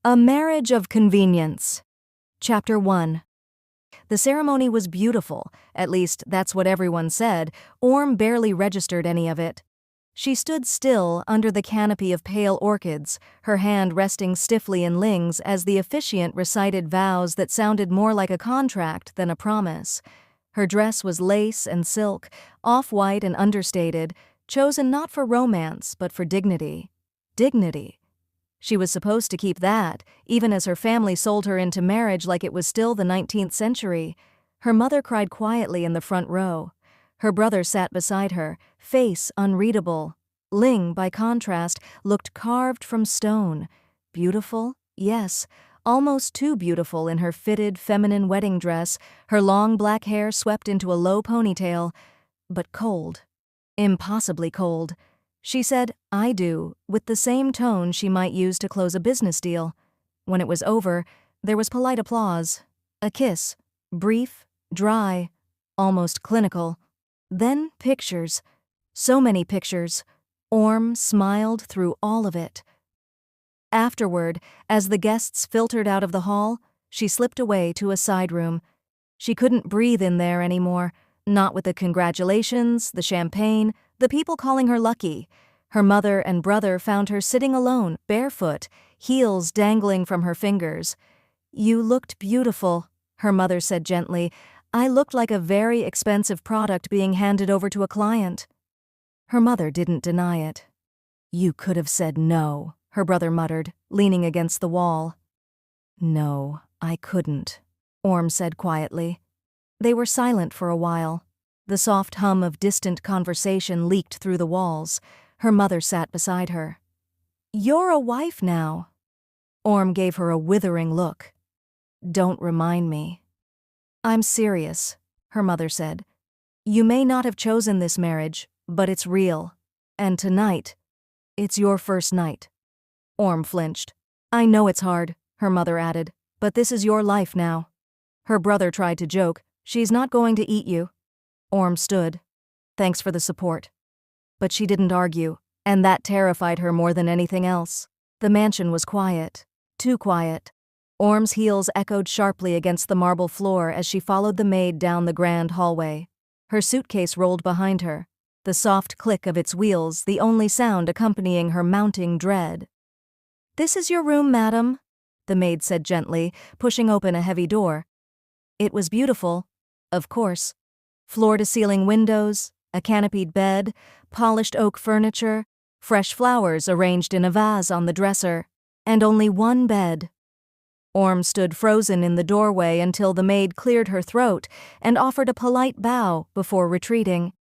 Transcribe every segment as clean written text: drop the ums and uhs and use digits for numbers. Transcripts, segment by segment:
A Marriage of Convenience. Chapter 1. The ceremony was beautiful, at least that's what everyone said. Orm barely registered any of it. She stood still under the canopy of pale orchids, her hand resting stiffly in Ling's as the officiant recited vows that sounded more like a contract than a promise. Her dress was lace and silk, off-white and understated, chosen not for romance but for dignity. Dignity. She was supposed to keep that, even as her family sold her into marriage like it was still the 19th century. Her mother cried quietly in the front row. Her brother sat beside her, face unreadable. Ling, by contrast, looked carved from stone. Beautiful? Yes, almost too beautiful in her fitted, feminine wedding dress, her long black hair swept into a low ponytail. But cold. Impossibly cold. She said, "I do," with the same tone she might use to close a business deal. When it was over, there was polite applause. A kiss. Brief, dry, almost clinical. Then pictures. So many pictures. Orm smiled through all of it. Afterward, as the guests filtered out of the hall, she slipped away to a side room. She couldn't breathe in there anymore, not with the congratulations, the champagne, the people calling her lucky. Her mother and brother found her sitting alone, barefoot, heels dangling from her fingers. "You looked beautiful," her mother said gently. "I looked like a very expensive product being handed over to a client." Her mother didn't deny it. "You could have said no," her brother muttered, leaning against the wall. "No, I couldn't," Orm said quietly. They were silent for a while. The soft hum of distant conversation leaked through the walls. Her mother sat beside her. "You're a wife now." Orm gave her a withering look. "Don't remind me." "I'm serious," her mother said. "You may not have chosen this marriage, but it's real. And tonight, it's your first night." Orm flinched. "I know it's hard," her mother added, "but this is your life now." Her brother tried to joke. "She's not going to eat you." Orm stood. "Thanks for the support." But she didn't argue, and that terrified her more than anything else. The mansion was quiet. Too quiet. Orm's heels echoed sharply against the marble floor as she followed the maid down the grand hallway. Her suitcase rolled behind her, the soft click of its wheels the only sound accompanying her mounting dread. "This is your room, madam," the maid said gently, pushing open a heavy door. It was beautiful, of course. Floor-to-ceiling windows, a canopied bed, polished oak furniture, fresh flowers arranged in a vase on the dresser, and only one bed. Orm stood frozen in the doorway until the maid cleared her throat and offered a polite bow before retreating.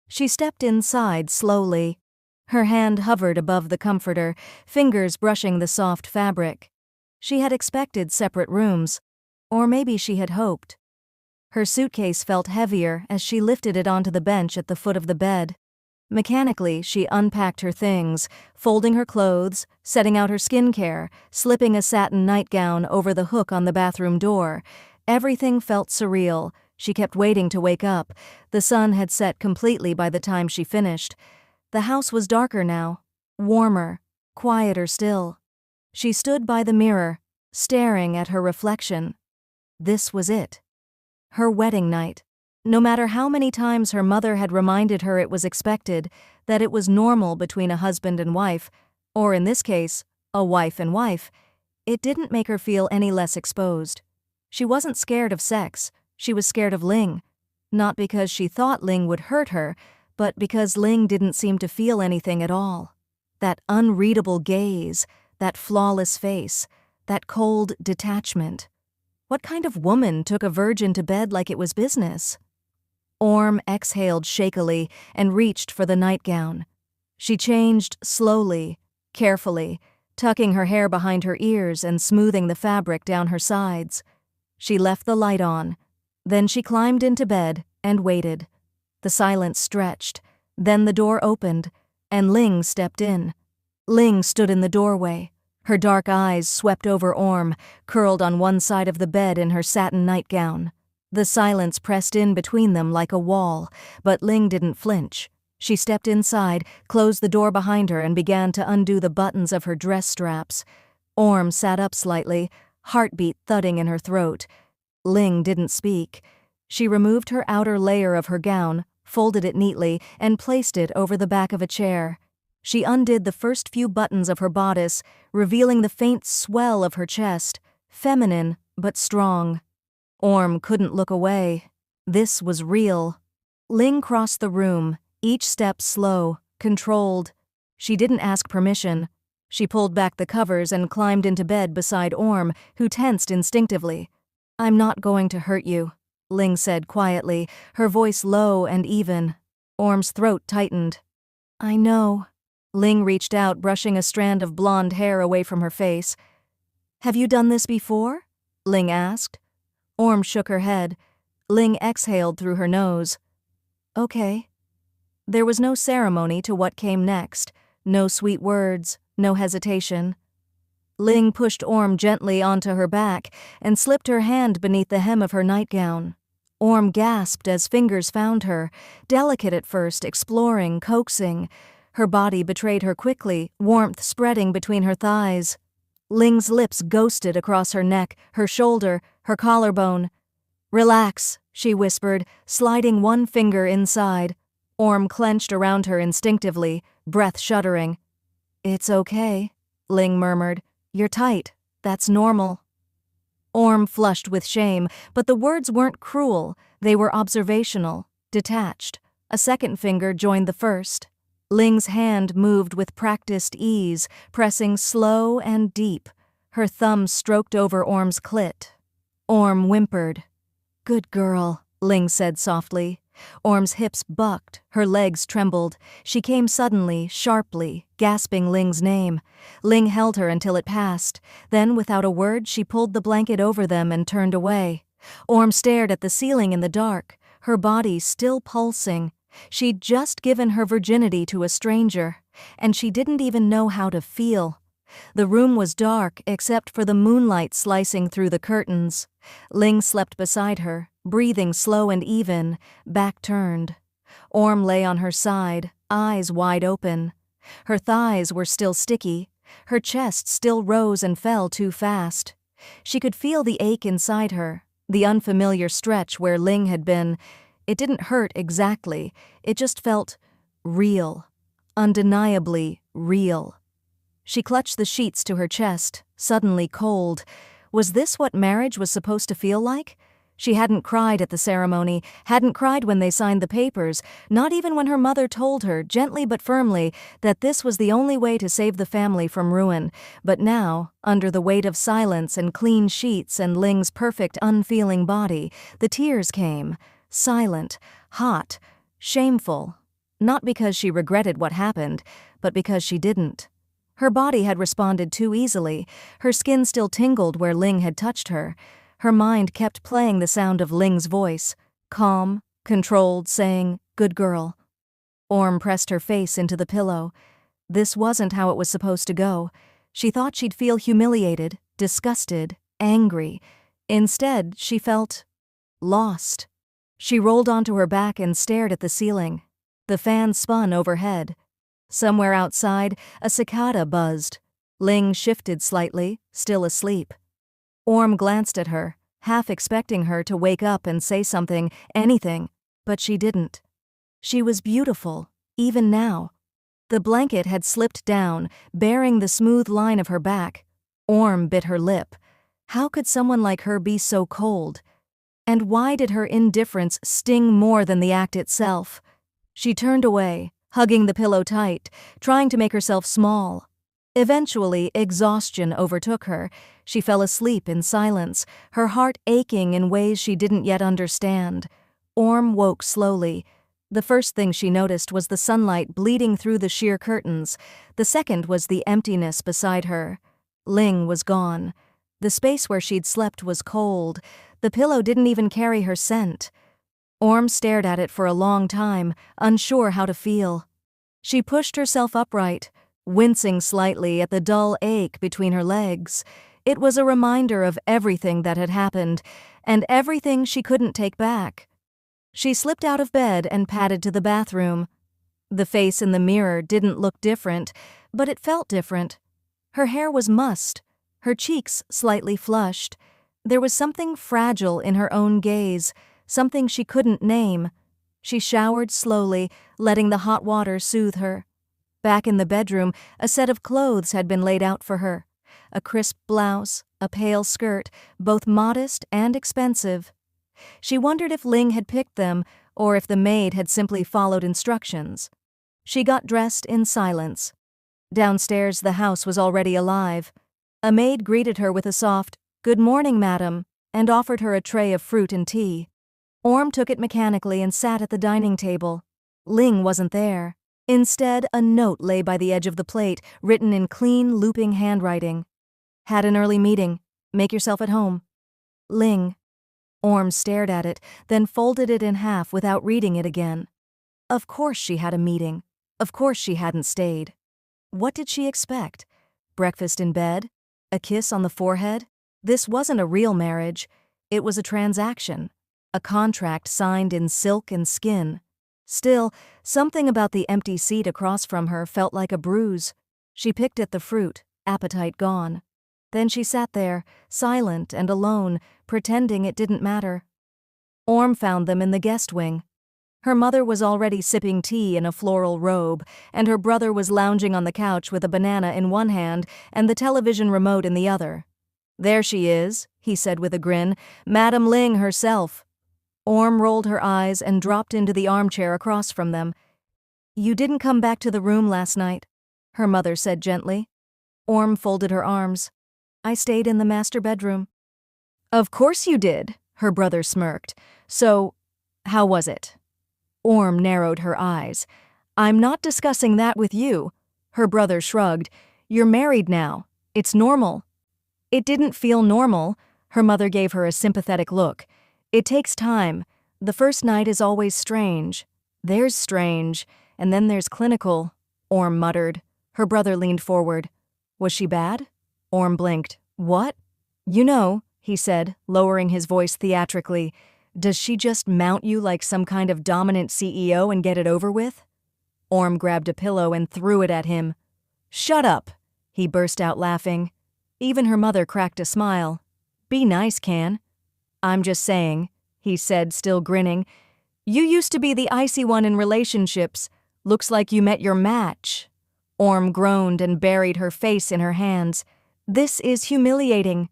She stepped inside slowly. Her hand hovered above the comforter, fingers brushing the soft fabric. She had expected separate rooms, or maybe she had hoped. Her suitcase felt heavier as she lifted it onto the bench at the foot of the bed. Mechanically, she unpacked her things, folding her clothes, setting out her skincare, slipping a satin nightgown over the hook on the bathroom door. Everything felt surreal. She kept waiting to wake up. The sun had set completely by the time she finished. The house was darker now, warmer, quieter still. She stood by the mirror, staring at her reflection. This was it. Her wedding night. No matter how many times her mother had reminded her it was expected, that it was normal between a husband and wife, or in this case, a wife and wife, it didn't make her feel any less exposed. She wasn't scared of sex, she was scared of Ling. Not because she thought Ling would hurt her, but because Ling didn't seem to feel anything at all. That unreadable gaze, that flawless face, that cold detachment. What kind of woman took a virgin to bed like it was business? Orm exhaled shakily and reached for the nightgown. She changed slowly, carefully, tucking her hair behind her ears and smoothing the fabric down her sides. She left the light on. Then she climbed into bed and waited. The silence stretched. Then the door opened, and Ling stepped in. Ling stood in the doorway. Her dark eyes swept over Orm, curled on one side of the bed in her satin nightgown. The silence pressed in between them like a wall, but Ling didn't flinch. She stepped inside, closed the door behind her, and began to undo the buttons of her dress straps. Orm sat up slightly, heartbeat thudding in her throat. Ling didn't speak. She removed her outer layer of her gown, folded it neatly, and placed it over the back of a chair. She undid the first few buttons of her bodice, revealing the faint swell of her chest, feminine but strong. Orm couldn't look away. This was real. Ling crossed the room, each step slow, controlled. She didn't ask permission. She pulled back the covers and climbed into bed beside Orm, who tensed instinctively. "I'm not going to hurt you," Ling said quietly, her voice low and even. Orm's throat tightened. "I know." Ling reached out, brushing a strand of blonde hair away from her face. "Have you done this before?" Ling asked. Orm shook her head. Ling exhaled through her nose. "Okay." There was no ceremony to what came next, no sweet words, no hesitation. Ling pushed Orm gently onto her back and slipped her hand beneath the hem of her nightgown. Orm gasped as fingers found her, delicate at first, exploring, coaxing. Her body betrayed her quickly, warmth spreading between her thighs. Ling's lips ghosted across her neck, her shoulder, her collarbone. "Relax," she whispered, sliding one finger inside. Orm clenched around her instinctively, breath shuddering. "It's okay," Ling murmured. "You're tight. That's normal." Orm flushed with shame, but the words weren't cruel. They were observational, detached. A second finger joined the first. Ling's hand moved with practiced ease, pressing slow and deep. Her thumb stroked over Orm's clit. Orm whimpered. "Good girl," Ling said softly. Orm's hips bucked, her legs trembled. She came suddenly, sharply, gasping Ling's name. Ling held her until it passed. Then, without a word, she pulled the blanket over them and turned away. Orm stared at the ceiling in the dark, her body still pulsing. She'd just given her virginity to a stranger, and she didn't even know how to feel. The room was dark except for the moonlight slicing through the curtains. Ling slept beside her, breathing slow and even, back turned. Orm lay on her side, eyes wide open. Her thighs were still sticky. Her chest still rose and fell too fast. She could feel the ache inside her, the unfamiliar stretch where Ling had been. It didn't hurt exactly. It just felt real. Undeniably real. She clutched the sheets to her chest, suddenly cold. Was this what marriage was supposed to feel like? She hadn't cried at the ceremony, hadn't cried when they signed the papers, not even when her mother told her, gently but firmly, that this was the only way to save the family from ruin. But now, under the weight of silence and clean sheets and Ling's perfect, unfeeling body, the tears came. Silent, hot, shameful. Not because she regretted what happened, but because she didn't. Her body had responded too easily. Her skin still tingled where Ling had touched her. Her mind kept playing the sound of Ling's voice, calm, controlled, saying, "Good girl." Orm pressed her face into the pillow. This wasn't how it was supposed to go. She thought she'd feel humiliated, disgusted, angry. Instead, she felt lost. She rolled onto her back and stared at the ceiling. The fan spun overhead. Somewhere outside, a cicada buzzed. Ling shifted slightly, still asleep. Orm glanced at her, half expecting her to wake up and say something, anything, but she didn't. She was beautiful, even now. The blanket had slipped down, baring the smooth line of her back. Orm bit her lip. How could someone like her be so cold? And why did her indifference sting more than the act itself? She turned away, hugging the pillow tight, trying to make herself small. Eventually, exhaustion overtook her. She fell asleep in silence, her heart aching in ways she didn't yet understand. Orm woke slowly. The first thing she noticed was the sunlight bleeding through the sheer curtains. The second was the emptiness beside her. Ling was gone. The space where she'd slept was cold. The pillow didn't even carry her scent. Orm stared at it for a long time, unsure how to feel. She pushed herself upright, wincing slightly at the dull ache between her legs. It was a reminder of everything that had happened, and everything she couldn't take back. She slipped out of bed and padded to the bathroom. The face in the mirror didn't look different, but it felt different. Her hair was mussed. Her cheeks slightly flushed. There was something fragile in her own gaze, something she couldn't name. She showered slowly, letting the hot water soothe her. Back in the bedroom, a set of clothes had been laid out for her. A crisp blouse, a pale skirt, both modest and expensive. She wondered if Ling had picked them, or if the maid had simply followed instructions. She got dressed in silence. Downstairs, the house was already alive. A maid greeted her with a soft, "Good morning, madam," and offered her a tray of fruit and tea. Orm took it mechanically and sat at the dining table. Ling wasn't there. Instead, a note lay by the edge of the plate, written in clean, looping handwriting. "Had an early meeting. Make yourself at home. Ling." Orm stared at it, then folded it in half without reading it again. Of course she had a meeting. Of course she hadn't stayed. What did she expect? Breakfast in bed? A kiss on the forehead? This wasn't a real marriage. It was a transaction. A contract signed in silk and skin. Still, something about the empty seat across from her felt like a bruise. She picked at the fruit, appetite gone. Then she sat there, silent and alone, pretending it didn't matter. Orm found them in the guest wing. Her mother was already sipping tea in a floral robe, and her brother was lounging on the couch with a banana in one hand and the television remote in the other. "There she is," he said with a grin, "Madam Ling herself." Orm rolled her eyes and dropped into the armchair across from them. "You didn't come back to the room last night," her mother said gently. Orm folded her arms. "I stayed in the master bedroom." "Of course you did," her brother smirked. "So, how was it?" Orm narrowed her eyes. "I'm not discussing that with you." Her brother shrugged. "You're married now. It's normal." "It didn't feel normal." Her mother gave her a sympathetic look. "It takes time. The first night is always strange. There's strange, and then there's clinical," Orm muttered. Her brother leaned forward. "Was she bad?" Orm blinked. "What?" "You know," he said, lowering his voice theatrically. "Does she just mount you like some kind of dominant CEO and get it over with?" Orm grabbed a pillow and threw it at him. "Shut up!" he burst out laughing. Even her mother cracked a smile. "Be nice, Can." "I'm just saying," he said, still grinning. "You used to be the icy one in relationships. Looks like you met your match." Orm groaned and buried her face in her hands. "This is humiliating."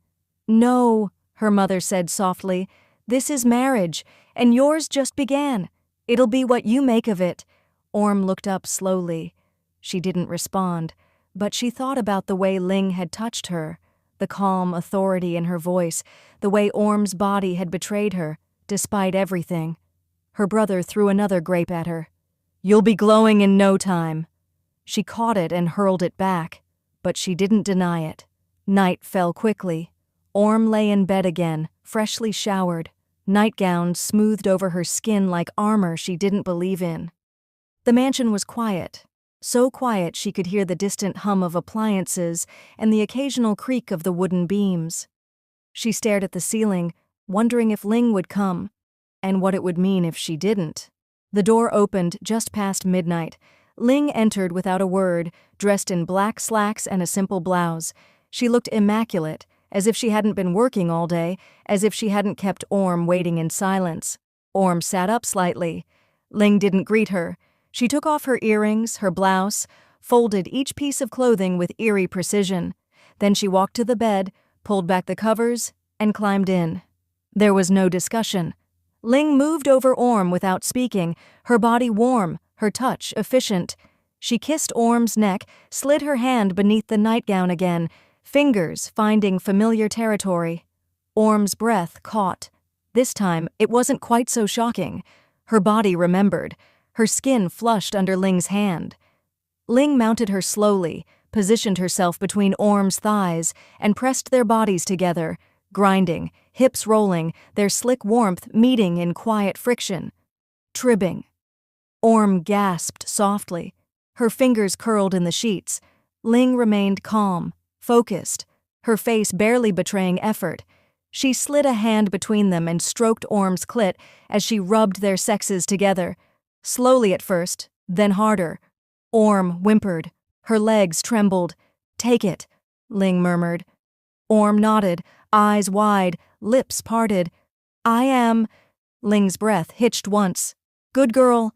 "No," her mother said softly. "This is marriage, and yours just began. It'll be what you make of it." Orm looked up slowly. She didn't respond, but she thought about the way Ling had touched her, the calm authority in her voice, the way Orm's body had betrayed her, despite everything. Her brother threw another grape at her. "You'll be glowing in no time." She caught it and hurled it back, but she didn't deny it. Night fell quickly. Orm lay in bed again, freshly showered, nightgown smoothed over her skin like armor she didn't believe in. The mansion was quiet, so quiet she could hear the distant hum of appliances and the occasional creak of the wooden beams. She stared at the ceiling, wondering if Ling would come, and what it would mean if she didn't. The door opened just past midnight. Ling entered without a word, dressed in black slacks and a simple blouse. She looked immaculate, as if she hadn't been working all day, as if she hadn't kept Orm waiting in silence. Orm sat up slightly. Ling didn't greet her. She took off her earrings, her blouse, folded each piece of clothing with eerie precision. Then she walked to the bed, pulled back the covers, and climbed in. There was no discussion. Ling moved over Orm without speaking, her body warm, her touch efficient. She kissed Orm's neck, slid her hand beneath the nightgown again, fingers finding familiar territory. Orm's breath caught. This time, it wasn't quite so shocking. Her body remembered. Her skin flushed under Ling's hand. Ling mounted her slowly, positioned herself between Orm's thighs, and pressed their bodies together, grinding, hips rolling, their slick warmth meeting in quiet friction. Tribbing. Orm gasped softly. Her fingers curled in the sheets. Ling remained calm, focused, her face barely betraying effort. She slid a hand between them and stroked Orm's clit as she rubbed their sexes together. Slowly at first, then harder. Orm whimpered. Her legs trembled. "Take it," Ling murmured. Orm nodded, eyes wide, lips parted. I am. Ling's breath hitched once. Good girl.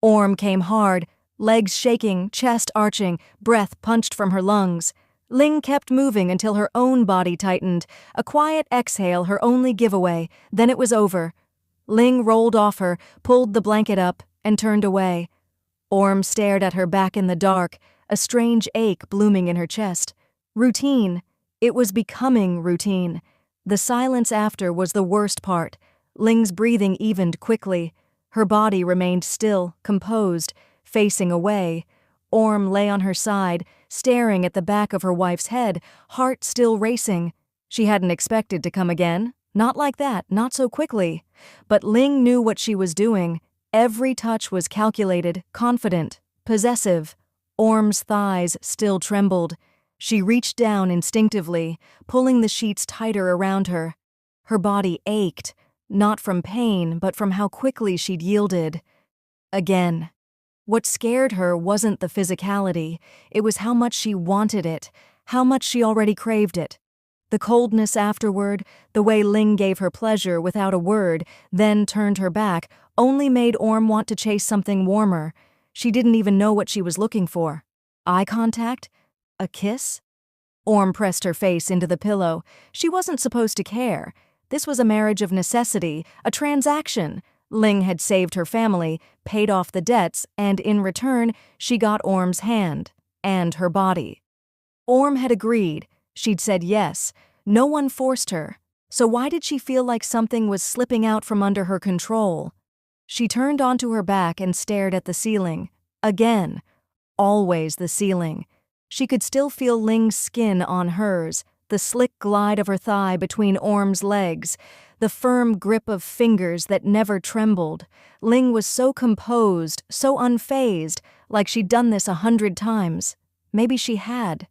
Orm came hard, legs shaking, chest arching, breath punched from her lungs. Ling kept moving until her own body tightened, a quiet exhale her only giveaway, then it was over. Ling rolled off her, pulled the blanket up, and turned away. Orm stared at her back in the dark, a strange ache blooming in her chest. Routine. It was becoming routine. The silence after was the worst part. Ling's breathing evened quickly. Her body remained still, composed, facing away. Orm lay on her side, staring at the back of her wife's head, heart still racing. She hadn't expected to come again. Not like that, not so quickly. But Ling knew what she was doing. Every touch was calculated, confident, possessive. Orm's thighs still trembled. She reached down instinctively, pulling the sheets tighter around her. Her body ached, not from pain, but from how quickly she'd yielded. Again. What scared her wasn't the physicality, it was how much she wanted it, how much she already craved it. The coldness afterward, the way Ling gave her pleasure without a word, then turned her back, only made Orm want to chase something warmer. She didn't even know what she was looking for. Eye contact? A kiss? Orm pressed her face into the pillow. She wasn't supposed to care. This was a marriage of necessity, a transaction. Ling had saved her family, paid off the debts, and in return, she got Orm's hand, and her body. Orm had agreed. She'd said yes. No one forced her. So why did she feel like something was slipping out from under her control? She turned onto her back and stared at the ceiling. Again. Always the ceiling. She could still feel Ling's skin on hers, the slick glide of her thigh between Orm's legs, the firm grip of fingers that never trembled. Ling was so composed, so unfazed, like she'd done this 100 times. Maybe she had.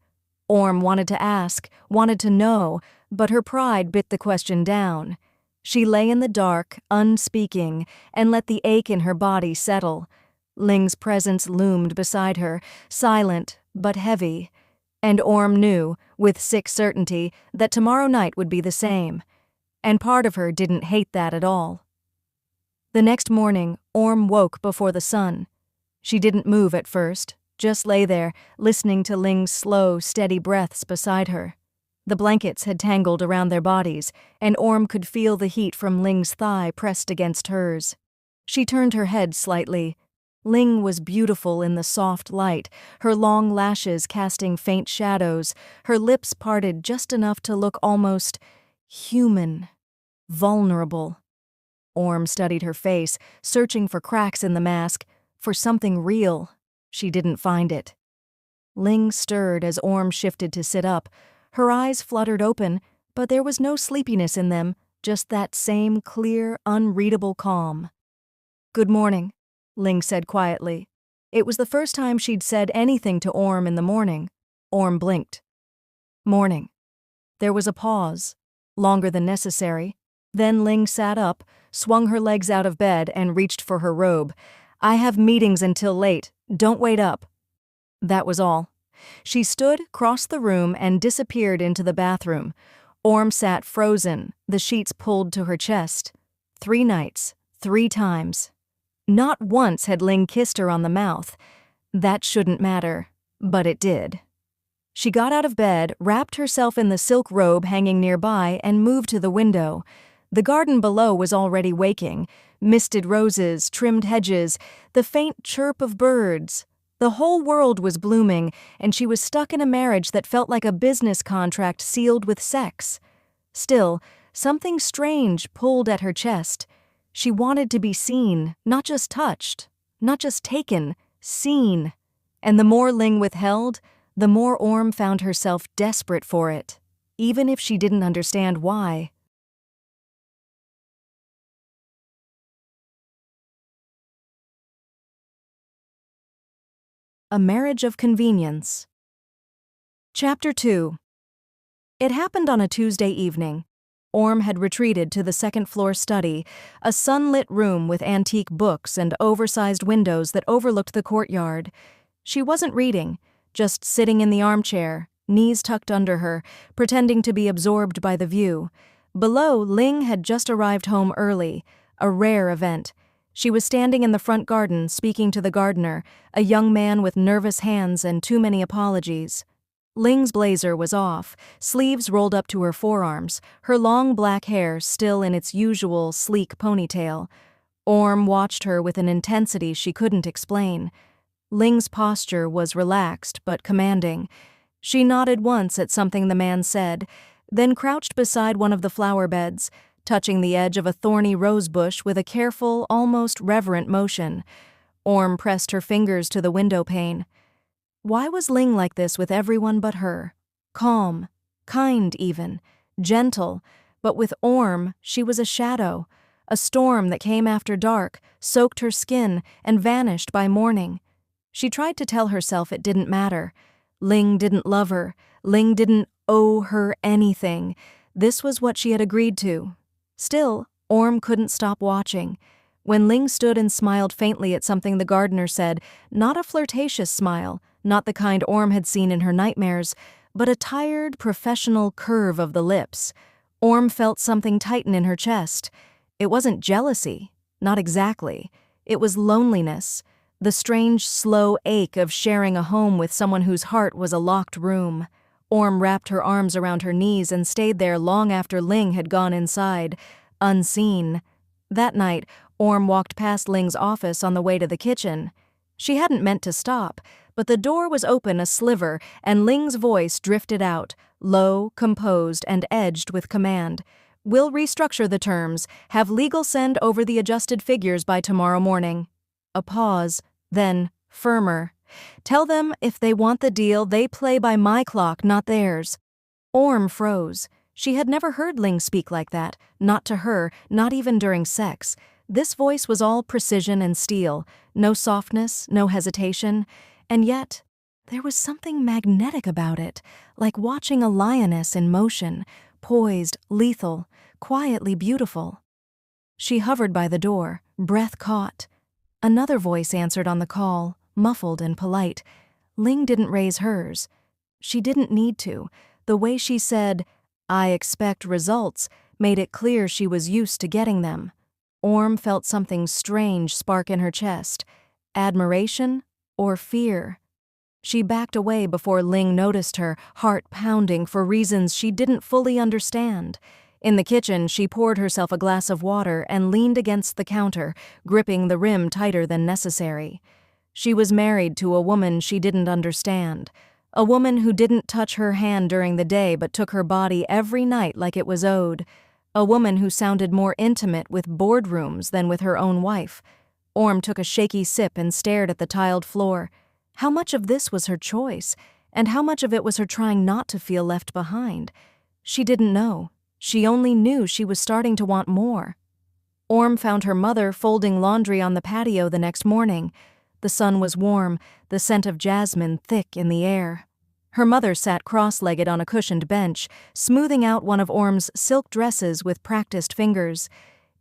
Orm wanted to ask, wanted to know, but her pride bit the question down. She lay in the dark, unspeaking, and let the ache in her body settle. Ling's presence loomed beside her, silent but heavy. And Orm knew, with sick certainty, that tomorrow night would be the same. And part of her didn't hate that at all. The next morning, Orm woke before the sun. She didn't move at first, just lay there, listening to Ling's slow, steady breaths beside her. The blankets had tangled around their bodies, and Orm could feel the heat from Ling's thigh pressed against hers. She turned her head slightly. Ling was beautiful in the soft light, her long lashes casting faint shadows, her lips parted just enough to look almost human, vulnerable. Orm studied her face, searching for cracks in the mask, for something real. She didn't find it. Ling stirred as Orm shifted to sit up. Her eyes fluttered open, but there was no sleepiness in them, just that same clear, unreadable calm. "Good morning," Ling said quietly. It was the first time she'd said anything to Orm in the morning. Orm blinked. "Morning." There was a pause, longer than necessary. Then Ling sat up, swung her legs out of bed, and reached for her robe. "I have meetings until late. Don't wait up." That was all. She stood, crossed the room, and disappeared into the bathroom. Orm sat frozen, the sheets pulled to her chest. 3 nights, 3 times. Not once had Ling kissed her on the mouth. That shouldn't matter, but it did. She got out of bed, wrapped herself in the silk robe hanging nearby, and moved to the window. The garden below was already waking. Misted roses, trimmed hedges, the faint chirp of birds. The whole world was blooming, and she was stuck in a marriage that felt like a business contract sealed with sex. Still, something strange pulled at her chest. She wanted to be seen, not just touched, not just taken, seen. And the more Ling withheld, the more Orm found herself desperate for it, even if she didn't understand why. A Marriage of Convenience. Chapter 2. It happened on a Tuesday evening. Orm had retreated to the second-floor study, a sunlit room with antique books and oversized windows that overlooked the courtyard. She wasn't reading, just sitting in the armchair, knees tucked under her, pretending to be absorbed by the view. Below, Ling had just arrived home early, a rare event. She was standing in the front garden speaking to the gardener, a young man with nervous hands and too many apologies. Ling's blazer was off, sleeves rolled up to her forearms, her long black hair still in its usual sleek ponytail. Orm watched her with an intensity she couldn't explain. Ling's posture was relaxed but commanding. She nodded once at something the man said, then crouched beside one of the flower beds, touching the edge of a thorny rose bush with a careful, almost reverent motion. Orm pressed her fingers to the window pane. Why was Ling like this with everyone but her? Calm, kind even, gentle, but with Orm she was a shadow, a storm that came after dark, soaked her skin, and vanished by morning. She tried to tell herself it didn't matter. Ling didn't love her. Ling didn't owe her anything. This was what she had agreed to. Still, Orm couldn't stop watching. When Ling stood and smiled faintly at something the gardener said, not a flirtatious smile, not the kind Orm had seen in her nightmares, but a tired, professional curve of the lips. Orm felt something tighten in her chest. It wasn't jealousy, not exactly. It was loneliness, the strange, slow ache of sharing a home with someone whose heart was a locked room. Orm wrapped her arms around her knees and stayed there long after Ling had gone inside, unseen. That night, Orm walked past Ling's office on the way to the kitchen. She hadn't meant to stop, but the door was open a sliver and Ling's voice drifted out, low, composed, and edged with command. We'll restructure the terms, have legal send over the adjusted figures by tomorrow morning. A pause, then, firmer. Tell them if they want the deal, they play by my clock, not theirs. Orm froze. She had never heard Ling speak like that, not to her, not even during sex. This voice was all precision and steel, no softness, no hesitation, and yet there was something magnetic about it, like watching a lioness in motion, poised, lethal, quietly beautiful. She hovered by the door, breath caught. Another voice answered on the call, muffled and polite. Ling didn't raise hers. She didn't need to. The way she said, "I expect results," made it clear she was used to getting them. Orm felt something strange spark in her chest. Admiration or fear? She backed away before Ling noticed her, heart pounding for reasons she didn't fully understand. In the kitchen, she poured herself a glass of water and leaned against the counter, gripping the rim tighter than necessary. She was married to a woman she didn't understand. A woman who didn't touch her hand during the day but took her body every night like it was owed. A woman who sounded more intimate with boardrooms than with her own wife. Orm took a shaky sip and stared at the tiled floor. How much of this was her choice, and how much of it was her trying not to feel left behind? She didn't know. She only knew she was starting to want more. Orm found her mother folding laundry on the patio the next morning. The sun was warm, the scent of jasmine thick in the air. Her mother sat cross-legged on a cushioned bench, smoothing out one of Orm's silk dresses with practiced fingers.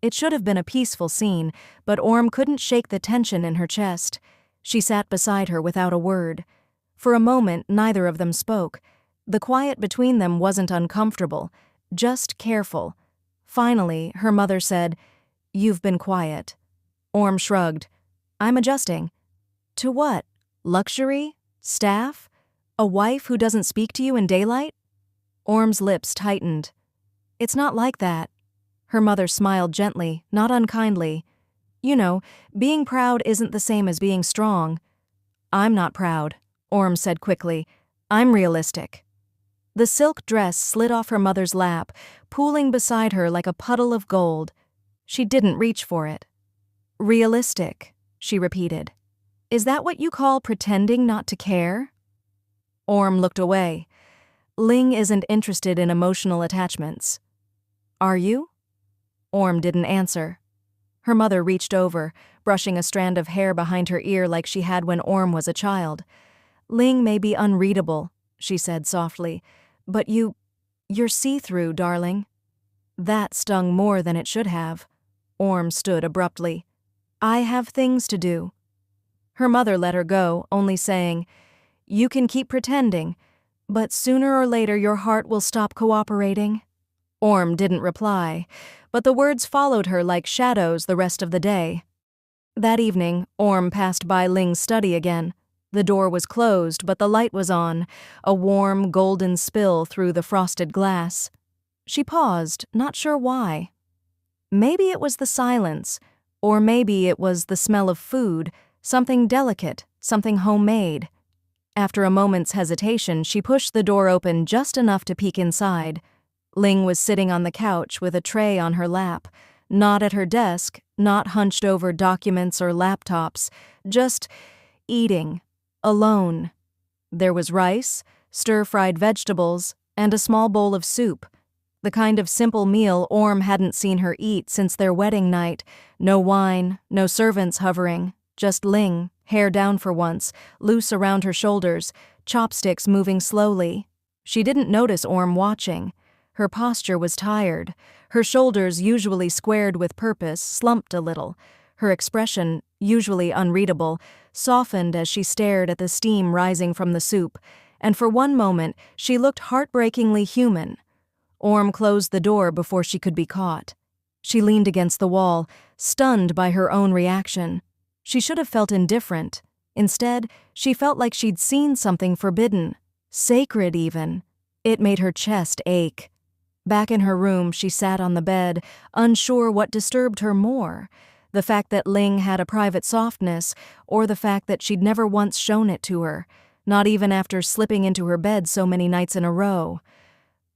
It should have been a peaceful scene, but Orm couldn't shake the tension in her chest. She sat beside her without a word. For a moment, neither of them spoke. The quiet between them wasn't uncomfortable, just careful. Finally, her mother said, "You've been quiet." Orm shrugged. "I'm adjusting." "To what? Luxury? Staff? A wife who doesn't speak to you in daylight?" Orm's lips tightened. "It's not like that." Her mother smiled gently, not unkindly. "You know, being proud isn't the same as being strong." "I'm not proud," Orm said quickly. "I'm realistic." The silk dress slid off her mother's lap, pooling beside her like a puddle of gold. She didn't reach for it. "Realistic," she repeated. "Is that what you call pretending not to care?" Orm looked away. Ling isn't interested in emotional attachments. "Are you?" Orm didn't answer. Her mother reached over, brushing a strand of hair behind her ear like she had when Orm was a child. "Ling may be unreadable," she said softly, "but you're see-through, darling." That stung more than it should have. Orm stood abruptly. "I have things to do." Her mother let her go, only saying, "You can keep pretending, But sooner or later your heart will stop cooperating. Orm didn't reply, but the words followed her like shadows the rest of the day. That evening, Orm passed by Ling's study again. The door was closed, but the light was on, a warm, golden spill through the frosted glass. She paused, not sure why. Maybe it was the silence, or maybe it was the smell of food, something delicate, something homemade. After a moment's hesitation, she pushed the door open just enough to peek inside. Ling was sitting on the couch with a tray on her lap, not at her desk, not hunched over documents or laptops, just eating, alone. There was rice, stir-fried vegetables, and a small bowl of soup. The kind of simple meal Orm hadn't seen her eat since their wedding night. No wine, no servants hovering, just Ling, hair down for once, loose around her shoulders, chopsticks moving slowly. She didn't notice Orm watching. Her posture was tired. Her shoulders, usually squared with purpose, slumped a little. Her expression, usually unreadable, softened as she stared at the steam rising from the soup, and for one moment she looked heartbreakingly human. Orm closed the door before she could be caught. She leaned against the wall, stunned by her own reaction. She should have felt indifferent. Instead, she felt like she'd seen something forbidden, sacred even. It made her chest ache. Back in her room, she sat on the bed, unsure what disturbed her more, the fact that Ling had a private softness, or the fact that she'd never once shown it to her, not even after slipping into her bed so many nights in a row.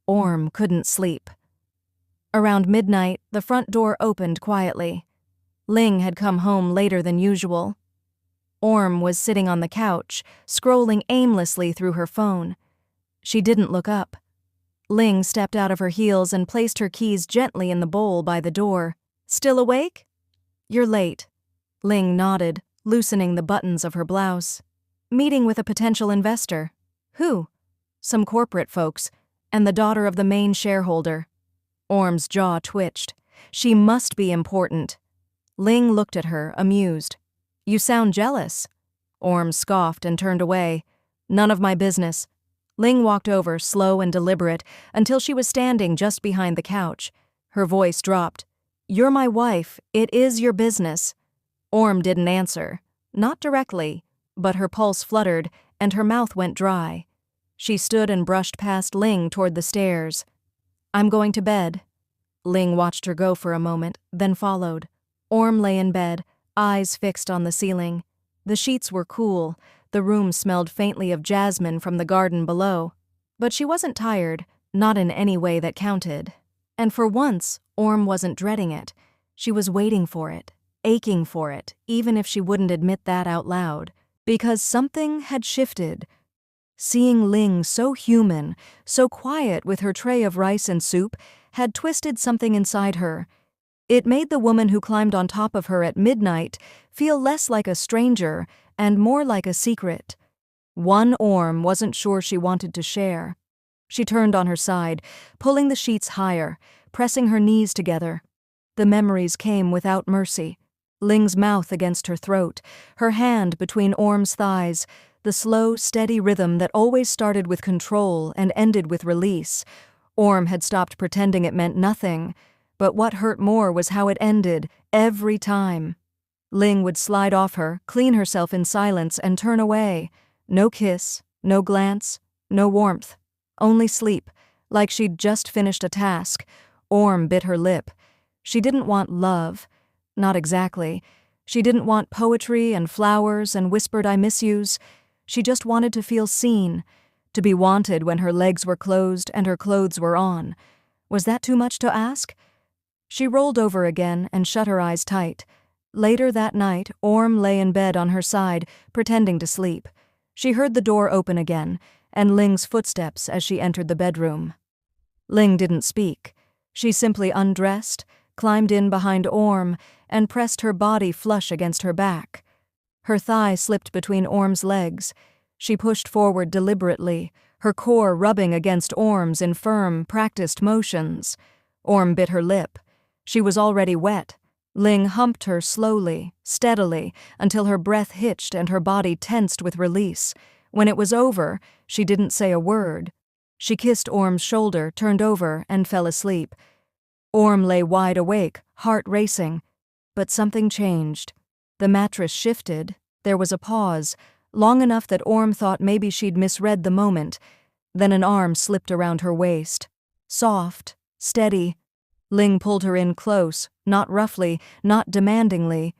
Orm couldn't sleep. Around midnight, the front door opened quietly. Ling had come home later than usual. Orm was sitting on the couch, scrolling aimlessly through her phone. She didn't look up. Ling stepped out of her heels and placed her keys gently in the bowl by the door. "Still awake?" "You're late." Ling nodded, loosening the buttons of her blouse. "Meeting with a potential investor." "Who?" "Some corporate folks, and the daughter of the main shareholder." Orm's jaw twitched. She must be important. Ling looked at her, amused. "You sound jealous." Orm scoffed and turned away. "None of my business." Ling walked over, slow and deliberate, until she was standing just behind the couch. Her voice dropped. "You're my wife. It is your business." Orm didn't answer. Not directly, but her pulse fluttered, and her mouth went dry. She stood and brushed past Ling toward the stairs. "I'm going to bed." Ling watched her go for a moment, then followed. Orm lay in bed, eyes fixed on the ceiling. The sheets were cool. The room smelled faintly of jasmine from the garden below. But she wasn't tired, not in any way that counted. And for once, Orm wasn't dreading it. She was waiting for it, aching for it, even if she wouldn't admit that out loud. Because something had shifted. Seeing Ling so human, so quiet with her tray of rice and soup, had twisted something inside her. It made the woman who climbed on top of her at midnight feel less like a stranger and more like a secret. One Orm wasn't sure she wanted to share. She turned on her side, pulling the sheets higher, pressing her knees together. The memories came without mercy. Ling's mouth against her throat, her hand between Orm's thighs, the slow, steady rhythm that always started with control and ended with release. Orm had stopped pretending it meant nothing, but what hurt more was how it ended, every time. Ling would slide off her, clean herself in silence, and turn away. No kiss, no glance, no warmth. Only sleep, like she'd just finished a task. Orm bit her lip. She didn't want love. Not exactly. She didn't want poetry and flowers and whispered I miss yous. She just wanted to feel seen, to be wanted when her legs were closed and her clothes were on. Was that too much to ask? She rolled over again and shut her eyes tight. Later that night, Orm lay in bed on her side, pretending to sleep. She heard the door open again, and Ling's footsteps as she entered the bedroom. Ling didn't speak. She simply undressed, climbed in behind Orm, and pressed her body flush against her back. Her thigh slipped between Orm's legs. She pushed forward deliberately, her core rubbing against Orm's in firm, practiced motions. Orm bit her lip. She was already wet. Ling humped her slowly, steadily, until her breath hitched and her body tensed with release. When it was over, she didn't say a word. She kissed Orm's shoulder, turned over, and fell asleep. Orm lay wide awake, heart racing. But something changed. The mattress shifted. There was a pause, long enough that Orm thought maybe she'd misread the moment. Then an arm slipped around her waist. Soft, steady. Ling pulled her in close, not roughly, not demandingly.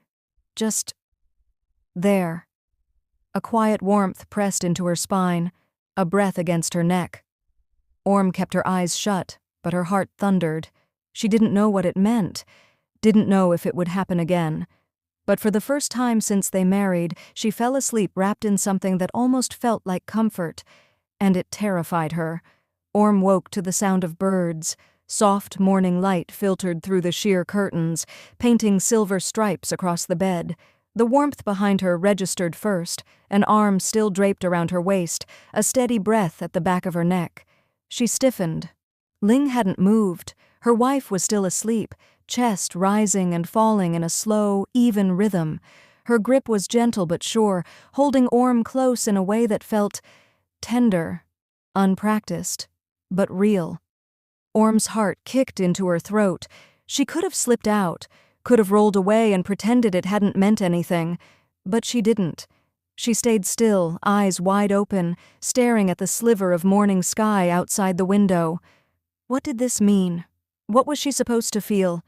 Just there. A quiet warmth pressed into her spine, a breath against her neck. Orm kept her eyes shut, but her heart thundered. She didn't know what it meant, didn't know if it would happen again. But for the first time since they married, she fell asleep wrapped in something that almost felt like comfort, and it terrified her. Orm woke to the sound of birds. Soft morning light filtered through the sheer curtains, painting silver stripes across the bed. The warmth behind her registered first, an arm still draped around her waist, a steady breath at the back of her neck. She stiffened. Ling hadn't moved. Her wife was still asleep, chest rising and falling in a slow, even rhythm. Her grip was gentle but sure, holding Orm close in a way that felt tender, unpracticed, but real. Orm's heart kicked into her throat. She could have slipped out, could have rolled away and pretended it hadn't meant anything, but she didn't. She stayed still, eyes wide open, staring at the sliver of morning sky outside the window. What did this mean? What was she supposed to feel?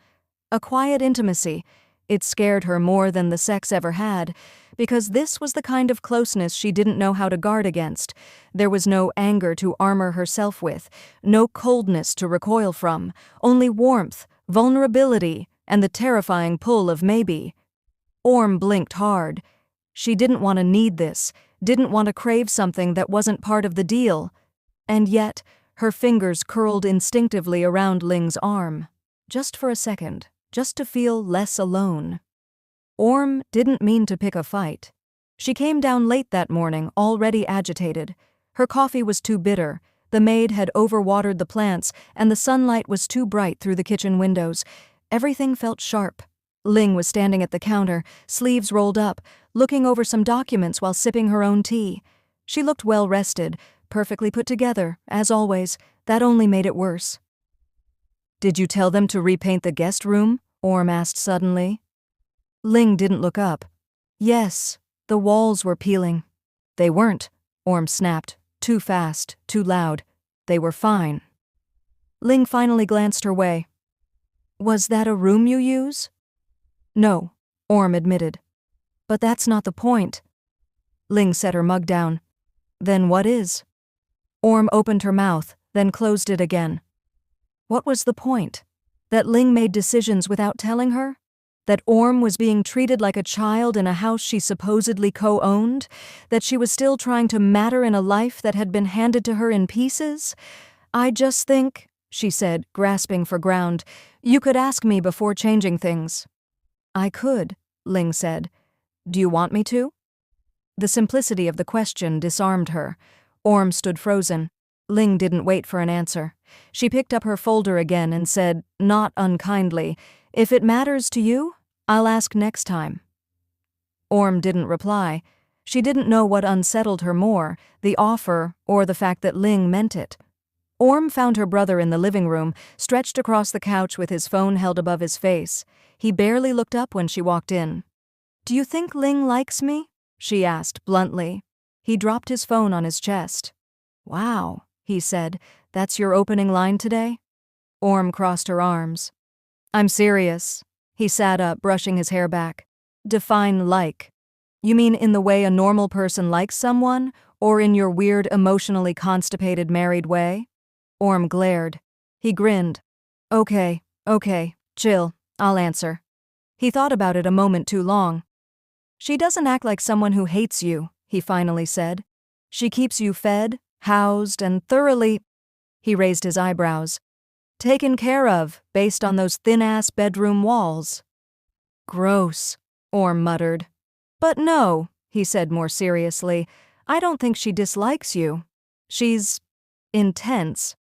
A quiet intimacy. It scared her more than the sex ever had, because this was the kind of closeness she didn't know how to guard against. There was no anger to armor herself with, no coldness to recoil from, only warmth, vulnerability, and the terrifying pull of maybe. Orm blinked hard. She didn't want to need this, didn't want to crave something that wasn't part of the deal. And yet, her fingers curled instinctively around Ling's arm. Just for a second, just to feel less alone. Orm didn't mean to pick a fight. She came down late that morning, already agitated. Her coffee was too bitter, the maid had overwatered the plants, and the sunlight was too bright through the kitchen windows. Everything felt sharp. Ling was standing at the counter, sleeves rolled up, looking over some documents while sipping her own tea. She looked well-rested, perfectly put together, as always. That only made it worse. "Did you tell them to repaint the guest room?" Orm asked suddenly. Ling didn't look up. "Yes, the walls were peeling." "They weren't," Orm snapped. Too fast, too loud. "They were fine." Ling finally glanced her way. "Was that a room you use?" "No," Orm admitted. "But that's not the point." Ling set her mug down. "Then what is?" Orm opened her mouth, then closed it again. What was the point? That Ling made decisions without telling her? That Orm was being treated like a child in a house she supposedly co-owned? That she was still trying to matter in a life that had been handed to her in pieces? "I just think," she said, grasping for ground, "you could ask me before changing things." "I could," Ling said. "Do you want me to?" The simplicity of the question disarmed her. Orm stood frozen. Ling didn't wait for an answer. She picked up her folder again and said, not unkindly, "If it matters to you, I'll ask next time." Orm didn't reply. She didn't know what unsettled her more, the offer or the fact that Ling meant it. Orm found her brother in the living room, stretched across the couch with his phone held above his face. He barely looked up when she walked in. "Do you think Ling likes me?" she asked bluntly. He dropped his phone on his chest. "Wow," he said, "that's your opening line today?" Orm crossed her arms. "I'm serious." He sat up, brushing his hair back. "Define like. You mean in the way a normal person likes someone, or in your weird, emotionally constipated married way?" Orm glared. He grinned. Okay, chill, I'll answer." He thought about it a moment too long. "She doesn't act like someone who hates you," he finally said. "She keeps you fed, housed, and thoroughly—" He raised his eyebrows. "Taken care of, based on those thin-ass bedroom walls." "Gross," Orm muttered. "But no," he said more seriously, "I don't think she dislikes you. She's intense.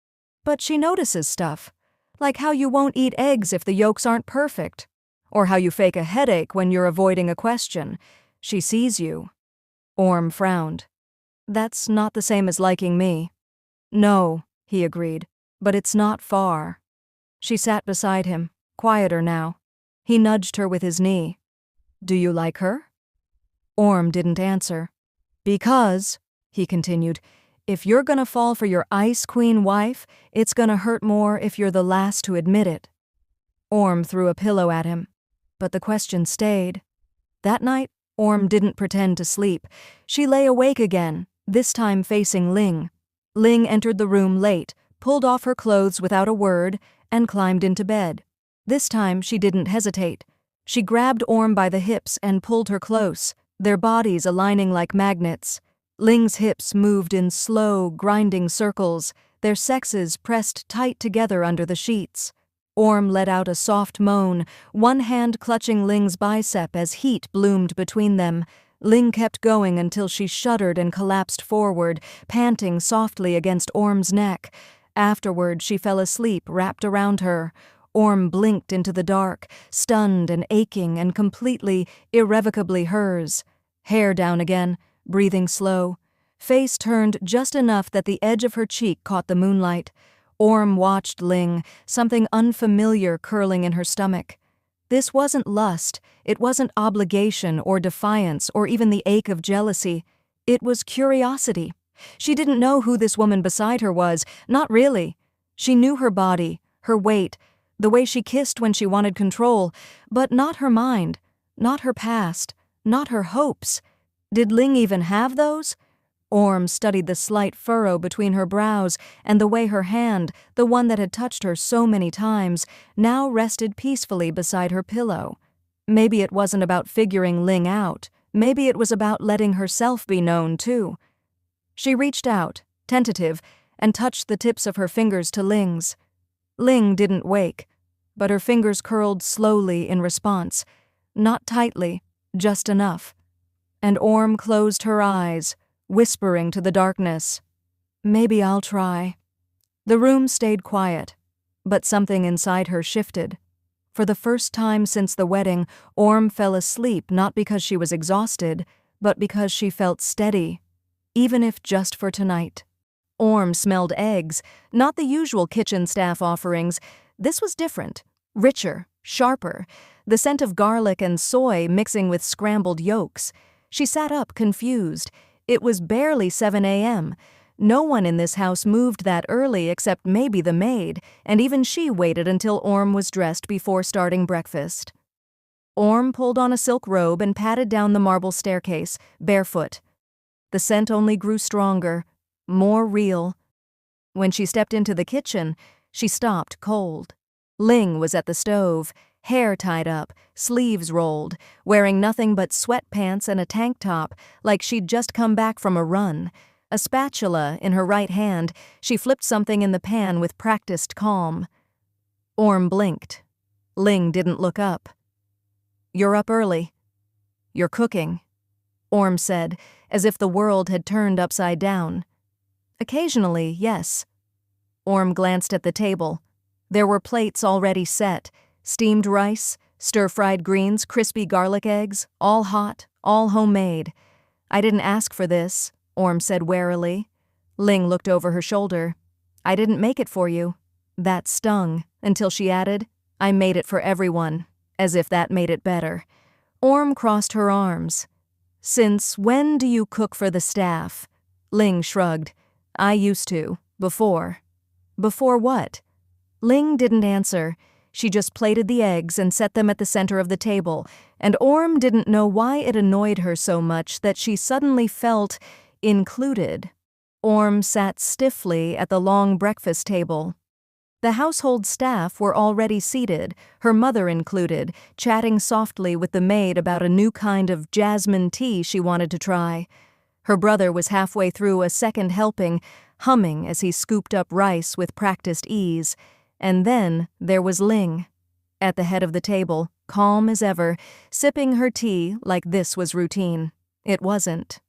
But she notices stuff, like how you won't eat eggs if the yolks aren't perfect, or how you fake a headache when you're avoiding a question. She sees you." Orm frowned. That's not the same as liking me. No, he agreed, but it's not far. She sat beside him, quieter now. He nudged her with his knee. Do you like her? Orm didn't answer. Because, he continued, if you're gonna fall for your Ice Queen wife, it's gonna hurt more if you're the last to admit it. Orm threw a pillow at him, but the question stayed. That night, Orm didn't pretend to sleep. She lay awake again, this time facing Ling. Ling entered the room late, pulled off her clothes without a word, and climbed into bed. This time she didn't hesitate. She grabbed Orm by the hips and pulled her close, their bodies aligning like magnets. Ling's hips moved in slow, grinding circles, their sexes pressed tight together under the sheets. Orm let out a soft moan, one hand clutching Ling's bicep as heat bloomed between them. Ling kept going until she shuddered and collapsed forward, panting softly against Orm's neck. Afterward, she fell asleep wrapped around her. Orm blinked into the dark, stunned and aching and completely, irrevocably hers. Hair down again, breathing slow. Face turned just enough that the edge of her cheek caught the moonlight. Orm watched Ling, something unfamiliar curling in her stomach. This wasn't lust, it wasn't obligation or defiance or even the ache of jealousy. It was curiosity. She didn't know who this woman beside her was, not really. She knew her body, her weight, the way she kissed when she wanted control, but not her mind, not her past, not her hopes. Did Ling even have those? Orm studied the slight furrow between her brows and the way her hand, the one that had touched her so many times, now rested peacefully beside her pillow. Maybe it wasn't about figuring Ling out. Maybe it was about letting herself be known, too. She reached out, tentative, and touched the tips of her fingers to Ling's. Ling didn't wake, but her fingers curled slowly in response. Not tightly, just enough. And Orm closed her eyes, whispering to the darkness, "Maybe I'll try." The room stayed quiet, but something inside her shifted. For the first time since the wedding, Orm fell asleep not because she was exhausted, but because she felt steady, even if just for tonight. Orm smelled eggs, not the usual kitchen staff offerings. This was different, richer, sharper, the scent of garlic and soy mixing with scrambled yolks. She sat up, confused. It was barely 7 a.m. No one in this house moved that early except maybe the maid, and even she waited until Orm was dressed before starting breakfast. Orm pulled on a silk robe and padded down the marble staircase, barefoot. The scent only grew stronger, more real. When she stepped into the kitchen, she stopped cold. Ling was at the stove, hair tied up, sleeves rolled, wearing nothing but sweatpants and a tank top, like she'd just come back from a run. A spatula in her right hand, she flipped something in the pan with practiced calm. Orm blinked. Ling didn't look up. "You're up early." "You're cooking," Orm said, as if the world had turned upside down. "Occasionally, yes." Orm glanced at the table. There were plates already set, steamed rice, stir-fried greens, crispy garlic eggs, all hot, all homemade. "I didn't ask for this," Orm said warily. Ling looked over her shoulder. "I didn't make it for you." That stung, until she added, "I made it for everyone," as if that made it better. Orm crossed her arms. "Since when do you cook for the staff?" Ling shrugged. "I used to, before." "Before what?" Ling didn't answer. She just plated the eggs and set them at the center of the table, and Orm didn't know why it annoyed her so much that she suddenly felt included. Orm sat stiffly at the long breakfast table. The household staff were already seated, her mother included, chatting softly with the maid about a new kind of jasmine tea she wanted to try. Her brother was halfway through a second helping, humming as he scooped up rice with practiced ease. And then there was Ling, at the head of the table, calm as ever, sipping her tea like this was routine. It wasn't.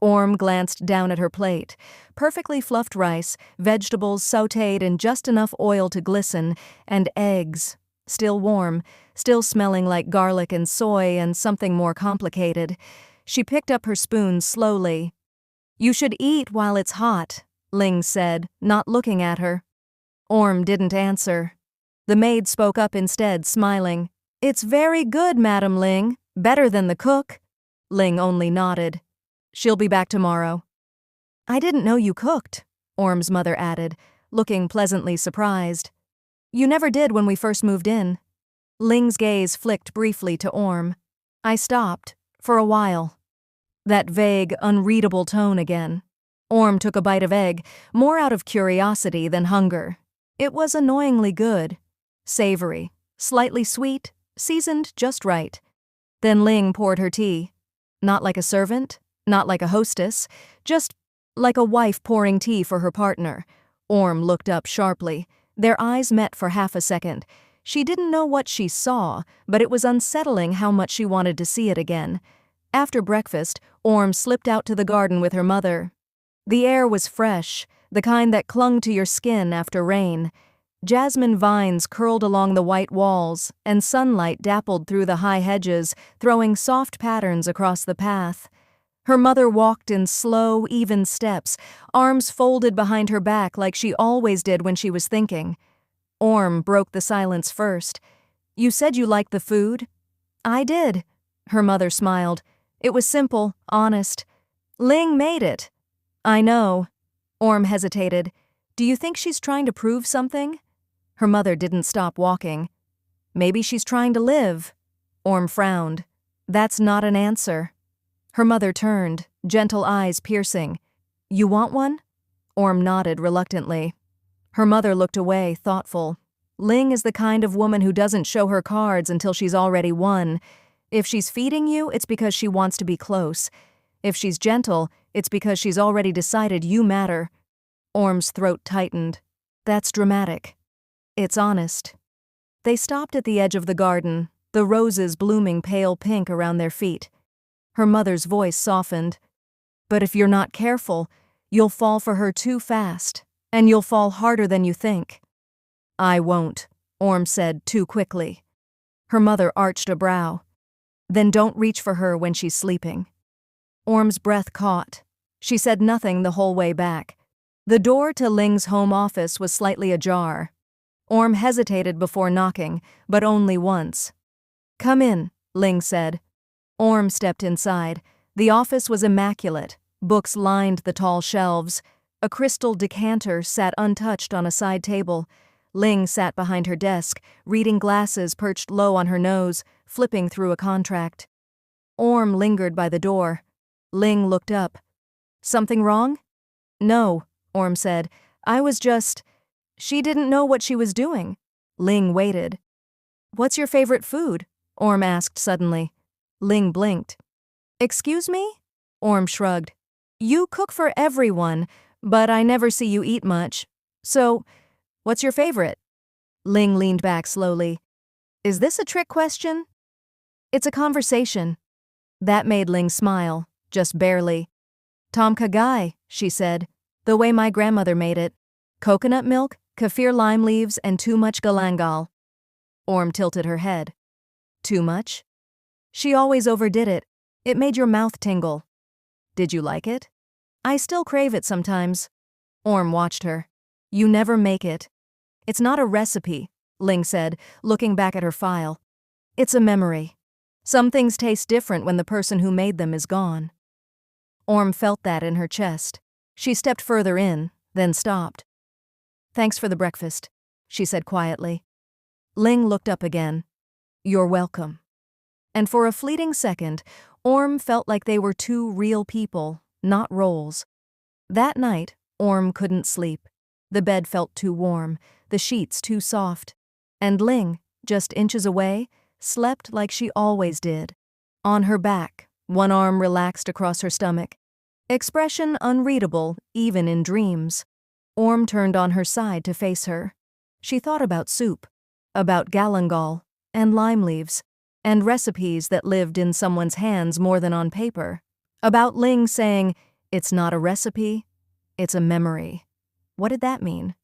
Orm glanced down at her plate. Perfectly fluffed rice, vegetables sautéed in just enough oil to glisten, and eggs, still warm, still smelling like garlic and soy and something more complicated. She picked up her spoon slowly. You should eat while it's hot, Ling said, not looking at her. Orm didn't answer. The maid spoke up instead, smiling. It's very good, Madam Ling. Better than the cook. Ling only nodded. She'll be back tomorrow. I didn't know you cooked, Orm's mother added, looking pleasantly surprised. You never did when we first moved in. Ling's gaze flicked briefly to Orm. I stopped, for a while. That vague, unreadable tone again. Orm took a bite of egg, more out of curiosity than hunger. It was annoyingly good. Savory, slightly sweet, seasoned just right. Then Ling poured her tea. Not like a servant, not like a hostess, just like a wife pouring tea for her partner. Orm looked up sharply. Their eyes met for half a second. She didn't know what she saw, but it was unsettling how much she wanted to see it again. After breakfast, Orm slipped out to the garden with her mother. The air was fresh, the kind that clung to your skin after rain. Jasmine vines curled along the white walls, and sunlight dappled through the high hedges, throwing soft patterns across the path. Her mother walked in slow, even steps, arms folded behind her back like she always did when she was thinking. Orm broke the silence first. You said you liked the food? I did. Her mother smiled. It was simple, honest. Ling made it. I know. Orm hesitated. Do you think she's trying to prove something? Her mother didn't stop walking. Maybe she's trying to live. Orm frowned. That's not an answer. Her mother turned, gentle eyes piercing. You want one? Orm nodded reluctantly. Her mother looked away, thoughtful. Ling is the kind of woman who doesn't show her cards until she's already won. If she's feeding you, it's because she wants to be close. If she's gentle, it's because she's already decided you matter. Orm's throat tightened. That's dramatic. It's honest. They stopped at the edge of the garden, the roses blooming pale pink around their feet. Her mother's voice softened. But if you're not careful, you'll fall for her too fast, and you'll fall harder than you think. I won't, Orm said too quickly. Her mother arched a brow. Then don't reach for her when she's sleeping. Orm's breath caught. She said nothing the whole way back. The door to Ling's home office was slightly ajar. Orm hesitated before knocking, but only once. Come in, Ling said. Orm stepped inside. The office was immaculate. Books lined the tall shelves. A crystal decanter sat untouched on a side table. Ling sat behind her desk, reading glasses perched low on her nose, flipping through a contract. Orm lingered by the door. Ling looked up. Something wrong? No, Orm said. I was just... She didn't know what she was doing. Ling waited. What's your favorite food? Orm asked suddenly. Ling blinked. Excuse me? Orm shrugged. You cook for everyone, but I never see you eat much. So, what's your favorite? Ling leaned back slowly. Is this a trick question? It's a conversation. That made Ling smile, just barely. Tom Kha Gai, she said, the way my grandmother made it. Coconut milk, kaffir lime leaves, and too much galangal. Orm tilted her head. Too much? She always overdid it. It made your mouth tingle. Did you like it? I still crave it sometimes. Orm watched her. You never make it. It's not a recipe, Ling said, looking back at her file. It's a memory. Some things taste different when the person who made them is gone. Orm felt that in her chest. She stepped further in, then stopped. Thanks for the breakfast, she said quietly. Ling looked up again. You're welcome. And for a fleeting second, Orm felt like they were two real people, not roles. That night, Orm couldn't sleep. The bed felt too warm, the sheets too soft. And Ling, just inches away, slept like she always did. On her back, one arm relaxed across her stomach. Expression unreadable, even in dreams. Orm turned on her side to face her. She thought about soup, about galangal, and lime leaves, and recipes that lived in someone's hands more than on paper. About Ling saying, it's not a recipe, it's a memory. What did that mean?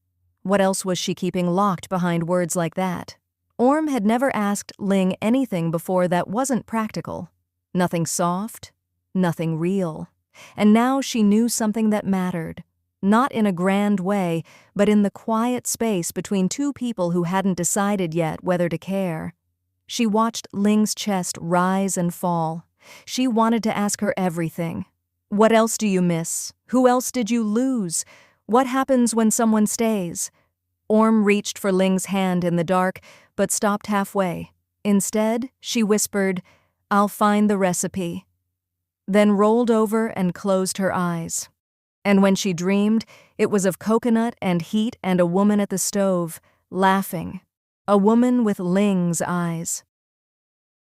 What else was she keeping locked behind words like that? Orm had never asked Ling anything before that wasn't practical. Nothing soft, nothing real. And now she knew something that mattered. Not in a grand way, but in the quiet space between two people who hadn't decided yet whether to care. She watched Ling's chest rise and fall. She wanted to ask her everything. What else do you miss? Who else did you lose? What happens when someone stays? Orm reached for Ling's hand in the dark, but stopped halfway. Instead, she whispered, "I'll find the recipe," then rolled over and closed her eyes. And when she dreamed, it was of coconut and heat and a woman at the stove, laughing. A woman with Ling's eyes.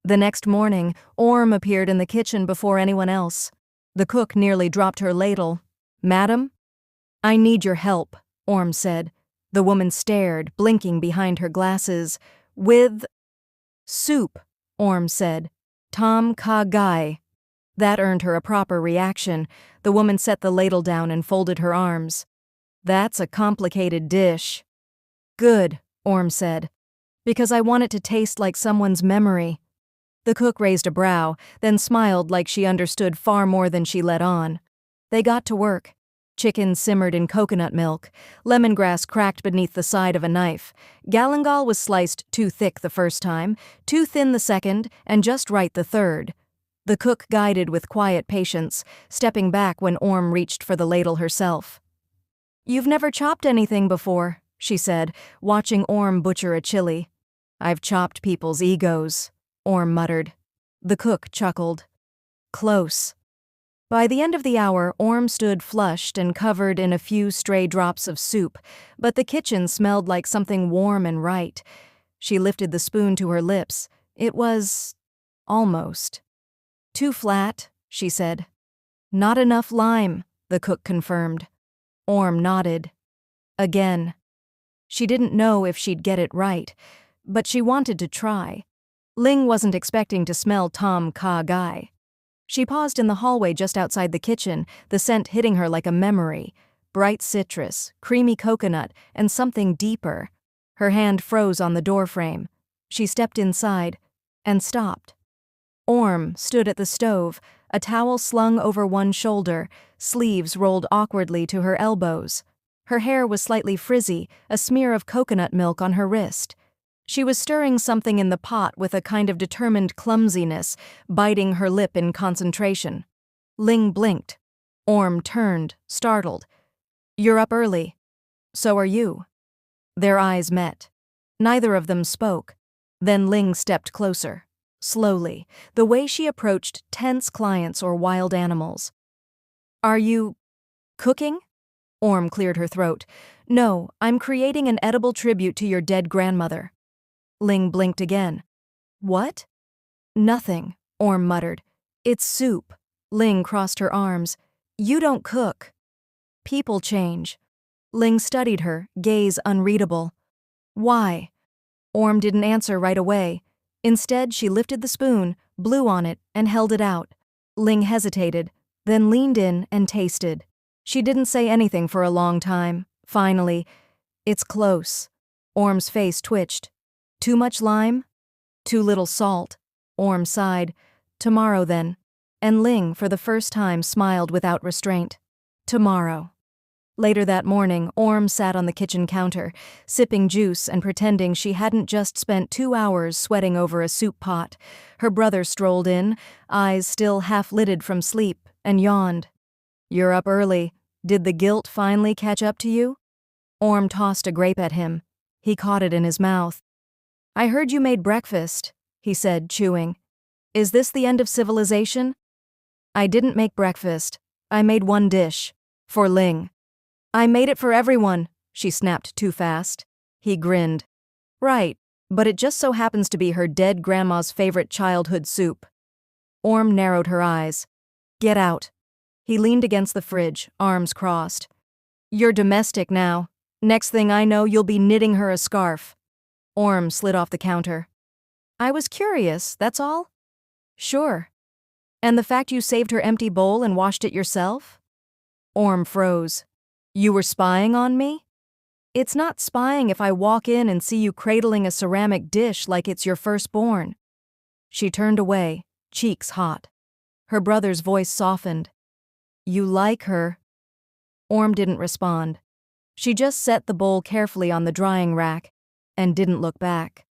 The next morning, Orm appeared in the kitchen before anyone else. The cook nearly dropped her ladle. "Madam?" "I need your help," Orm said. The woman stared, blinking behind her glasses. "With soup," Orm said. "Tom Ka Gai." That earned her a proper reaction. The woman set the ladle down and folded her arms. "That's a complicated dish." "Good," Orm said, "because I want it to taste like someone's memory." The cook raised a brow, then smiled like she understood far more than she let on. They got to work. Chicken simmered in coconut milk. Lemongrass cracked beneath the side of a knife. Galangal was sliced too thick the first time, too thin the second, and just right the third. The cook guided with quiet patience, stepping back when Orm reached for the ladle herself. "You've never chopped anything before," she said, watching Orm butcher a chili. "I've chopped people's egos," Orm muttered. The cook chuckled. "Close." By the end of the hour, Orm stood flushed and covered in a few stray drops of soup, but the kitchen smelled like something warm and right. She lifted the spoon to her lips. It was almost. "Too flat," she said. "Not enough lime," the cook confirmed. Orm nodded. Again. She didn't know if she'd get it right, but she wanted to try. Ling wasn't expecting to smell Tom Ka Gai. She paused in the hallway just outside the kitchen, the scent hitting her like a memory. Bright citrus, creamy coconut, and something deeper. Her hand froze on the doorframe. She stepped inside and stopped. Orm stood at the stove, a towel slung over one shoulder, sleeves rolled awkwardly to her elbows. Her hair was slightly frizzy, a smear of coconut milk on her wrist. She was stirring something in the pot with a kind of determined clumsiness, biting her lip in concentration. Ling blinked. Orm turned, startled. "You're up early." "So are you." Their eyes met. Neither of them spoke. Then Ling stepped closer. Slowly, the way she approached tense clients or wild animals. "Are you cooking?" Orm cleared her throat. "No, I'm creating an edible tribute to your dead grandmother." Ling blinked again. "What?" "Nothing," Orm muttered. "It's soup." Ling crossed her arms. "You don't cook." "People change." Ling studied her, gaze unreadable. "Why?" Orm didn't answer right away. Instead, she lifted the spoon, blew on it, and held it out. Ling hesitated, then leaned in and tasted. She didn't say anything for a long time. Finally, "It's close." Orm's face twitched. "Too much lime?" "Too little salt." Orm sighed. "Tomorrow, then." And Ling, for the first time, smiled without restraint. "Tomorrow." Later that morning, Orm sat on the kitchen counter, sipping juice and pretending she hadn't just spent 2 hours sweating over a soup pot. Her brother strolled in, eyes still half-lidded from sleep, and yawned. "You're up early. Did the guilt finally catch up to you?" Orm tossed a grape at him. He caught it in his mouth. "I heard you made breakfast," he said, chewing. "Is this the end of civilization?" "I didn't make breakfast. I made one dish. For Ling." "I made it for everyone," she snapped too fast. He grinned. "Right, but it just so happens to be her dead grandma's favorite childhood soup." Orm narrowed her eyes. "Get out." He leaned against the fridge, arms crossed. "You're domestic now. Next thing I know, you'll be knitting her a scarf." Orm slid off the counter. "I was curious, that's all?" "Sure." "And the fact you saved her empty bowl and washed it yourself?" Orm froze. "You were spying on me?" "It's not spying if I walk in and see you cradling a ceramic dish like it's your firstborn." She turned away, cheeks hot. Her brother's voice softened. You like her? Orm didn't respond. She just set the bowl carefully on the drying rack and didn't look back.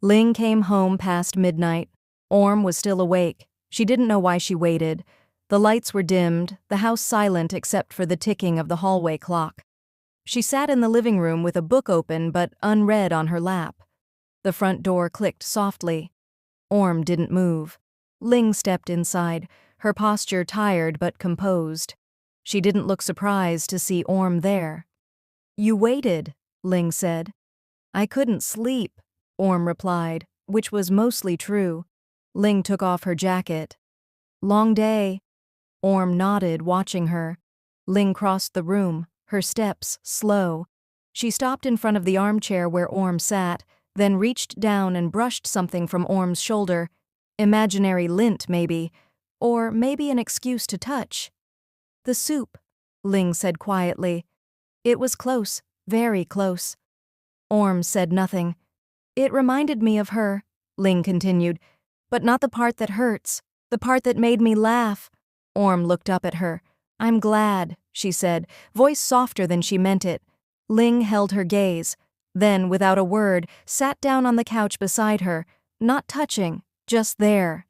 Ling came home past midnight. Orm was still awake. She didn't know why she waited. The lights were dimmed, the house silent except for the ticking of the hallway clock. She sat in the living room with a book open but unread on her lap. The front door clicked softly. Orm didn't move. Ling stepped inside, her posture tired but composed. She didn't look surprised to see Orm there. You waited, Ling said. I couldn't sleep, Orm replied, which was mostly true. Ling took off her jacket. Long day. Orm nodded, watching her. Ling crossed the room, her steps slow. She stopped in front of the armchair where Orm sat, then reached down and brushed something from Orm's shoulder. Imaginary lint, maybe. Or maybe an excuse to touch. The soup, Ling said quietly. It was close, very close. Orm said nothing. It reminded me of her, Ling continued, but not the part that hurts, the part that made me laugh. Orm looked up at her. I'm glad, she said, voice softer than she meant it. Ling held her gaze, then, without a word, sat down on the couch beside her, not touching, just there.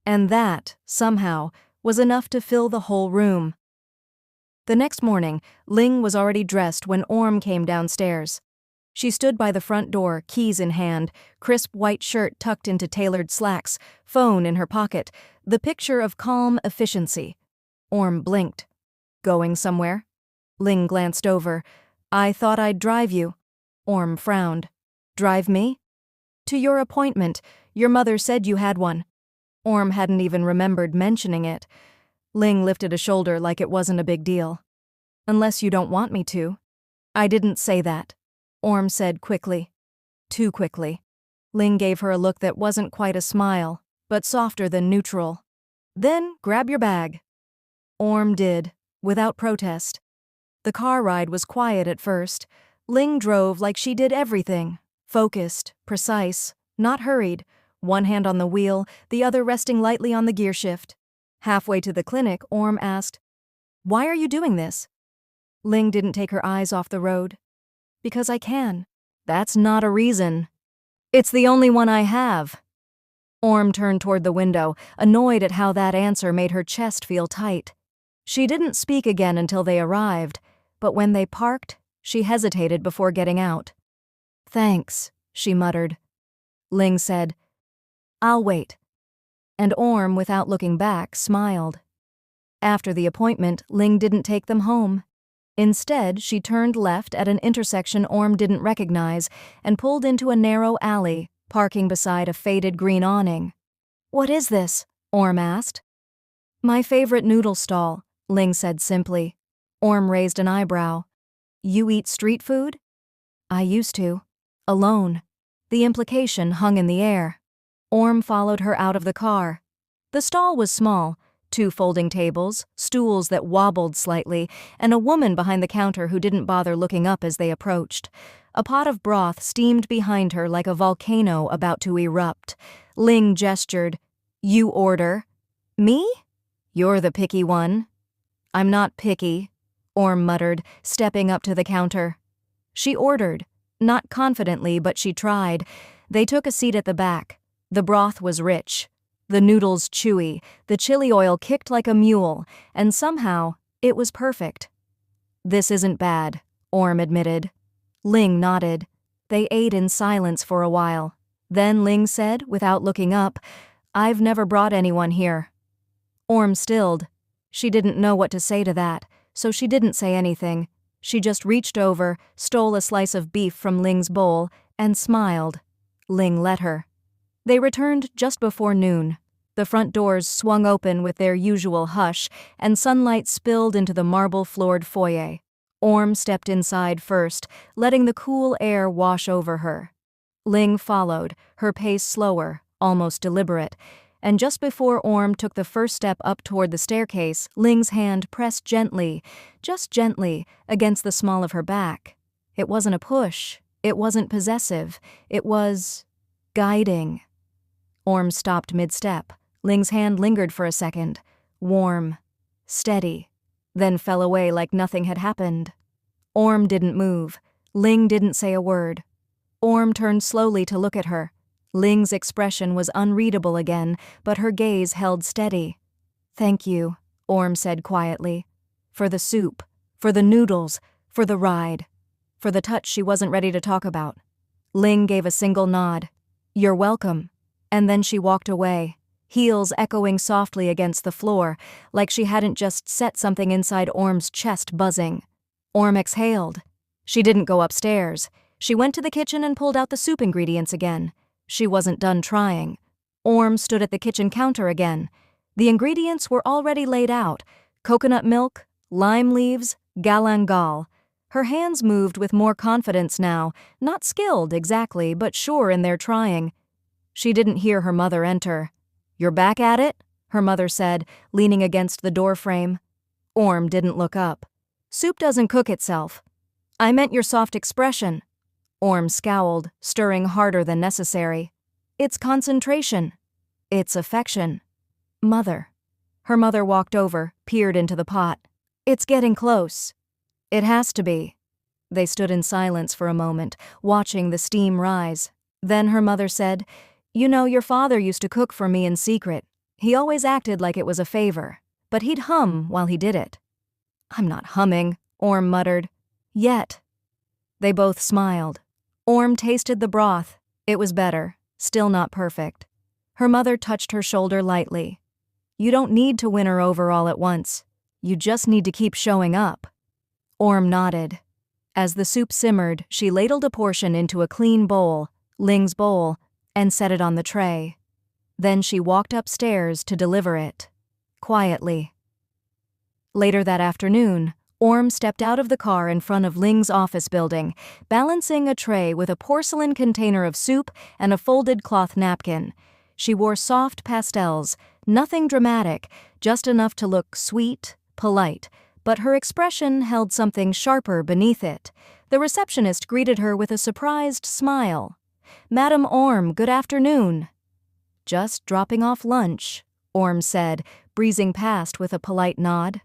And that, somehow, was enough to fill the whole room. The next morning, Ling was already dressed when Orm came downstairs. She stood by the front door, keys in hand, crisp white shirt tucked into tailored slacks, phone in her pocket, the picture of calm efficiency. Orm blinked. Going somewhere? Ling glanced over. I thought I'd drive you. Orm frowned. Drive me? To your appointment. Your mother said you had one. Orm hadn't even remembered mentioning it. Ling lifted a shoulder like it wasn't a big deal. Unless you don't want me to. I didn't say that, Orm said quickly. Too quickly. Ling gave her a look that wasn't quite a smile, but softer than neutral. Then grab your bag. Orm did, without protest. The car ride was quiet at first. Ling drove like she did everything. Focused, precise, not hurried, one hand on the wheel, the other resting lightly on the gear shift. Halfway to the clinic, Orm asked, Why are you doing this? Ling didn't take her eyes off the road. Because I can. That's not a reason. It's the only one I have. Orm turned toward the window, annoyed at how that answer made her chest feel tight. She didn't speak again until they arrived, but when they parked, she hesitated before getting out. Thanks, she muttered. Ling said, I'll wait. And Orm, without looking back, smiled. After the appointment, Ling didn't take them home. Instead, she turned left at an intersection Orm didn't recognize and pulled into a narrow alley, parking beside a faded green awning. What is this? Orm asked. My favorite noodle stall, Ling said simply. Orm raised an eyebrow. You eat street food? I used to. Alone. The implication hung in the air. Orm followed her out of the car. The stall was small, 2 folding tables, stools that wobbled slightly, and a woman behind the counter who didn't bother looking up as they approached. A pot of broth steamed behind her like a volcano about to erupt. Ling gestured. You order. Me? You're the picky one. I'm not picky, Orm muttered, stepping up to the counter. She ordered. Not confidently, but she tried. They took a seat at the back. The broth was rich, the noodles chewy, the chili oil kicked like a mule, and somehow it was perfect. This isn't bad, Orm admitted. Ling nodded. They ate in silence for a while. Then Ling said, without looking up, I've never brought anyone here. Orm stilled. She didn't know what to say to that, so she didn't say anything. She just reached over, stole a slice of beef from Ling's bowl, and smiled. Ling let her. They returned just before noon. The front doors swung open with their usual hush, and sunlight spilled into the marble-floored foyer. Orm stepped inside first, letting the cool air wash over her. Ling followed, her pace slower, almost deliberate, and just before Orm took the first step up toward the staircase, Ling's hand pressed gently, just gently, against the small of her back. It wasn't a push. It wasn't possessive. It was guiding. Orm stopped mid-step. Ling's hand lingered for a second. Warm. Steady. then fell away like nothing had happened. Orm didn't move. Ling didn't say a word. Orm turned slowly to look at her. Ling's expression was unreadable again, but her gaze held steady. "Thank you," Orm said quietly. "For the soup, for the noodles, for the ride, for the touch she wasn't ready to talk about." Ling gave a single nod. "You're welcome." And then she walked away, heels echoing softly against the floor, like she hadn't just set something inside Orm's chest buzzing. Orm exhaled. She didn't go upstairs. She went to the kitchen and pulled out the soup ingredients again. She wasn't done trying. Orm stood at the kitchen counter again. The ingredients were already laid out: coconut milk, lime leaves, galangal. Her hands moved with more confidence now, not skilled exactly, but sure in their trying. She didn't hear her mother enter. "You're back at it?" her mother said, leaning against the doorframe. Orm didn't look up. "Soup doesn't cook itself." "I meant your soft expression." Orm scowled, stirring harder than necessary. "It's concentration. It's affection." "Mother." Her mother walked over, peered into the pot. "It's getting close." "It has to be." They stood in silence for a moment, watching the steam rise. Then her mother said, "You know, your father used to cook for me in secret. He always acted like it was a favor, but he'd hum while he did it." "I'm not humming," Orm muttered. "Yet." They both smiled. Orm tasted the broth. It was better, still not perfect. Her mother touched her shoulder lightly. "You don't need to win her over all at once. You just need to keep showing up." Orm nodded. As the soup simmered, she ladled a portion into a clean bowl, Ling's bowl, and set it on the tray. Then she walked upstairs to deliver it. Quietly. Later that afternoon, Orm stepped out of the car in front of Ling's office building, balancing a tray with a porcelain container of soup and a folded cloth napkin. She wore soft pastels, nothing dramatic, just enough to look sweet, polite, but her expression held something sharper beneath it. The receptionist greeted her with a surprised smile. "Madam Orm, good afternoon." "Just dropping off lunch," Orm said, breezing past with a polite nod.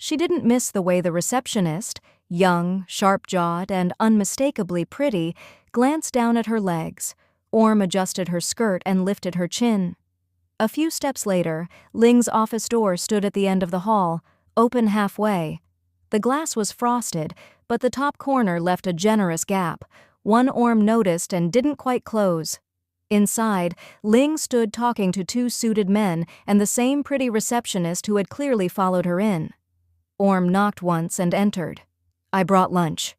She didn't miss the way the receptionist, young, sharp-jawed, and unmistakably pretty, glanced down at her legs. Orm adjusted her skirt and lifted her chin. A few steps later, Ling's office door stood at the end of the hall, open halfway. The glass was frosted, but the top corner left a generous gap, one Orm noticed and didn't quite close. Inside, Ling stood talking to two suited men and the same pretty receptionist who had clearly followed her in. Orm knocked once and entered. "I brought lunch."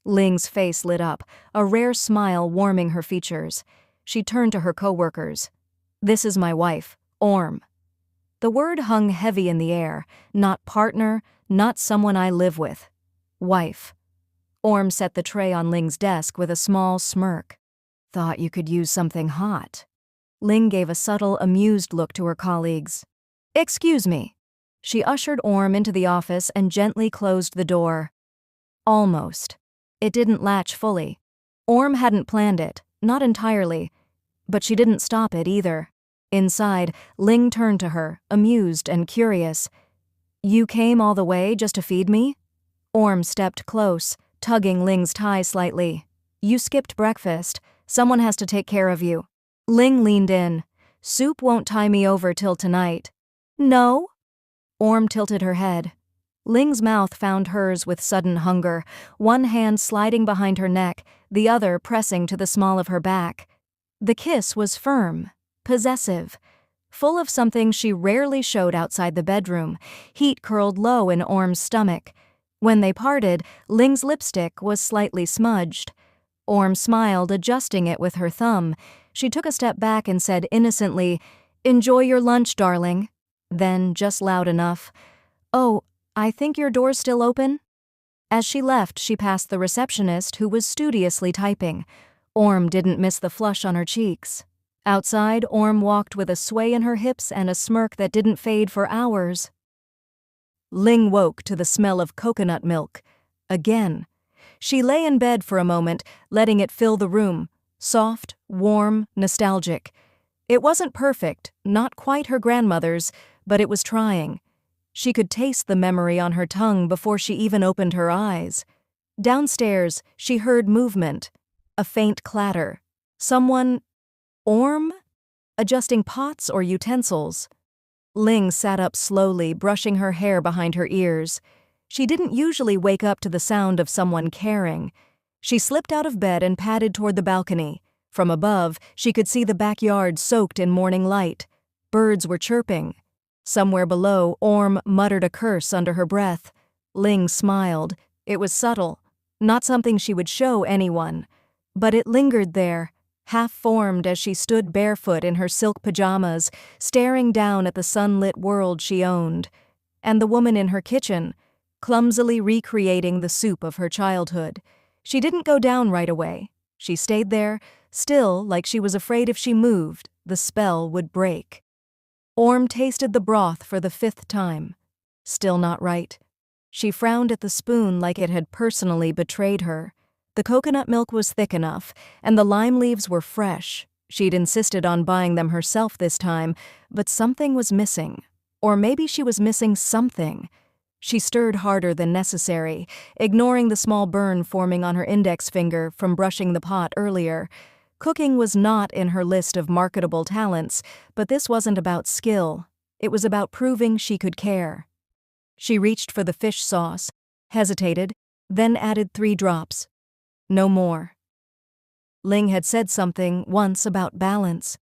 Ling's face lit up, a rare smile warming her features. She turned to her co-workers. "This is my wife, Orm." The word hung heavy in the air, not partner, not someone I live with. Wife. Orm set the tray on Ling's desk with a small smirk. "Thought you could use something hot." Ling gave a subtle, amused look to her colleagues. "Excuse me." She ushered Orm into the office and gently closed the door. Almost. It didn't latch fully. Orm hadn't planned it, not entirely. But she didn't stop it either. Inside, Ling turned to her, amused and curious. "You came all the way just to feed me?" Orm stepped close, tugging Ling's tie slightly. "You skipped breakfast. Someone has to take care of you." Ling leaned in. "Soup won't tie me over till tonight." "No?" Orm tilted her head. Ling's mouth found hers with sudden hunger, one hand sliding behind her neck, the other pressing to the small of her back. The kiss was firm, possessive, full of something she rarely showed outside the bedroom. Heat curled low in Orm's stomach. When they parted, Ling's lipstick was slightly smudged. Orm smiled, adjusting it with her thumb. She took a step back and said innocently, "Enjoy your lunch, darling." Then, just loud enough, "Oh, I think your door's still open?" As she left, she passed the receptionist, who was studiously typing. Orm didn't miss the flush on her cheeks. Outside, Orm walked with a sway in her hips and a smirk that didn't fade for hours. Ling woke to the smell of coconut milk. Again. She lay in bed for a moment, letting it fill the room. Soft, warm, nostalgic. It wasn't perfect, not quite her grandmother's, but it was trying. She could taste the memory on her tongue before she even opened her eyes. Downstairs, she heard movement, a faint clatter. Someone, Orm? Adjusting pots or utensils. Ling sat up slowly, brushing her hair behind her ears. She didn't usually wake up to the sound of someone caring. She slipped out of bed and padded toward the balcony. From above, she could see the backyard soaked in morning light. Birds were chirping. Somewhere below, Orm muttered a curse under her breath. Ling smiled. It was subtle, not something she would show anyone. But it lingered there, half-formed as she stood barefoot in her silk pajamas, staring down at the sunlit world she owned. And the woman in her kitchen, clumsily recreating the soup of her childhood. She didn't go down right away. She stayed there, still like she was afraid if she moved, the spell would break. Orm tasted the broth for the 5th time. Still not right. She frowned at the spoon like it had personally betrayed her. The coconut milk was thick enough, and the lime leaves were fresh. She'd insisted on buying them herself this time, but something was missing. Or maybe she was missing something. She stirred harder than necessary, ignoring the small burn forming on her index finger from brushing the pot earlier. Cooking was not in her list of marketable talents, but this wasn't about skill. It was about proving she could care. She reached for the fish sauce, hesitated, then added 3 drops. No more. Ling had said something once about balance.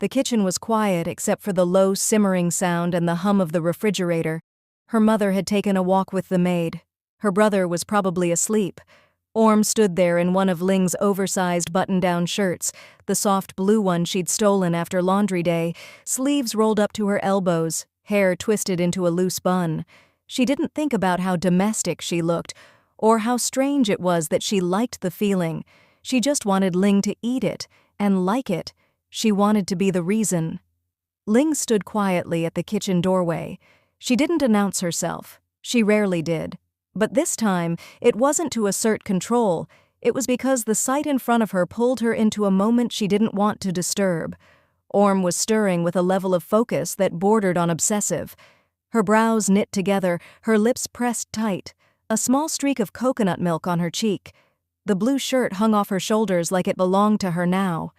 The kitchen was quiet except for the low simmering sound and the hum of the refrigerator. Her mother had taken a walk with the maid. Her brother was probably asleep. Orm stood there in one of Ling's oversized button-down shirts, the soft blue one she'd stolen after laundry day, sleeves rolled up to her elbows, hair twisted into a loose bun. She didn't think about how domestic she looked, or how strange it was that she liked the feeling. She just wanted Ling to eat it, and like it. She wanted to be the reason. Ling stood quietly at the kitchen doorway. She didn't announce herself. She rarely did. But this time, it wasn't to assert control. It was because the sight in front of her pulled her into a moment she didn't want to disturb. Orm was stirring with a level of focus that bordered on obsessive. Her brows knit together, her lips pressed tight, a small streak of coconut milk on her cheek. The blue shirt hung off her shoulders like it belonged to her now.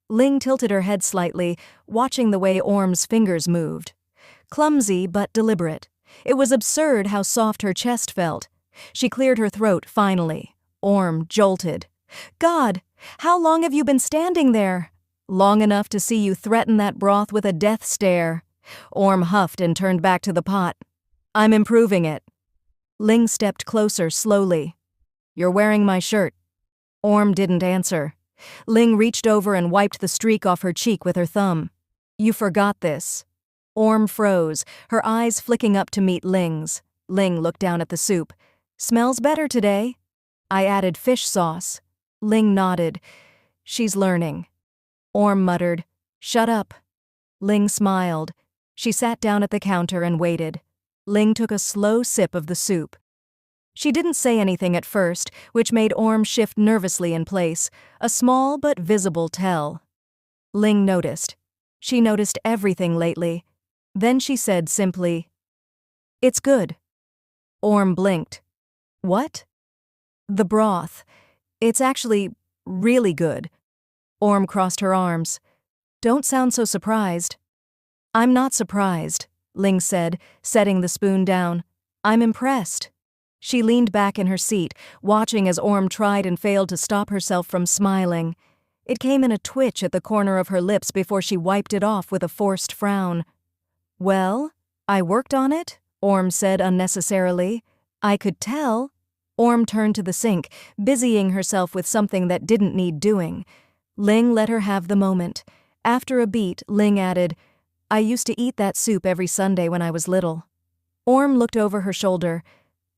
Ling tilted her head slightly, watching the way Orm's fingers moved. Clumsy but deliberate. It was absurd how soft her chest felt. She cleared her throat, finally. Orm jolted. "God, how long have you been standing there?" "Long enough to see you threaten that broth with a death stare." Orm huffed and turned back to the pot. "I'm improving it." Ling stepped closer slowly. "You're wearing my shirt." Orm didn't answer. Ling reached over and wiped the streak off her cheek with her thumb. "You forgot this." Orm froze, her eyes flicking up to meet Ling's. Ling looked down at the soup. "Smells better today." "I added fish sauce." Ling nodded. "She's learning." Orm muttered, "Shut up." Ling smiled. She sat down at the counter and waited. Ling took a slow sip of the soup. She didn't say anything at first, which made Orm shift nervously in place, a small but visible tell. Ling noticed. She noticed everything lately. Then she said simply, "It's good." Orm blinked. "What?" "The broth. It's actually really good." Orm crossed her arms. "Don't sound so surprised." "I'm not surprised," Ling said, setting the spoon down. "I'm impressed." She leaned back in her seat, watching as Orm tried and failed to stop herself from smiling. It came in a twitch at the corner of her lips before she wiped it off with a forced frown. "Well, I worked on it," Orm said unnecessarily. "I could tell." Orm turned to the sink, busying herself with something that didn't need doing. Ling let her have the moment. After a beat, Ling added, "I used to eat that soup every Sunday when I was little." Orm looked over her shoulder.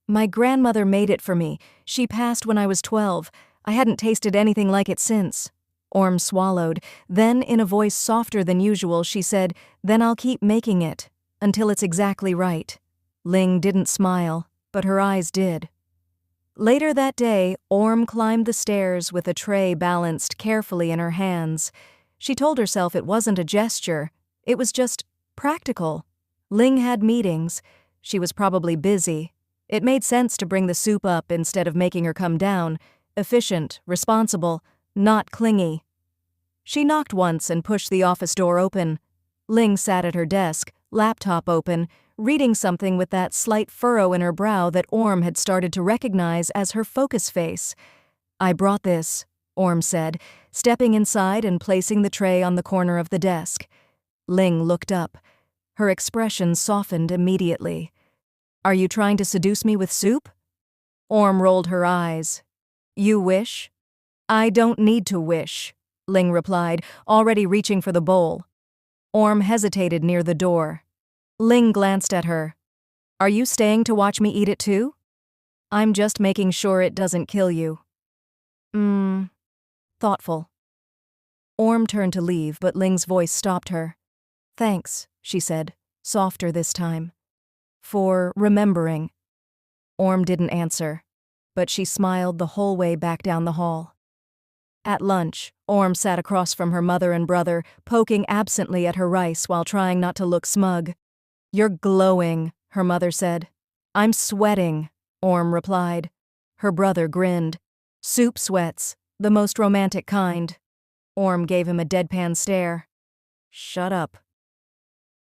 "My grandmother made it for me. She passed when I was 12. I hadn't tasted anything like it since." Orm swallowed. Then, in a voice softer than usual, she said, "Then I'll keep making it, until it's exactly right." Ling didn't smile, but her eyes did. Later that day, Orm climbed the stairs with a tray balanced carefully in her hands. She told herself it wasn't a gesture. It was just practical. Ling had meetings. She was probably busy. It made sense to bring the soup up instead of making her come down. Efficient, responsible, not clingy. She knocked once and pushed the office door open. Ling sat at her desk, laptop open, reading something with that slight furrow in her brow that Orm had started to recognize as her focus face. "I brought this," Orm said, stepping inside and placing the tray on the corner of the desk. Ling looked up. Her expression softened immediately. "Are you trying to seduce me with soup?" Orm rolled her eyes. "You wish?" "I don't need to wish," Ling replied, already reaching for the bowl. Orm hesitated near the door. Ling glanced at her. "Are you staying to watch me eat it too?" "I'm just making sure it doesn't kill you." Thoughtful. Orm turned to leave, but Ling's voice stopped her. "Thanks," she said, softer this time. "For remembering." Orm didn't answer, but she smiled the whole way back down the hall. At lunch, Orm sat across from her mother and brother, poking absently at her rice while trying not to look smug. "You're glowing," her mother said. "I'm sweating," Orm replied. Her brother grinned. "Soup sweats, the most romantic kind." Orm gave him a deadpan stare. "Shut up."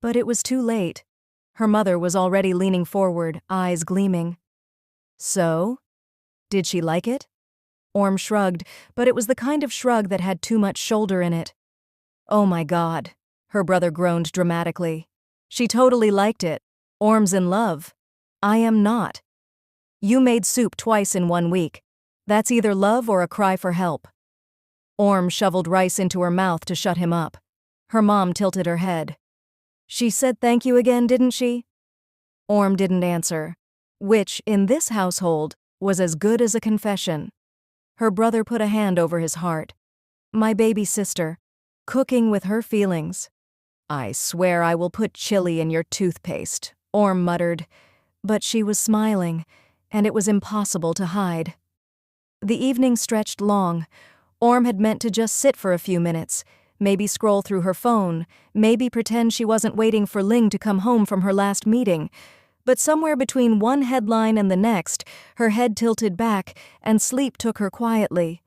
But it was too late. Her mother was already leaning forward, eyes gleaming. "So? Did she like it?" Orm shrugged, but it was the kind of shrug that had too much shoulder in it. "Oh my God," her brother groaned dramatically. "She totally liked it. Orm's in love. I am not. You made soup twice in 1 week. That's either love or a cry for help." Orm shoveled rice into her mouth to shut him up. Her mom tilted her head. "She said thank you again, didn't she?" Orm didn't answer, which, in this household, was as good as a confession. Her brother put a hand over his heart. "My baby sister, cooking with her feelings." "I swear I will put chili in your toothpaste," Orm muttered. But she was smiling, and it was impossible to hide. The evening stretched long. Orm had meant to just sit for a few minutes, maybe scroll through her phone, maybe pretend she wasn't waiting for Ling to come home from her last meeting. But somewhere between one headline and the next, her head tilted back, and sleep took her quietly.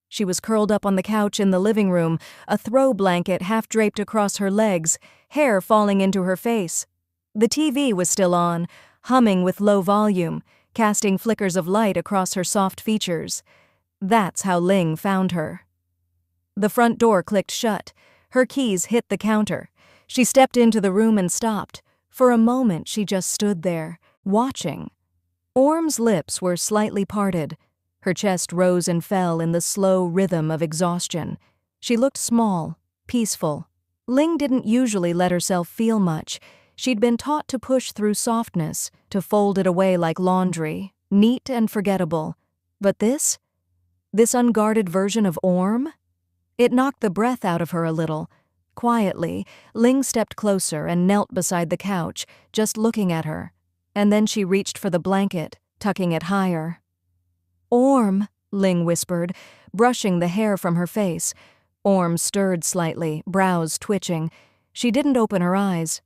She was curled up on the couch in the living room, a throw blanket half draped across her legs, hair falling into her face. The TV was still on, humming with low volume, casting flickers of light across her soft features. That's how Ling found her. The front door clicked shut. Her keys hit the counter. She stepped into the room and stopped. For a moment she just stood there, watching. Orm's lips were slightly parted. Her chest rose and fell in the slow rhythm of exhaustion. She looked small, peaceful. Ling didn't usually let herself feel much. She'd been taught to push through softness, to fold it away like laundry, neat and forgettable. But this unguarded version of Orm? It knocked the breath out of her a little. Quietly, Ling stepped closer and knelt beside the couch, just looking at her. And then she reached for the blanket, tucking it higher. "Orm," Ling whispered, brushing the hair from her face. Orm stirred slightly, brows twitching. She didn't open her eyes.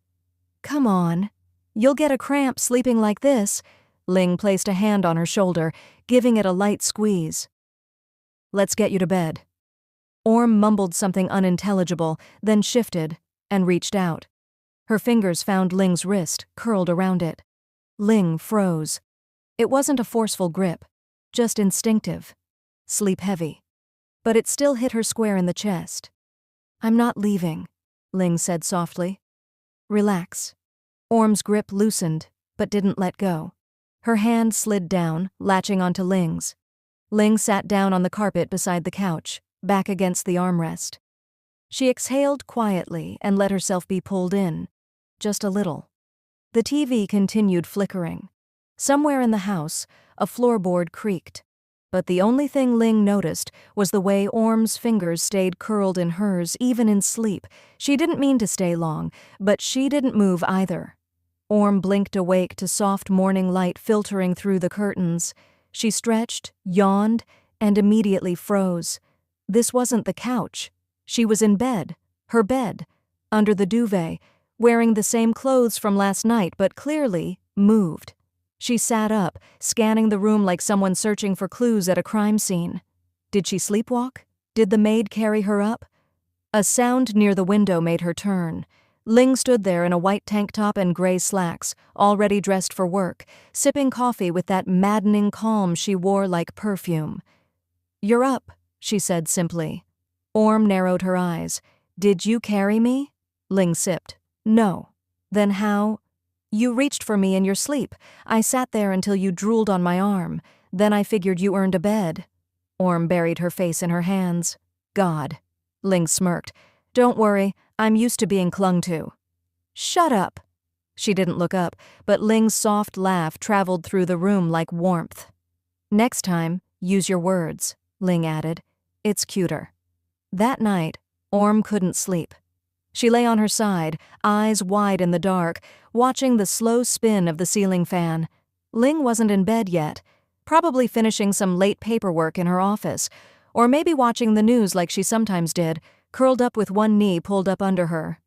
"Come on. You'll get a cramp sleeping like this." Ling placed a hand on her shoulder, giving it a light squeeze. "Let's get you to bed." Orm mumbled something unintelligible, then shifted and reached out. Her fingers found Ling's wrist, curled around it. Ling froze. It wasn't a forceful grip, just instinctive, sleep-heavy. But it still hit her square in the chest. "I'm not leaving," Ling said softly. "Relax." Orm's grip loosened, but didn't let go. Her hand slid down, latching onto Ling's. Ling sat down on the carpet beside the couch, back against the armrest. She exhaled quietly and let herself be pulled in, just a little. The TV continued flickering. Somewhere in the house, a floorboard creaked. But the only thing Ling noticed was the way Orm's fingers stayed curled in hers even in sleep. She didn't mean to stay long, but she didn't move either. Orm blinked awake to soft morning light filtering through the curtains. She stretched, yawned, and immediately froze. This wasn't the couch. She was in bed, her bed, under the duvet, wearing the same clothes from last night, but clearly moved. She sat up, scanning the room like someone searching for clues at a crime scene. Did she sleepwalk? Did the maid carry her up? A sound near the window made her turn. Ling stood there in a white tank top and gray slacks, already dressed for work, sipping coffee with that maddening calm she wore like perfume. "You're up," she said simply. Orm narrowed her eyes. "Did you carry me?" Ling sipped. "No." "Then how?" "You reached for me in your sleep. I sat there until you drooled on my arm. Then I figured you earned a bed." Orm buried her face in her hands. "God." Ling smirked. "Don't worry, I'm used to being clung to." "Shut up." She didn't look up, but Ling's soft laugh traveled through the room like warmth. "Next time, use your words," Ling added. "It's cuter." That night, Orm couldn't sleep. She lay on her side, eyes wide in the dark, watching the slow spin of the ceiling fan. Ling wasn't in bed yet, probably finishing some late paperwork in her office, or maybe watching the news like she sometimes did, curled up with one knee pulled up under her.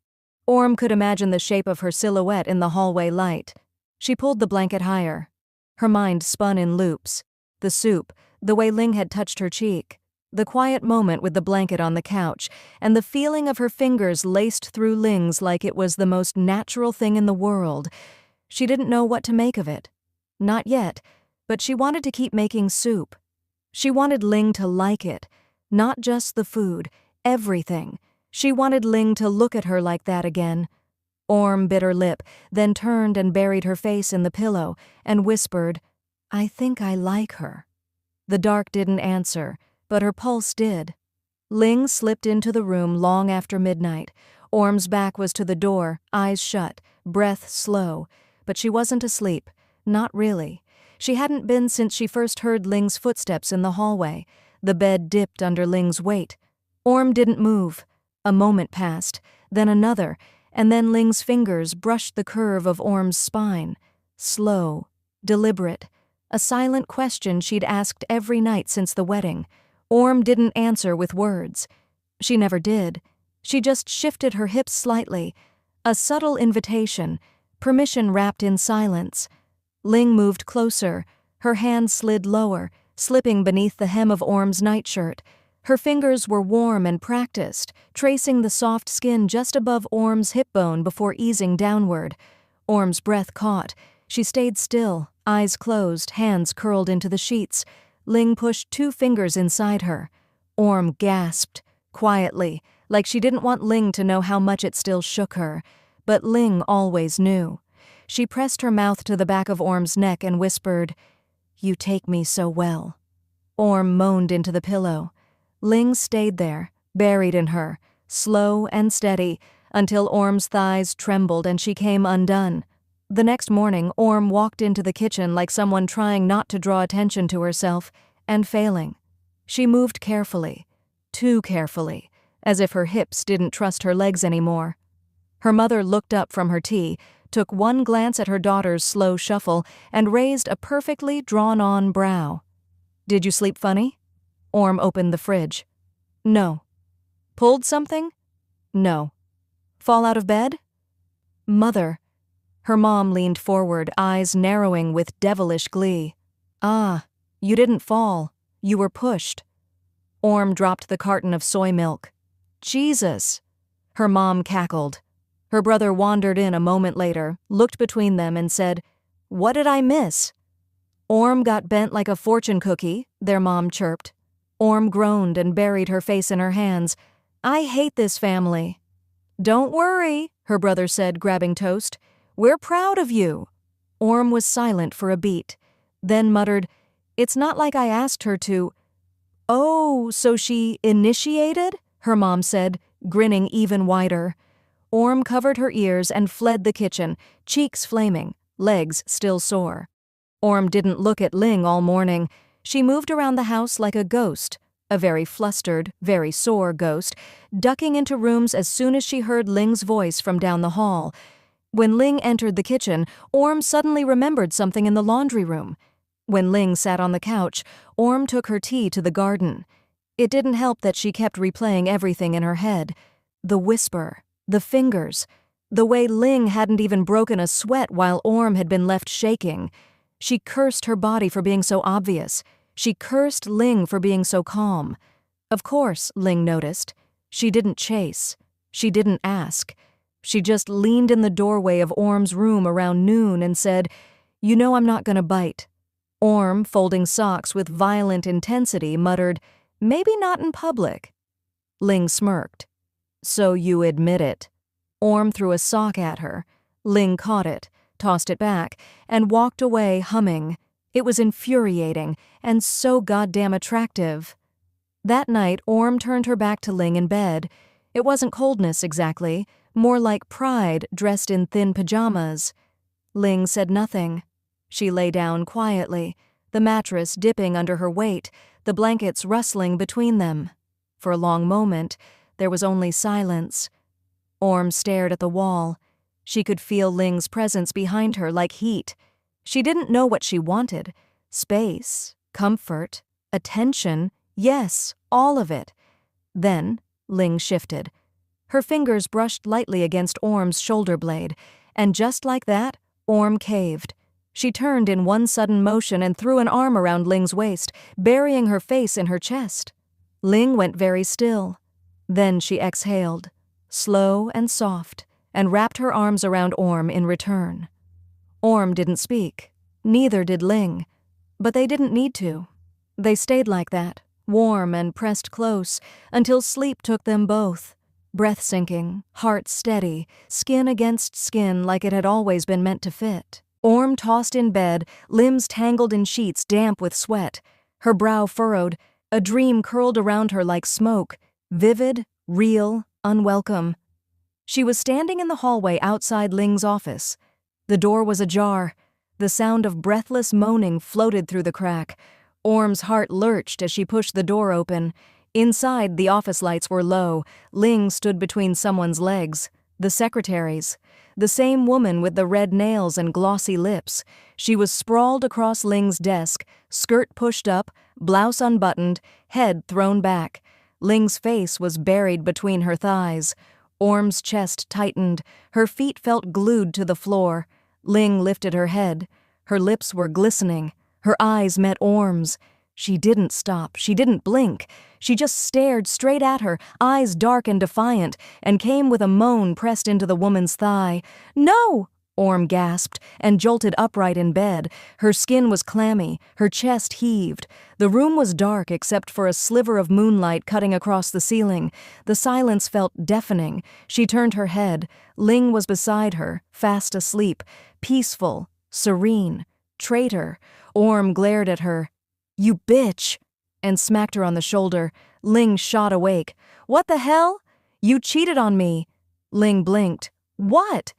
Orm could imagine the shape of her silhouette in the hallway light. She pulled the blanket higher. Her mind spun in loops. The soup, the way Ling had touched her cheek, the quiet moment with the blanket on the couch, and the feeling of her fingers laced through Ling's like it was the most natural thing in the world. She didn't know what to make of it. Not yet, but she wanted to keep making soup. She wanted Ling to like it, not just the food, everything. She wanted Ling to look at her like that again. Orm bit her lip, then turned and buried her face in the pillow and whispered, "I think I like her." The dark didn't answer, but her pulse did. Ling slipped into the room long after midnight. Orm's back was to the door, eyes shut, breath slow, but she wasn't asleep. Not really. She hadn't been since she first heard Ling's footsteps in the hallway. The bed dipped under Ling's weight. Orm didn't move. A moment passed, then another, and then Ling's fingers brushed the curve of Orm's spine. Slow, deliberate, a silent question she'd asked every night since the wedding. Orm didn't answer with words. She never did. She just shifted her hips slightly. A subtle invitation, permission wrapped in silence. Ling moved closer. Her hand slid lower, slipping beneath the hem of Orm's nightshirt. Her fingers were warm and practiced, tracing the soft skin just above Orm's hip bone before easing downward. Orm's breath caught. She stayed still, eyes closed, hands curled into the sheets. Ling pushed 2 fingers inside her. Orm gasped, quietly, like she didn't want Ling to know how much it still shook her. But Ling always knew. She pressed her mouth to the back of Orm's neck and whispered, "You take me so well." Orm moaned into the pillow. Ling stayed there, buried in her, slow and steady, until Orm's thighs trembled and she came undone. The next morning, Orm walked into the kitchen like someone trying not to draw attention to herself, and failing. She moved carefully, too carefully, as if her hips didn't trust her legs anymore. Her mother looked up from her tea, took one glance at her daughter's slow shuffle, and raised a perfectly drawn-on brow. "Did you sleep funny?" Orm opened the fridge. "No." "Pulled something?" "No." "Fall out of bed?" "Mother." Her mom leaned forward, eyes narrowing with devilish glee. "Ah, you didn't fall. You were pushed." Orm dropped the carton of soy milk. "Jesus!" Her mom cackled. Her brother wandered in a moment later, looked between them and said, "What did I miss?" "Orm got bent like a fortune cookie," their mom chirped. Orm groaned and buried her face in her hands. "I hate this family." "Don't worry," her brother said, grabbing toast. "We're proud of you." Orm was silent for a beat, then muttered, "It's not like I asked her to." "Oh, so she initiated?" her mom said, grinning even wider. Orm covered her ears and fled the kitchen, cheeks flaming, legs still sore. Orm didn't look at Ling all morning. She moved around the house like a ghost, a very flustered, very sore ghost, ducking into rooms as soon as she heard Ling's voice from down the hall. When Ling entered the kitchen, Orm suddenly remembered something in the laundry room. When Ling sat on the couch, Orm took her tea to the garden. It didn't help that she kept replaying everything in her head. The whisper, the fingers, The way Ling hadn't even broken a sweat while Orm had been left shaking. She cursed her body for being so obvious. She cursed Ling for being so calm. Of course, Ling noticed. She didn't chase. She didn't ask. She just leaned in the doorway of Orm's room around noon and said, "You know I'm not gonna bite." Orm, folding socks with violent intensity, muttered, "Maybe not in public." Ling smirked. "So you admit it." Orm threw a sock at her. Ling caught it, tossed it back, and walked away humming. It was infuriating and so goddamn attractive. That night, Orm turned her back to Ling in bed. It wasn't coldness exactly, more like pride dressed in thin pajamas. Ling said nothing. She lay down quietly, the mattress dipping under her weight, the blankets rustling between them. For a long moment, there was only silence. Orm stared at the wall. She could feel Ling's presence behind her like heat. She didn't know what she wanted. Space, comfort, attention, yes, all of it. Then, Ling shifted. Her fingers brushed lightly against Orm's shoulder blade, and just like that, Orm caved. She turned in one sudden motion and threw an arm around Ling's waist, burying her face in her chest. Ling went very still. Then she exhaled, slow and soft, and wrapped her arms around Orm in return. Orm didn't speak. Neither did Ling. But they didn't need to. They stayed like that, warm and pressed close, until sleep took them both. Breath sinking, heart steady, skin against skin like it had always been meant to fit. Orm tossed in bed, limbs tangled in sheets damp with sweat. Her brow furrowed, a dream curled around her like smoke, vivid, real, unwelcome. She was standing in the hallway outside Ling's office. The door was ajar. The sound of breathless moaning floated through the crack. Orm's heart lurched as she pushed the door open. Inside, the office lights were low. Ling stood between someone's legs. The secretary's. The same woman with the red nails and glossy lips. She was sprawled across Ling's desk, skirt pushed up, blouse unbuttoned, head thrown back. Ling's face was buried between her thighs. Orm's chest tightened. Her feet felt glued to the floor. Ling lifted her head. Her lips were glistening. Her eyes met Orm's. She didn't stop. She didn't blink. She just stared straight at her, eyes dark and defiant, and came with a moan pressed into the woman's thigh. "No!" Orm gasped and jolted upright in bed. Her skin was clammy. Her chest heaved. The room was dark except for a sliver of moonlight cutting across the ceiling. The silence felt deafening. She turned her head. Ling was beside her, fast asleep, peaceful, serene. Traitor. Orm glared at her. "You bitch!" and smacked her on the shoulder. Ling shot awake. "What the hell? You cheated on me." Ling blinked. "What?"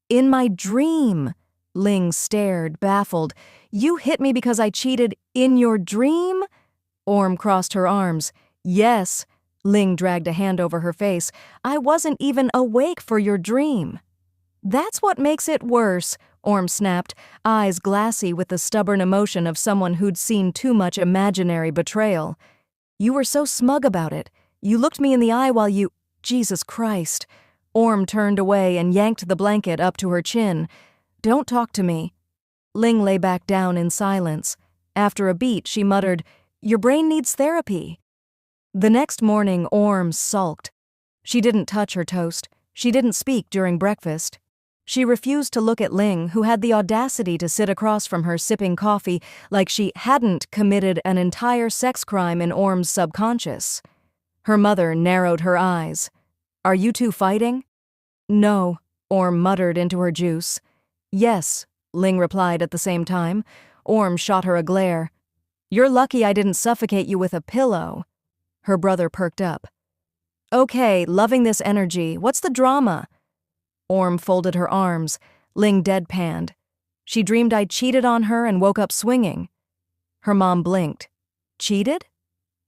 "In my dream." Ling stared, baffled. "You hit me because I cheated in your dream?" Orm crossed her arms. "Yes." Ling dragged a hand over her face. "I wasn't even awake for your dream." "That's what makes it worse," Orm snapped, eyes glassy with the stubborn emotion of someone who'd seen too much imaginary betrayal. "You were so smug about it. You looked me in the eye while you— Jesus Christ." Orm turned away and yanked the blanket up to her chin. "Don't talk to me." Ling lay back down in silence. After a beat, she muttered, "Your brain needs therapy." The next morning, Orm sulked. She didn't touch her toast. She didn't speak during breakfast. She refused to look at Ling, who had the audacity to sit across from her sipping coffee like she hadn't committed an entire sex crime in Orm's subconscious. Her mother narrowed her eyes. "Are you two fighting?" "No," Orm muttered into her juice. "Yes," Ling replied at the same time. Orm shot her a glare. "You're lucky I didn't suffocate you with a pillow." Her brother perked up. "Okay, loving this energy. What's the drama?" Orm folded her arms. Ling deadpanned. "She dreamed I cheated on her and woke up swinging." Her mom blinked. "Cheated?"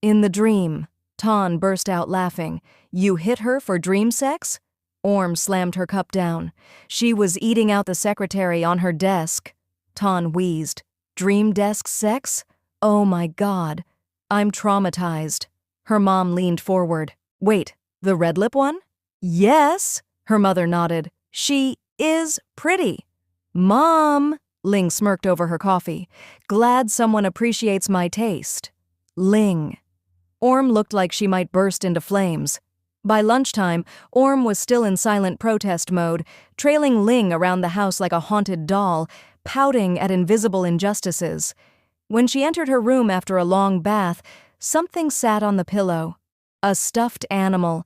"In the dream." Ton burst out laughing. "You hit her for dream sex?" Orm slammed her cup down. "She was eating out the secretary on her desk." Ton wheezed. "Dream desk sex? Oh my God. I'm traumatized." Her mom leaned forward. "Wait, the red lip one?" "Yes." Her mother nodded. She is pretty. Mom, Ling smirked over her coffee. Glad someone appreciates my taste. Ling. Orm looked like she might burst into flames. By lunchtime, Orm was still in silent protest mode, trailing Ling around the house like a haunted doll, pouting at invisible injustices. When she entered her room after a long bath, something sat on the pillow. A stuffed animal.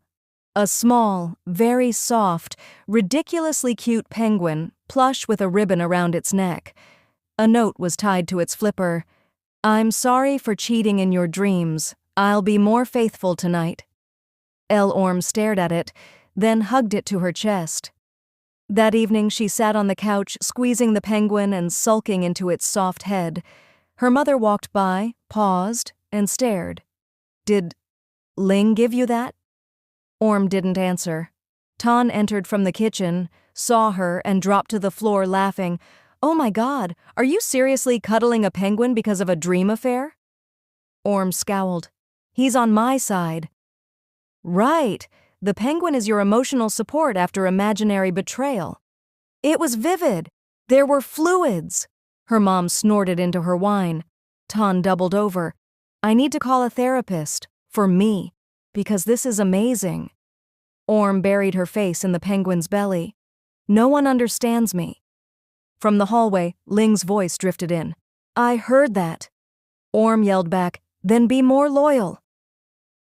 A small, very soft, ridiculously cute penguin, plush with a ribbon around its neck. A note was tied to its flipper. "I'm sorry for cheating in your dreams. I'll be more faithful tonight." Orm stared at it, then hugged it to her chest. That evening she sat on the couch, squeezing the penguin and sulking into its soft head. Her mother walked by, paused, and stared. "Did Ling give you that?" Orm didn't answer. Ton entered from the kitchen, saw her, and dropped to the floor laughing. "Oh my God, are you seriously cuddling a penguin because of a dream affair?" Orm scowled. "He's on my side." "Right, the penguin is your emotional support after imaginary betrayal." "It was vivid. There were fluids." Her mom snorted into her wine. Ton doubled over. "I need to call a therapist. For me. Because this is amazing." Orm buried her face in the penguin's belly. "No one understands me." From the hallway, Ling's voice drifted in. "I heard that." Orm yelled back, "Then be more loyal."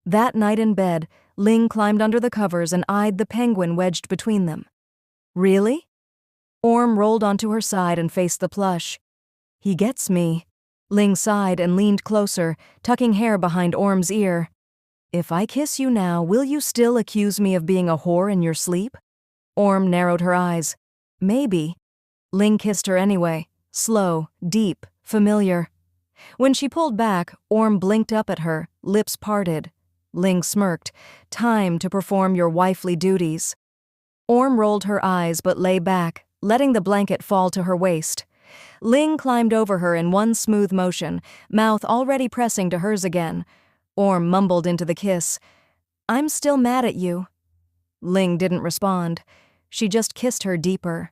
That night in bed, Ling climbed under the covers and eyed the penguin wedged between them. "Really?" Orm rolled onto her side and faced the plush. "He gets me." Ling sighed and leaned closer, tucking hair behind Orm's ear. "If I kiss you now, will you still accuse me of being a whore in your sleep?" Orm narrowed her eyes. "Maybe." Ling kissed her anyway, slow, deep, familiar. When she pulled back, Orm blinked up at her, lips parted. Ling smirked. "Time to perform your wifely duties." Orm rolled her eyes but lay back, letting the blanket fall to her waist. Ling climbed over her in one smooth motion, mouth already pressing to hers again. Orm mumbled into the kiss, "I'm still mad at you." Ling didn't respond. She just kissed her deeper.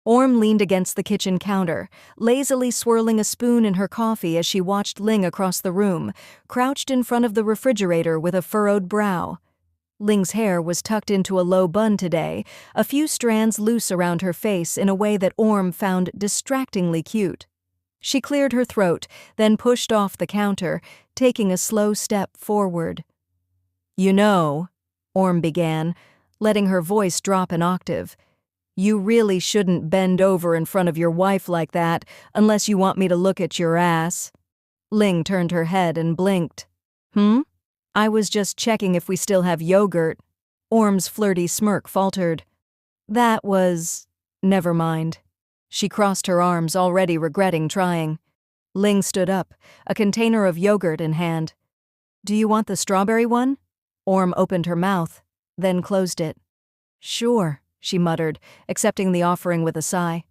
Orm leaned against the kitchen counter, lazily swirling a spoon in her coffee as she watched Ling across the room, crouched in front of the refrigerator with a furrowed brow. Ling's hair was tucked into a low bun today, a few strands loose around her face in a way that Orm found distractingly cute. She cleared her throat, then pushed off the counter, taking a slow step forward. "You know," Orm began, letting her voice drop an octave, "you really shouldn't bend over in front of your wife like that unless you want me to look at your ass." Ling turned her head and blinked. "I was just checking if we still have yogurt." Orm's flirty smirk faltered. "That was... never mind." She crossed her arms, already regretting trying. Ling stood up, a container of yogurt in hand. "Do you want the strawberry one?" Orm opened her mouth, then closed it. "Sure," she muttered, accepting the offering with a sigh.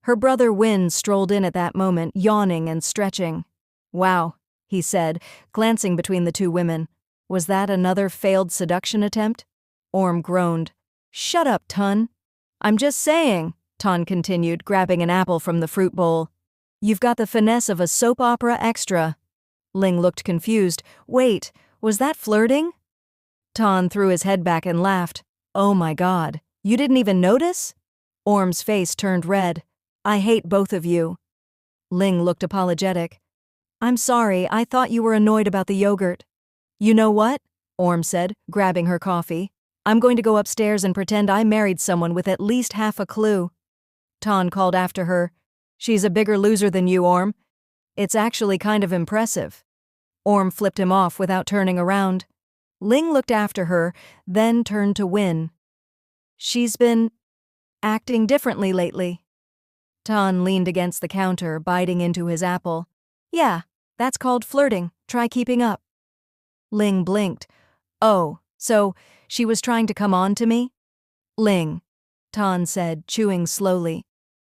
Her brother Win strolled in at that moment, yawning and stretching. "Wow," he said, glancing between the two women. "Was that another failed seduction attempt?" Orm groaned. "Shut up, Ton." "I'm just saying," Ton continued, grabbing an apple from the fruit bowl. "You've got the finesse of a soap opera extra." Ling looked confused. "Wait, was that flirting?" Ton threw his head back and laughed. "Oh my God, you didn't even notice?" Orm's face turned red. "I hate both of you." Ling looked apologetic. "I'm sorry, I thought you were annoyed about the yogurt." "You know what?" Orm said, grabbing her coffee. "I'm going to go upstairs and pretend I married someone with at least half a clue." Ton called after her, "She's a bigger loser than you, Orm." "It's actually kind of impressive." Orm flipped him off without turning around. Ling looked after her, then turned to Win. "She's been acting differently lately." Ton leaned against the counter, biting into his apple. "Yeah, that's called flirting. Try keeping up." Ling blinked. "Oh, so she was trying to come on to me?" "Ling," Ton said, chewing slowly.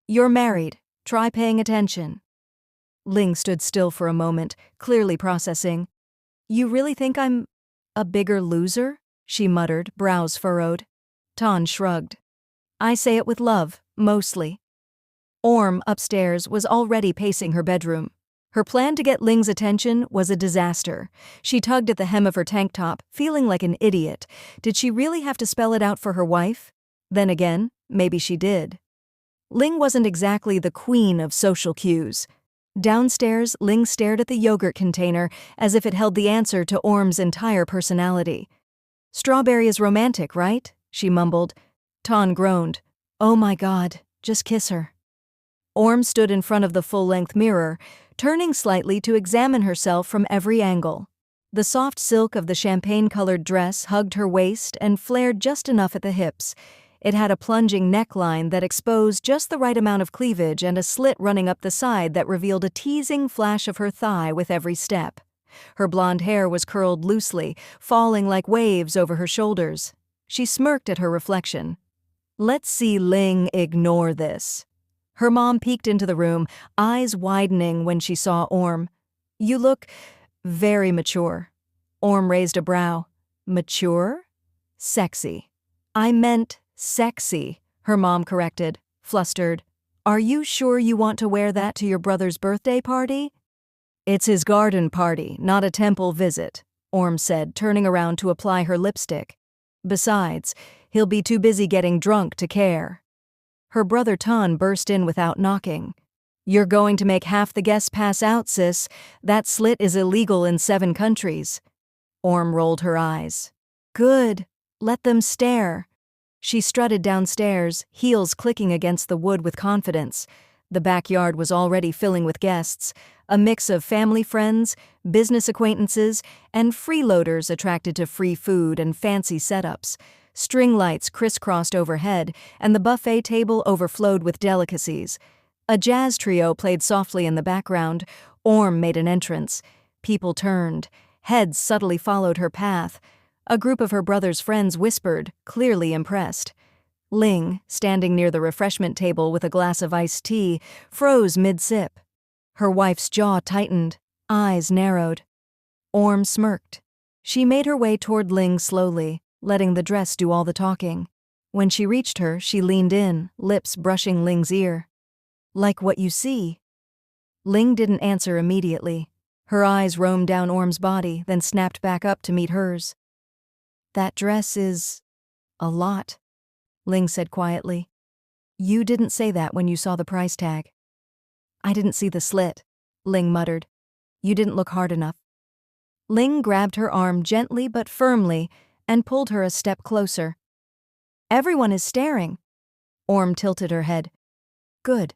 "You're married. Try paying attention." Ling stood still for a moment, clearly processing. "You really think I'm a bigger loser?" she muttered, brows furrowed. Ton shrugged. I say it with love, mostly. Orm, upstairs, was already pacing her bedroom. Her plan to get Ling's attention was a disaster. She tugged at the hem of her tank top, feeling like an idiot. Did she really have to spell it out for her wife? Then again, maybe she did. Ling wasn't exactly the queen of social cues. Downstairs, Ling stared at the yogurt container as if it held the answer to Orm's entire personality. "Strawberry is romantic, right?" she mumbled. Ton groaned. "Oh my God, just kiss her." Orm stood in front of the full-length mirror, turning slightly to examine herself from every angle. The soft silk of the champagne-colored dress hugged her waist and flared just enough at the hips. It had a plunging neckline that exposed just the right amount of cleavage and a slit running up the side that revealed a teasing flash of her thigh with every step. Her blonde hair was curled loosely, falling like waves over her shoulders. She smirked at her reflection. Let's see Ling ignore this. Her mom peeked into the room, eyes widening when she saw Orm. "You look very mature." Orm raised a brow. "Mature? Sexy." "I meant sexy," her mom corrected, flustered. "Are you sure you want to wear that to your brother's birthday party?" "It's his garden party, not a temple visit," Orm said, turning around to apply her lipstick. "Besides, he'll be too busy getting drunk to care." Her brother Ton burst in without knocking. "You're going to make half the guests pass out, sis. That slit is illegal in 7 countries. Orm rolled her eyes. "Good. Let them stare." She strutted downstairs, heels clicking against the wood with confidence. The backyard was already filling with guests, a mix of family friends, business acquaintances, and freeloaders attracted to free food and fancy setups. String lights crisscrossed overhead, and the buffet table overflowed with delicacies. A jazz trio played softly in the background. Orm made an entrance. People turned. Heads subtly followed her path. A group of her brother's friends whispered, clearly impressed. Ling, standing near the refreshment table with a glass of iced tea, froze mid-sip. Her wife's jaw tightened, eyes narrowed. Orm smirked. She made her way toward Ling slowly, letting the dress do all the talking. When she reached her, she leaned in, lips brushing Ling's ear. "Like what you see?" Ling didn't answer immediately. Her eyes roamed down Orm's body, then snapped back up to meet hers. "That dress is a lot," Ling said quietly. "You didn't say that when you saw the price tag." "I didn't see the slit," Ling muttered. "You didn't look hard enough." Ling grabbed her arm gently but firmly and pulled her a step closer. "Everyone is staring." Orm tilted her head. "Good."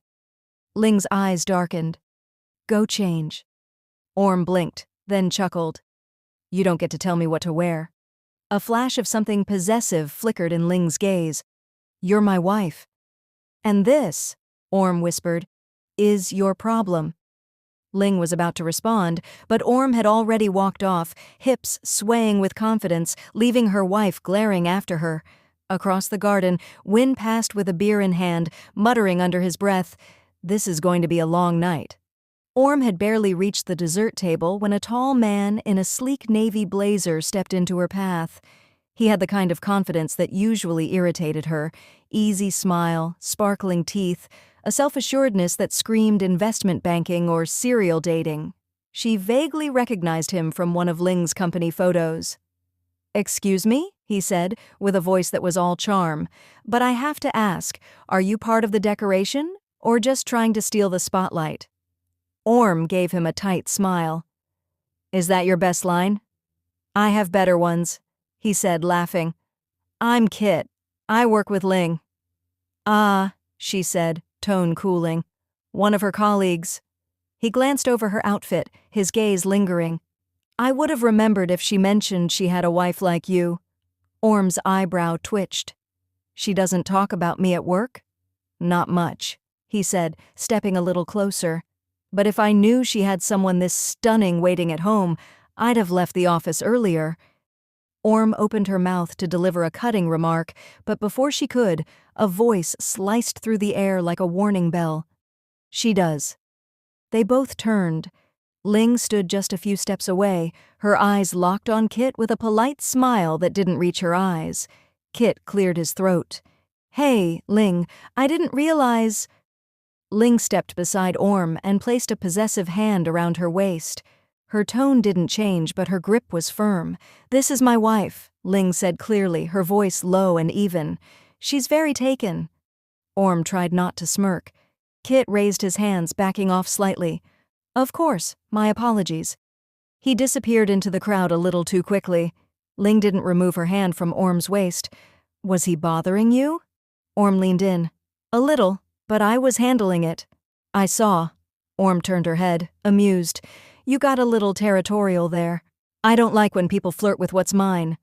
Ling's eyes darkened. "Go change." Orm blinked, then chuckled. "You don't get to tell me what to wear." A flash of something possessive flickered in Ling's gaze. "You're my wife." "And this," Orm whispered, "is your problem." Ling was about to respond, but Orm had already walked off, hips swaying with confidence, leaving her wife glaring after her. Across the garden, Win passed with a beer in hand, muttering under his breath, "This is going to be a long night." Orm had barely reached the dessert table when a tall man in a sleek navy blazer stepped into her path. He had the kind of confidence that usually irritated her, easy smile, sparkling teeth, a self-assuredness that screamed investment banking or serial dating. She vaguely recognized him from one of Ling's company photos. "Excuse me?" he said, with a voice that was all charm. "But I have to ask, are you part of the decoration, or just trying to steal the spotlight?" Orm gave him a tight smile. "Is that your best line?" "I have better ones," he said, laughing. "I'm Kit. I work with Ling." "Ah," she said, tone cooling. "One of her colleagues." He glanced over her outfit, his gaze lingering. "I would have remembered if she mentioned she had a wife like you." Orm's eyebrow twitched. "She doesn't talk about me at work?" "Not much," he said, stepping a little closer. "But if I knew she had someone this stunning waiting at home, I'd have left the office earlier." Orm opened her mouth to deliver a cutting remark, but before she could, a voice sliced through the air like a warning bell. "She does." They both turned. Ling stood just a few steps away, her eyes locked on Kit with a polite smile that didn't reach her eyes. Kit cleared his throat. Hey, Ling, I didn't realize. Ling stepped beside Orm and placed a possessive hand around her waist. Her tone didn't change, but her grip was firm. This is my wife, Ling said clearly, her voice low and even. She's very taken. Orm tried not to smirk. Kit raised his hands, backing off slightly. Of course, my apologies. He disappeared into the crowd a little too quickly. Ling didn't remove her hand from Orm's waist. Was he bothering you? Orm leaned in. A little, but I was handling it. I saw. Orm turned her head, amused. You got a little territorial there. I don't like when people flirt with what's mine.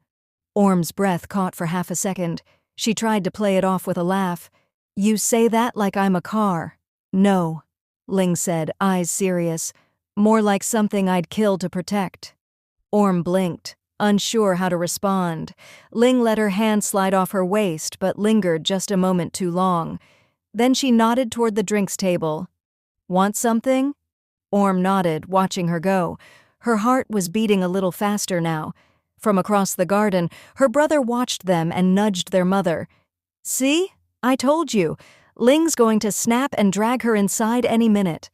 Orm's breath caught for half a second. She tried to play it off with a laugh. You say that like I'm a car. No, Ling said, eyes serious. More like something I'd kill to protect. Orm blinked, unsure how to respond. Ling let her hand slide off her waist, but lingered just a moment too long. Then she nodded toward the drinks table. Want something? Orm nodded, watching her go. Her heart was beating a little faster now. From across the garden, her brother watched them and nudged their mother. See? I told you. Ling's going to snap and drag her inside any minute.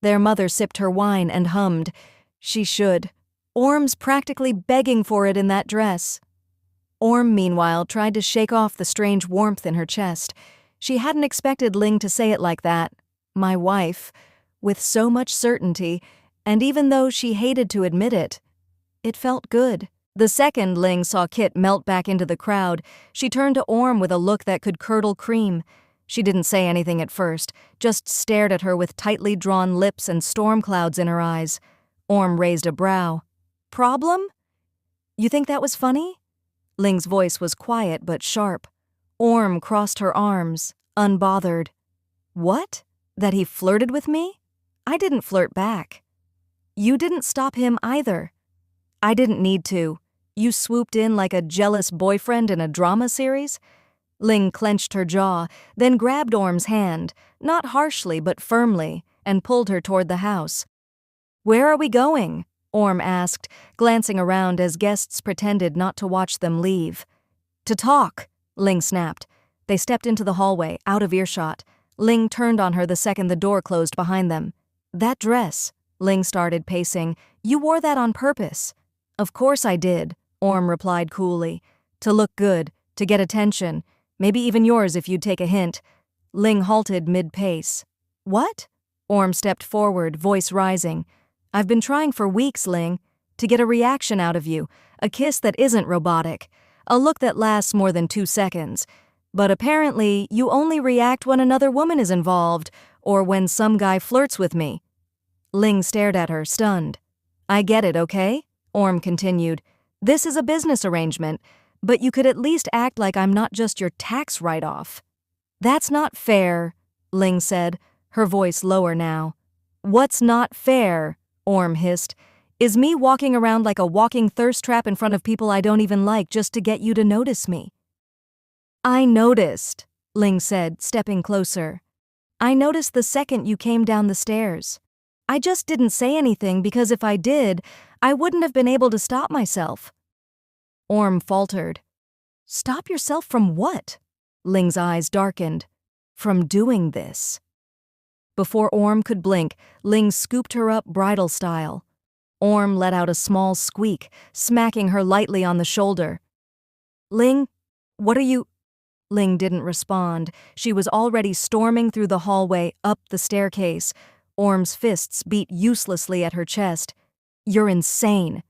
Their mother sipped her wine and hummed. She should. Orm's practically begging for it in that dress. Orm, meanwhile, tried to shake off the strange warmth in her chest. She hadn't expected Ling to say it like that. My wife. With so much certainty, and even though she hated to admit it, it felt good. The second Ling saw Kit melt back into the crowd, she turned to Orm with a look that could curdle cream. She didn't say anything at first, just stared at her with tightly drawn lips and storm clouds in her eyes. Orm raised a brow. Problem? You think that was funny? Ling's voice was quiet but sharp. Orm crossed her arms, unbothered. What? That he flirted with me? I didn't flirt back. You didn't stop him either. I didn't need to. You swooped in like a jealous boyfriend in a drama series? Ling clenched her jaw, then grabbed Orm's hand, not harshly but firmly, and pulled her toward the house. Where are we going? Orm asked, glancing around as guests pretended not to watch them leave. To talk, Ling snapped. They stepped into the hallway, out of earshot. Ling turned on her the second the door closed behind them. That dress, Ling started pacing. You wore that on purpose. Of course I did, Orm replied coolly. To look good, to get attention, maybe even yours if you'd take a hint. Ling halted mid-pace. What? Orm stepped forward, voice rising. I've been trying for weeks, Ling, to get a reaction out of you, a kiss that isn't robotic, a look that lasts more than 2 seconds. But apparently, you only react when another woman is involved, or when some guy flirts with me. Ling stared at her, stunned. I get it, okay? Orm continued. This is a business arrangement, but you could at least act like I'm not just your tax write-off. That's not fair, Ling said, her voice lower now. What's not fair, Orm hissed, is me walking around like a walking thirst trap in front of people I don't even like just to get you to notice me. I noticed, Ling said, stepping closer. I noticed the second you came down the stairs. I just didn't say anything because if I did, I wouldn't have been able to stop myself. Orm faltered. Stop yourself from what? Ling's eyes darkened. From doing this. Before Orm could blink, Ling scooped her up bridal style. Orm let out a small squeak, smacking her lightly on the shoulder. Ling, what are you... Ling didn't respond. She was already storming through the hallway, up the staircase. Orm's fists beat uselessly at her chest. You're insane.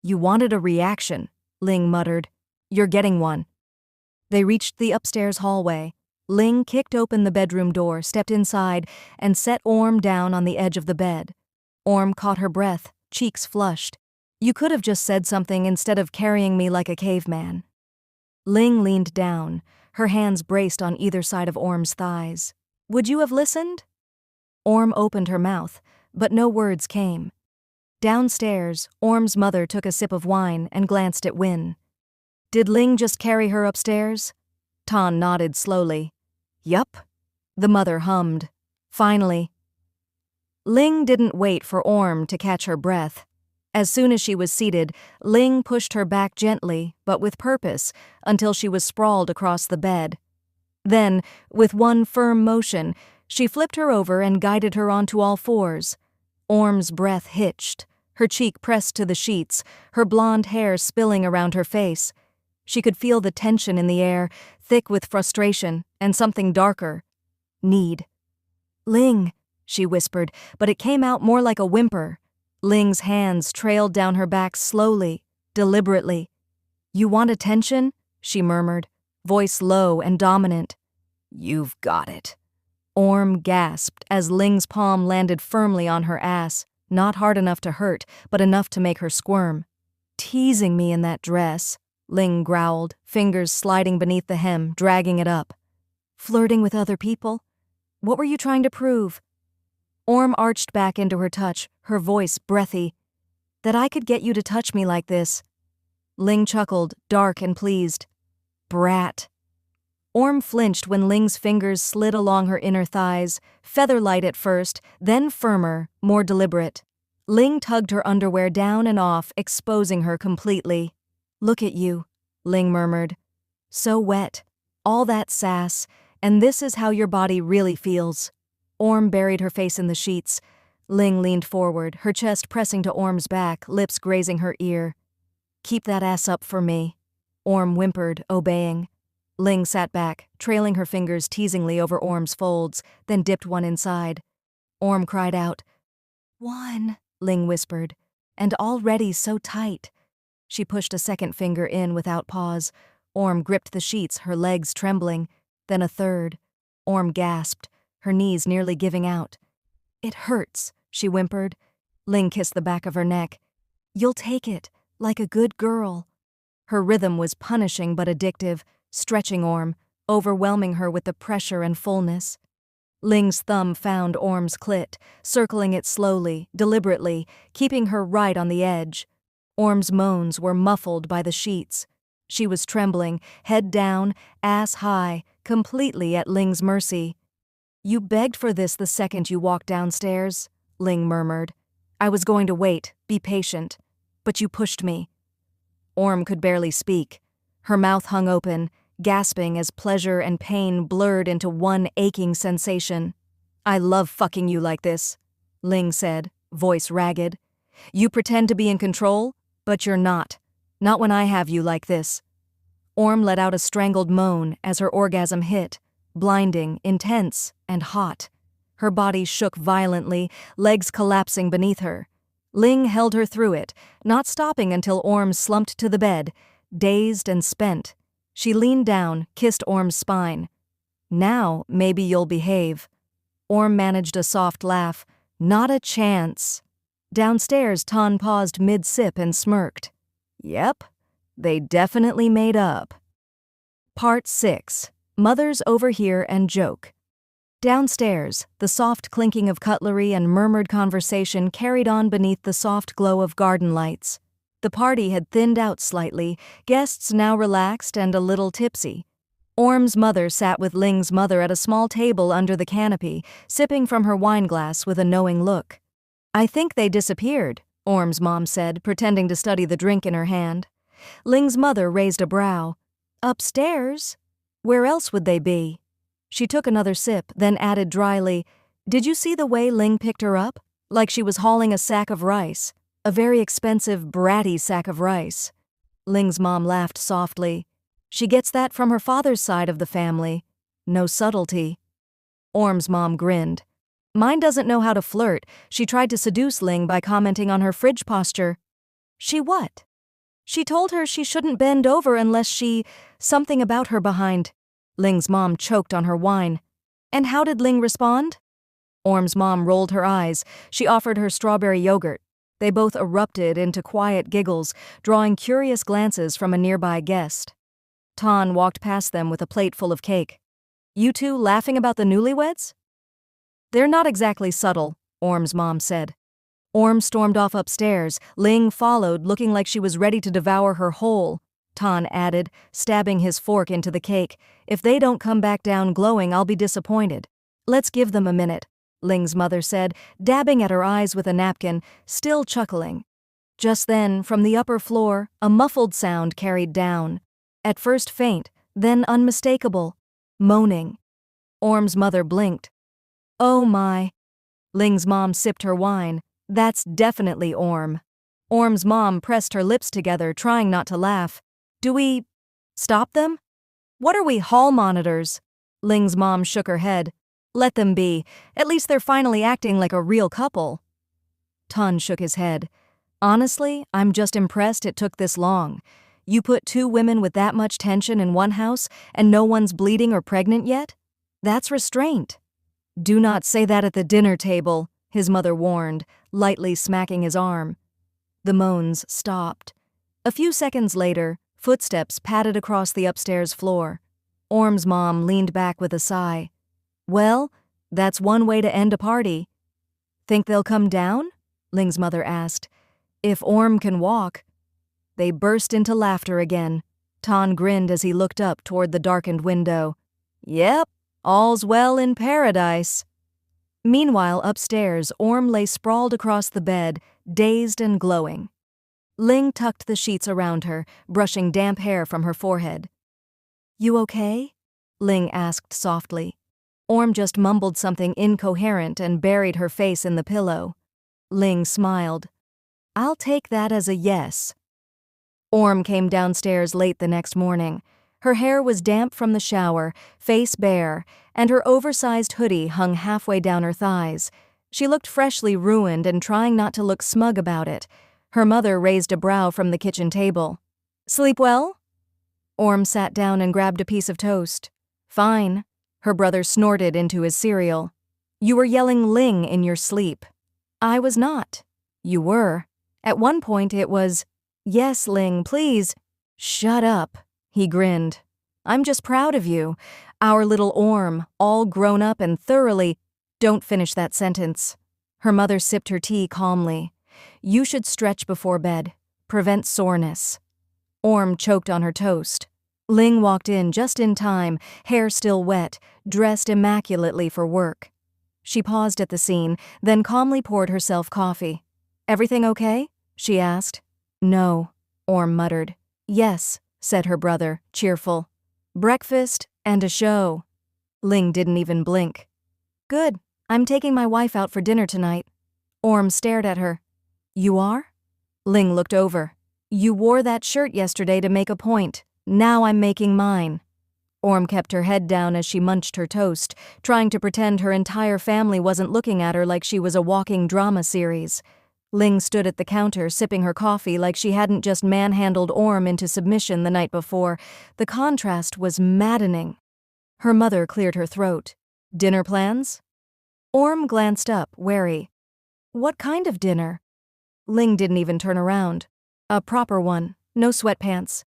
You wanted a reaction, Ling muttered. You're getting one. They reached the upstairs hallway. Ling kicked open the bedroom door, stepped inside, and set Orm down on the edge of the bed. Orm caught her breath, cheeks flushed. You could have just said something instead of carrying me like a caveman. Ling leaned down, her hands braced on either side of Orm's thighs. Would you have listened? Orm opened her mouth, but no words came. Downstairs, Orm's mother took a sip of wine and glanced at Win. Did Ling just carry her upstairs? Tan nodded slowly. Yup. The mother hummed. Finally. Ling didn't wait for Orm to catch her breath. As soon as she was seated, Ling pushed her back gently, but with purpose, until she was sprawled across the bed. Then, with one firm motion, she flipped her over and guided her onto all fours. Orm's breath hitched, her cheek pressed to the sheets, her blonde hair spilling around her face. She could feel the tension in the air, thick with frustration, and something darker. Need. "Ling," she whispered, but it came out more like a whimper. Ling's hands trailed down her back slowly, deliberately. "You want attention?" she murmured, voice low and dominant. "You've got it." Orm gasped as Ling's palm landed firmly on her ass, not hard enough to hurt, but enough to make her squirm. "Teasing me in that dress," Ling growled, fingers sliding beneath the hem, dragging it up. "Flirting with other people? What were you trying to prove?" Orm arched back into her touch, her voice breathy. "That I could get you to touch me like this." Ling chuckled, dark and pleased. "Brat." Orm flinched when Ling's fingers slid along her inner thighs, feather-light at first, then firmer, more deliberate. Ling tugged her underwear down and off, exposing her completely. "Look at you," Ling murmured. "So wet. All that sass, and this is how your body really feels." Orm buried her face in the sheets. Ling leaned forward, her chest pressing to Orm's back, lips grazing her ear. "Keep that ass up for me." Orm whimpered, obeying. Ling sat back, trailing her fingers teasingly over Orm's folds, then dipped one inside. Orm cried out. "One," Ling whispered, "and already so tight." She pushed a second finger in without pause. Orm gripped the sheets, her legs trembling. Then a third. Orm gasped, her knees nearly giving out. "It hurts," she whimpered. Ling kissed the back of her neck. "You'll take it, like a good girl." Her rhythm was punishing but addictive, stretching Orm, overwhelming her with the pressure and fullness. Ling's thumb found Orm's clit, circling it slowly, deliberately, keeping her right on the edge. Orm's moans were muffled by the sheets. She was trembling, head down, ass high, completely at Ling's mercy. "You begged for this the second you walked downstairs," Ling murmured. "I was going to wait, be patient. But you pushed me." Orm could barely speak. Her mouth hung open, gasping as pleasure and pain blurred into one aching sensation. "I love fucking you like this," Ling said, voice ragged. "You pretend to be in control, but you're not. Not when I have you like this." Orm let out a strangled moan as her orgasm hit, blinding, intense, and hot. Her body shook violently, legs collapsing beneath her. Ling held her through it, not stopping until Orm slumped to the bed, dazed and spent. She leaned down, kissed Orm's spine. "Now, maybe you'll behave." Orm managed a soft laugh. "Not a chance." Downstairs, Ton paused mid-sip and smirked. "Yep, they definitely made up." Part 6. Mothers Overhear and Joke. Downstairs, the soft clinking of cutlery and murmured conversation carried on beneath the soft glow of garden lights. The party had thinned out slightly, guests now relaxed and a little tipsy. Orm's mother sat with Ling's mother at a small table under the canopy, sipping from her wineglass with a knowing look. "I think they disappeared," Orm's mom said, pretending to study the drink in her hand. Ling's mother raised a brow. "Upstairs? Where else would they be?" She took another sip, then added dryly, "Did you see the way Ling picked her up? Like she was hauling a sack of rice. A very expensive, bratty sack of rice." Ling's mom laughed softly. "She gets that from her father's side of the family. No subtlety." Orm's mom grinned. "Mine doesn't know how to flirt. She tried to seduce Ling by commenting on her fridge posture." "She what?" "She told her she shouldn't bend over unless something about her behind." Ling's mom choked on her wine. "And how did Ling respond?" Orm's mom rolled her eyes. She offered her strawberry yogurt. They both erupted into quiet giggles, drawing curious glances from a nearby guest. Ton walked past them with a plate full of cake. "You two laughing about the newlyweds?" "They're not exactly subtle," Orm's mom said. Orm stormed off upstairs. Ling followed, looking like she was ready to devour her whole. Ton added, stabbing his fork into the cake. "If they don't come back down glowing, I'll be disappointed." "Let's give them a minute," Ling's mother said, dabbing at her eyes with a napkin, still chuckling. Just then, from the upper floor, a muffled sound carried down. At first faint, then unmistakable. moaning. Orm's mother blinked. Oh my. Ling's mom sipped her wine. That's definitely Orm. Orm's mom pressed her lips together, trying not to laugh. Do we stop them? What are we, hall monitors? Ling's mom shook her head. Let them be. At least they're finally acting like a real couple. Ton shook his head. Honestly, I'm just impressed it took this long. You put two women with that much tension in one house and no one's bleeding or pregnant yet? That's restraint. Do not say that at the dinner table, his mother warned, lightly smacking his arm. The moans stopped. A few seconds later, footsteps padded across the upstairs floor. Orm's mom leaned back with a sigh. Well, that's one way to end a party. Think they'll come down? Ling's mother asked. If Orm can walk. They burst into laughter again. Ton grinned as he looked up toward the darkened window. Yep, all's well in paradise. Meanwhile, upstairs, Orm lay sprawled across the bed, dazed and glowing. Ling tucked the sheets around her, brushing damp hair from her forehead. You okay? Ling asked softly. Orm just mumbled something incoherent and buried her face in the pillow. Ling smiled. I'll take that as a yes. Orm came downstairs late the next morning. Her hair was damp from the shower, face bare, and her oversized hoodie hung halfway down her thighs. She looked freshly ruined and trying not to look smug about it. Her mother raised a brow from the kitchen table. Sleep well? Orm sat down and grabbed a piece of toast. Fine. Her brother snorted into his cereal. You were yelling Ling in your sleep. I was not. You were. At one point it was, yes, Ling, please. Shut up, he grinned. I'm just proud of you. Our little Orm, all grown up and thoroughly. Don't finish that sentence. Her mother sipped her tea calmly. You should stretch before bed. Prevent soreness. Orm choked on her toast. Ling walked in just in time, hair still wet, dressed immaculately for work. She paused at the scene, then calmly poured herself coffee. Everything okay? She asked. No, Orm muttered. Yes, said her brother, cheerful. Breakfast and a show. Ling didn't even blink. Good, I'm taking my wife out for dinner tonight. Orm stared at her. You are? Ling looked over. You wore that shirt yesterday to make a point. Now I'm making mine. Orm kept her head down as she munched her toast, trying to pretend her entire family wasn't looking at her like she was a walking drama series. Ling stood at the counter sipping her coffee like she hadn't just manhandled Orm into submission the night before. The contrast was maddening. Her mother cleared her throat. Dinner plans? Orm glanced up, wary. What kind of dinner? Ling didn't even turn around. A proper one, no sweatpants.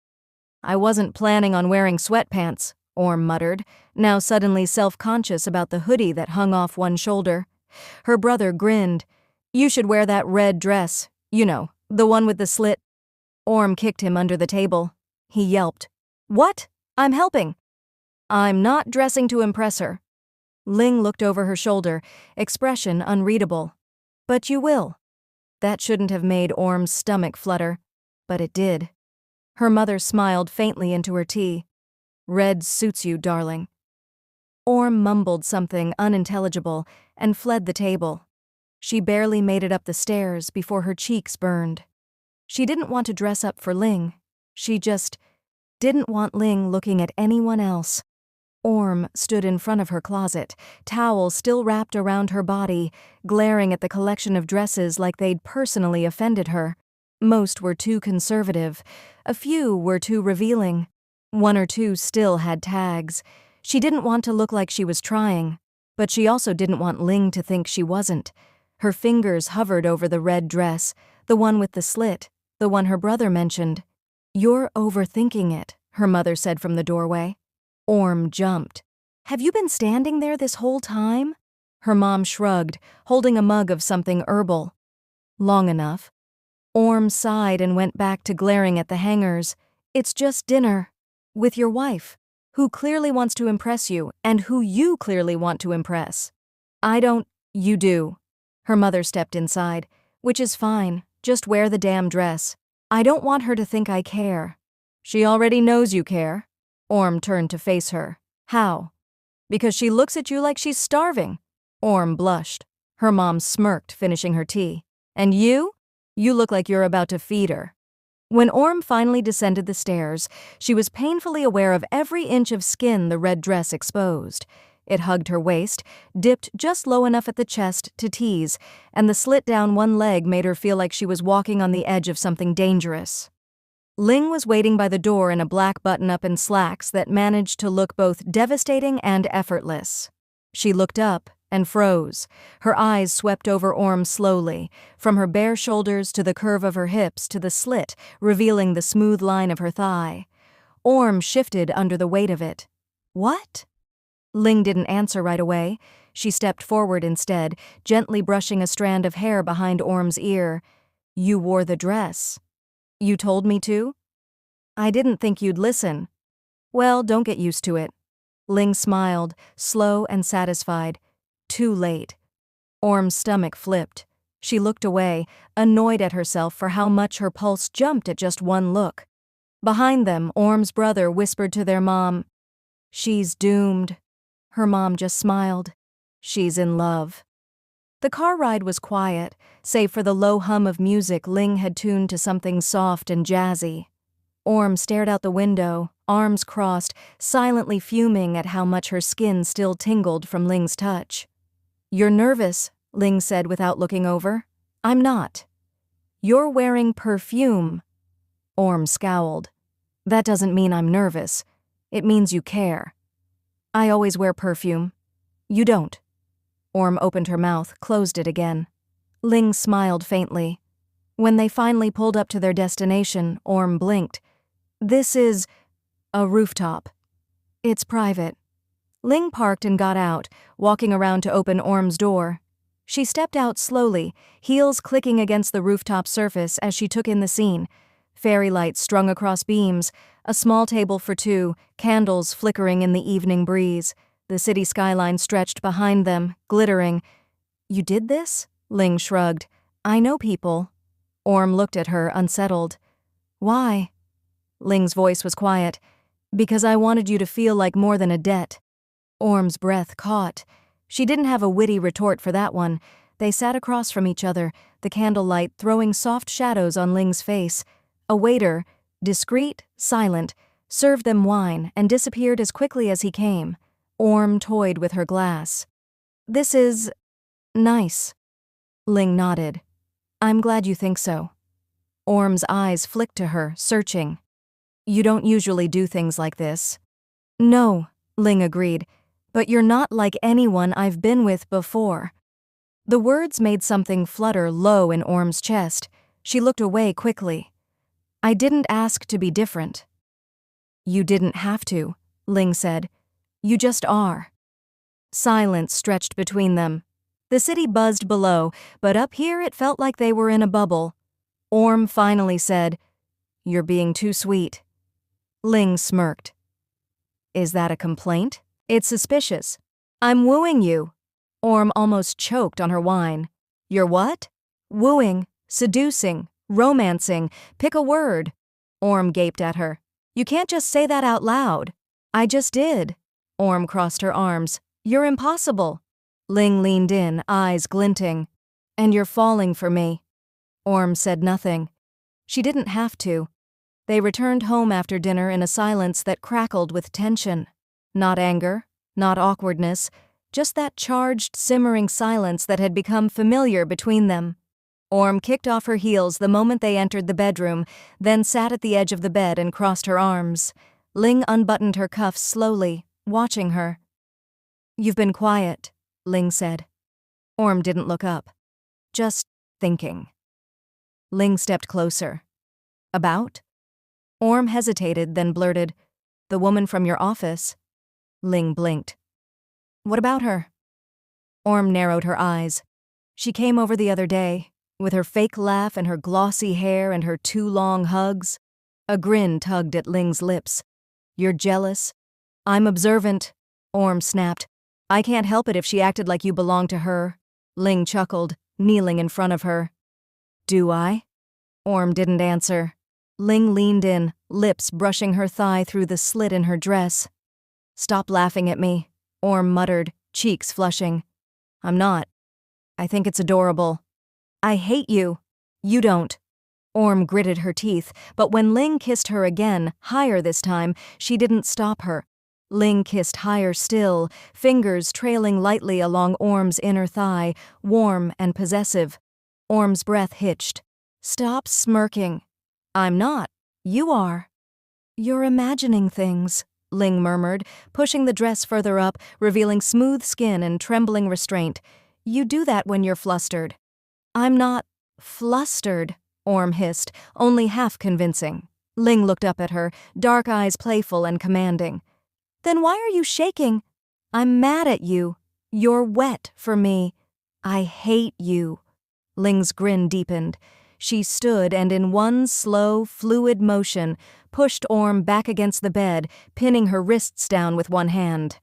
I wasn't planning on wearing sweatpants, Orm muttered, now suddenly self-conscious about the hoodie that hung off one shoulder. Her brother grinned. You should wear that red dress. You know, the one with the slit. Orm kicked him under the table. He yelped. What? I'm helping. I'm not dressing to impress her. Ling looked over her shoulder, expression unreadable. But you will. That shouldn't have made Orm's stomach flutter, but it did. Her mother smiled faintly into her tea. Red suits you, darling. Orm mumbled something unintelligible and fled the table. She barely made it up the stairs before her cheeks burned. She didn't want to dress up for Ling. She just didn't want Ling looking at anyone else. Orm stood in front of her closet, towel still wrapped around her body, glaring at the collection of dresses like they'd personally offended her. Most were too conservative. A few were too revealing. One or two still had tags. She didn't want to look like she was trying, but she also didn't want Ling to think she wasn't. Her fingers hovered over the red dress, the one with the slit, the one her brother mentioned. You're overthinking it, her mother said from the doorway. Orm jumped. Have you been standing there this whole time? Her mom shrugged, holding a mug of something herbal. Long enough. Orm sighed and went back to glaring at the hangers. It's just dinner. With your wife, who clearly wants to impress you and who you clearly want to impress. I don't. You do. Her mother stepped inside. Which is fine. Just wear the damn dress. I don't want her to think I care. She already knows you care. Orm turned to face her. How? Because she looks at you like she's starving. Orm blushed. Her mom smirked, finishing her tea. And you? You look like you're about to feed her. When Orm finally descended the stairs, she was painfully aware of every inch of skin the red dress exposed. It hugged her waist, dipped just low enough at the chest to tease, and the slit down one leg made her feel like she was walking on the edge of something dangerous. Ling was waiting by the door in a black button-up and slacks that managed to look both devastating and effortless. She looked up and froze. Her eyes swept over Orm slowly, from her bare shoulders to the curve of her hips to the slit, revealing the smooth line of her thigh. Orm shifted under the weight of it. What? Ling didn't answer right away. She stepped forward instead, gently brushing a strand of hair behind Orm's ear. You wore the dress. You told me to? I didn't think you'd listen. Well, don't get used to it. Ling smiled, slow and satisfied. Too late. Orm's stomach flipped. She looked away, annoyed at herself for how much her pulse jumped at just one look. Behind them, Orm's brother whispered to their mom, "She's doomed." Her mom just smiled. She's in love. The car ride was quiet, save for the low hum of music Ling had tuned to something soft and jazzy. Orm stared out the window, arms crossed, silently fuming at how much her skin still tingled from Ling's touch. You're nervous, Ling said without looking over. I'm not. You're wearing perfume. Orm scowled. That doesn't mean I'm nervous. It means you care. I always wear perfume. You don't. Orm opened her mouth, closed it again. Ling smiled faintly. When they finally pulled up to their destination, Orm blinked. This is a rooftop. It's private. Ling parked and got out, walking around to open Orm's door. She stepped out slowly, heels clicking against the rooftop surface as she took in the scene. Fairy lights strung across beams, a small table for two, candles flickering in the evening breeze. The city skyline stretched behind them, glittering. You did this? Ling shrugged. I know people. Orm looked at her, unsettled. Why? Ling's voice was quiet. Because I wanted you to feel like more than a debt. Orm's breath caught. She didn't have a witty retort for that one. They sat across from each other, the candlelight throwing soft shadows on Ling's face. A waiter, discreet, silent, served them wine and disappeared as quickly as he came. Orm toyed with her glass. This is nice. Ling nodded. I'm glad you think so. Orm's eyes flicked to her, searching. You don't usually do things like this. No, Ling agreed, but you're not like anyone I've been with before. The words made something flutter low in Orm's chest. She looked away quickly. I didn't ask to be different. You didn't have to, Ling said. You just are. Silence stretched between them. The city buzzed below, but up here it felt like they were in a bubble. Orm finally said, You're being too sweet. Ling smirked. Is that a complaint? It's suspicious. I'm wooing you. Orm almost choked on her wine. You're what? Wooing, seducing, romancing, pick a word. Orm gaped at her. You can't just say that out loud. I just did. Orm crossed her arms. You're impossible. Ling leaned in, eyes glinting. And you're falling for me. Orm said nothing. She didn't have to. They returned home after dinner in a silence that crackled with tension. Not anger, not awkwardness, just that charged, simmering silence that had become familiar between them. Orm kicked off her heels the moment they entered the bedroom, then sat at the edge of the bed and crossed her arms. Ling unbuttoned her cuffs slowly, watching her. You've been quiet, Ling said. Orm didn't look up. Just thinking. Ling stepped closer. About? Orm hesitated, then blurted, The woman from your office. Ling blinked. What about her? Orm narrowed her eyes. She came over the other day, with her fake laugh and her glossy hair and her 2 long hugs. A grin tugged at Ling's lips. You're jealous? I'm observant, Orm snapped. I can't help it if she acted like you belonged to her. Ling chuckled, kneeling in front of her. Do I? Orm didn't answer. Ling leaned in, lips brushing her thigh through the slit in her dress. Stop laughing at me. Orm muttered, cheeks flushing. I'm not. I think it's adorable. I hate you. You don't. Orm gritted her teeth, but when Ling kissed her again, higher this time, she didn't stop her. Ling kissed higher still, fingers trailing lightly along Orm's inner thigh, warm and possessive. Orm's breath hitched. Stop smirking. I'm not. You are. You're imagining things, Ling murmured, pushing the dress further up, revealing smooth skin and trembling restraint. You do that when you're flustered. I'm not flustered, Orm hissed, only half convincing. Ling looked up at her, dark eyes playful and commanding. Then why are you shaking? I'm mad at you. You're wet for me. I hate you. Ling's grin deepened. She stood and in one slow, fluid motion, pushed Orm back against the bed, pinning her wrists down with one hand.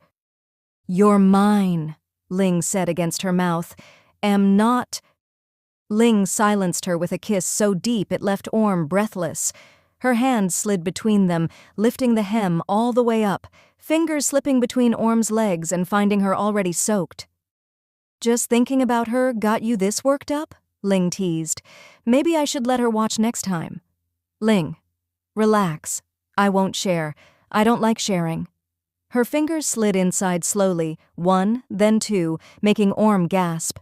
You're mine, Ling said against her mouth. Am not. Ling silenced her with a kiss so deep it left Orm breathless. Her hand slid between them, lifting the hem all the way up, fingers slipping between Orm's legs and finding her already soaked. Just thinking about her got you this worked up? Ling teased. Maybe I should let her watch next time. Ling, relax. I won't share. I don't like sharing. Her fingers slid inside slowly, one, then two, making Orm gasp.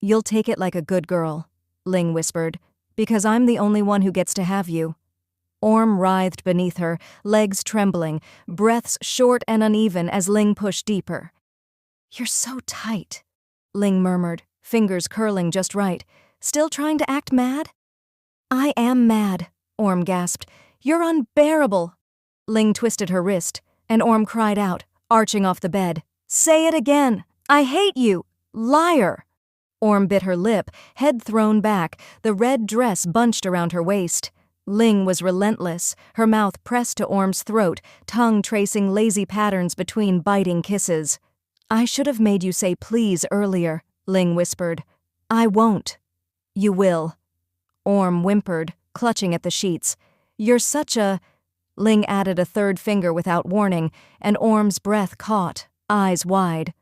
You'll take it like a good girl, Ling whispered, because I'm the only one who gets to have you. Orm writhed beneath her, legs trembling, breaths short and uneven as Ling pushed deeper. You're so tight, Ling murmured, fingers curling just right. Still trying to act mad? I am mad, Orm gasped. You're unbearable. Ling twisted her wrist, and Orm cried out, arching off the bed. Say it again. I hate you. Liar. Orm bit her lip, head thrown back, the red dress bunched around her waist. Ling was relentless, her mouth pressed to Orm's throat, tongue tracing lazy patterns between biting kisses. I should have made you say please earlier, Ling whispered. I won't. You will. Orm whimpered, clutching at the sheets. You're such a... Ling added a third finger without warning, and Orm's breath caught, eyes wide.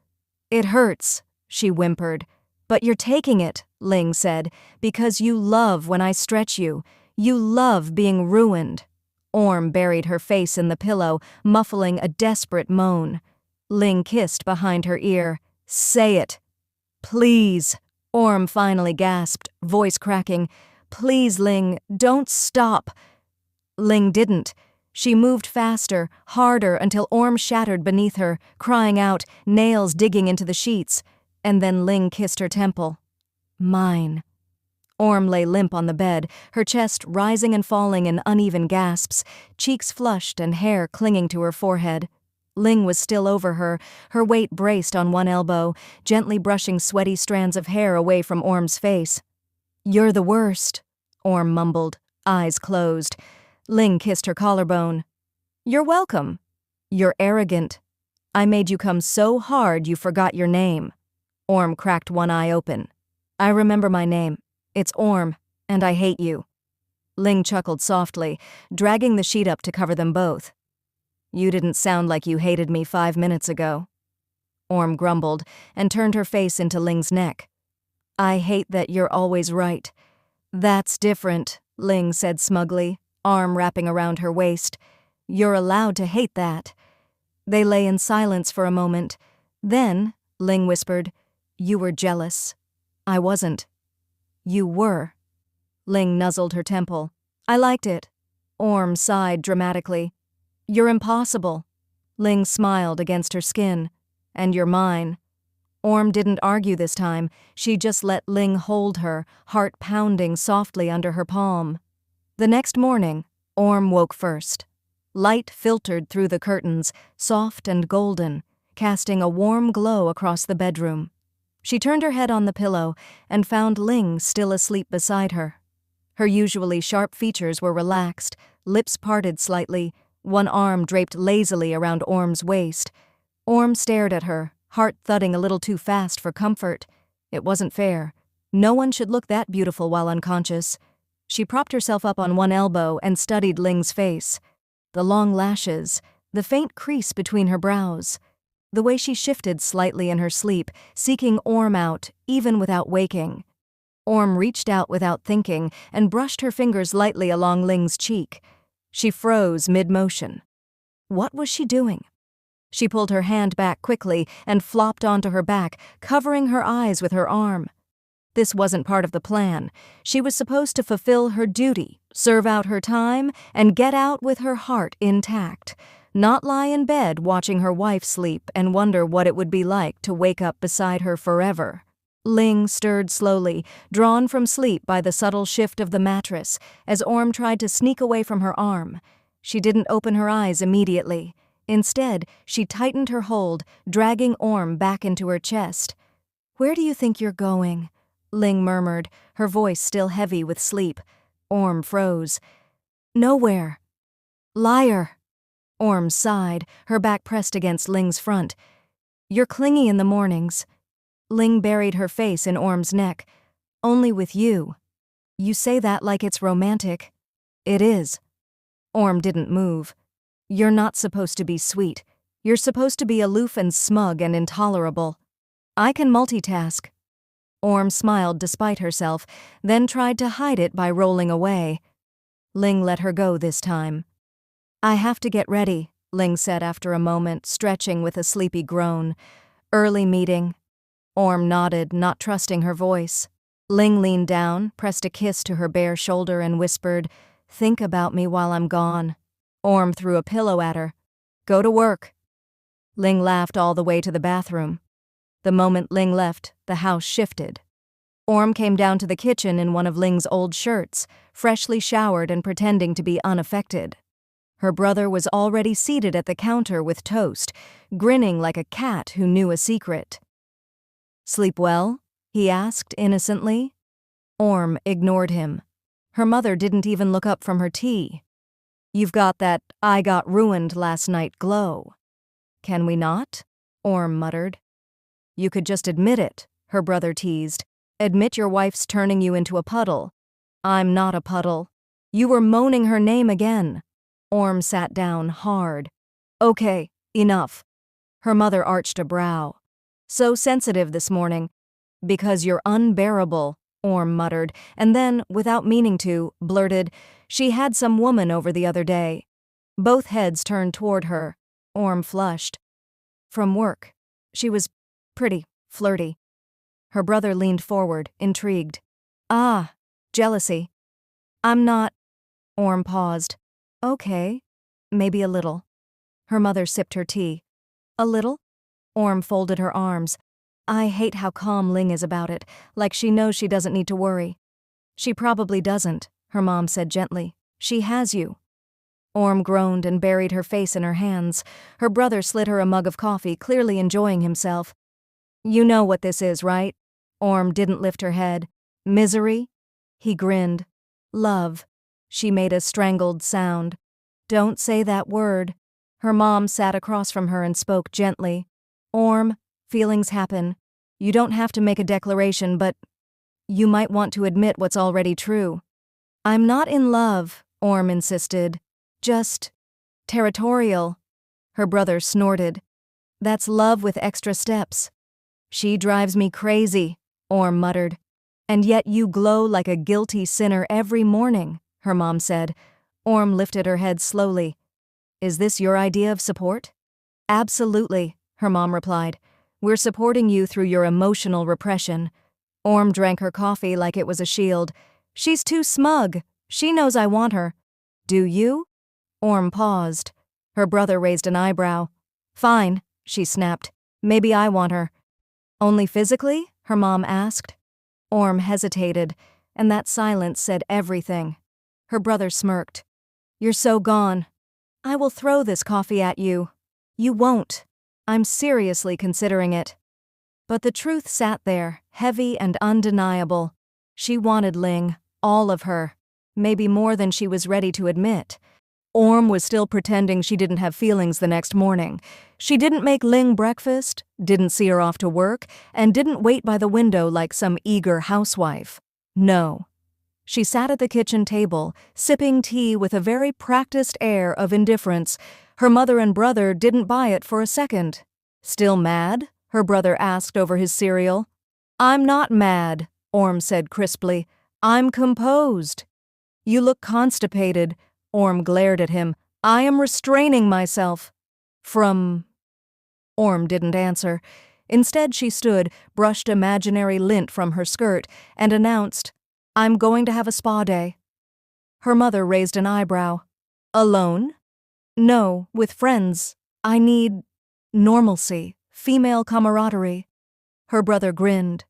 It hurts, she whimpered. But you're taking it, Ling said, because you love when I stretch you. You love being ruined. Orm buried her face in the pillow, muffling a desperate moan. Ling kissed behind her ear. Say it. Please. Orm finally gasped, voice cracking. Please, Ling, don't stop. Ling didn't. She moved faster, harder, until Orm shattered beneath her, crying out, nails digging into the sheets. And then Ling kissed her temple. Mine. Orm lay limp on the bed, her chest rising and falling in uneven gasps, cheeks flushed and hair clinging to her forehead. Ling was still over her, her weight braced on one elbow, gently brushing sweaty strands of hair away from Orm's face. You're the worst, Orm mumbled, eyes closed. Ling kissed her collarbone. You're welcome. You're arrogant. I made you come so hard you forgot your name. Orm cracked one eye open. I remember my name. It's Orm, and I hate you. Ling chuckled softly, dragging the sheet up to cover them both. You didn't sound like you hated me 5 minutes ago. Orm grumbled and turned her face into Ling's neck. I hate that you're always right. That's different, Ling said smugly, arm wrapping around her waist. You're allowed to hate that. They lay in silence for a moment. Then, Ling whispered, you were jealous. I wasn't. You were. Ling nuzzled her temple. I liked it. Orm sighed dramatically. You're impossible. Ling smiled against her skin. And you're mine. Orm didn't argue this time. She just let Ling hold her, heart pounding softly under her palm. The next morning, Orm woke first. Light filtered through the curtains, soft and golden, casting a warm glow across the bedroom. She turned her head on the pillow and found Ling still asleep beside her. Her usually sharp features were relaxed, lips parted slightly, one arm draped lazily around Orm's waist. Orm stared at her, heart thudding a little too fast for comfort. It wasn't fair. No one should look that beautiful while unconscious. She propped herself up on one elbow and studied Ling's face. The long lashes, the faint crease between her brows. The way she shifted slightly in her sleep, seeking Orm out, even without waking. Orm reached out without thinking and brushed her fingers lightly along Ling's cheek. She froze mid-motion. What was she doing? She pulled her hand back quickly and flopped onto her back, covering her eyes with her arm. This wasn't part of the plan. She was supposed to fulfill her duty, serve out her time, and get out with her heart intact, not lie in bed watching her wife sleep and wonder what it would be like to wake up beside her forever. Ling stirred slowly, drawn from sleep by the subtle shift of the mattress, as Orm tried to sneak away from her arm. She didn't open her eyes immediately. Instead, she tightened her hold, dragging Orm back into her chest. "Where do you think you're going?" Ling murmured, her voice still heavy with sleep. Orm froze. "Nowhere." "Liar." Orm sighed, her back pressed against Ling's front. "You're clingy in the mornings." Ling buried her face in Orm's neck. "Only with you." "You say that like it's romantic." "It is." Orm didn't move. "You're not supposed to be sweet. You're supposed to be aloof and smug and intolerable." "I can multitask." Orm smiled despite herself, then tried to hide it by rolling away. Ling let her go this time. "I have to get ready," Ling said after a moment, stretching with a sleepy groan. "Early meeting." Orm nodded, not trusting her voice. Ling leaned down, pressed a kiss to her bare shoulder and whispered, "Think about me while I'm gone." Orm threw a pillow at her. "Go to work." Ling laughed all the way to the bathroom. The moment Ling left, the house shifted. Orm came down to the kitchen in one of Ling's old shirts, freshly showered and pretending to be unaffected. Her brother was already seated at the counter with toast, grinning like a cat who knew a secret. "Sleep well?" he asked innocently. Orm ignored him. Her mother didn't even look up from her tea. "You've got that I got ruined last night glow." "Can we not?" Orm muttered. "You could just admit it," her brother teased. "Admit your wife's turning you into a puddle." "I'm not a puddle." "You were moaning her name again." Orm sat down hard. "Okay, enough." Her mother arched a brow. "So sensitive this morning." "Because you're unbearable," Orm muttered, and then, without meaning to, blurted, "She had some woman over the other day." Both heads turned toward her. Orm flushed. "From work. She was pretty flirty." Her brother leaned forward, intrigued. "Ah, jealousy." "I'm not." Orm paused. "Okay, maybe a little." Her mother sipped her tea. "A little?" Orm folded her arms. "I hate how calm Ling is about it, like she knows she doesn't need to worry." "She probably doesn't," her mom said gently. "She has you." Orm groaned and buried her face in her hands. Her brother slid her a mug of coffee, clearly enjoying himself. "You know what this is, right?" Orm didn't lift her head. "Misery?" He grinned. "Love." She made a strangled sound. "Don't say that word." Her mom sat across from her and spoke gently. "Orm, feelings happen. You don't have to make a declaration, but you might want to admit what's already true." "I'm not in love," Orm insisted. "Just territorial." Her brother snorted. "That's love with extra steps." "She drives me crazy," Orm muttered. "And yet you glow like a guilty sinner every morning," her mom said. Orm lifted her head slowly. "Is this your idea of support?" "Absolutely," her mom replied. "We're supporting you through your emotional repression." Orm drank her coffee like it was a shield. "She's too smug. She knows I want her." "Do you?" Orm paused. Her brother raised an eyebrow. "Fine," she snapped. "Maybe I want her." "Only physically?" her mom asked. Orm hesitated, and that silence said everything. Her brother smirked. "You're so gone. I will throw this coffee at you." "You won't. I'm seriously considering it." But the truth sat there, heavy and undeniable. She wanted Ling, all of her, maybe more than she was ready to admit. Orm was still pretending she didn't have feelings the next morning. She didn't make Ling breakfast, didn't see her off to work, and didn't wait by the window like some eager housewife. No. She sat at the kitchen table, sipping tea with a very practiced air of indifference. Her mother and brother didn't buy it for a second. Still mad? Her brother asked over his cereal. I'm not mad, Orm said crisply. I'm composed. You look constipated, Orm glared at him. I am restraining myself. From... Orm didn't answer. Instead, she stood, brushed imaginary lint from her skirt, and announced, I'm going to have a spa day. Her mother raised an eyebrow. Alone? No, with friends. I need normalcy, female camaraderie. Her brother grinned.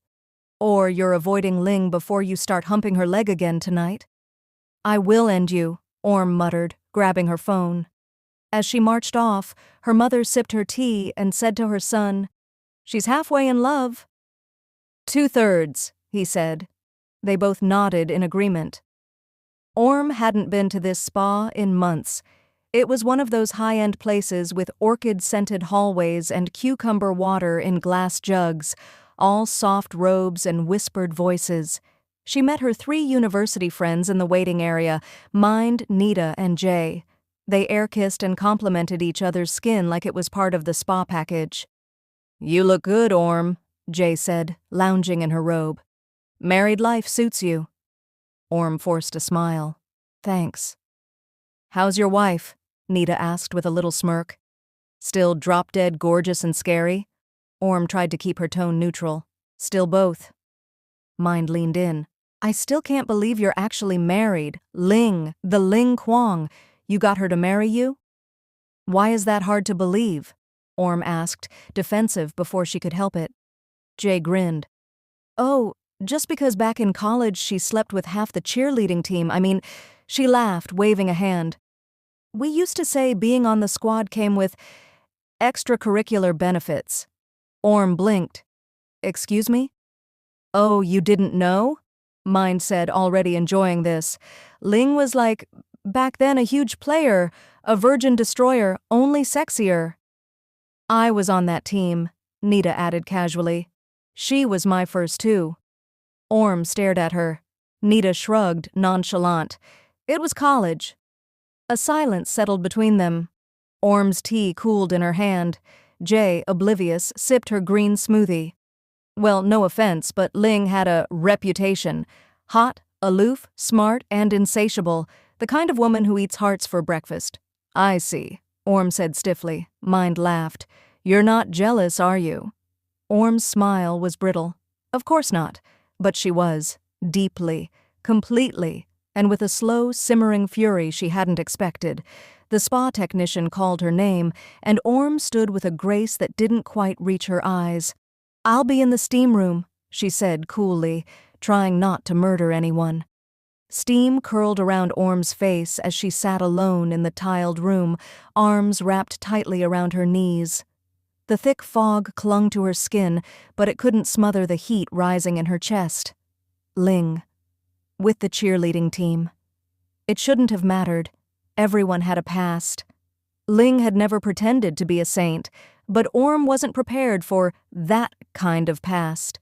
Or you're avoiding Ling before you start humping her leg again tonight. I will end you, Orm muttered, grabbing her phone. As she marched off, her mother sipped her tea and said to her son, She's halfway in love. 2/3, he said. They both nodded in agreement. Orm hadn't been to this spa in months. It was one of those high-end places with orchid-scented hallways and cucumber water in glass jugs, all soft robes and whispered voices. She met her 3 university friends in the waiting area, Mind, Nita, and Jay. They air-kissed and complimented each other's skin like it was part of the spa package. You look good, Orm, Jay said, lounging in her robe. Married life suits you. Orm forced a smile. Thanks. How's your wife? Nita asked with a little smirk. Still drop-dead gorgeous and scary? Orm tried to keep her tone neutral. Still both. Mind leaned in. I still can't believe you're actually married. Ling, the Ling Kwong. You got her to marry you? Why is that hard to believe? Orm asked, defensive before she could help it. Jay grinned. Oh, just because back in college she slept with half the cheerleading team. She laughed, waving a hand. We used to say being on the squad came with extracurricular benefits. Orm blinked. Excuse me? Oh, you didn't know? Mind said, already enjoying this. Ling was like, back then a huge player, a virgin destroyer, only sexier. I was on that team, Nita added casually. She was my first too. Orm stared at her. Nita shrugged, nonchalant. It was college. A silence settled between them. Orm's tea cooled in her hand. Jay, oblivious, sipped her green smoothie. Well, no offense, but Ling had a reputation. Hot, aloof, smart, and insatiable. The kind of woman who eats hearts for breakfast. I see, Orm said stiffly. Mind laughed. You're not jealous, are you? Orm's smile was brittle. Of course not. But she was. Deeply. Completely. And with a slow, simmering fury she hadn't expected. The spa technician called her name, and Orm stood with a grace that didn't quite reach her eyes. I'll be in the steam room, she said coolly, trying not to murder anyone. Steam curled around Orm's face as she sat alone in the tiled room, arms wrapped tightly around her knees. The thick fog clung to her skin, but it couldn't smother the heat rising in her chest. Ling. With the cheerleading team. It shouldn't have mattered. Everyone had a past. Ling had never pretended to be a saint, but Orm wasn't prepared for that kind of past.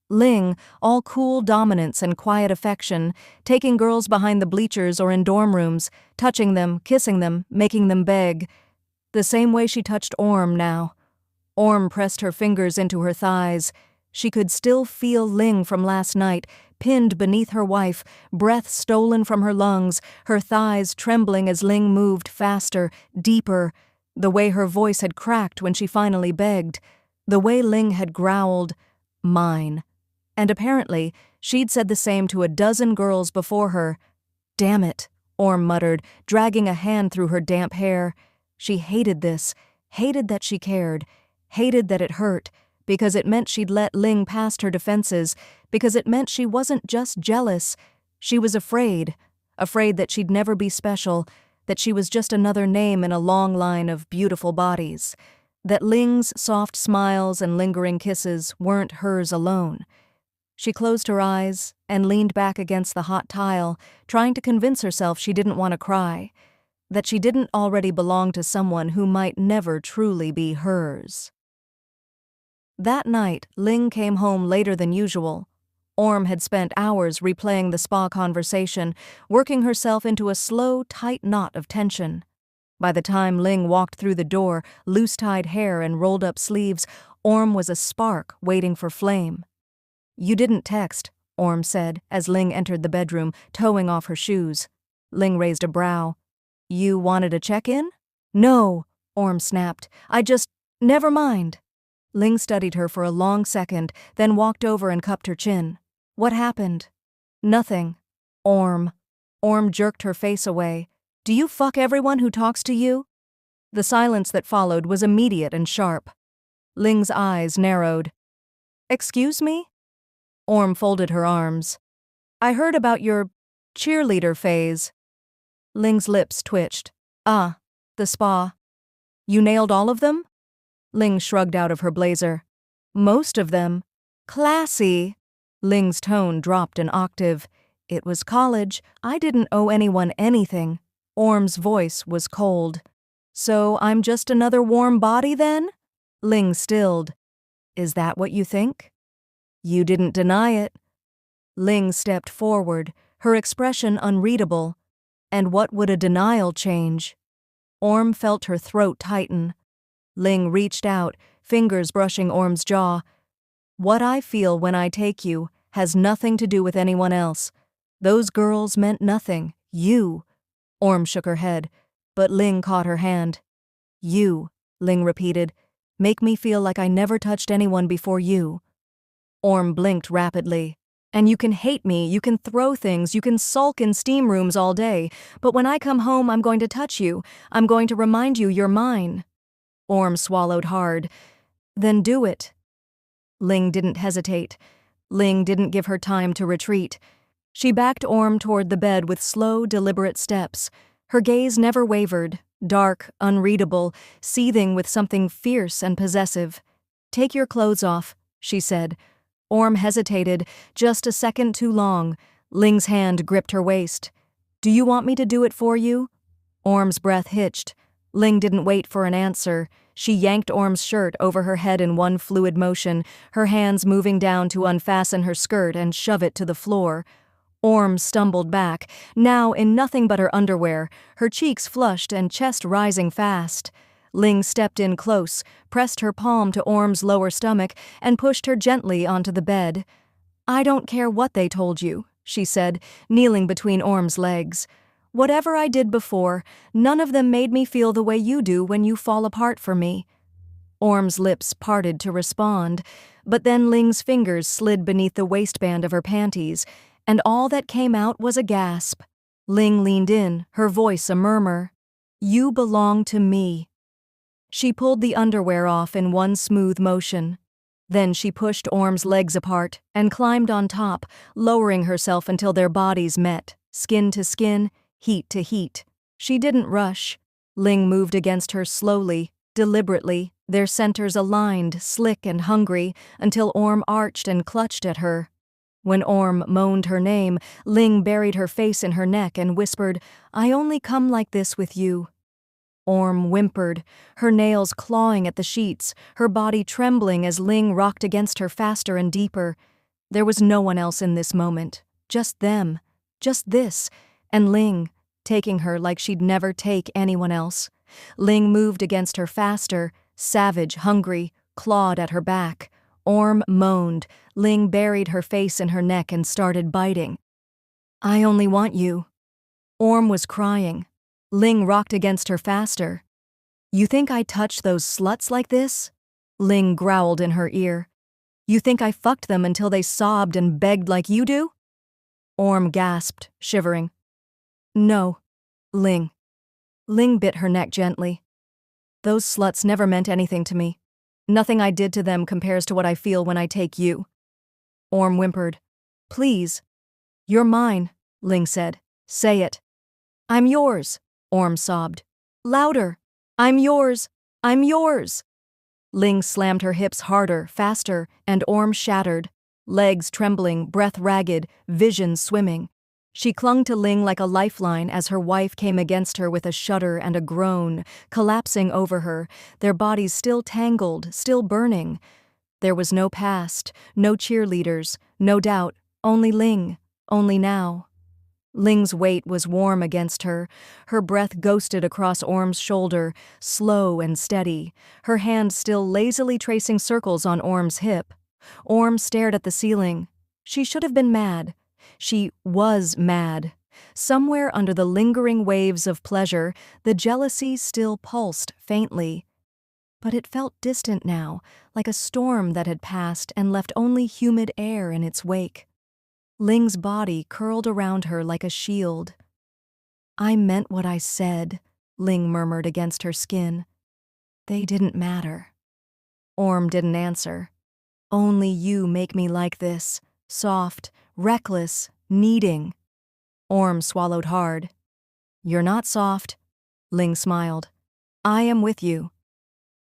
Ling, all cool dominance and quiet affection, taking girls behind the bleachers or in dorm rooms, touching them, kissing them, making them beg. The same way she touched Orm now. Orm pressed her fingers into her thighs. She could still feel Ling from last night, pinned beneath her wife, breath stolen from her lungs, her thighs trembling as Ling moved faster, deeper, the way her voice had cracked when she finally begged, the way Ling had growled, mine. And apparently, she'd said the same to a dozen girls before her. Damn it, Orm muttered, dragging a hand through her damp hair. She hated this, hated that she cared, hated that it hurt, because it meant she'd let Ling past her defenses, because it meant she wasn't just jealous. She was afraid that she'd never be special, that she was just another name in a long line of beautiful bodies, that Ling's soft smiles and lingering kisses weren't hers alone. She closed her eyes and leaned back against the hot tile, trying to convince herself she didn't want to cry, that she didn't already belong to someone who might never truly be hers. That night, Ling came home later than usual. Orm had spent hours replaying the spa conversation, working herself into a slow, tight knot of tension. By the time Ling walked through the door, loose-tied hair and rolled-up sleeves, Orm was a spark waiting for flame. "You didn't text," Orm said as Ling entered the bedroom, towing off her shoes. Ling raised a brow. "You wanted a check-in?" "No," Orm snapped. Never mind." Ling studied her for a long second, then walked over and cupped her chin. "What happened?" "Nothing." Orm jerked her face away. "Do you fuck everyone who talks to you?" The silence that followed was immediate and sharp. Ling's eyes narrowed. "Excuse me?" Orm folded her arms. "I heard about your cheerleader phase." Ling's lips twitched. "Ah, the spa. You nailed all of them?" Ling shrugged out of her blazer. "Most of them." "Classy." Ling's tone dropped an octave. "It was college. I didn't owe anyone anything." Orm's voice was cold. "So I'm just another warm body then?" Ling stilled. "Is that what you think?" "You didn't deny it." Ling stepped forward, her expression unreadable. "And what would a denial change?" Orm felt her throat tighten. Ling reached out, fingers brushing Orm's jaw. "What I feel when I take you has nothing to do with anyone else. Those girls meant nothing. You." Orm shook her head, but Ling caught her hand. "You," Ling repeated, "make me feel like I never touched anyone before you." Orm blinked rapidly. "And you can hate me, you can throw things, you can sulk in steam rooms all day, but when I come home I'm going to touch you. I'm going to remind you you're mine." Orm swallowed hard. "Then do it." Ling didn't hesitate. Ling didn't give her time to retreat. She backed Orm toward the bed with slow, deliberate steps. Her gaze never wavered, dark, unreadable, seething with something fierce and possessive. "Take your clothes off," she said. Orm hesitated, just a second too long. Ling's hand gripped her waist. "Do you want me to do it for you?" Orm's breath hitched. Ling didn't wait for an answer. She yanked Orm's shirt over her head in one fluid motion, her hands moving down to unfasten her skirt and shove it to the floor. Orm stumbled back, now in nothing but her underwear, her cheeks flushed and chest rising fast. Ling stepped in close, pressed her palm to Orm's lower stomach, and pushed her gently onto the bed. "I don't care what they told you," she said, kneeling between Orm's legs. "Whatever I did before, none of them made me feel the way you do when you fall apart for me." Orm's lips parted to respond, but then Ling's fingers slid beneath the waistband of her panties, and all that came out was a gasp. Ling leaned in, her voice a murmur. "You belong to me." She pulled the underwear off in one smooth motion. Then she pushed Orm's legs apart and climbed on top, lowering herself until their bodies met, skin to skin, heat to heat. She didn't rush. Ling moved against her slowly, deliberately, their centers aligned, slick and hungry, until Orm arched and clutched at her. When Orm moaned her name, Ling buried her face in her neck and whispered, "I only come like this with you." Orm whimpered, her nails clawing at the sheets, her body trembling as Ling rocked against her faster and deeper. There was no one else in this moment. Just them. Just this. And Ling, taking her like she'd never take anyone else. Ling moved against her faster, savage, hungry, clawed at her back. Orm moaned. Ling buried her face in her neck and started biting. "I only want you." Orm was crying. Ling rocked against her faster. "You think I touched those sluts like this?" Ling growled in her ear. "You think I fucked them until they sobbed and begged like you do?" Orm gasped, shivering. "No, Ling." Ling bit her neck gently. "Those sluts never meant anything to me. Nothing I did to them compares to what I feel when I take you." Orm whimpered. "Please." "You're mine," Ling said. "Say it." "I'm yours," Orm sobbed. "Louder. I'm yours. I'm yours." Ling slammed her hips harder, faster, and Orm shattered. Legs trembling, breath ragged, vision swimming. She clung to Ling like a lifeline as her wife came against her with a shudder and a groan, collapsing over her, their bodies still tangled, still burning. There was no past, no cheerleaders, no doubt, only Ling, only now. Ling's weight was warm against her. Her breath ghosted across Orm's shoulder, slow and steady, her hand still lazily tracing circles on Orm's hip. Orm stared at the ceiling. She should have been mad. She was mad. Somewhere under the lingering waves of pleasure, the jealousy still pulsed faintly. But it felt distant now, like a storm that had passed and left only humid air in its wake. Ling's body curled around her like a shield. "I meant what I said," Ling murmured against her skin. "They didn't matter." Orm didn't answer. "Only you make me like this, soft, reckless, needing." Orm swallowed hard. "You're not soft," Ling smiled. "I am with you."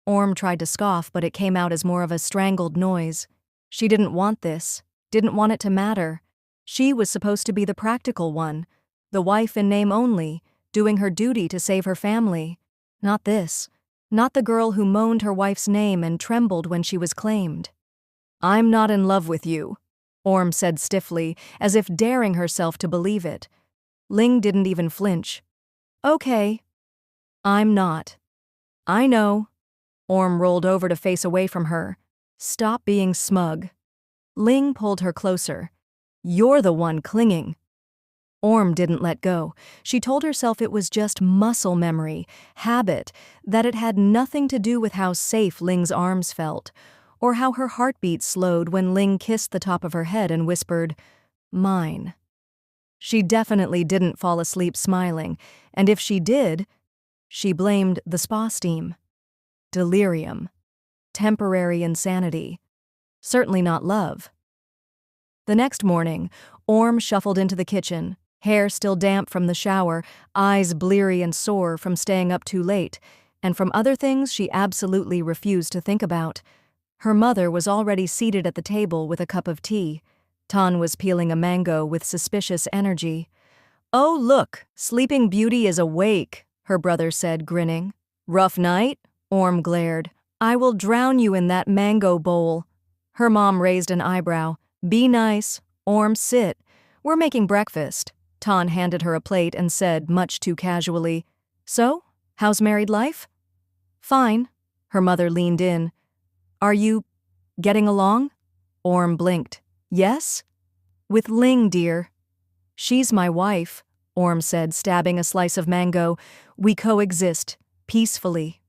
Orm tried to scoff, but it came out as more of a strangled noise. She didn't want this, didn't want it to matter. She was supposed to be the practical one, the wife in name only, doing her duty to save her family. Not this. Not the girl who moaned her wife's name and trembled when she was claimed. "I'm not in love with you," Orm said stiffly, as if daring herself to believe it. Ling didn't even flinch. "Okay. I'm not." "I know." Orm rolled over to face away from her. "Stop being smug." Ling pulled her closer. "You're the one clinging." Orm didn't let go. She told herself it was just muscle memory, habit, that it had nothing to do with how safe Ling's arms felt, or how her heartbeat slowed when Ling kissed the top of her head and whispered, "Mine." She definitely didn't fall asleep smiling, and if she did, she blamed the spa steam. Delirium. Temporary insanity. Certainly not love. The next morning, Orm shuffled into the kitchen, hair still damp from the shower, eyes bleary and sore from staying up too late, and from other things she absolutely refused to think about. Her mother was already seated at the table with a cup of tea. Tan was peeling a mango with suspicious energy. "Oh, look, Sleeping Beauty is awake," her brother said, grinning. "Rough night?" Orm glared. "I will drown you in that mango bowl." Her mom raised an eyebrow. "Be nice. Orm, sit. We're making breakfast." Tan handed her a plate and said, much too casually, "So, how's married life?" "Fine." Her mother leaned in. "Are you getting along?" Orm blinked. "Yes?" "With Ling, dear." "She's my wife," Orm said, stabbing a slice of mango. "We coexist, peacefully."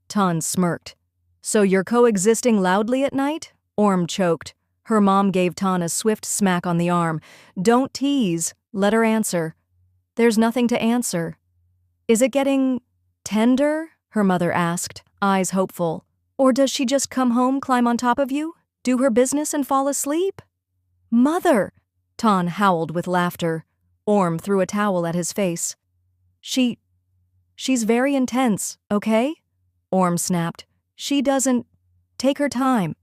Tan smirked. "So you're coexisting loudly at night?" Orm choked. Her mom gave Tan a swift smack on the arm. "Don't tease. Let her answer." "There's nothing to answer." "Is it getting tender?" her mother asked, eyes hopeful. "Or does she just come home, climb on top of you, do her business and fall asleep?" "Mother!" Tan howled with laughter. Orm threw a towel at his face. She's very intense, okay?" Orm snapped. "She doesn't take her time."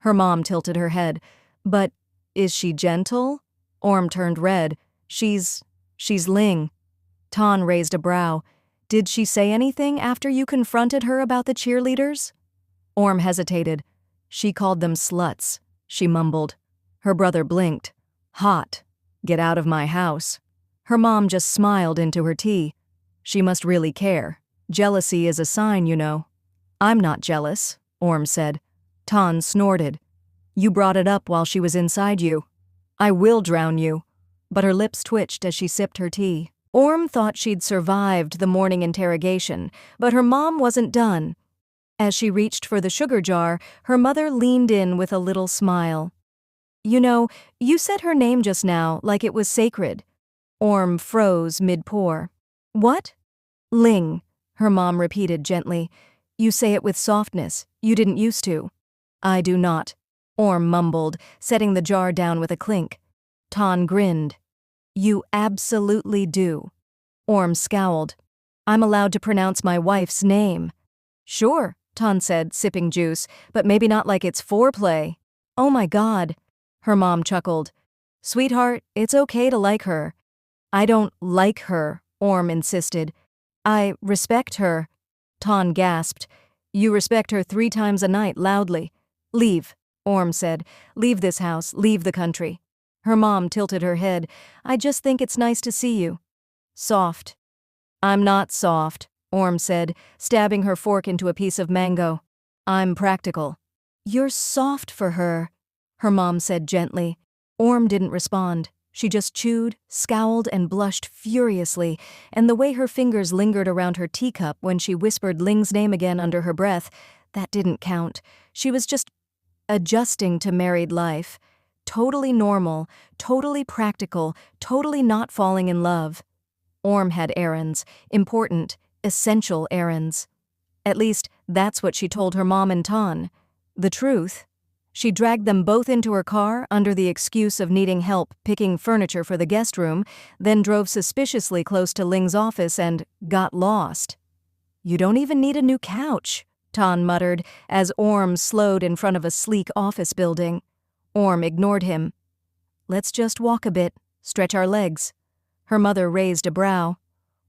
Her mom tilted her head. "But is she gentle?" Orm turned red. She's Ling." Tan raised a brow. "Did she say anything after you confronted her about the cheerleaders?" Orm hesitated. "She called them sluts," she mumbled. Her brother blinked. "Hot. Get out of my house." Her mom just smiled into her tea. "She must really care. Jealousy is a sign, you know." "I'm not jealous," Orm said. Tan snorted. "You brought it up while she was inside you." "I will drown you." But her lips twitched as she sipped her tea. Orm thought she'd survived the morning interrogation, but her mom wasn't done. As she reached for the sugar jar, her mother leaned in with a little smile. "You know, you said her name just now like it was sacred." Orm froze mid-pour. "What?" "Ling," her mom repeated gently. "You say it with softness. You didn't used to." "I do not," Orm mumbled, setting the jar down with a clink. Tan grinned. "You absolutely do." Orm scowled. "I'm allowed to pronounce my wife's name." "Sure," Tan said, sipping juice, "but maybe not like it's foreplay." "Oh my God." Her mom chuckled. "Sweetheart, it's okay to like her." "I don't like her," Orm insisted. "I respect her." Tan gasped. "You respect her 3 times a night loudly." "Leave," Orm said. "Leave this house, leave the country." Her mom tilted her head. "I just think it's nice to see you." "Soft." "I'm not soft," Orm said, stabbing her fork into a piece of mango. "I'm practical." "You're soft for her," her mom said gently. Orm didn't respond. She just chewed, scowled, and blushed furiously, and the way her fingers lingered around her teacup when she whispered Ling's name again under her breath, that didn't count. She was just adjusting to married life. Totally normal, totally practical, totally not falling in love. Orm had errands, important, essential errands. At least, that's what she told her mom and Ton. The truth? She dragged them both into her car under the excuse of needing help picking furniture for the guest room, then drove suspiciously close to Ling's office and got lost. "You don't even need a new couch," Ton muttered as Orm slowed in front of a sleek office building. Orm ignored him. "Let's just walk a bit, stretch our legs." Her mother raised a brow.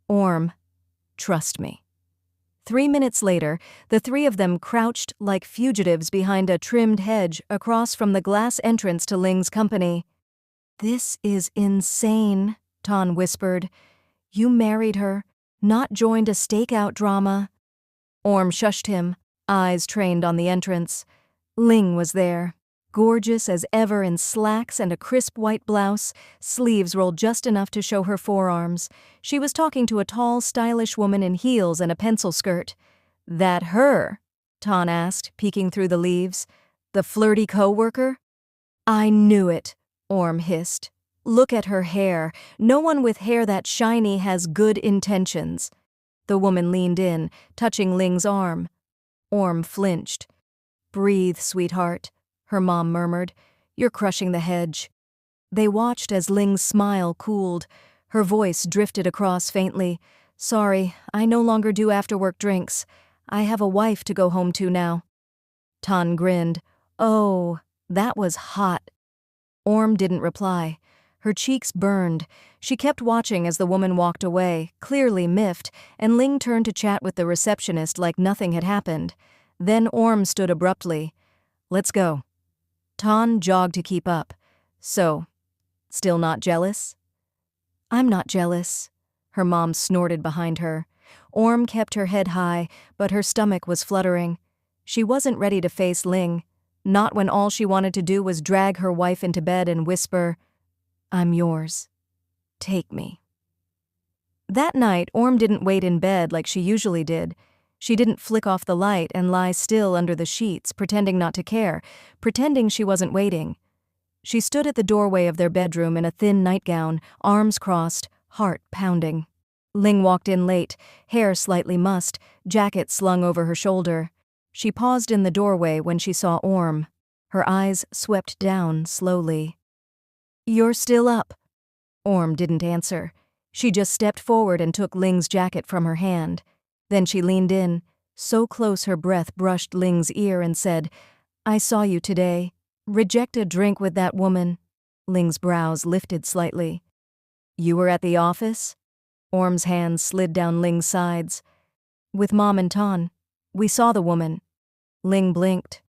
"Orm, trust me." 3 minutes later, the three of them crouched like fugitives behind a trimmed hedge across from the glass entrance to Ling's company. "This is insane," Ton whispered. "You married her, not joined a stakeout drama." Orm shushed him, eyes trained on the entrance. Ling was there, gorgeous as ever in slacks and a crisp white blouse, sleeves rolled just enough to show her forearms. She was talking to a tall, stylish woman in heels and a pencil skirt. "That her?" Ton asked, peeking through the leaves. "The flirty co-worker?" "I knew it," Orm hissed. "Look at her hair. No one with hair that shiny has good intentions." The woman leaned in, touching Ling's arm. Orm flinched. "Breathe, sweetheart," her mom murmured. "You're crushing the hedge." They watched as Ling's smile cooled. Her voice drifted across faintly. "Sorry, I no longer do after-work drinks. I have a wife to go home to now." Ton grinned. "Oh, that was hot." Orm didn't reply. Her cheeks burned. She kept watching as the woman walked away, clearly miffed, and Ling turned to chat with the receptionist like nothing had happened. Then Orm stood abruptly. "Let's go." Ton jogged to keep up. "So, still not jealous?" "I'm not jealous," her mom snorted behind her. Orm kept her head high, but her stomach was fluttering. She wasn't ready to face Ling, not when all she wanted to do was drag her wife into bed and whisper, "I'm yours. Take me." That night, Orm didn't wait in bed like she usually did. She didn't flick off the light and lie still under the sheets, pretending not to care, pretending she wasn't waiting. She stood at the doorway of their bedroom in a thin nightgown, arms crossed, heart pounding. Ling walked in late, hair slightly mussed, jacket slung over her shoulder. She paused in the doorway when she saw Orm. Her eyes swept down slowly. "You're still up." Orm didn't answer. She just stepped forward and took Ling's jacket from her hand. Then she leaned in, so close her breath brushed Ling's ear, and said, "I saw you today. Reject a drink with that woman." Ling's brows lifted slightly. "You were at the office?" Orm's hands slid down Ling's sides. "With Mom and Ton. We saw the woman." Ling blinked.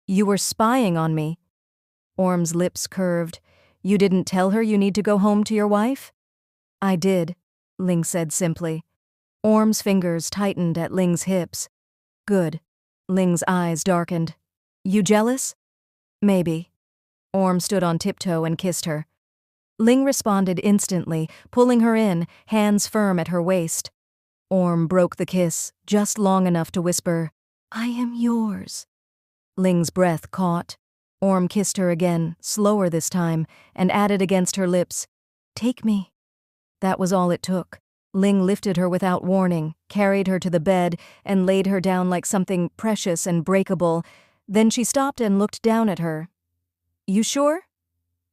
"You were spying on me." Orm's lips curved. "You didn't tell her you need to go home to your wife?" "I did," Ling said simply. Orm's fingers tightened at Ling's hips. "Good." Ling's eyes darkened. "You jealous?" "Maybe." Orm stood on tiptoe and kissed her. Ling responded instantly, pulling her in, hands firm at her waist. Orm broke the kiss, just long enough to whisper, "I am yours." Ling's breath caught. Orm kissed her again, slower this time, and added against her lips, "Take me." That was all it took. Ling lifted her without warning, carried her to the bed, and laid her down like something precious and breakable. Then she stopped and looked down at her. "You sure?"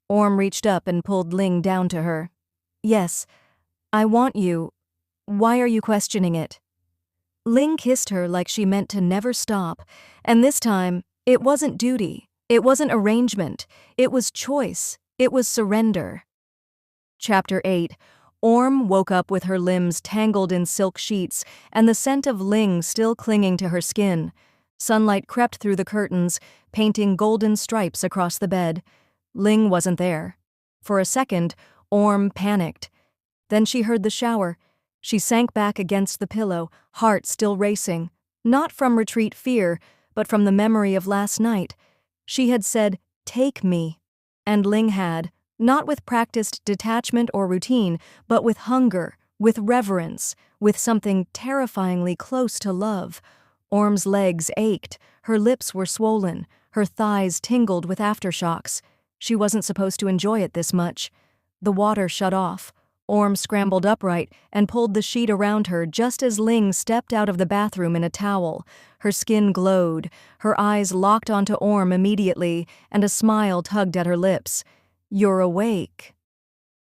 Orm reached up and pulled Ling down to her. "Yes. I want you. Why are you questioning it?" Ling kissed her like she meant to never stop, and this time, it wasn't duty, it wasn't arrangement, it was choice, it was surrender. Chapter 8. Orm woke up with her limbs tangled in silk sheets and the scent of Ling still clinging to her skin. Sunlight crept through the curtains, painting golden stripes across the bed. Ling wasn't there. For a second, Orm panicked. Then she heard the shower. She sank back against the pillow, heart still racing, not from retreat fear, but from the memory of last night. She had said, "Take me." And Ling had, not with practiced detachment or routine, but with hunger, with reverence, with something terrifyingly close to love. Orm's legs ached, her lips were swollen, her thighs tingled with aftershocks. She wasn't supposed to enjoy it this much. The water shut off. Orm scrambled upright and pulled the sheet around her just as Ling stepped out of the bathroom in a towel. Her skin glowed, her eyes locked onto Orm immediately, and a smile tugged at her lips. "You're awake."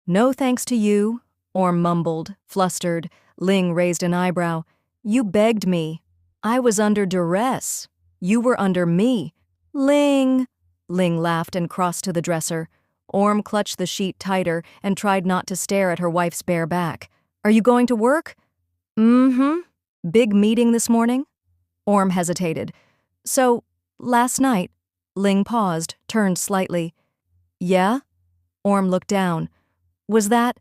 "No thanks to you," Orm mumbled, flustered. Ling raised an eyebrow. "You begged me. I was under duress. You were under me." "Ling!" Ling laughed and crossed to the dresser. Orm clutched the sheet tighter and tried not to stare at her wife's bare back. "Are you going to work?" "Mm-hmm. Big meeting this morning?" Orm hesitated. "So, last night?" Ling paused, turned slightly. "Yeah?" Orm looked down. "Was that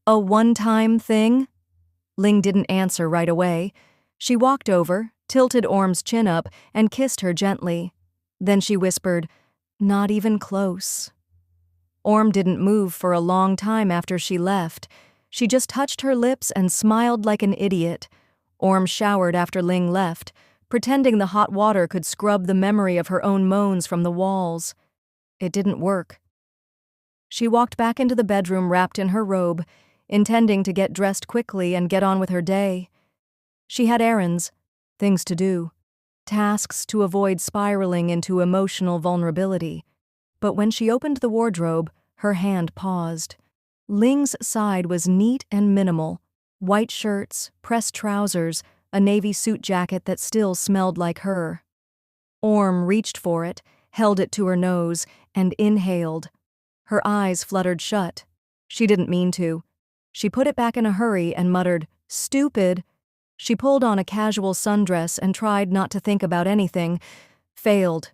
a one-time thing?" Ling didn't answer right away. She walked over, tilted Orm's chin up, and kissed her gently. Then she whispered, "Not even close." Orm didn't move for a long time after she left. She just touched her lips and smiled like an idiot. Orm showered after Ling left, pretending the hot water could scrub the memory of her own moans from the walls. It didn't work. She walked back into the bedroom wrapped in her robe, intending to get dressed quickly and get on with her day. She had errands, things to do, tasks to avoid spiraling into emotional vulnerability. But when she opened the wardrobe, her hand paused. Ling's side was neat and minimal. White shirts, pressed trousers, a navy suit jacket that still smelled like her. Orm reached for it, held it to her nose, and inhaled. Her eyes fluttered shut. She didn't mean to. She put it back in a hurry and muttered, "Stupid." She pulled on a casual sundress and tried not to think about anything. Failed.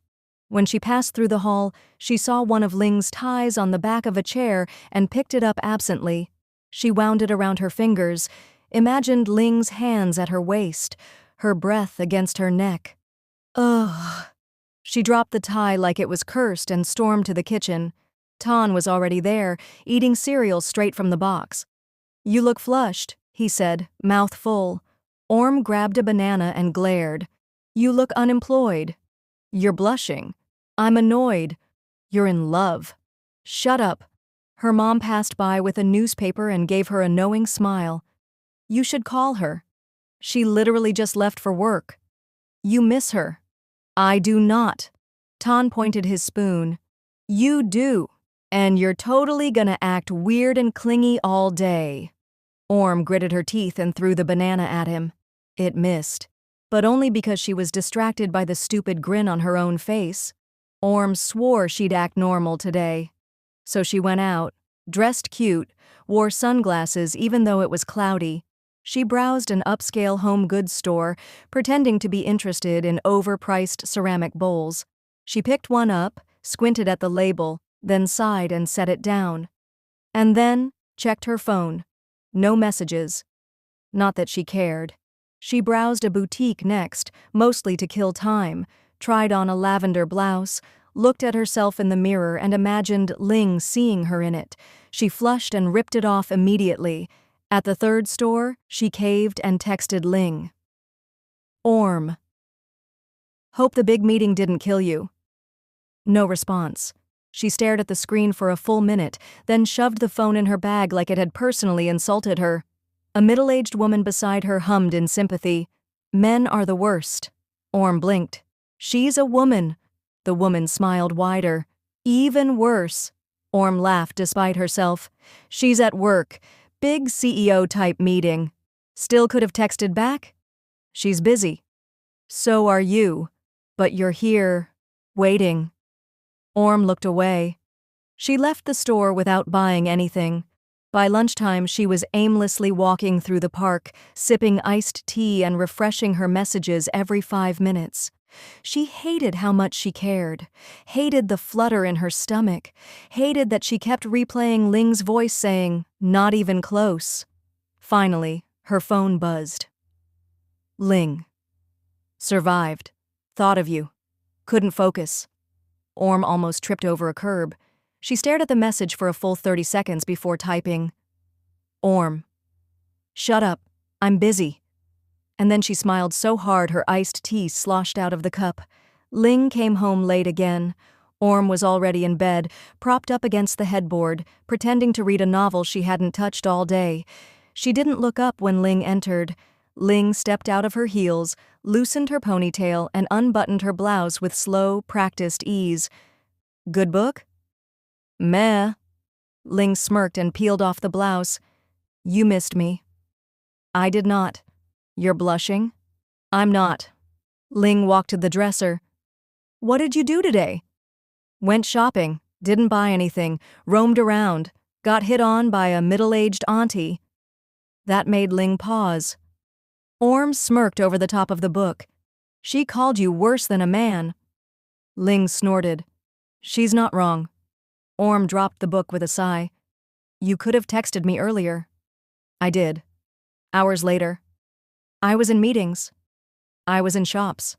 When she passed through the hall, she saw one of Ling's ties on the back of a chair and picked it up absently. She wound it around her fingers, imagined Ling's hands at her waist, her breath against her neck. Ugh. She dropped the tie like it was cursed and stormed to the kitchen. Ton was already there, eating cereal straight from the box. "You look flushed," he said, mouth full. Orm grabbed a banana and glared. "You look unemployed." "You're blushing." "I'm annoyed." "You're in love." "Shut up." Her mom passed by with a newspaper and gave her a knowing smile. "You should call her. She literally just left for work." "You miss her." "I do not." Ton pointed his spoon. "You do. And you're totally gonna act weird and clingy all day." Orm gritted her teeth and threw the banana at him. It missed, but only because she was distracted by the stupid grin on her own face. Orm swore she'd act normal today. So she went out, dressed cute, wore sunglasses even though it was cloudy. She browsed an upscale home goods store, pretending to be interested in overpriced ceramic bowls. She picked one up, squinted at the label, then sighed and set it down. And then checked her phone. No messages. Not that she cared. She browsed a boutique next, mostly to kill time, tried on a lavender blouse, looked at herself in the mirror and imagined Ling seeing her in it. She flushed and ripped it off immediately. At the third store, she caved and texted Ling. "Orm. Hope the big meeting didn't kill you." No response. She stared at the screen for a full minute, then shoved the phone in her bag like it had personally insulted her. A middle-aged woman beside her hummed in sympathy. "Men are the worst." Orm blinked. "She's a woman." The woman smiled wider. "Even worse." Orm laughed despite herself. "She's at work. Big CEO-type meeting. Still could have texted back?" "She's busy." "So are you. But you're here, waiting." Orm looked away. She left the store without buying anything. By lunchtime, she was aimlessly walking through the park, sipping iced tea and refreshing her messages every 5 minutes. She hated how much she cared, hated the flutter in her stomach, hated that she kept replaying Ling's voice saying, "Not even close." Finally, her phone buzzed. Ling. Survived. Thought of you. Couldn't focus. Orm almost tripped over a curb. She stared at the message for a full 30 seconds before typing, "Orm. Shut up. I'm busy." And then she smiled so hard her iced tea sloshed out of the cup. Ling came home late again. Orm was already in bed, propped up against the headboard, pretending to read a novel she hadn't touched all day. She didn't look up when Ling entered. Ling stepped out of her heels, loosened her ponytail, and unbuttoned her blouse with slow, practiced ease. "Good book?" "Meh." Ling smirked and peeled off the blouse. "You missed me." "I did not." "You're blushing?" "I'm not." Ling walked to the dresser. "What did you do today?" "Went shopping, didn't buy anything, roamed around, got hit on by a middle-aged auntie." That made Ling pause. Orm smirked over the top of the book. "She called you worse than a man." Ling snorted. "She's not wrong." Orm dropped the book with a sigh. "You could have texted me earlier." "I did." Hours later. "I was in meetings." "I was in shops."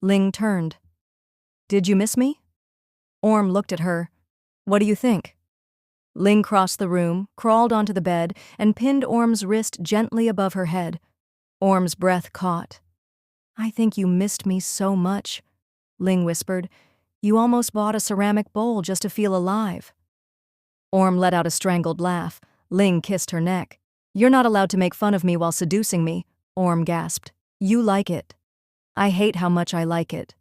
Ling turned. "Did you miss me?" Orm looked at her. "What do you think?" Ling crossed the room, crawled onto the bed, and pinned Orm's wrist gently above her head. Orm's breath caught. "I think you missed me so much," Ling whispered. "You almost bought a ceramic bowl just to feel alive." Orm let out a strangled laugh. Ling kissed her neck. "You're not allowed to make fun of me while seducing me," Orm gasped. "You like it." "I hate how much I like it."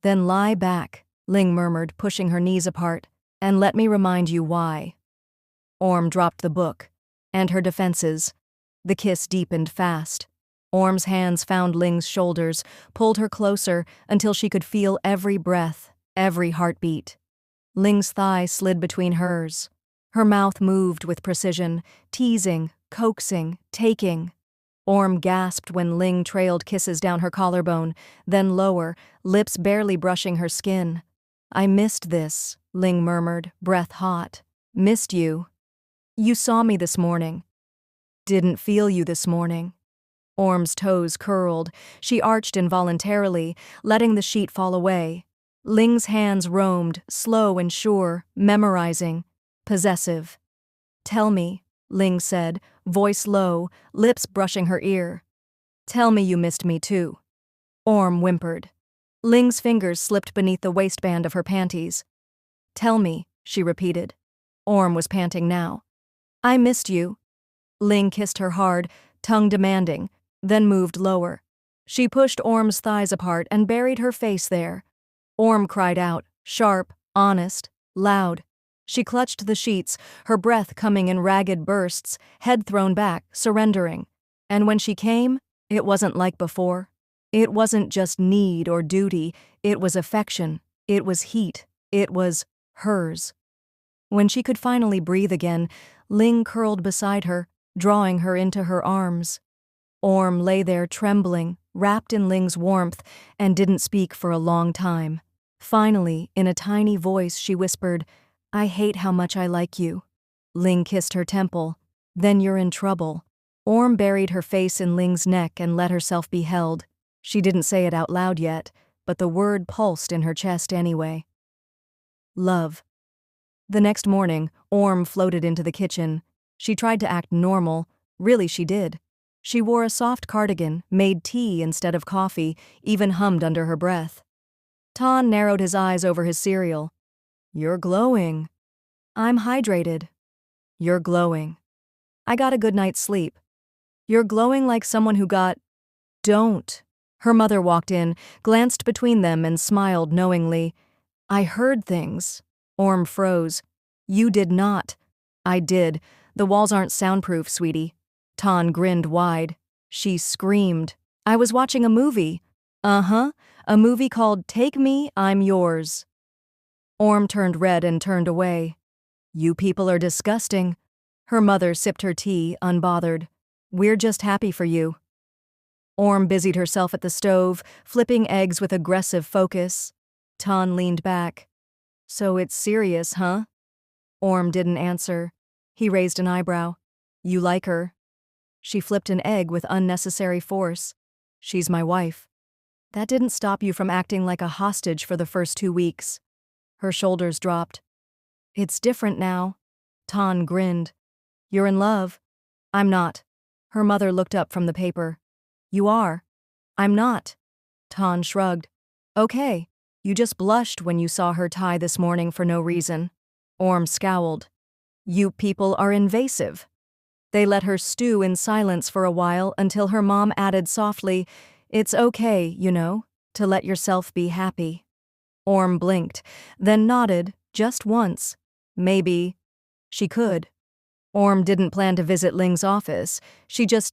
"Then lie back," Ling murmured, pushing her knees apart, "and let me remind you why." Orm dropped the book. And her defenses. The kiss deepened fast. Orm's hands found Ling's shoulders, pulled her closer until she could feel every breath, every heartbeat. Ling's thigh slid between hers. Her mouth moved with precision, teasing, coaxing, taking. Orm gasped when Ling trailed kisses down her collarbone, then lower, lips barely brushing her skin. "I missed this," Ling murmured, breath hot. "Missed you. You saw me this morning." "Didn't feel you this morning." Orm's toes curled. She arched involuntarily, letting the sheet fall away. Ling's hands roamed, slow and sure, memorizing, possessive. "Tell me," Ling said, voice low, lips brushing her ear. "Tell me you missed me too." Orm whimpered. Ling's fingers slipped beneath the waistband of her panties. "Tell me," she repeated. Orm was panting now. "I missed you." Ling kissed her hard, tongue demanding, then moved lower. She pushed Orm's thighs apart and buried her face there. Orm cried out, sharp, honest, loud. She clutched the sheets, her breath coming in ragged bursts, head thrown back, surrendering. And when she came, it wasn't like before. It wasn't just need or duty, it was affection, it was heat, it was hers. When she could finally breathe again, Ling curled beside her, drawing her into her arms. Orm lay there trembling, wrapped in Ling's warmth, and didn't speak for a long time. Finally, in a tiny voice, she whispered, "I hate how much I like you." Ling kissed her temple. "Then you're in trouble." Orm buried her face in Ling's neck and let herself be held. She didn't say it out loud yet, but the word pulsed in her chest anyway. Love. The next morning, Orm floated into the kitchen. She tried to act normal. Really, she did. She wore a soft cardigan, made tea instead of coffee, even hummed under her breath. Ton narrowed his eyes over his cereal. "You're glowing." "I'm hydrated." "You're glowing." "I got a good night's sleep." "You're glowing like someone who got—" "Don't." Her mother walked in, glanced between them and smiled knowingly. "I heard things." Orm froze. "You did not." "I did. The walls aren't soundproof, sweetie." Ton grinned wide. She screamed. "I was watching a movie." "Uh-huh. A movie called Take Me, I'm Yours." Orm turned red and turned away. "You people are disgusting." Her mother sipped her tea, unbothered. "We're just happy for you." Orm busied herself at the stove, flipping eggs with aggressive focus. Tan leaned back. So it's serious, huh? Orm didn't answer. He raised an eyebrow. You like her? She flipped an egg with unnecessary force. She's my wife. That didn't stop you from acting like a hostage for the first 2 weeks. Her shoulders dropped. It's different now. Tan grinned. You're in love. I'm not. Her mother looked up from the paper. You are. I'm not. Tan shrugged. Okay. You just blushed when you saw her tie this morning for no reason. Orm scowled. You people are invasive. They let her stew in silence for a while until her mom added softly, It's okay, you know, to let yourself be happy. Orm blinked, then nodded, just once. Maybe. She could. Orm didn't plan to visit Ling's office. She just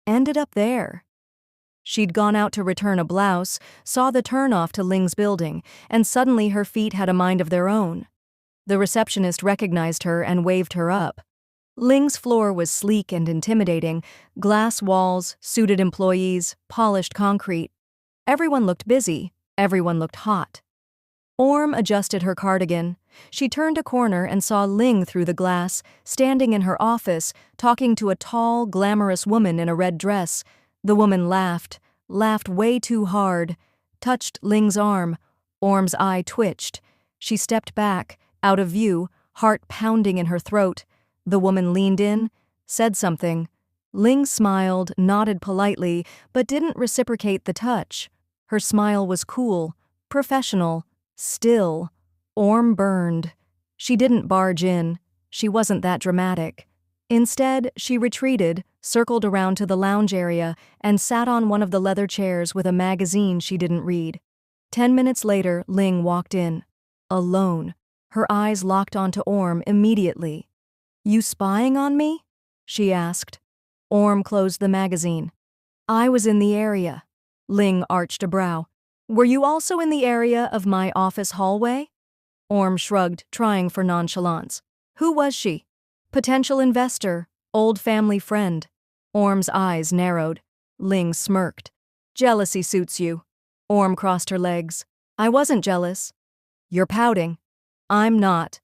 ended up there. She'd gone out to return a blouse, saw the turnoff to Ling's building, and suddenly her feet had a mind of their own. The receptionist recognized her and waved her up. Ling's floor was sleek and intimidating, glass walls, suited employees, polished concrete. Everyone looked busy, everyone looked hot. Orm adjusted her cardigan. She turned a corner and saw Ling through the glass, standing in her office, talking to a tall, glamorous woman in a red dress. The woman laughed way too hard, touched Ling's arm. Orm's eye twitched. She stepped back, out of view, heart pounding in her throat. The woman leaned in, said something. Ling smiled, nodded politely, but didn't reciprocate the touch. Her smile was cool, professional, still. Orm burned. She didn't barge in. She wasn't that dramatic. Instead, she retreated, circled around to the lounge area, and sat on one of the leather chairs with a magazine she didn't read. 10 minutes later, Ling walked in. Alone. Her eyes locked onto Orm immediately. You spying on me? She asked. Orm closed the magazine. I was in the area. Ling arched a brow. Were you also in the area of my office hallway? Orm shrugged, trying for nonchalance. Who was she? Potential investor, old family friend. Orm's eyes narrowed. Ling smirked. Jealousy suits you. Orm crossed her legs. I wasn't jealous. You're pouting. I'm not.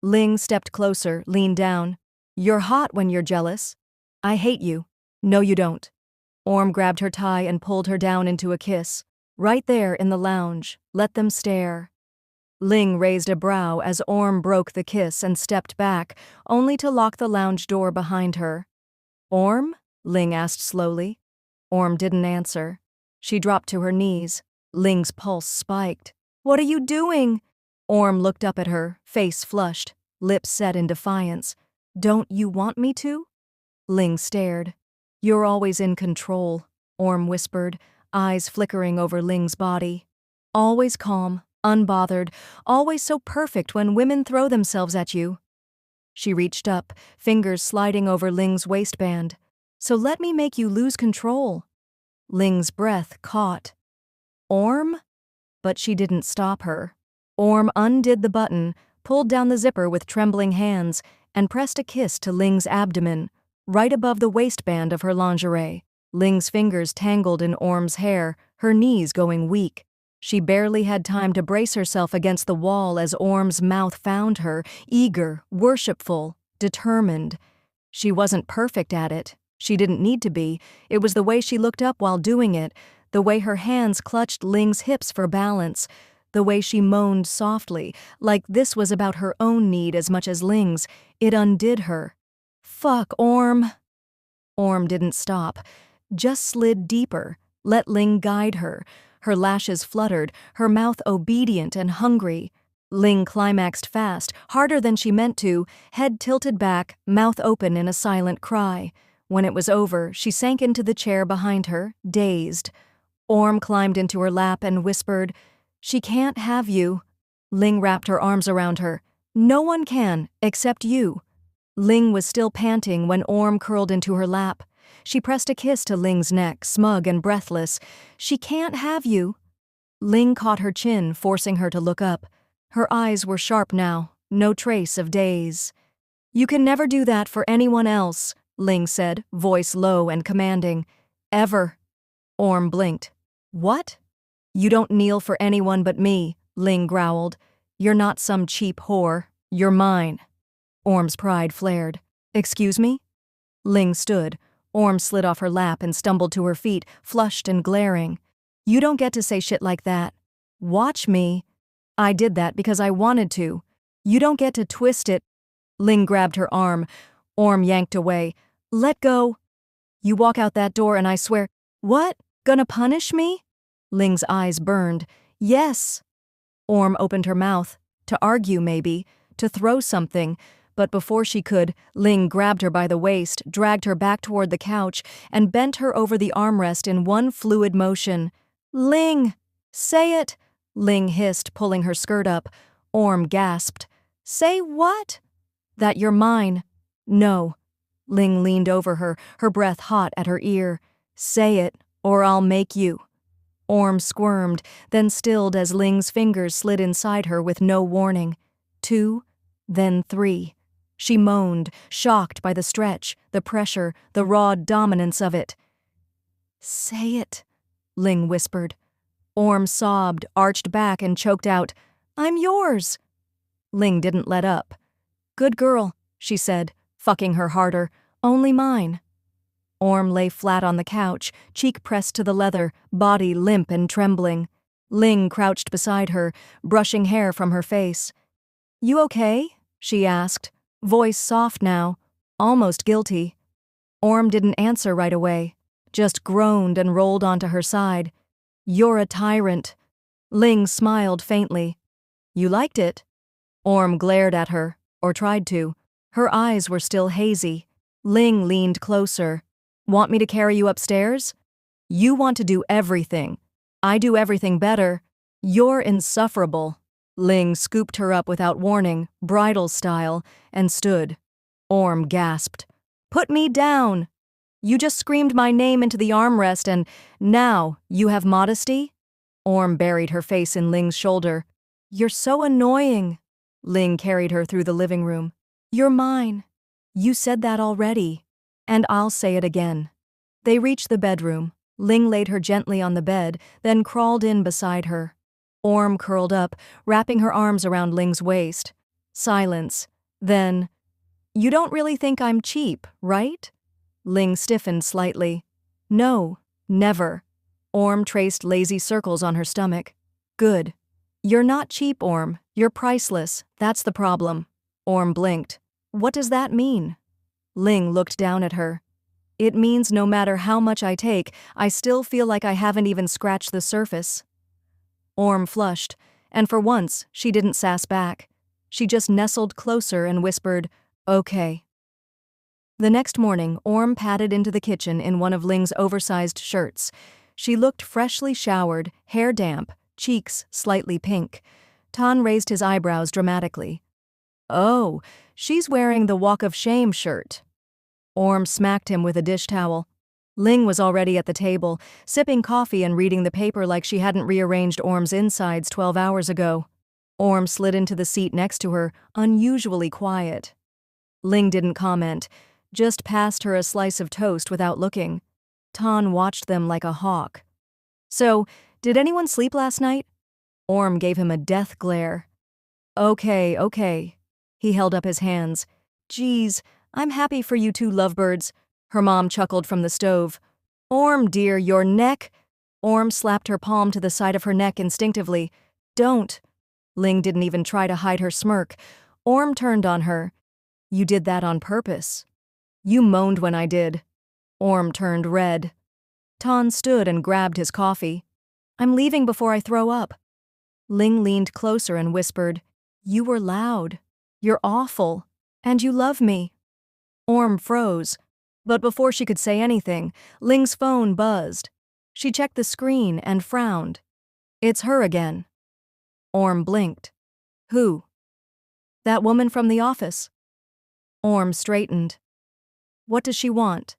Ling stepped closer, leaned down. You're hot when you're jealous. I hate you. No, you don't. Orm grabbed her tie and pulled her down into a kiss. Right there in the lounge. Let them stare. Ling raised a brow as Orm broke the kiss and stepped back, only to lock the lounge door behind her. Orm? Ling asked slowly. Orm didn't answer. She dropped to her knees. Ling's pulse spiked. What are you doing? Orm looked up at her, face flushed, lips set in defiance. Don't you want me to? Ling stared. You're always in control, Orm whispered, eyes flickering over Ling's body. Always calm, unbothered, always so perfect when women throw themselves at you. She reached up, fingers sliding over Ling's waistband. So let me make you lose control. Ling's breath caught. Orm? But she didn't stop her. Orm undid the button, pulled down the zipper with trembling hands, and pressed a kiss to Ling's abdomen, right above the waistband of her lingerie. Ling's fingers tangled in Orm's hair, her knees going weak. She barely had time to brace herself against the wall as Orm's mouth found her, eager, worshipful, determined. She wasn't perfect at it. She didn't need to be. It was the way she looked up while doing it, the way her hands clutched Ling's hips for balance, the way she moaned softly, like this was about her own need as much as Ling's. It undid her. Fuck, Orm. Orm didn't stop, just slid deeper, let Ling guide her. Her lashes fluttered, her mouth obedient and hungry. Ling climaxed fast, harder than she meant to, head tilted back, mouth open in a silent cry. When it was over, she sank into the chair behind her, dazed. Orm climbed into her lap and whispered, She can't have you. Ling wrapped her arms around her. No one can, except you. Ling was still panting when Orm curled into her lap. She pressed a kiss to Ling's neck, smug and breathless. She can't have you. Ling caught her chin, forcing her to look up. Her eyes were sharp now, no trace of daze. You can never do that for anyone else, Ling said, voice low and commanding. Ever. Orm blinked. What? You don't kneel for anyone but me, Ling growled. You're not some cheap whore. You're mine. Orm's pride flared. Excuse me? Ling stood. Orm slid off her lap and stumbled to her feet, flushed and glaring. You don't get to say shit like that. Watch me. I did that because I wanted to. You don't get to twist it. Ling grabbed her arm. Orm yanked away. Let go. You walk out that door and I swear. What? Gonna punish me? Ling's eyes burned. Yes. Orm opened her mouth. To argue, maybe. To throw something. But before she could, Ling grabbed her by the waist, dragged her back toward the couch, and bent her over the armrest in one fluid motion. Ling! Say it! Ling hissed, pulling her skirt up. Orm gasped. Say what? That you're mine. No. Ling leaned over her, her breath hot at her ear. Say it, or I'll make you. Orm squirmed, then stilled as Ling's fingers slid inside her with no warning. 2, then 3. She moaned, shocked by the stretch, the pressure, the raw dominance of it. Say it, Ling whispered. Orm sobbed, arched back, and choked out, I'm yours. Ling didn't let up. Good girl, she said, fucking her harder. Only mine. Orm lay flat on the couch, cheek pressed to the leather, body limp and trembling. Ling crouched beside her, brushing hair from her face. You okay? She asked, voice soft now, almost guilty. Orm didn't answer right away, just groaned and rolled onto her side. You're a tyrant. Ling smiled faintly. You liked it? Orm glared at her, or tried to. Her eyes were still hazy. Ling leaned closer. Want me to carry you upstairs? You want to do everything. I do everything better. You're insufferable. Ling scooped her up without warning, bridal style, and stood. Orm gasped. Put me down! You just screamed my name into the armrest and now you have modesty? Orm buried her face in Ling's shoulder. You're so annoying. Ling carried her through the living room. You're mine. You said that already. And I'll say it again. They reached the bedroom. Ling laid her gently on the bed, then crawled in beside her. Orm curled up, wrapping her arms around Ling's waist. Silence. Then, you don't really think I'm cheap, right? Ling stiffened slightly. No, never. Orm traced lazy circles on her stomach. Good. You're not cheap, Orm. You're priceless. That's the problem. Orm blinked. What does that mean? Ling looked down at her. It means no matter how much I take, I still feel like I haven't even scratched the surface. Orm flushed, and for once, she didn't sass back. She just nestled closer and whispered, okay. The next morning, Orm padded into the kitchen in one of Ling's oversized shirts. She looked freshly showered, hair damp, cheeks slightly pink. Tan raised his eyebrows dramatically. Oh, she's wearing the Walk of Shame shirt. Orm smacked him with a dish towel. Ling was already at the table, sipping coffee and reading the paper like she hadn't rearranged Orm's insides 12 hours ago. Orm slid into the seat next to her, unusually quiet. Ling didn't comment, just passed her a slice of toast without looking. Tan watched them like a hawk. So, did anyone sleep last night? Orm gave him a death glare. Okay. He held up his hands. Geez, I'm happy for you two lovebirds. Her mom chuckled from the stove. Orm, dear, your neck. Orm slapped her palm to the side of her neck instinctively. Don't. Ling didn't even try to hide her smirk. Orm turned on her. You did that on purpose. You moaned when I did. Orm turned red. Tan stood and grabbed his coffee. I'm leaving before I throw up. Ling leaned closer and whispered, You were loud. You're awful. And you love me. Orm froze. But before she could say anything, Ling's phone buzzed. She checked the screen and frowned. It's her again. Orm blinked. Who? That woman from the office. Orm straightened. What does she want?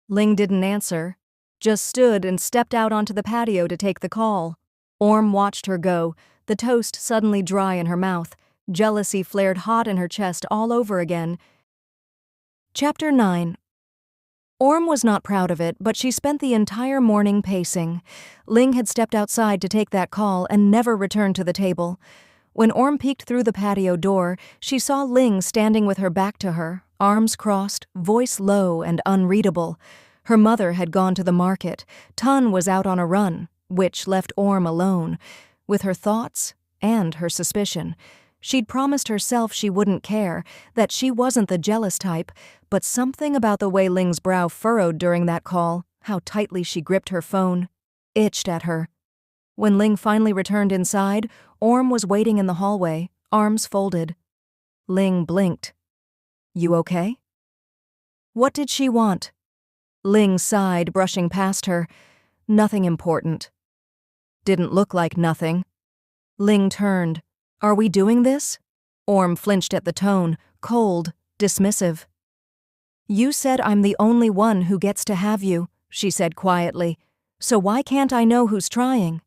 Ling didn't answer, just stood and stepped out onto the patio to take the call. Orm watched her go, the toast suddenly dry in her mouth. Jealousy flared hot in her chest all over again. Chapter 9. Orm was not proud of it, but she spent the entire morning pacing. Ling had stepped outside to take that call and never returned to the table. When Orm peeked through the patio door, she saw Ling standing with her back to her, arms crossed, voice low and unreadable. Her mother had gone to the market. Tun was out on a run, which left Orm alone, with her thoughts and her suspicion. She'd promised herself she wouldn't care, that she wasn't the jealous type, but something about the way Ling's brow furrowed during that call, how tightly she gripped her phone, itched at her. When Ling finally returned inside, Orm was waiting in the hallway, arms folded. Ling blinked. "You okay?" What did she want? Ling sighed, brushing past her. Nothing important. Didn't look like nothing. Ling turned. Are we doing this? Orm flinched at the tone, cold, dismissive. You said I'm the only one who gets to have you, she said quietly. So why can't I know who's trying?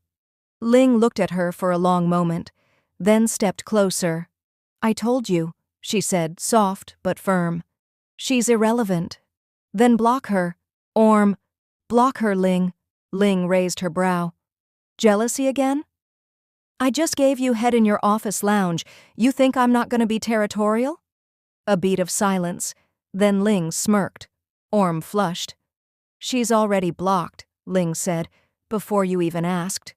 Ling looked at her for a long moment, then stepped closer. I told you, she said, soft but firm. She's irrelevant. Then block her. Orm. Block her, Ling. Ling raised her brow. Jealousy again? I just gave you head in your office lounge. You think I'm not going to be territorial? A beat of silence. Then Ling smirked. Orm flushed. She's already blocked, Ling said, before you even asked.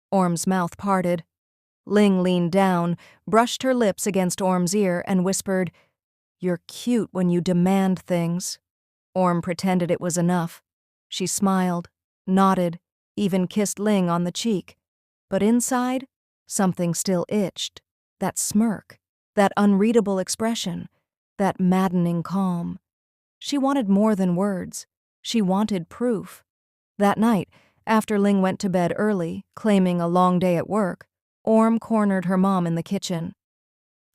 Orm's mouth parted. Ling leaned down, brushed her lips against Orm's ear, and whispered, You're cute when you demand things. Orm pretended it was enough. She smiled, nodded, even kissed Ling on the cheek. But inside, something still itched. That smirk, that unreadable expression, that maddening calm. She wanted more than words. She wanted proof. That night, after Ling went to bed early, claiming a long day at work, Orm cornered her mom in the kitchen.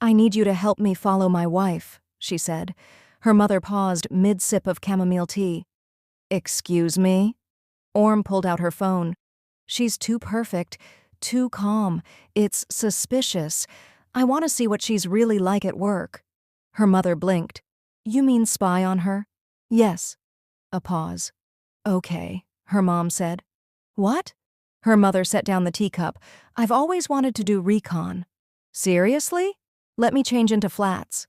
I need you to help me follow my wife, she said. Her mother paused mid-sip of chamomile tea. Excuse me? Orm pulled out her phone. She's too perfect, too calm. It's suspicious. I want to see what she's really like at work. Her mother blinked. You mean spy on her? Yes. A pause. Okay, her mom said. What? Her mother set down the teacup. I've always wanted to do recon. Seriously? Let me change into flats.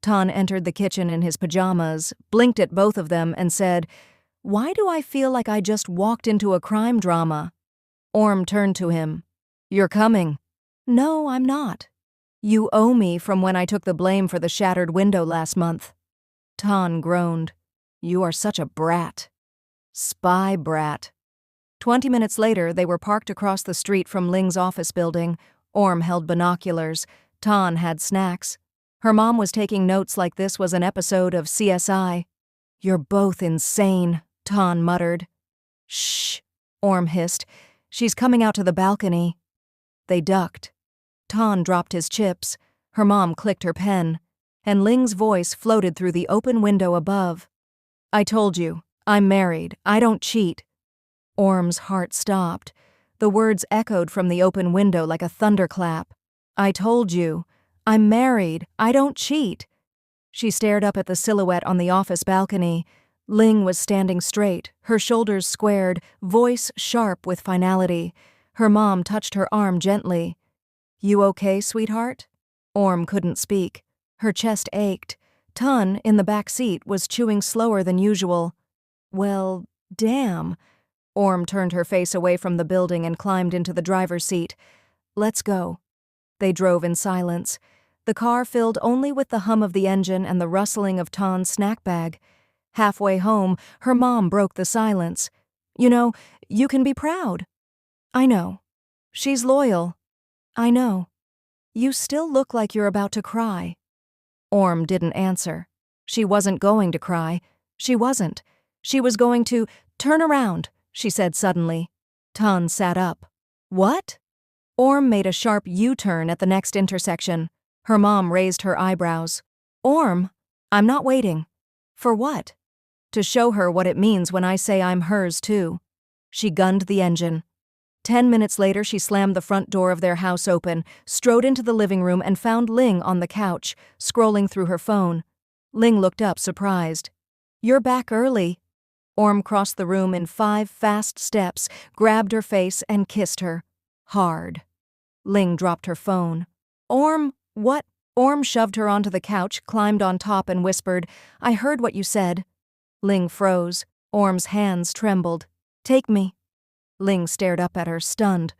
Tan entered the kitchen in his pajamas, blinked at both of them, and said, Why do I feel like I just walked into a crime drama? Orm turned to him. You're coming. No, I'm not. You owe me from when I took the blame for the shattered window last month. Tan groaned. You are such a brat. Spy brat. 20 minutes later, they were parked across the street from Ling's office building. Orm held binoculars. Tan had snacks. Her mom was taking notes like this was an episode of CSI. You're both insane, Tan muttered. Shh, Orm hissed. She's coming out to the balcony. They ducked. Tan dropped his chips. Her mom clicked her pen. And Ling's voice floated through the open window above. I told you, I'm married. I don't cheat. Orm's heart stopped. The words echoed from the open window like a thunderclap. I told you, I'm married. I don't cheat. She stared up at the silhouette on the office balcony. Ling was standing straight, her shoulders squared, voice sharp with finality. Her mom touched her arm gently. You okay, sweetheart? Orm couldn't speak. Her chest ached. Tun, in the back seat, was chewing slower than usual. Well, damn. Orm turned her face away from the building and climbed into the driver's seat. Let's go. They drove in silence. The car filled only with the hum of the engine and the rustling of Tan's snack bag. Halfway home, her mom broke the silence. You know, you can be proud. I know. She's loyal. I know. You still look like you're about to cry. Orm didn't answer. She wasn't going to cry. She wasn't. She was going to turn around, she said suddenly. Tan sat up. What? Orm made a sharp U-turn at the next intersection. Her mom raised her eyebrows. Orm, I'm not waiting. For what? To show her what it means when I say I'm hers too. She gunned the engine. 10 minutes later, she slammed the front door of their house open, strode into the living room, and found Ling on the couch, scrolling through her phone. Ling looked up, surprised. You're back early. Orm crossed the room in 5 fast steps, grabbed her face, and kissed her. Hard. Ling dropped her phone. Orm, what? Orm shoved her onto the couch, climbed on top, and whispered, I heard what you said. Ling froze. Orm's hands trembled. Take me. Ling stared up at her, stunned.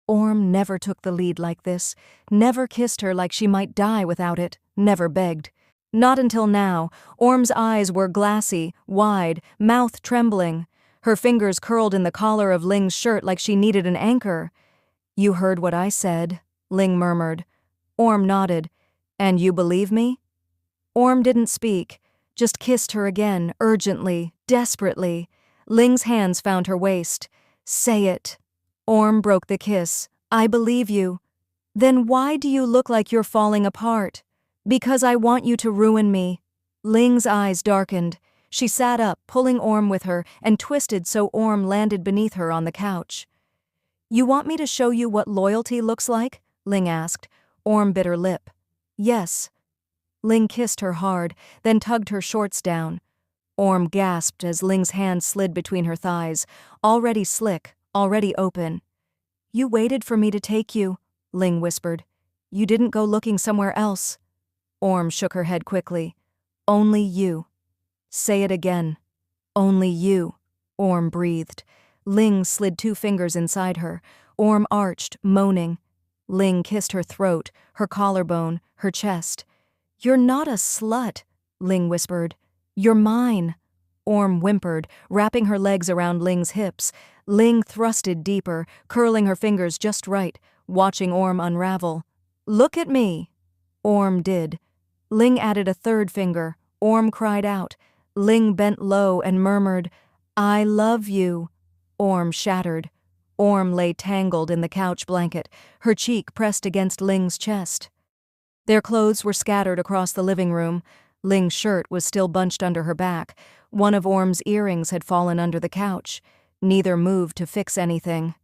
Orm never took the lead like this, never kissed her like she might die without it, never begged. Not until now. Orm's eyes were glassy, wide, mouth trembling. Her fingers curled in the collar of Ling's shirt like she needed an anchor. You heard what I said, Ling murmured. Orm nodded. And you believe me? Orm didn't speak, just kissed her again, urgently, desperately. Ling's hands found her waist. Say it. Orm broke the kiss. I believe you. Then why do you look like you're falling apart? Because I want you to ruin me. Ling's eyes darkened. She sat up, pulling Orm with her, and twisted so Orm landed beneath her on the couch. You want me to show you what loyalty looks like? Ling asked. Orm bit her lip. Yes. Ling kissed her hard, then tugged her shorts down. Orm gasped as Ling's hand slid between her thighs, already slick, already open. You waited for me to take you, Ling whispered. You didn't go looking somewhere else. Orm shook her head quickly. Only you. Say it again. Only you, Orm breathed. Ling slid 2 fingers inside her. Orm arched, moaning. Ling kissed her throat, her collarbone, her chest. You're not a slut, Ling whispered. You're mine. Orm whimpered, wrapping her legs around Ling's hips. Ling thrusted deeper, curling her fingers just right, watching Orm unravel. Look at me. Orm did. Ling added a 3rd finger. Orm cried out. Ling bent low and murmured, I love you. Orm shattered. Orm lay tangled in the couch blanket, her cheek pressed against Ling's chest. Their clothes were scattered across the living room. Ling's shirt was still bunched under her back. One of Orm's earrings had fallen under the couch. Neither moved to fix anything.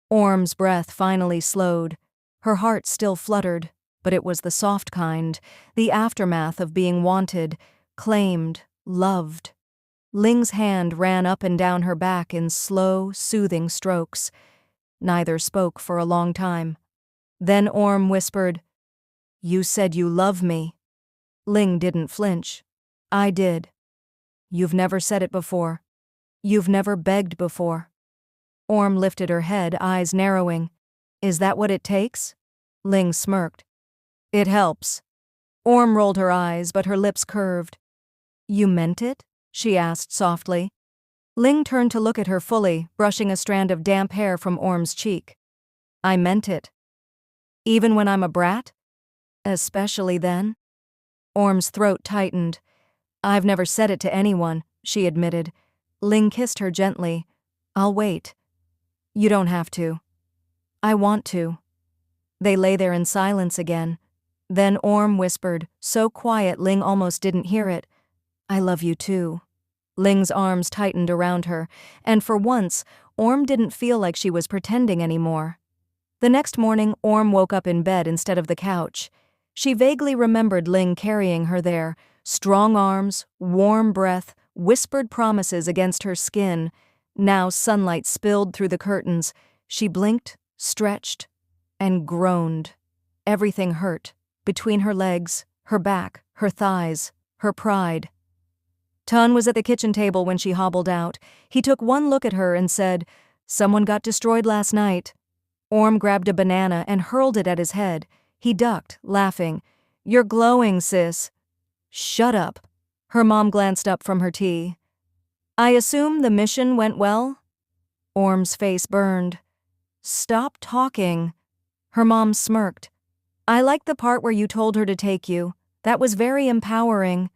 Orm's breath finally slowed. Her heart still fluttered, but it was the soft kind, the aftermath of being wanted, claimed, loved. Ling's hand ran up and down her back in slow, soothing strokes. Neither spoke for a long time. Then Orm whispered, You said you love me. Ling didn't flinch. I did. You've never said it before. You've never begged before. Orm lifted her head, eyes narrowing. Is that what it takes? Ling smirked. It helps. Orm rolled her eyes, but her lips curved. You meant it? She asked softly. Ling turned to look at her fully, brushing a strand of damp hair from Orm's cheek. I meant it. Even when I'm a brat? Especially then? Orm's throat tightened. I've never said it to anyone, she admitted. Ling kissed her gently. I'll wait. You don't have to. I want to. They lay there in silence again. Then Orm whispered, so quiet Ling almost didn't hear it. I love you too. Ling's arms tightened around her, and for once, Orm didn't feel like she was pretending anymore. The next morning, Orm woke up in bed instead of the couch. She vaguely remembered Ling carrying her there, strong arms, warm breath, whispered promises against her skin. Now sunlight spilled through the curtains. She blinked, stretched, and groaned. Everything hurt, between her legs, her back, her thighs, her pride. Tun was at the kitchen table when she hobbled out. He took one look at her and said, Someone got destroyed last night. Orm grabbed a banana and hurled it at his head. He ducked, laughing. You're glowing, sis. Shut up. Her mom glanced up from her tea. I assume the mission went well? Orm's face burned. Stop talking. Her mom smirked. I liked the part where you told her to take you. That was very empowering.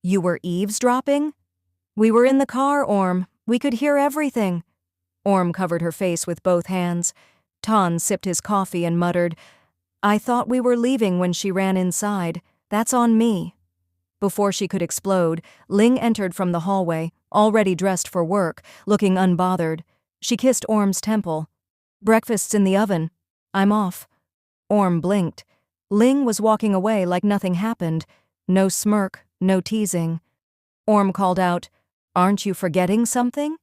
You were eavesdropping? We were in the car, Orm. We could hear everything. Orm covered her face with both hands. Ton sipped his coffee and muttered, I thought we were leaving when she ran inside. That's on me. Before she could explode, Ling entered from the hallway, already dressed for work, looking unbothered. She kissed Orm's temple. Breakfast's in the oven. I'm off. Orm blinked. Ling was walking away like nothing happened. No smirk, no teasing. Orm called out, Aren't you forgetting something?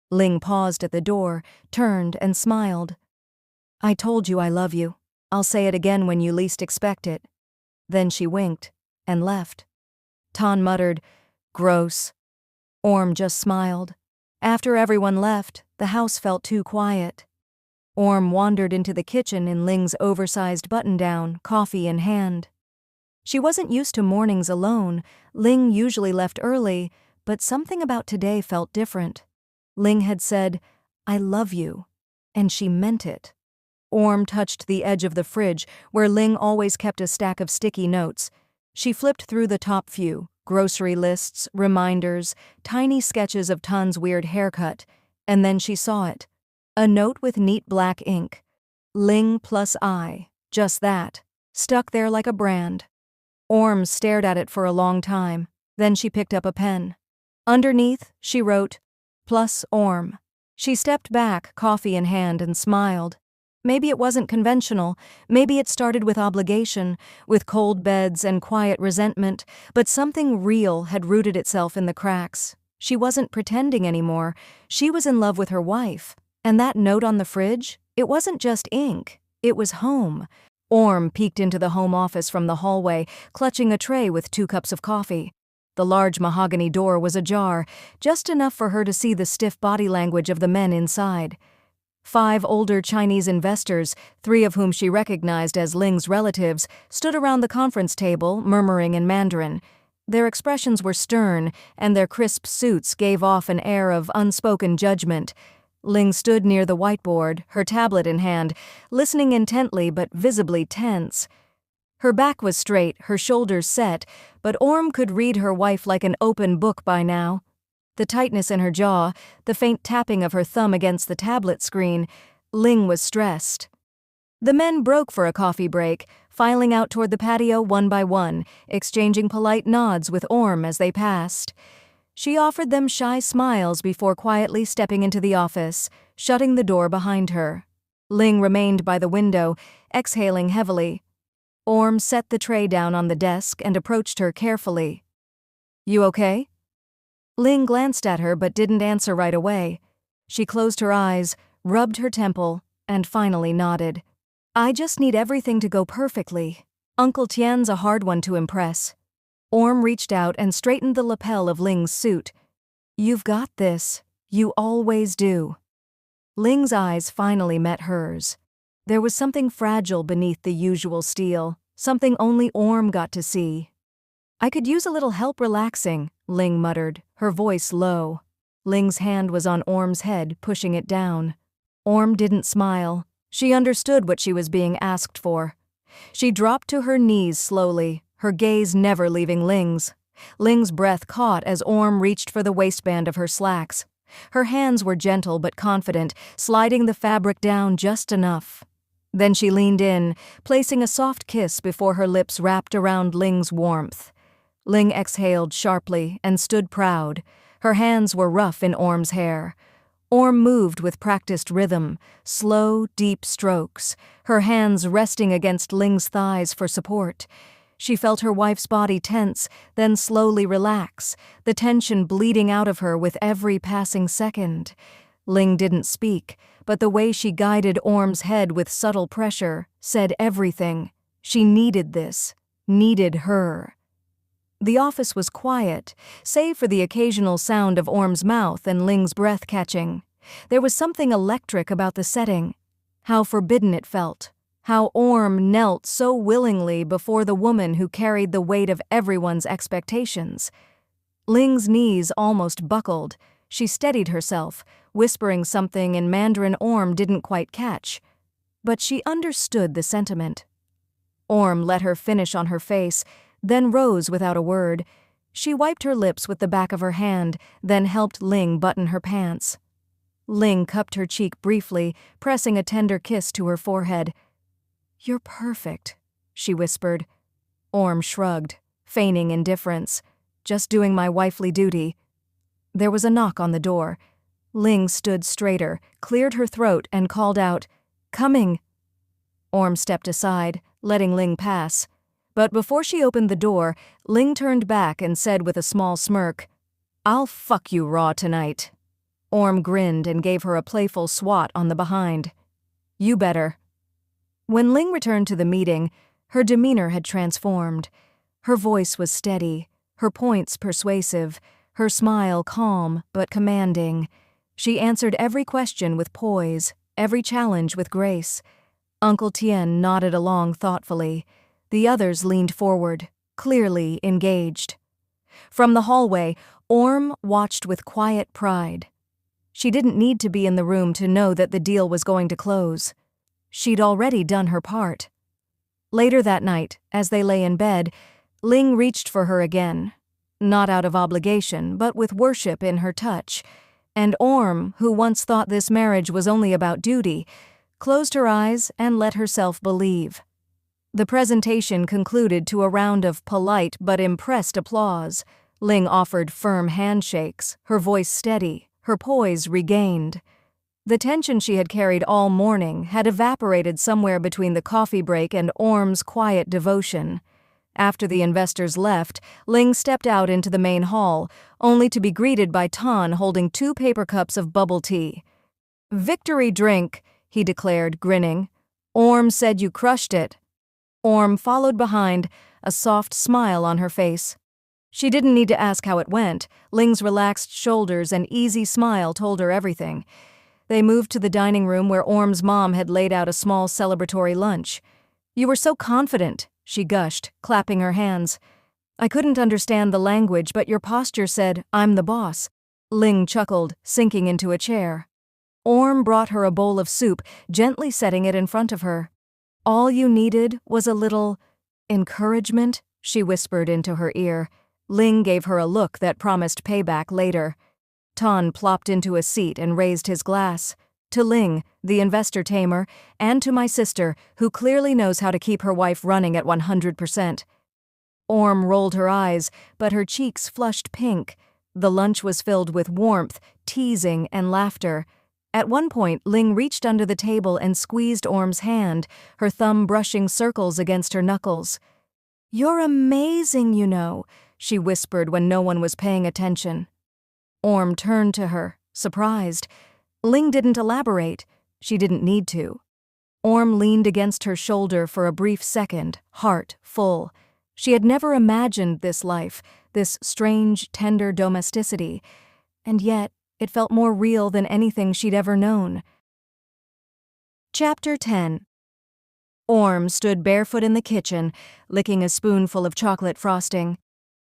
Ling paused at the door, turned and smiled. I told you I love you. I'll say it again when you least expect it. Then she winked and left. Tan muttered, gross. Orm just smiled. After everyone left, the house felt too quiet. Orm wandered into the kitchen in Ling's oversized button-down, coffee in hand. She wasn't used to mornings alone. Ling usually left early, but something about today felt different. Ling had said, I love you, and she meant it. Orm touched the edge of the fridge, where Ling always kept a stack of sticky notes. She flipped through the top few, grocery lists, reminders, tiny sketches of Tan's weird haircut, and then she saw it. A note with neat black ink. Ling plus I, just that, stuck there like a brand. Orm stared at it for a long time, then she picked up a pen. Underneath, she wrote, plus Orm. She stepped back, coffee in hand, and smiled. Maybe it wasn't conventional, maybe it started with obligation, with cold beds and quiet resentment, but something real had rooted itself in the cracks. She wasn't pretending anymore, she was in love with her wife. And that note on the fridge, it wasn't just ink, it was home. Orm peeked into the home office from the hallway, clutching a tray with 2 cups of coffee. The large mahogany door was ajar, just enough for her to see the stiff body language of the men inside. 5 older Chinese investors, 3 of whom she recognized as Ling's relatives, stood around the conference table, murmuring in Mandarin. Their expressions were stern, and their crisp suits gave off an air of unspoken judgment. Ling stood near the whiteboard, her tablet in hand, listening intently but visibly tense. Her back was straight, her shoulders set, but Orm could read her wife like an open book by now. The tightness in her jaw, the faint tapping of her thumb against the tablet screen, Ling was stressed. The men broke for a coffee break, filing out toward the patio one by one, exchanging polite nods with Orm as they passed. She offered them shy smiles before quietly stepping into the office, shutting the door behind her. Ling remained by the window, exhaling heavily. Orm set the tray down on the desk and approached her carefully. You okay? Ling glanced at her but didn't answer right away. She closed her eyes, rubbed her temple, and finally nodded. I just need everything to go perfectly. Uncle Tian's a hard one to impress. Orm reached out and straightened the lapel of Ling's suit. You've got this. You always do. Ling's eyes finally met hers. There was something fragile beneath the usual steel, something only Orm got to see. I could use a little help relaxing, Ling muttered, her voice low. Ling's hand was on Orm's head, pushing it down. Orm didn't smile. She understood what she was being asked for. She dropped to her knees slowly, her gaze never leaving Ling's. Ling's breath caught as Orm reached for the waistband of her slacks. Her hands were gentle but confident, sliding the fabric down just enough. Then she leaned in, placing a soft kiss before her lips wrapped around Ling's warmth. Ling exhaled sharply and stood proud. Her hands were rough in Orm's hair. Orm moved with practiced rhythm, slow, deep strokes, her hands resting against Ling's thighs for support. She felt her wife's body tense, then slowly relax, the tension bleeding out of her with every passing second. Ling didn't speak, but the way she guided Orm's head with subtle pressure said everything. She needed this, needed her. The office was quiet, save for the occasional sound of Orm's mouth and Ling's breath catching. There was something electric about the setting. How forbidden it felt. How Orm knelt so willingly before the woman who carried the weight of everyone's expectations. Ling's knees almost buckled. She steadied herself, whispering something in Mandarin Orm didn't quite catch. But she understood the sentiment. Orm let her finish on her face, then rose without a word. She wiped her lips with the back of her hand, then helped Ling button her pants. Ling cupped her cheek briefly, pressing a tender kiss to her forehead. You're perfect, she whispered. Orm shrugged, feigning indifference. Just doing my wifely duty. There was a knock on the door. Ling stood straighter, cleared her throat, and called out, Coming! Orm stepped aside, letting Ling pass. But before she opened the door, Ling turned back and said with a small smirk, I'll fuck you raw tonight. Orm grinned and gave her a playful swat on the behind. You better. When Ling returned to the meeting, her demeanor had transformed. Her voice was steady, her points persuasive, her smile calm but commanding. She answered every question with poise, every challenge with grace. Uncle Tien nodded along thoughtfully. The others leaned forward, clearly engaged. From the hallway, Orm watched with quiet pride. She didn't need to be in the room to know that the deal was going to close. She'd already done her part. Later that night, as they lay in bed, Ling reached for her again, not out of obligation, but with worship in her touch, and Orm, who once thought this marriage was only about duty, closed her eyes and let herself believe. The presentation concluded to a round of polite but impressed applause. Ling offered firm handshakes, her voice steady, her poise regained. The tension she had carried all morning had evaporated somewhere between the coffee break and Orm's quiet devotion. After the investors left, Ling stepped out into the main hall, only to be greeted by Tan holding 2 paper cups of bubble tea. "Victory drink," he declared, grinning. "Orm said you crushed it." Orm followed behind, a soft smile on her face. She didn't need to ask how it went. Ling's relaxed shoulders and easy smile told her everything. They moved to the dining room where Orm's mom had laid out a small celebratory lunch. "You were so confident," she gushed, clapping her hands. "I couldn't understand the language, but your posture said, 'I'm the boss.'" Ling chuckled, sinking into a chair. Orm brought her a bowl of soup, gently setting it in front of her. "All you needed was a little encouragement," she whispered into her ear. Ling gave her a look that promised payback later. Tan plopped into a seat and raised his glass. "To Ling, the investor tamer, and to my sister, who clearly knows how to keep her wife running at 100%. Orm rolled her eyes, but her cheeks flushed pink. The lunch was filled with warmth, teasing, and laughter. At one point, Ling reached under the table and squeezed Orm's hand, her thumb brushing circles against her knuckles. "You're amazing, you know," she whispered when no one was paying attention. Orm turned to her, surprised. Ling didn't elaborate. She didn't need to. Orm leaned against her shoulder for a brief second, heart full. She had never imagined this life, this strange, tender domesticity, and yet it felt more real than anything she'd ever known. Chapter 10. Orm stood barefoot in the kitchen, licking a spoonful of chocolate frosting.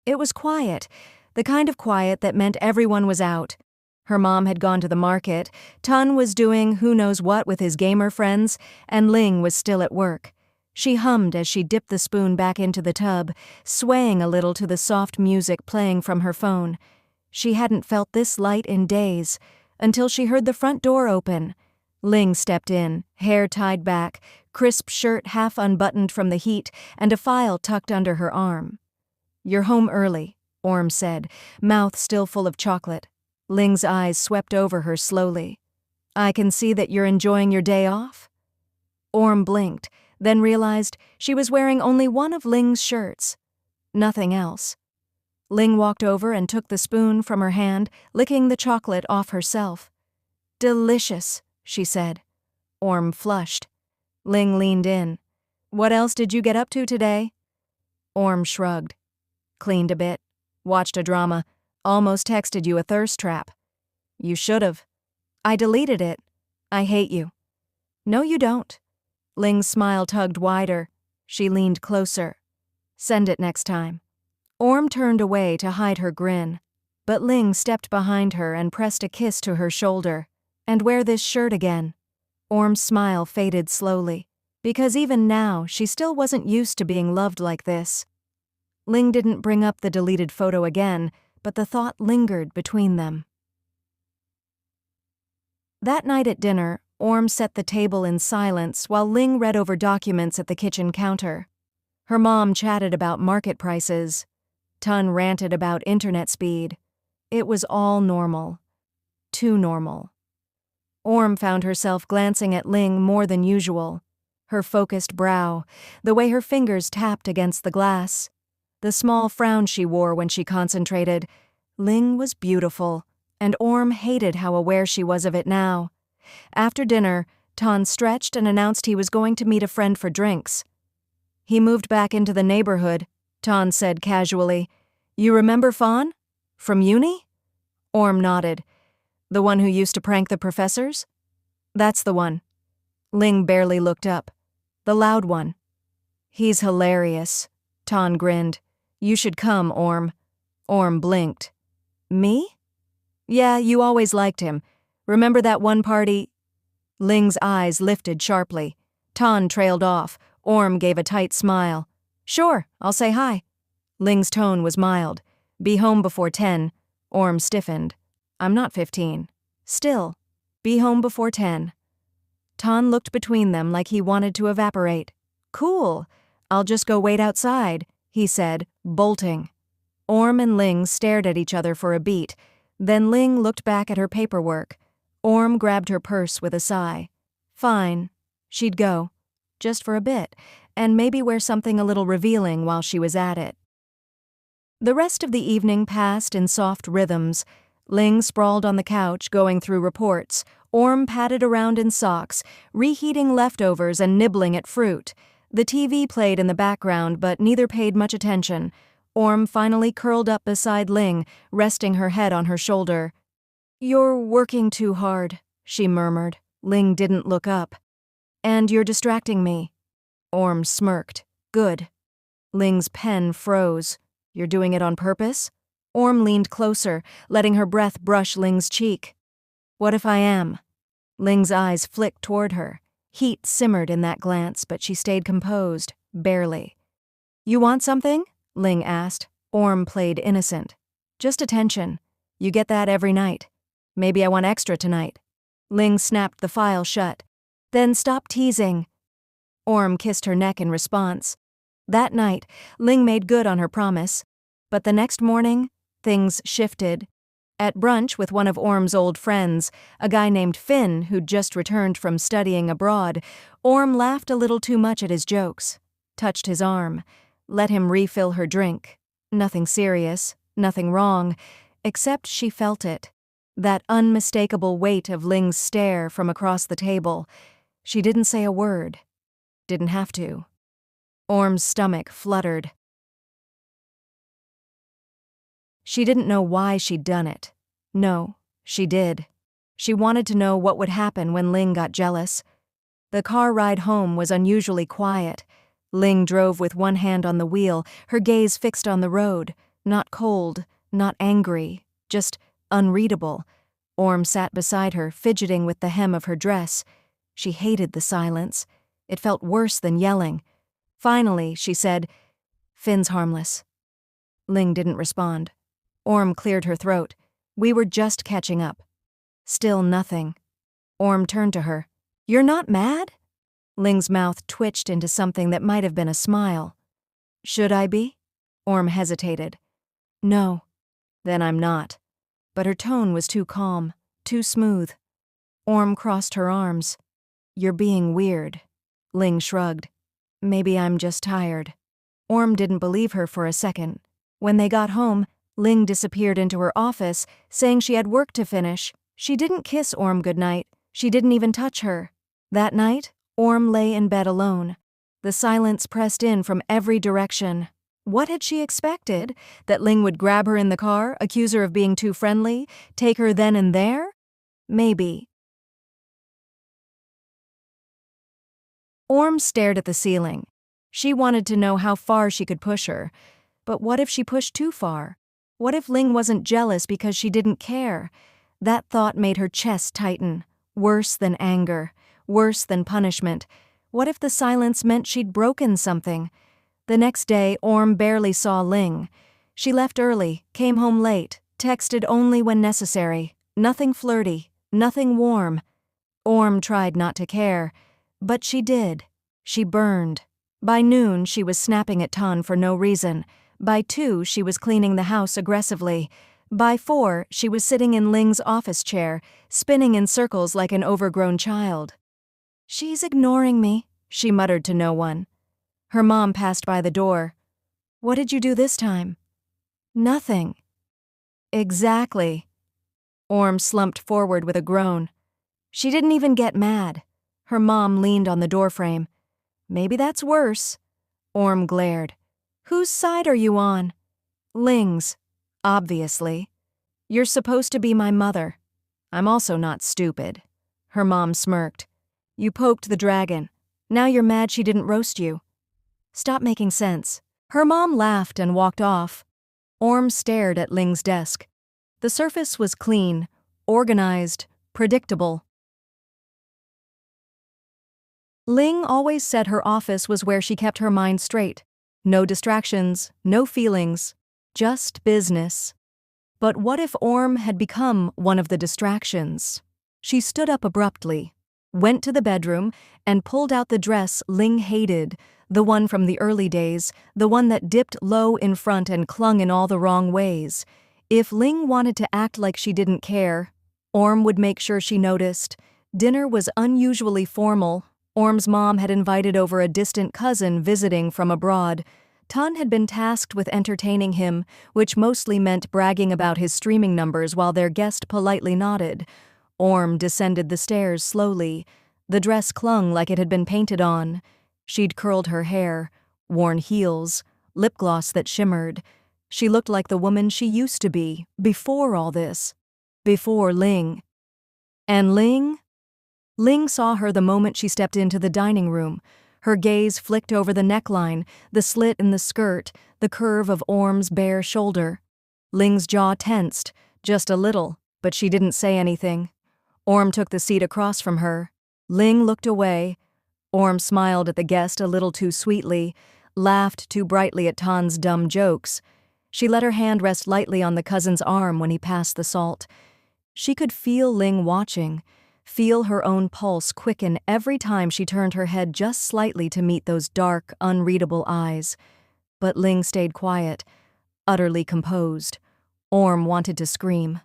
It was quiet, the kind of quiet that meant everyone was out. Her mom had gone to the market, Tun was doing who knows what with his gamer friends, and Ling was still at work. She hummed as she dipped the spoon back into the tub, swaying a little to the soft music playing from her phone. She hadn't felt this light in days, until she heard the front door open. Ling stepped in, hair tied back, crisp shirt half unbuttoned from the heat, and a file tucked under her arm. "You're home early," Orm said, mouth still full of chocolate. Ling's eyes swept over her slowly. "I can see that you're enjoying your day off?" Orm blinked, then realized she was wearing only one of Ling's shirts. Nothing else. Ling walked over and took the spoon from her hand, licking the chocolate off herself. "Delicious," she said. Orm flushed. Ling leaned in. "What else did you get up to today?" Orm shrugged. "Cleaned a bit. Watched a drama. Almost texted you a thirst trap." "You should've." "I deleted it. I hate you." "No, you don't." Ling's smile tugged wider. She leaned closer. "Send it next time." Orm turned away to hide her grin, but Ling stepped behind her and pressed a kiss to her shoulder. "And wear this shirt again." Orm's smile faded slowly, because even now she still wasn't used to being loved like this. Ling didn't bring up the deleted photo again, but the thought lingered between them. That night at dinner, Orm set the table in silence while Ling read over documents at the kitchen counter. Her mom chatted about market prices. Tun ranted about internet speed. It was all normal. Too normal. Orm found herself glancing at Ling more than usual. Her focused brow, the way her fingers tapped against the glass, the small frown she wore when she concentrated. Ling was beautiful, and Orm hated how aware she was of it now. After dinner, Ton stretched and announced he was going to meet a friend for drinks. He moved back into the neighborhood, Ton said casually. You remember Fawn? From uni? Orm nodded. The one who used to prank the professors? That's the one. Ling barely looked up. The loud one. He's hilarious. Ton grinned. You should come, Orm. Orm blinked. Me? Yeah, you always liked him. Remember that one party? Ling's eyes lifted sharply. Ton trailed off. Orm gave a tight smile. Sure, I'll say hi. Ling's tone was mild. Be home before 10. Orm stiffened. I'm not 15. Still, be home before 10. Ton looked between them like he wanted to evaporate. Cool. I'll just go wait outside, he said, bolting. Orm and Ling stared at each other for a beat. Then Ling looked back at her paperwork. Orm grabbed her purse with a sigh. Fine. She'd go. Just for a bit, and maybe wear something a little revealing while she was at it. The rest of the evening passed in soft rhythms. Ling sprawled on the couch, going through reports. Orm padded around in socks, reheating leftovers and nibbling at fruit. The TV played in the background, but neither paid much attention. Orm finally curled up beside Ling, resting her head on her shoulder. You're working too hard, she murmured. Ling didn't look up. And you're distracting me. Orm smirked. Good. Ling's pen froze. You're doing it on purpose? Orm leaned closer, letting her breath brush Ling's cheek. What if I am? Ling's eyes flicked toward her. Heat simmered in that glance, but she stayed composed, barely. You want something? Ling asked. Orm played innocent. Just attention. You get that every night. Maybe I want extra tonight. Ling snapped the file shut. Then stop teasing. Orm kissed her neck in response. That night, Ling made good on her promise. But the next morning, things shifted. At brunch with one of Orm's old friends, a guy named Finn who'd just returned from studying abroad, Orm laughed a little too much at his jokes, touched his arm, let him refill her drink. Nothing serious, nothing wrong, except she felt it. That unmistakable weight of Ling's stare from across the table. She didn't say a word. Didn't have to. Orm's stomach fluttered. She didn't know why she'd done it. No, she did. She wanted to know what would happen when Ling got jealous. The car ride home was unusually quiet. Ling drove with one hand on the wheel, her gaze fixed on the road, not cold, not angry, just unreadable. Orm sat beside her, fidgeting with the hem of her dress. She hated the silence. It felt worse than yelling. Finally, she said, Finn's harmless. Ling didn't respond. Orm cleared her throat. We were just catching up. Still nothing. Orm turned to her. You're not mad? Ling's mouth twitched into something that might have been a smile. Should I be? Orm hesitated. No. Then I'm not. But her tone was too calm, too smooth. Orm crossed her arms. You're being weird. Ling shrugged. Maybe I'm just tired. Orm didn't believe her for a second. When they got home, Ling disappeared into her office, saying she had work to finish. She didn't kiss Orm goodnight. She didn't even touch her. That night, Orm lay in bed alone. The silence pressed in from every direction. What had she expected? That Ling would grab her in the car, accuse her of being too friendly, take her then and there? Maybe. Orm stared at the ceiling. She wanted to know how far she could push her. But what if she pushed too far? What if Ling wasn't jealous because she didn't care? That thought made her chest tighten. Worse than anger. Worse than punishment. What if the silence meant she'd broken something? The next day, Orm barely saw Ling. She left early, came home late, texted only when necessary. Nothing flirty, nothing warm. Orm tried not to care. But she did. She burned. By noon, she was snapping at Ton for no reason. By 2, she was cleaning the house aggressively. By 4, she was sitting in Ling's office chair, spinning in circles like an overgrown child. She's ignoring me, she muttered to no one. Her mom passed by the door. What did you do this time? Nothing. Exactly. Orm slumped forward with a groan. She didn't even get mad. Her mom leaned on the doorframe. Maybe that's worse. Orm glared. Whose side are you on? Ling's. Obviously. You're supposed to be my mother. I'm also not stupid. Her mom smirked. You poked the dragon. Now you're mad she didn't roast you. Stop making sense. Her mom laughed and walked off. Orm stared at Ling's desk. The surface was clean, organized, predictable. Ling always said her office was where she kept her mind straight. No distractions, no feelings, just business. But what if Orm had become one of the distractions? She stood up abruptly, went to the bedroom, and pulled out the dress Ling hated, the one from the early days, the one that dipped low in front and clung in all the wrong ways. If Ling wanted to act like she didn't care, Orm would make sure she noticed. Dinner was unusually formal. Orm's mom had invited over a distant cousin visiting from abroad. Tun had been tasked with entertaining him, which mostly meant bragging about his streaming numbers while their guest politely nodded. Orm descended the stairs slowly. The dress clung like it had been painted on. She'd curled her hair, worn heels, lip gloss that shimmered. She looked like the woman she used to be, before all this. Before Ling. And Ling? Ling saw her the moment she stepped into the dining room. Her gaze flicked over the neckline, the slit in the skirt, the curve of Orm's bare shoulder. Ling's jaw tensed, just a little, but she didn't say anything. Orm took the seat across from her. Ling looked away. Orm smiled at the guest a little too sweetly, laughed too brightly at Tan's dumb jokes. She let her hand rest lightly on the cousin's arm when he passed the salt. She could feel Ling watching, feel her own pulse quicken every time she turned her head just slightly to meet those dark, unreadable eyes. But Ling stayed quiet, utterly composed. Orm wanted to scream.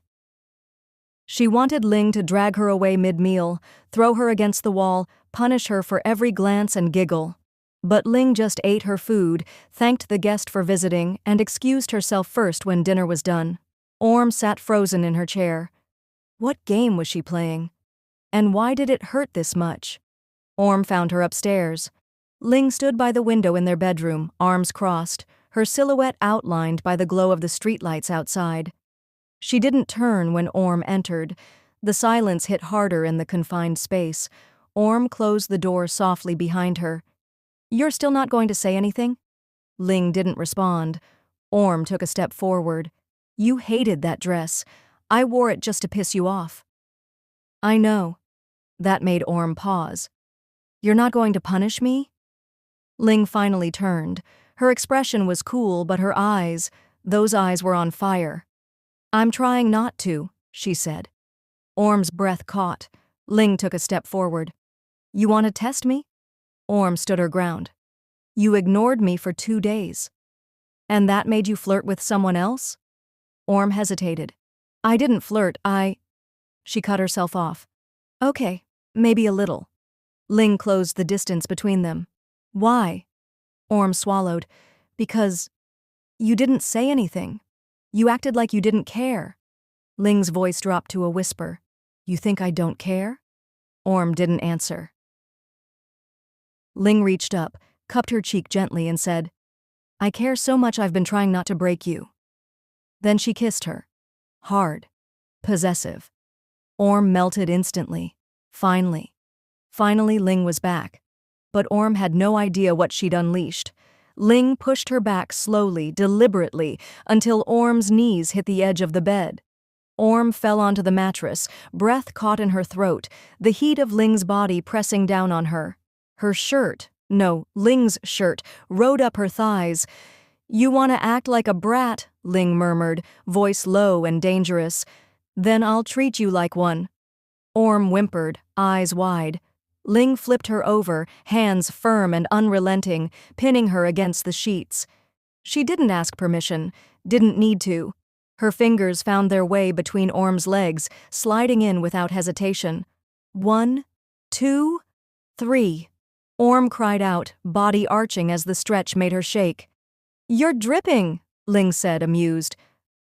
She wanted Ling to drag her away mid-meal, throw her against the wall, punish her for every glance and giggle. But Ling just ate her food, thanked the guest for visiting, and excused herself first when dinner was done. Orm sat frozen in her chair. What game was she playing? And why did it hurt this much? Orm found her upstairs. Ling stood by the window in their bedroom, arms crossed, her silhouette outlined by the glow of the streetlights outside. She didn't turn when Orm entered. The silence hit harder in the confined space. Orm closed the door softly behind her. You're still not going to say anything? Ling didn't respond. Orm took a step forward. You hated that dress. I wore it just to piss you off. I know. That made Orm pause. You're not going to punish me? Ling finally turned. Her expression was cool, but her eyes, those eyes were on fire. I'm trying not to, she said. Orm's breath caught. Ling took a step forward. You want to test me? Orm stood her ground. You ignored me for 2 days. And that made you flirt with someone else? Orm hesitated. I didn't flirt, She cut herself off. Okay, maybe a little. Ling closed the distance between them. Why? Orm swallowed. Because you didn't say anything. You acted like you didn't care. Ling's voice dropped to a whisper. You think I don't care? Orm didn't answer. Ling reached up, cupped her cheek gently and said, I care so much I've been trying not to break you. Then she kissed her. Hard. Possessive. Orm melted instantly. Finally. Finally Ling was back. But Orm had no idea what she'd unleashed. Ling pushed her back slowly, deliberately, until Orm's knees hit the edge of the bed. Orm fell onto the mattress, breath caught in her throat, the heat of Ling's body pressing down on her. Her shirt, no, Ling's shirt, rode up her thighs. You want to act like a brat, Ling murmured, voice low and dangerous. Then I'll treat you like one. Orm whimpered, eyes wide. Ling flipped her over, hands firm and unrelenting, pinning her against the sheets. She didn't ask permission, didn't need to. Her fingers found their way between Orm's legs, sliding in without hesitation. 1, 2, 3. Orm cried out, body arching as the stretch made her shake. You're dripping, Ling said, amused.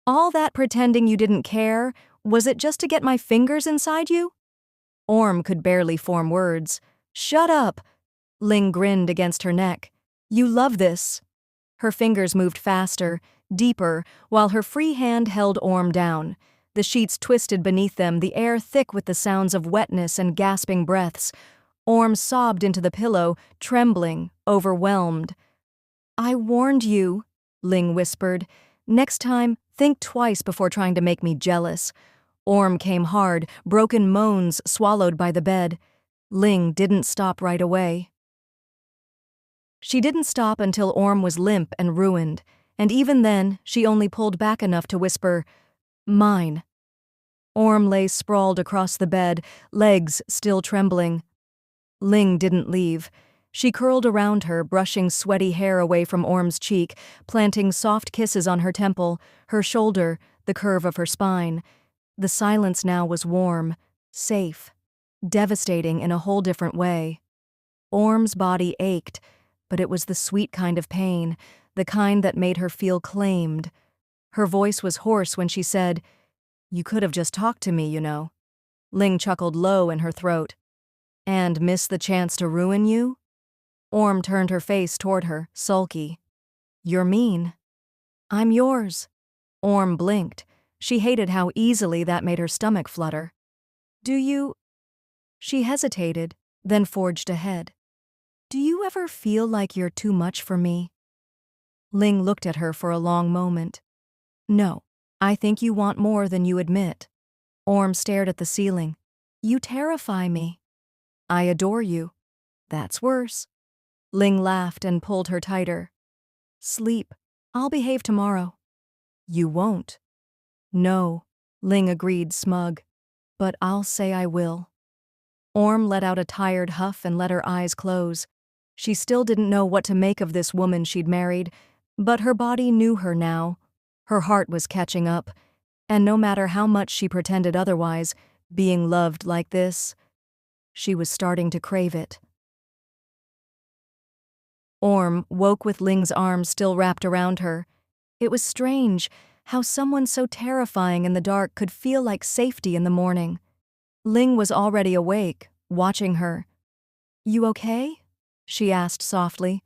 All that pretending you didn't care, was it just to get my fingers inside you? Orm could barely form words. Shut up! Ling grinned against her neck. You love this. Her fingers moved faster, deeper, while her free hand held Orm down. The sheets twisted beneath them, the air thick with the sounds of wetness and gasping breaths. Orm sobbed into the pillow, trembling, overwhelmed. I warned you, Ling whispered. Next time, think twice before trying to make me jealous. Orm came hard, broken moans swallowed by the bed. Ling didn't stop right away. She didn't stop until Orm was limp and ruined, and even then, she only pulled back enough to whisper, Mine. Orm lay sprawled across the bed, legs still trembling. Ling didn't leave. She curled around her, brushing sweaty hair away from Orm's cheek, planting soft kisses on her temple, her shoulder, the curve of her spine. The silence now was warm, safe, devastating in a whole different way. Orm's body ached, but it was the sweet kind of pain, the kind that made her feel claimed. Her voice was hoarse when she said, You could have just talked to me, you know. Ling chuckled low in her throat. And miss the chance to ruin you? Orm turned her face toward her, sulky. You're mean. I'm yours. Orm blinked. She hated how easily that made her stomach flutter. Do you... She hesitated, then forged ahead. Do you ever feel like you're too much for me? Ling looked at her for a long moment. No, I think you want more than you admit. Orm stared at the ceiling. You terrify me. I adore you. That's worse. Ling laughed and pulled her tighter. Sleep. I'll behave tomorrow. You won't. No, Ling agreed, smug. But I'll say I will. Orm let out a tired huff and let her eyes close. She still didn't know what to make of this woman she'd married, but her body knew her now. Her heart was catching up, and no matter how much she pretended otherwise, being loved like this, she was starting to crave it. Orm woke with Ling's arms still wrapped around her. It was strange how someone so terrifying in the dark could feel like safety in the morning. Ling was already awake, watching her. You okay? She asked softly.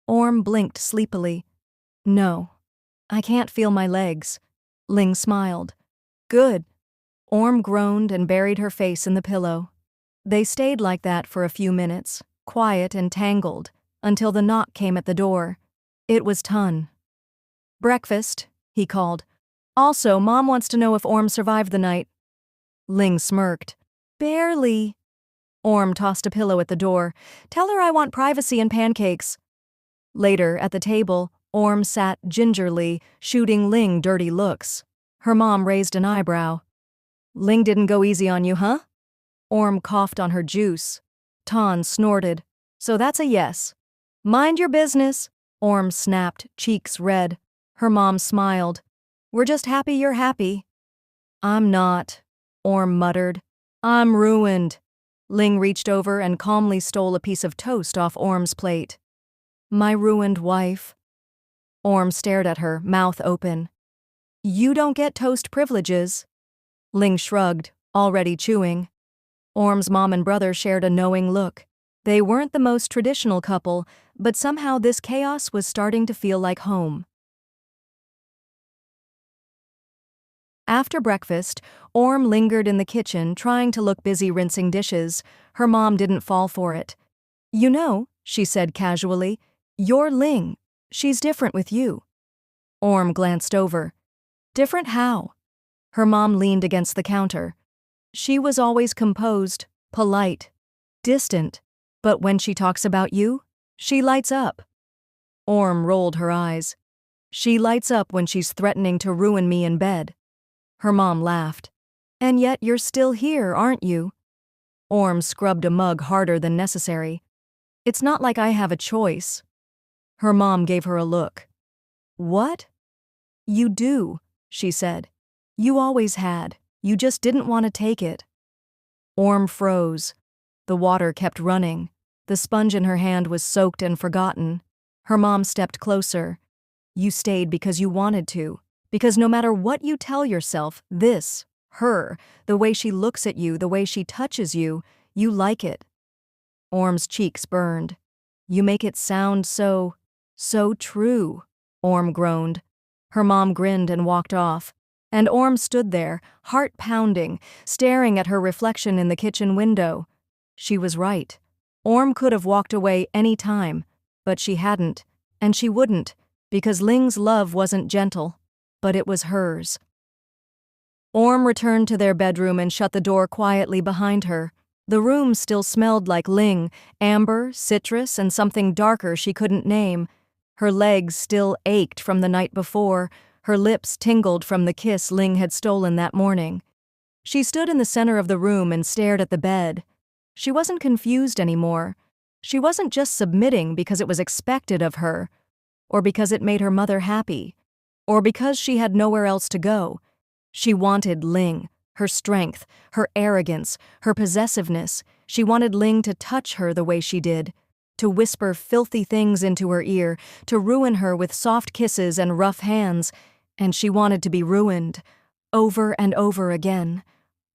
Orm blinked sleepily. No, I can't feel my legs. Ling smiled. Good. Orm groaned and buried her face in the pillow. They stayed like that for a few minutes, quiet and tangled, until the knock came at the door. It was Tun. Breakfast, he called. Also, Mom wants to know if Orm survived the night. Ling smirked. Barely. Orm tossed a pillow at the door. Tell her I want privacy and pancakes. Later, at the table, Orm sat gingerly, shooting Ling dirty looks. Her mom raised an eyebrow. Ling didn't go easy on you, huh? Orm coughed on her juice. Ton snorted. So that's a yes. Mind your business, Orm snapped, cheeks red. Her mom smiled. We're just happy you're happy. I'm not, Orm muttered. I'm ruined. Ling reached over and calmly stole a piece of toast off Orm's plate. My ruined wife. Orm stared at her, mouth open. You don't get toast privileges. Ling shrugged, already chewing. Orm's mom and brother shared a knowing look. They weren't the most traditional couple, but somehow this chaos was starting to feel like home. After breakfast, Orm lingered in the kitchen, trying to look busy rinsing dishes. Her mom didn't fall for it. You know, she said casually, you're Ling. She's different with you. Orm glanced over. Different how? Her mom leaned against the counter. She was always composed, polite, distant. But when she talks about you, she lights up. Orm rolled her eyes. She lights up when she's threatening to ruin me in bed. Her mom laughed. And yet you're still here, aren't you? Orm scrubbed a mug harder than necessary. It's not like I have a choice. Her mom gave her a look. What? You do, she said. You always had. You just didn't want to take it. Orm froze. The water kept running. The sponge in her hand was soaked and forgotten. Her mom stepped closer. You stayed because you wanted to. Because no matter what you tell yourself, her, the way she looks at you, the way she touches you, you like it. Orm's cheeks burned. You make it sound so true, Orm groaned. Her mom grinned and walked off, and Orm stood there, heart pounding, staring at her reflection in the kitchen window. She was right. Orm could have walked away any time, but she hadn't, and she wouldn't, because Ling's love wasn't gentle, but it was hers. Orm returned to their bedroom and shut the door quietly behind her. The room still smelled like Ling, amber, citrus, and something darker she couldn't name. Her legs still ached from the night before, her lips tingled from the kiss Ling had stolen that morning. She stood in the center of the room and stared at the bed. She wasn't confused anymore. She wasn't just submitting because it was expected of her, or because it made her mother happy, or because she had nowhere else to go. She wanted Ling, her strength, her arrogance, her possessiveness. She wanted Ling to touch her the way she did, to whisper filthy things into her ear, to ruin her with soft kisses and rough hands, and she wanted to be ruined, over and over again.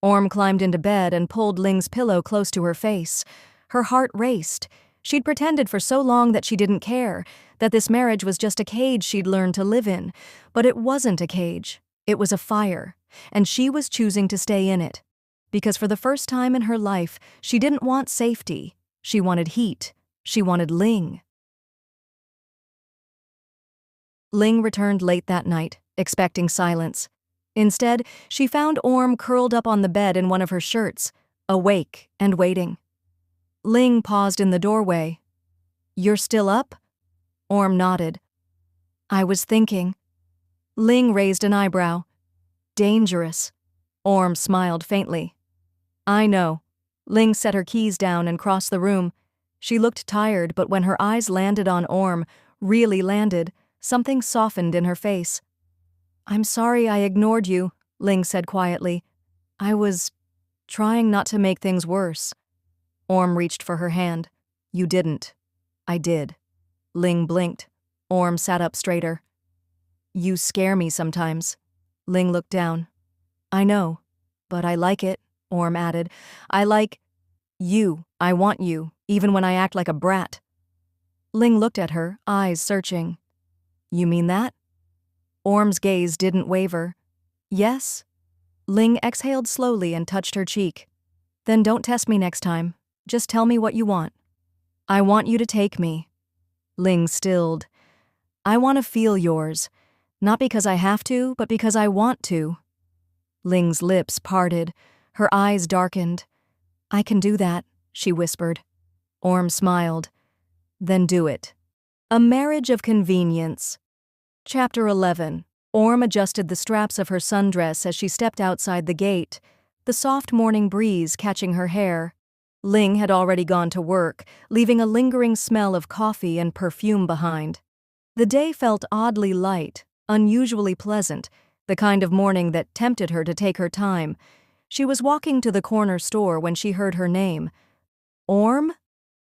Orm climbed into bed and pulled Ling's pillow close to her face. Her heart raced. She'd pretended for so long that she didn't care, that this marriage was just a cage she'd learned to live in. But it wasn't a cage. It was a fire, and she was choosing to stay in it. Because for the first time in her life, she didn't want safety. She wanted heat. She wanted Ling. Ling returned late that night, expecting silence. Instead, she found Orm curled up on the bed in one of her shirts, awake and waiting. Ling paused in the doorway. "You're still up?" Orm nodded. "I was thinking." Ling raised an eyebrow. "Dangerous." Orm smiled faintly. "I know." Ling set her keys down and crossed the room. She looked tired, but when her eyes landed on Orm, really landed, something softened in her face. "I'm sorry I ignored you," Ling said quietly. "I was trying not to make things worse." Orm reached for her hand. "You didn't." "I did." Ling blinked. Orm sat up straighter. "You scare me sometimes." Ling looked down. "I know, but I like it," Orm added. "I like you. I want you, even when I act like a brat." Ling looked at her, eyes searching. "You mean that?" Orm's gaze didn't waver. "Yes?" Ling exhaled slowly and touched her cheek. "Then don't test me next time. Just tell me what you want." "I want you to take me." Ling stilled. "I want to feel yours. Not because I have to, but because I want to." Ling's lips parted. Her eyes darkened. "I can do that," she whispered. Orm smiled. "Then do it." A Marriage of Convenience. Chapter 11. Orm adjusted the straps of her sundress as she stepped outside the gate, the soft morning breeze catching her hair. Ling had already gone to work, leaving a lingering smell of coffee and perfume behind. The day felt oddly light, unusually pleasant, the kind of morning that tempted her to take her time. She was walking to the corner store when she heard her name. "Orm?"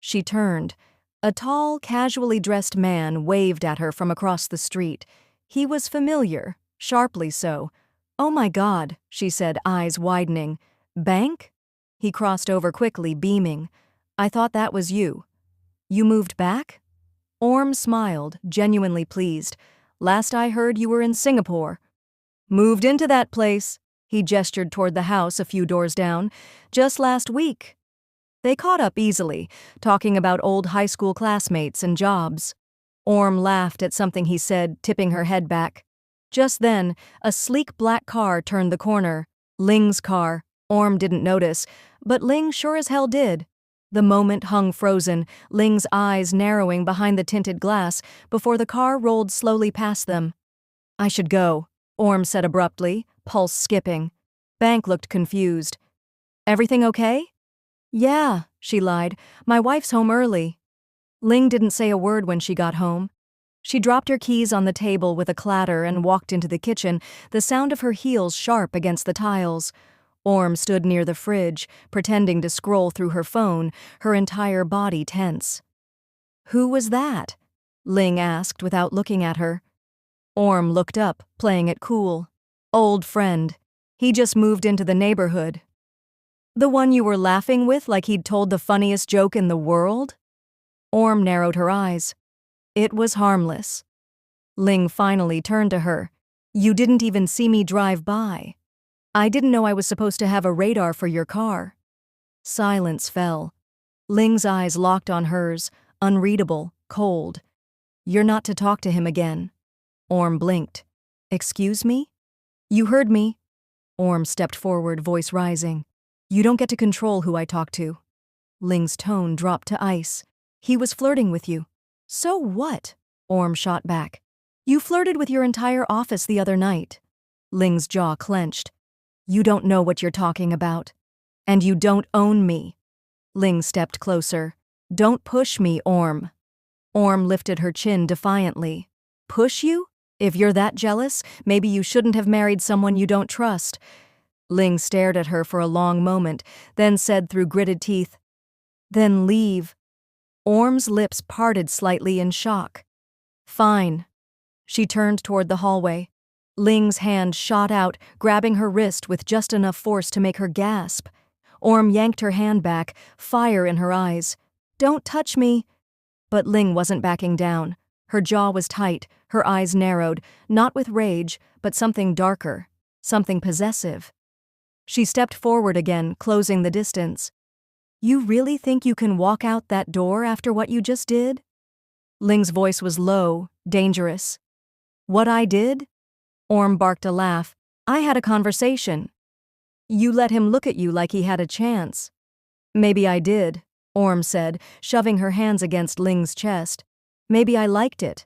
She turned. A tall, casually dressed man waved at her from across the street. He was familiar, sharply so. "Oh my God," she said, eyes widening. "Bank?" He crossed over quickly, beaming. "I thought that was you." "You moved back?" Orm smiled, genuinely pleased. "Last I heard you were in Singapore." "Moved into that place." He gestured toward the house a few doors down. "Just last week." They caught up easily, talking about old high school classmates and jobs. Orm laughed at something he said, tipping her head back. Just then, a sleek black car turned the corner. Ling's car. Orm didn't notice, but Ling sure as hell did. The moment hung frozen, Ling's eyes narrowing behind the tinted glass before the car rolled slowly past them. "I should go," Orm said abruptly, pulse skipping. Bank looked confused. "Everything okay?" "Yeah," she lied. "My wife's home early." Ling didn't say a word when she got home. She dropped her keys on the table with a clatter and walked into the kitchen, the sound of her heels sharp against the tiles. Orm stood near the fridge, pretending to scroll through her phone, her entire body tense. "Who was that?" Ling asked without looking at her. Orm looked up, playing it cool. Old friend. He just moved into the neighborhood. The one you were laughing with like he'd told the funniest joke in the world? Orm narrowed her eyes. It was harmless. Ling finally turned to her. You didn't even see me drive by. I didn't know I was supposed to have a radar for your car. Silence fell. Ling's eyes locked on hers, unreadable, cold. You're not to talk to him again. Orm blinked. Excuse me? You heard me. Orm stepped forward, voice rising. You don't get to control who I talk to. Ling's tone dropped to ice. He was flirting with you. So what? Orm shot back. You flirted with your entire office the other night. Ling's jaw clenched. You don't know what you're talking about. And you don't own me. Ling stepped closer. Don't push me, Orm. Orm lifted her chin defiantly. Push you? If you're that jealous, maybe you shouldn't have married someone you don't trust. Ling stared at her for a long moment, then said through gritted teeth, Then leave. Orm's lips parted slightly in shock. Fine. She turned toward the hallway. Ling's hand shot out, grabbing her wrist with just enough force to make her gasp. Orm yanked her hand back, fire in her eyes. Don't touch me. But Ling wasn't backing down. Her jaw was tight, her eyes narrowed, not with rage, but something darker, something possessive. She stepped forward again, closing the distance. You really think you can walk out that door after what you just did? Ling's voice was low, dangerous. What I did? Orm barked a laugh. I had a conversation. You let him look at you like he had a chance. Maybe I did, Orm said, shoving her hands against Ling's chest. Maybe I liked it.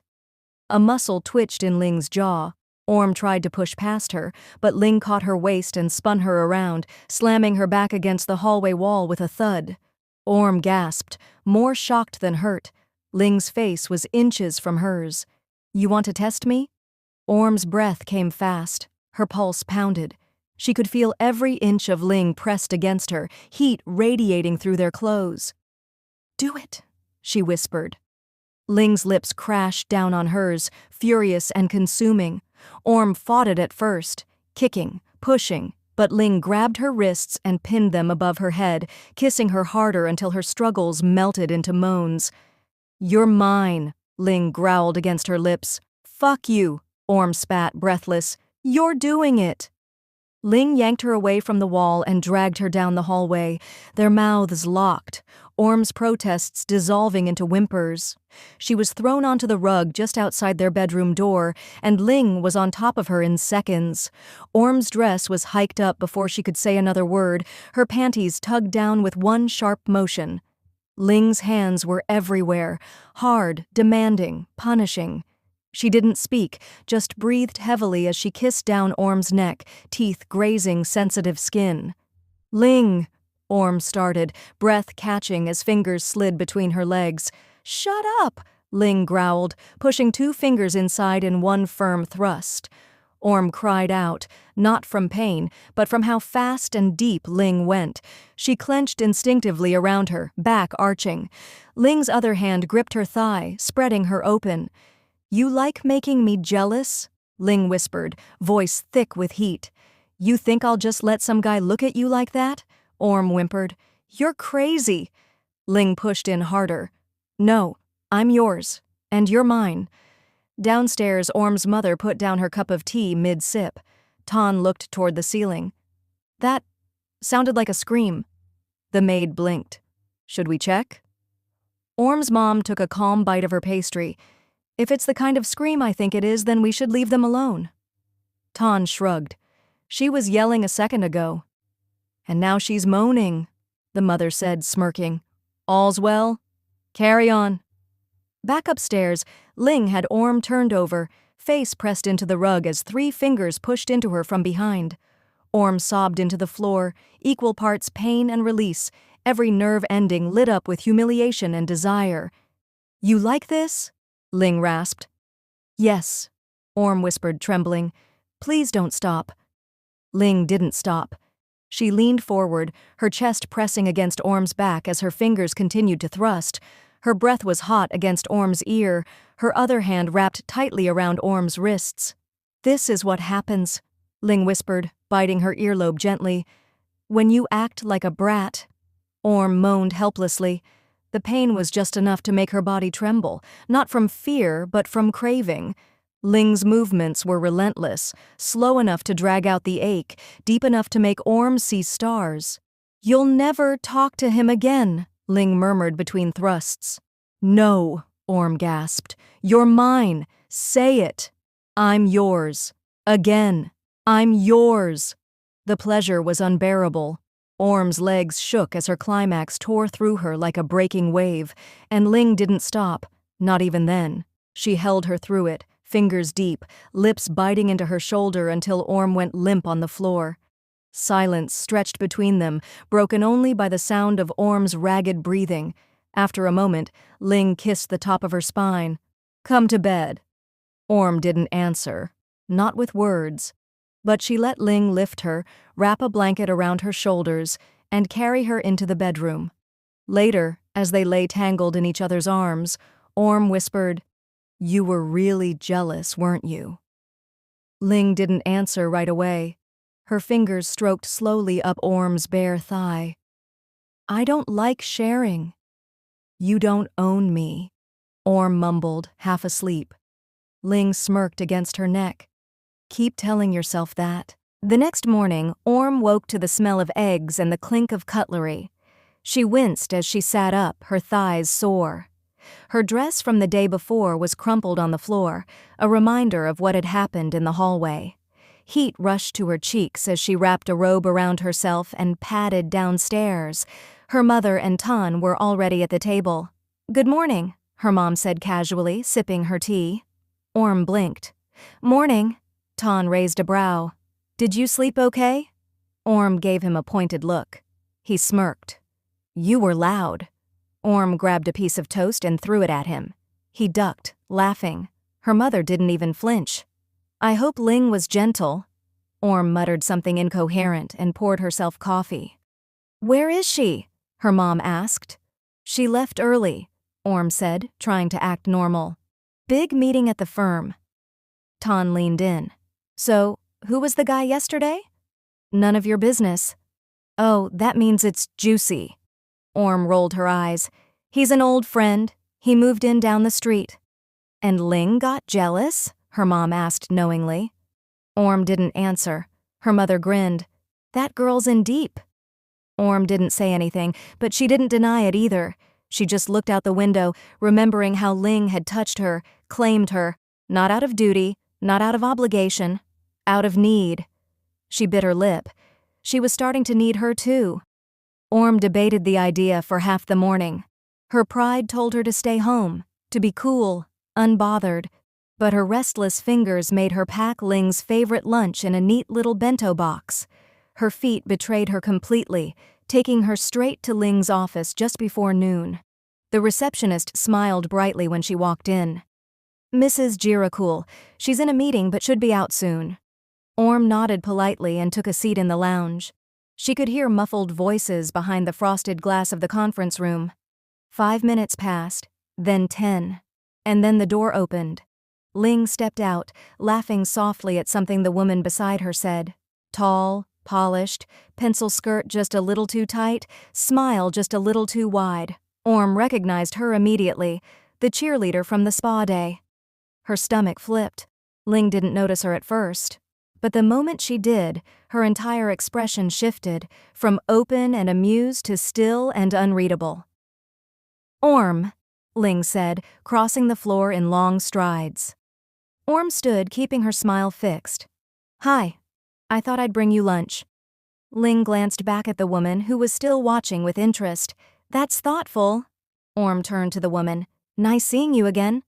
A muscle twitched in Ling's jaw. Orm tried to push past her, but Ling caught her waist and spun her around, slamming her back against the hallway wall with a thud. Orm gasped, more shocked than hurt. Ling's face was inches from hers. You want to test me? Orm's breath came fast. Her pulse pounded. She could feel every inch of Ling pressed against her, heat radiating through their clothes. Do it, she whispered. Ling's lips crashed down on hers, furious and consuming. Orm fought it at first, kicking, pushing, but Ling grabbed her wrists and pinned them above her head, kissing her harder until her struggles melted into moans. You're mine, Ling growled against her lips. Fuck you, Orm spat, breathless. You're doing it. Ling yanked her away from the wall and dragged her down the hallway, their mouths locked, Orm's protests dissolving into whimpers. She was thrown onto the rug just outside their bedroom door, and Ling was on top of her in seconds. Orm's dress was hiked up before she could say another word, her panties tugged down with one sharp motion. Ling's hands were everywhere, hard, demanding, punishing. She didn't speak, just breathed heavily as she kissed down Orm's neck, teeth grazing sensitive skin. Ling, Orm started, breath catching as fingers slid between her legs. Shut up, Ling growled, pushing 2 fingers inside in one firm thrust. Orm cried out, not from pain, but from how fast and deep Ling went. She clenched instinctively around her, back arching. Ling's other hand gripped her thigh, spreading her open. You like making me jealous? Ling whispered, voice thick with heat. You think I'll just let some guy look at you like that? Orm whimpered. You're crazy. Ling pushed in harder. No, I'm yours, and you're mine. Downstairs, Orm's mother put down her cup of tea mid-sip. Ton looked toward the ceiling. That sounded like a scream. The maid blinked. Should we check? Orm's mom took a calm bite of her pastry. If it's the kind of scream I think it is, then we should leave them alone. Ton shrugged. She was yelling a second ago. And now she's moaning, the mother said, smirking. All's well? Carry on. Back upstairs, Ling had Orm turned over, face pressed into the rug as 3 fingers pushed into her from behind. Orm sobbed into the floor, equal parts pain and release, every nerve ending lit up with humiliation and desire. You like this? Ling rasped. Yes, Orm whispered, trembling. Please don't stop. Ling didn't stop. She leaned forward, her chest pressing against Orm's back as her fingers continued to thrust. Her breath was hot against Orm's ear, her other hand wrapped tightly around Orm's wrists. "This is what happens," Ling whispered, biting her earlobe gently. "When you act like a brat." Orm moaned helplessly. The pain was just enough to make her body tremble, not from fear but from craving. Ling's movements were relentless, slow enough to drag out the ache, deep enough to make Orm see stars. "You'll never talk to him again," Ling murmured between thrusts. "No," Orm gasped. "You're mine. Say it. I'm yours. Again. I'm yours." The pleasure was unbearable. Orm's legs shook as her climax tore through her like a breaking wave, and Ling didn't stop, not even then. She held her through it, fingers deep, lips biting into her shoulder until Orm went limp on the floor. Silence stretched between them, broken only by the sound of Orm's ragged breathing. After a moment, Ling kissed the top of her spine. "Come to bed." Orm didn't answer, not with words. But she let Ling lift her, wrap a blanket around her shoulders, and carry her into the bedroom. Later, as they lay tangled in each other's arms, Orm whispered, "You were really jealous, weren't you?" Ling didn't answer right away. Her fingers stroked slowly up Orm's bare thigh. "I don't like sharing." "You don't own me," Orm mumbled, half asleep. Ling smirked against her neck. "Keep telling yourself that." The next morning, Orm woke to the smell of eggs and the clink of cutlery. She winced as she sat up, her thighs sore. Her dress from the day before was crumpled on the floor, a reminder of what had happened in the hallway. Heat rushed to her cheeks as she wrapped a robe around herself and padded downstairs. Her mother and Tan were already at the table. "Good morning," her mom said casually, sipping her tea. Orm blinked. "Morning." Tan raised a brow. "Did you sleep okay?" Orm gave him a pointed look. He smirked. "You were loud." Orm grabbed a piece of toast and threw it at him. He ducked, laughing. Her mother didn't even flinch. "I hope Ling was gentle." Orm muttered something incoherent and poured herself coffee. "Where is she?" her mom asked. "She left early," Orm said, trying to act normal. "Big meeting at the firm." Tan leaned in. "So, who was the guy yesterday?" "None of your business." "Oh, that means it's juicy." Orm rolled her eyes. "He's an old friend. He moved in down the street." "And Ling got jealous?" her mom asked knowingly. Orm didn't answer. Her mother grinned. "That girl's in deep." Orm didn't say anything, but she didn't deny it either. She just looked out the window, remembering how Ling had touched her, claimed her, not out of duty, not out of obligation, out of need. She bit her lip. She was starting to need her too. Orm debated the idea for half the morning. Her pride told her to stay home, to be cool, unbothered, but her restless fingers made her pack Ling's favorite lunch in a neat little bento box. Her feet betrayed her completely, taking her straight to Ling's office just before noon. The receptionist smiled brightly when she walked in. "Mrs. Jirakul, she's in a meeting but should be out soon." Orm nodded politely and took a seat in the lounge. She could hear muffled voices behind the frosted glass of the conference room. 5 minutes passed, then 10, and then the door opened. Ling stepped out, laughing softly at something the woman beside her said. Tall, polished, pencil skirt just a little too tight, smile just a little too wide. Orm recognized her immediately, the cheerleader from the spa day. Her stomach flipped. Ling didn't notice her at first. But the moment she did, her entire expression shifted, from open and amused to still and unreadable. "Orm," Ling said, crossing the floor in long strides. Orm stood, keeping her smile fixed. "Hi. I thought I'd bring you lunch." Ling glanced back at the woman, who was still watching with interest. "That's thoughtful." Orm turned to the woman. "Nice seeing you again."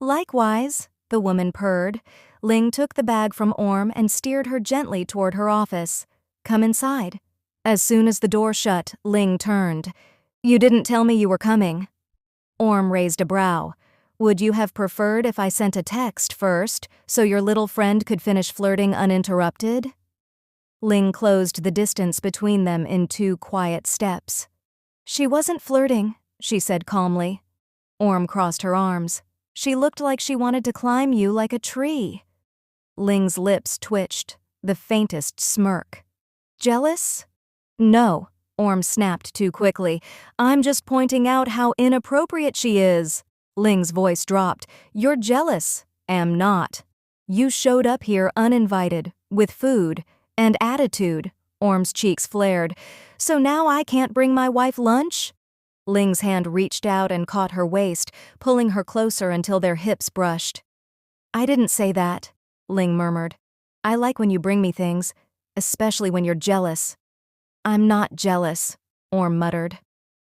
"Likewise," the woman purred. Ling took the bag from Orm and steered her gently toward her office. "Come inside." As soon as the door shut, Ling turned. "You didn't tell me you were coming." Orm raised a brow. "Would you have preferred if I sent a text first, so your little friend could finish flirting uninterrupted?" Ling closed the distance between them in 2 quiet steps. "She wasn't flirting," she said calmly. Orm crossed her arms. She looked like she wanted to climb you like a tree. Ling's lips twitched, the faintest smirk. Jealous? No, Orm snapped too quickly. I'm just pointing out how inappropriate she is. Ling's voice dropped. You're jealous. Am not. You showed up here uninvited, with food, and attitude. Orm's cheeks flared. So now I can't bring my wife lunch? Ling's hand reached out and caught her waist, pulling her closer until their hips brushed. I didn't say that, Ling murmured. I like when you bring me things, especially when you're jealous. I'm not jealous, Orm muttered.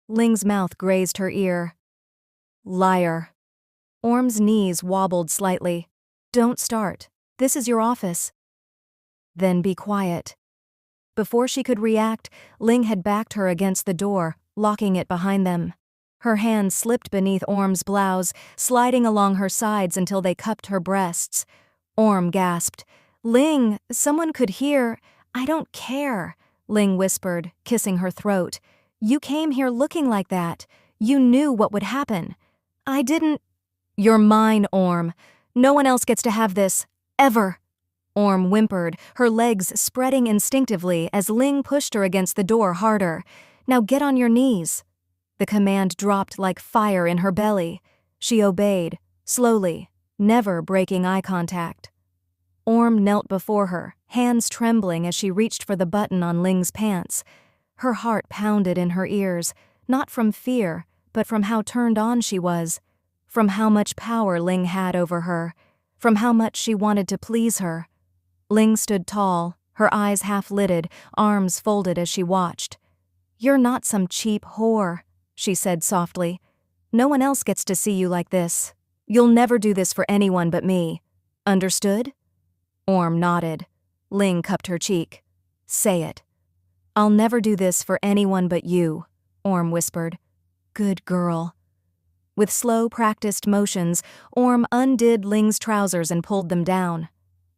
Ling's mouth grazed her ear. Liar. Orm's knees wobbled slightly. Don't start. This is your office. Then be quiet. Before she could react, Ling had backed her against the door, locking it behind them. Her hands slipped beneath Orm's blouse, sliding along her sides until they cupped her breasts. Orm gasped. Ling, someone could hear. I don't care, Ling whispered, kissing her throat. You came here looking like that. You knew what would happen. I didn't. You're mine, Orm. No one else gets to have this. Ever. Orm whimpered, her legs spreading instinctively as Ling pushed her against the door harder. Now get on your knees. The command dropped like fire in her belly. She obeyed, slowly, never breaking eye contact. Orm knelt before her, hands trembling as she reached for the button on Ling's pants. Her heart pounded in her ears, not from fear, but from how turned on she was, from how much power Ling had over her, from how much she wanted to please her. Ling stood tall, her eyes half-lidded, arms folded as she watched. You're not some cheap whore, she said softly. No one else gets to see you like this. You'll never do this for anyone but me. Understood? Orm nodded. Ling cupped her cheek. Say it. I'll never do this for anyone but you, Orm whispered. Good girl. With slow, practiced motions, Orm undid Ling's trousers and pulled them down.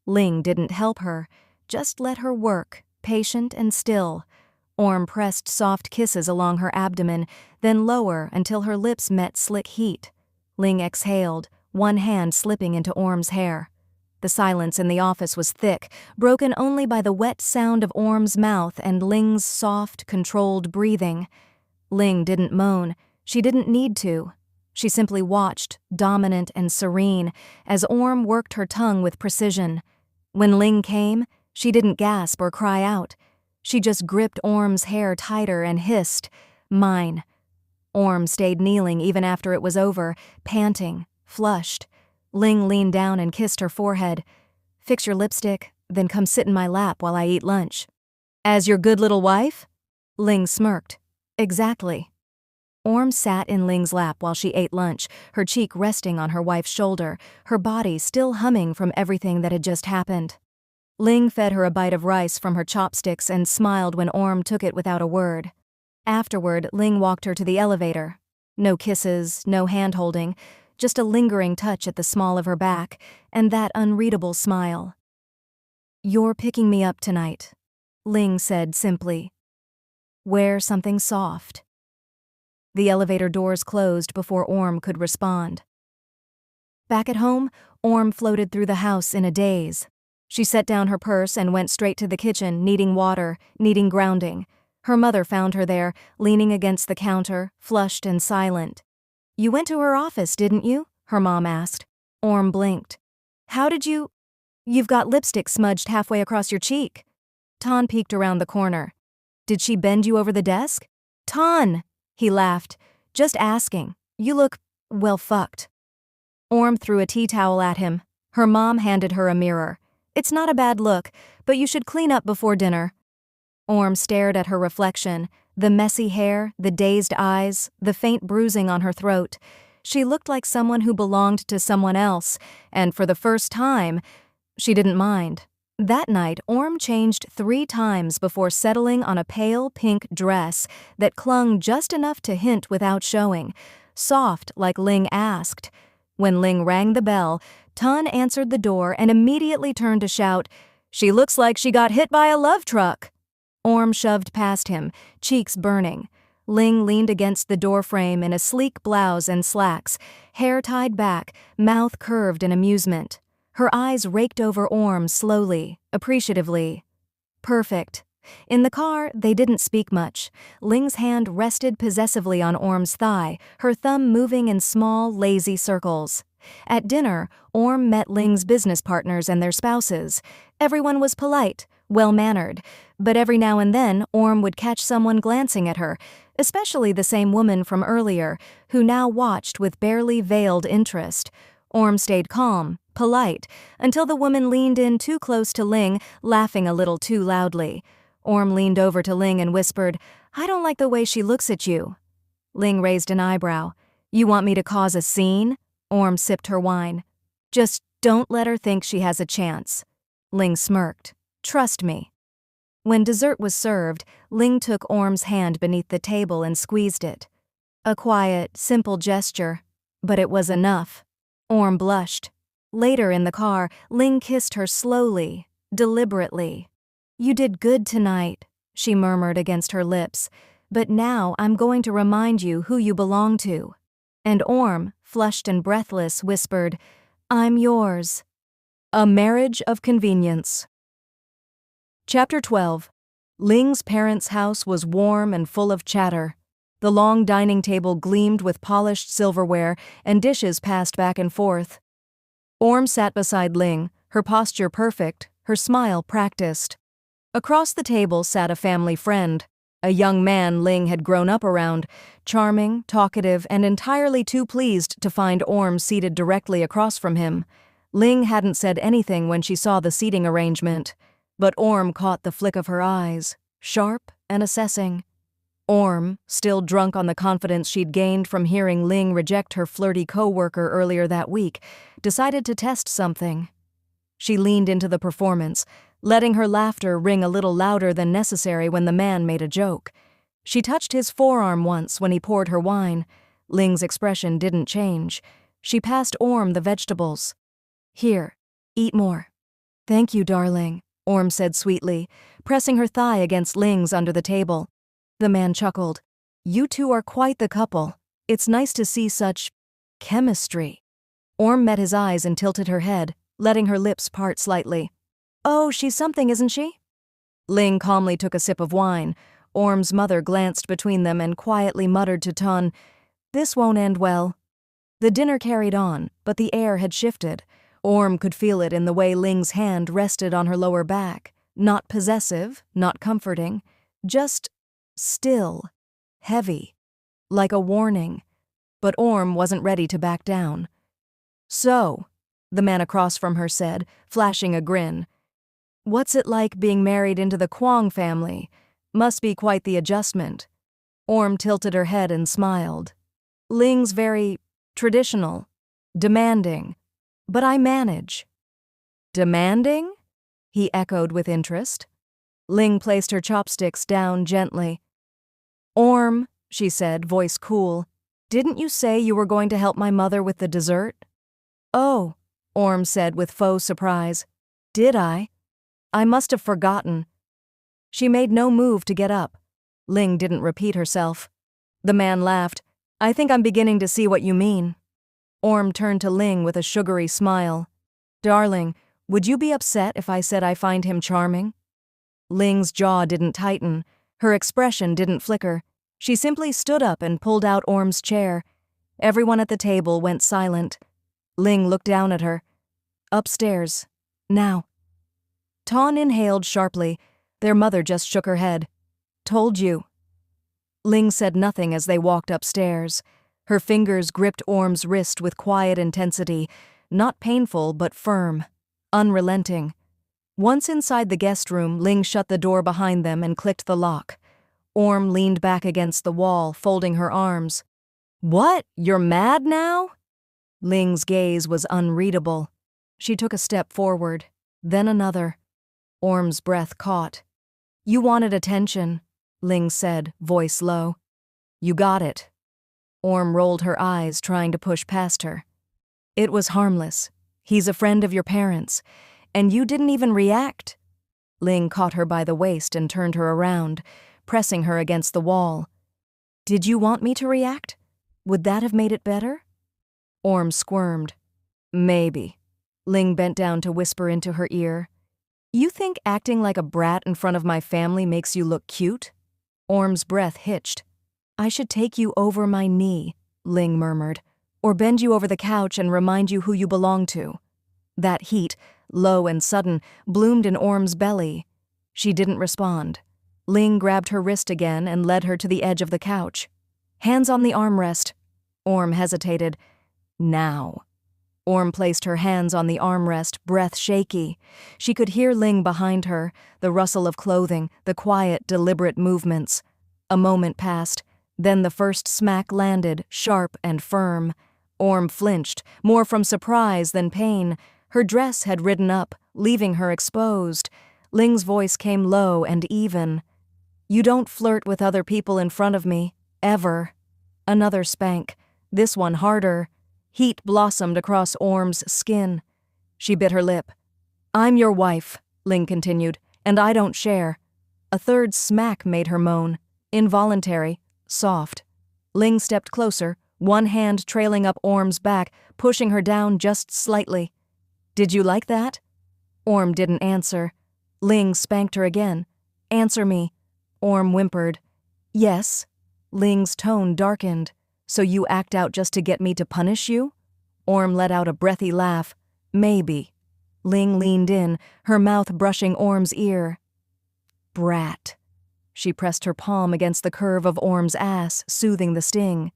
Ling didn't help her, just let her work, patient and still. Orm pressed soft kisses along her abdomen, then lower until her lips met slick heat. Ling exhaled, one hand slipping into Orm's hair. The silence in the office was thick, broken only by the wet sound of Orm's mouth and Ling's soft, controlled breathing. Ling didn't moan. She didn't need to. She simply watched, dominant and serene, as Orm worked her tongue with precision. When Ling came, she didn't gasp or cry out. She just gripped Orm's hair tighter and hissed, Mine. Orm stayed kneeling even after it was over, panting, flushed. Ling leaned down and kissed her forehead. Fix your lipstick, then come sit in my lap while I eat lunch. As your good little wife? Ling smirked. Exactly. Orm sat in Ling's lap while she ate lunch, her cheek resting on her wife's shoulder, her body still humming from everything that had just happened. Ling fed her a bite of rice from her chopsticks and smiled when Orm took it without a word. Afterward, Ling walked her to the elevator. No kisses, no hand-holding, just a lingering touch at the small of her back, and that unreadable smile. You're picking me up tonight, Ling said simply. Wear something soft. The elevator doors closed before Orm could respond. Back at home, Orm floated through the house in a daze. She set down her purse and went straight to the kitchen, needing water, needing grounding. Her mother found her there, leaning against the counter, flushed and silent. You went to her office, didn't you? Her mom asked. Orm blinked. How did you? You've got lipstick smudged halfway across your cheek. Ton peeked around the corner. Did she bend you over the desk? Ton! He laughed. Just asking. You look, well, fucked. Orm threw a tea towel at him. Her mom handed her a mirror. It's not a bad look, but you should clean up before dinner. Orm stared at her reflection, the messy hair, the dazed eyes, the faint bruising on her throat. She looked like someone who belonged to someone else, and for the first time, she didn't mind. That night, Orm changed 3 times before settling on a pale pink dress that clung just enough to hint without showing, soft like Ling asked. When Ling rang the bell, Ton answered the door and immediately turned to shout, She looks like she got hit by a love truck. Orm shoved past him, cheeks burning. Ling leaned against the doorframe in a sleek blouse and slacks, hair tied back, mouth curved in amusement. Her eyes raked over Orm slowly, appreciatively. Perfect. In the car, they didn't speak much. Ling's hand rested possessively on Orm's thigh, her thumb moving in small, lazy circles. At dinner, Orm met Ling's business partners and their spouses. Everyone was polite, well-mannered, but every now and then Orm would catch someone glancing at her, especially the same woman from earlier, who now watched with barely veiled interest. Orm stayed calm, polite, until the woman leaned in too close to Ling, laughing a little too loudly. Orm leaned over to Ling and whispered, "I don't like the way she looks at you." Ling raised an eyebrow. "You want me to cause a scene?" Orm sipped her wine. "Just don't let her think she has a chance." Ling smirked. "Trust me." When dessert was served, Ling took Orm's hand beneath the table and squeezed it. A quiet, simple gesture, but it was enough. Orm blushed. Later in the car, Ling kissed her slowly, deliberately. "You did good tonight," she murmured against her lips, "but now I'm going to remind you who you belong to." And Orm, flushed and breathless, whispered, "I'm yours." A Marriage of Convenience. Chapter 12. Ling's parents' house was warm and full of chatter. The long dining table gleamed with polished silverware, and dishes passed back and forth. Orm sat beside Ling, her posture perfect, her smile practiced. Across the table sat a family friend, a young man Ling had grown up around, charming, talkative, and entirely too pleased to find Orm seated directly across from him. Ling hadn't said anything when she saw the seating arrangement, but Orm caught the flick of her eyes, sharp and assessing. Orm, still drunk on the confidence she'd gained from hearing Ling reject her flirty co-worker earlier that week, decided to test something. She leaned into the performance, letting her laughter ring a little louder than necessary when the man made a joke. She touched his forearm once when he poured her wine. Ling's expression didn't change. She passed Orm the vegetables. "Here, eat more." "Thank you, darling," Orm said sweetly, pressing her thigh against Ling's under the table. The man chuckled. "You two are quite the couple. It's nice to see such chemistry." Orm met his eyes and tilted her head, letting her lips part slightly. "Oh, she's something, isn't she?" Ling calmly took a sip of wine. Orm's mother glanced between them and quietly muttered to Ton, "This won't end well." The dinner carried on, but the air had shifted. Orm could feel it in the way Ling's hand rested on her lower back. Not possessive, not comforting, just still, heavy, like a warning. But Orm wasn't ready to back down. "So," the man across from her said, flashing a grin, "what's it like being married into the Kwong family? Must be quite the adjustment." Orm tilted her head and smiled. "Ling's very traditional, demanding, but I manage." "Demanding?" he echoed with interest. Ling placed her chopsticks down gently. "Orm," she said, voice cool, "didn't you say you were going to help my mother with the dessert?" "Oh," Orm said with faux surprise. "Did I? I must have forgotten." She made no move to get up. Ling didn't repeat herself. The man laughed. "I think I'm beginning to see what you mean." Orm turned to Ling with a sugary smile. "Darling, would you be upset if I said I find him charming?" Ling's jaw didn't tighten. Her expression didn't flicker. She simply stood up and pulled out Orm's chair. Everyone at the table went silent. Ling looked down at her. "Upstairs. Now." Ton inhaled sharply. Their mother just shook her head. "Told you." Ling said nothing as they walked upstairs. Her fingers gripped Orm's wrist with quiet intensity, not painful but firm, unrelenting. Once inside the guest room, Ling shut the door behind them and clicked the lock. Orm leaned back against the wall, folding her arms. "What? You're mad now?" Ling's gaze was unreadable. She took a step forward, then another. Orm's breath caught. "You wanted attention," Ling said, voice low. "You got it." Orm rolled her eyes, trying to push past her. "It was harmless. He's a friend of your parents. And you didn't even react." Ling caught her by the waist and turned her around, pressing her against the wall. Did you want me to react? Would that have made it better? Orm squirmed. Maybe. Ling bent down to whisper into her ear. You think acting like a brat in front of my family makes you look cute? Orm's breath hitched. I should take you over my knee, Ling murmured, or bend you over the couch and remind you who you belong to. That heat, low and sudden, bloomed in Orm's belly. She didn't respond. Ling grabbed her wrist again and led her to the edge of the couch. Hands on the armrest. Orm hesitated. Now. Orm placed her hands on the armrest, breath shaky. She could hear Ling behind her, the rustle of clothing, the quiet, deliberate movements. A moment passed. Then the first smack landed, sharp and firm. Orm flinched, more from surprise than pain. Her dress had ridden up, leaving her exposed. Ling's voice came low and even. You don't flirt with other people in front of me, ever. Another spank, this one harder. Heat blossomed across Orm's skin. She bit her lip. I'm your wife, Ling continued, and I don't share. A third smack made her moan. Involuntary, soft. Ling stepped closer, one hand trailing up Orm's back, pushing her down just slightly. Did you like that? Orm didn't answer. Ling spanked her again. Answer me. Orm whimpered. Yes. Ling's tone darkened. So you act out just to get me to punish you? Orm let out a breathy laugh. Maybe. Ling leaned in, her mouth brushing Orm's ear. Brat. She pressed her palm against the curve of Orm's ass, soothing the sting.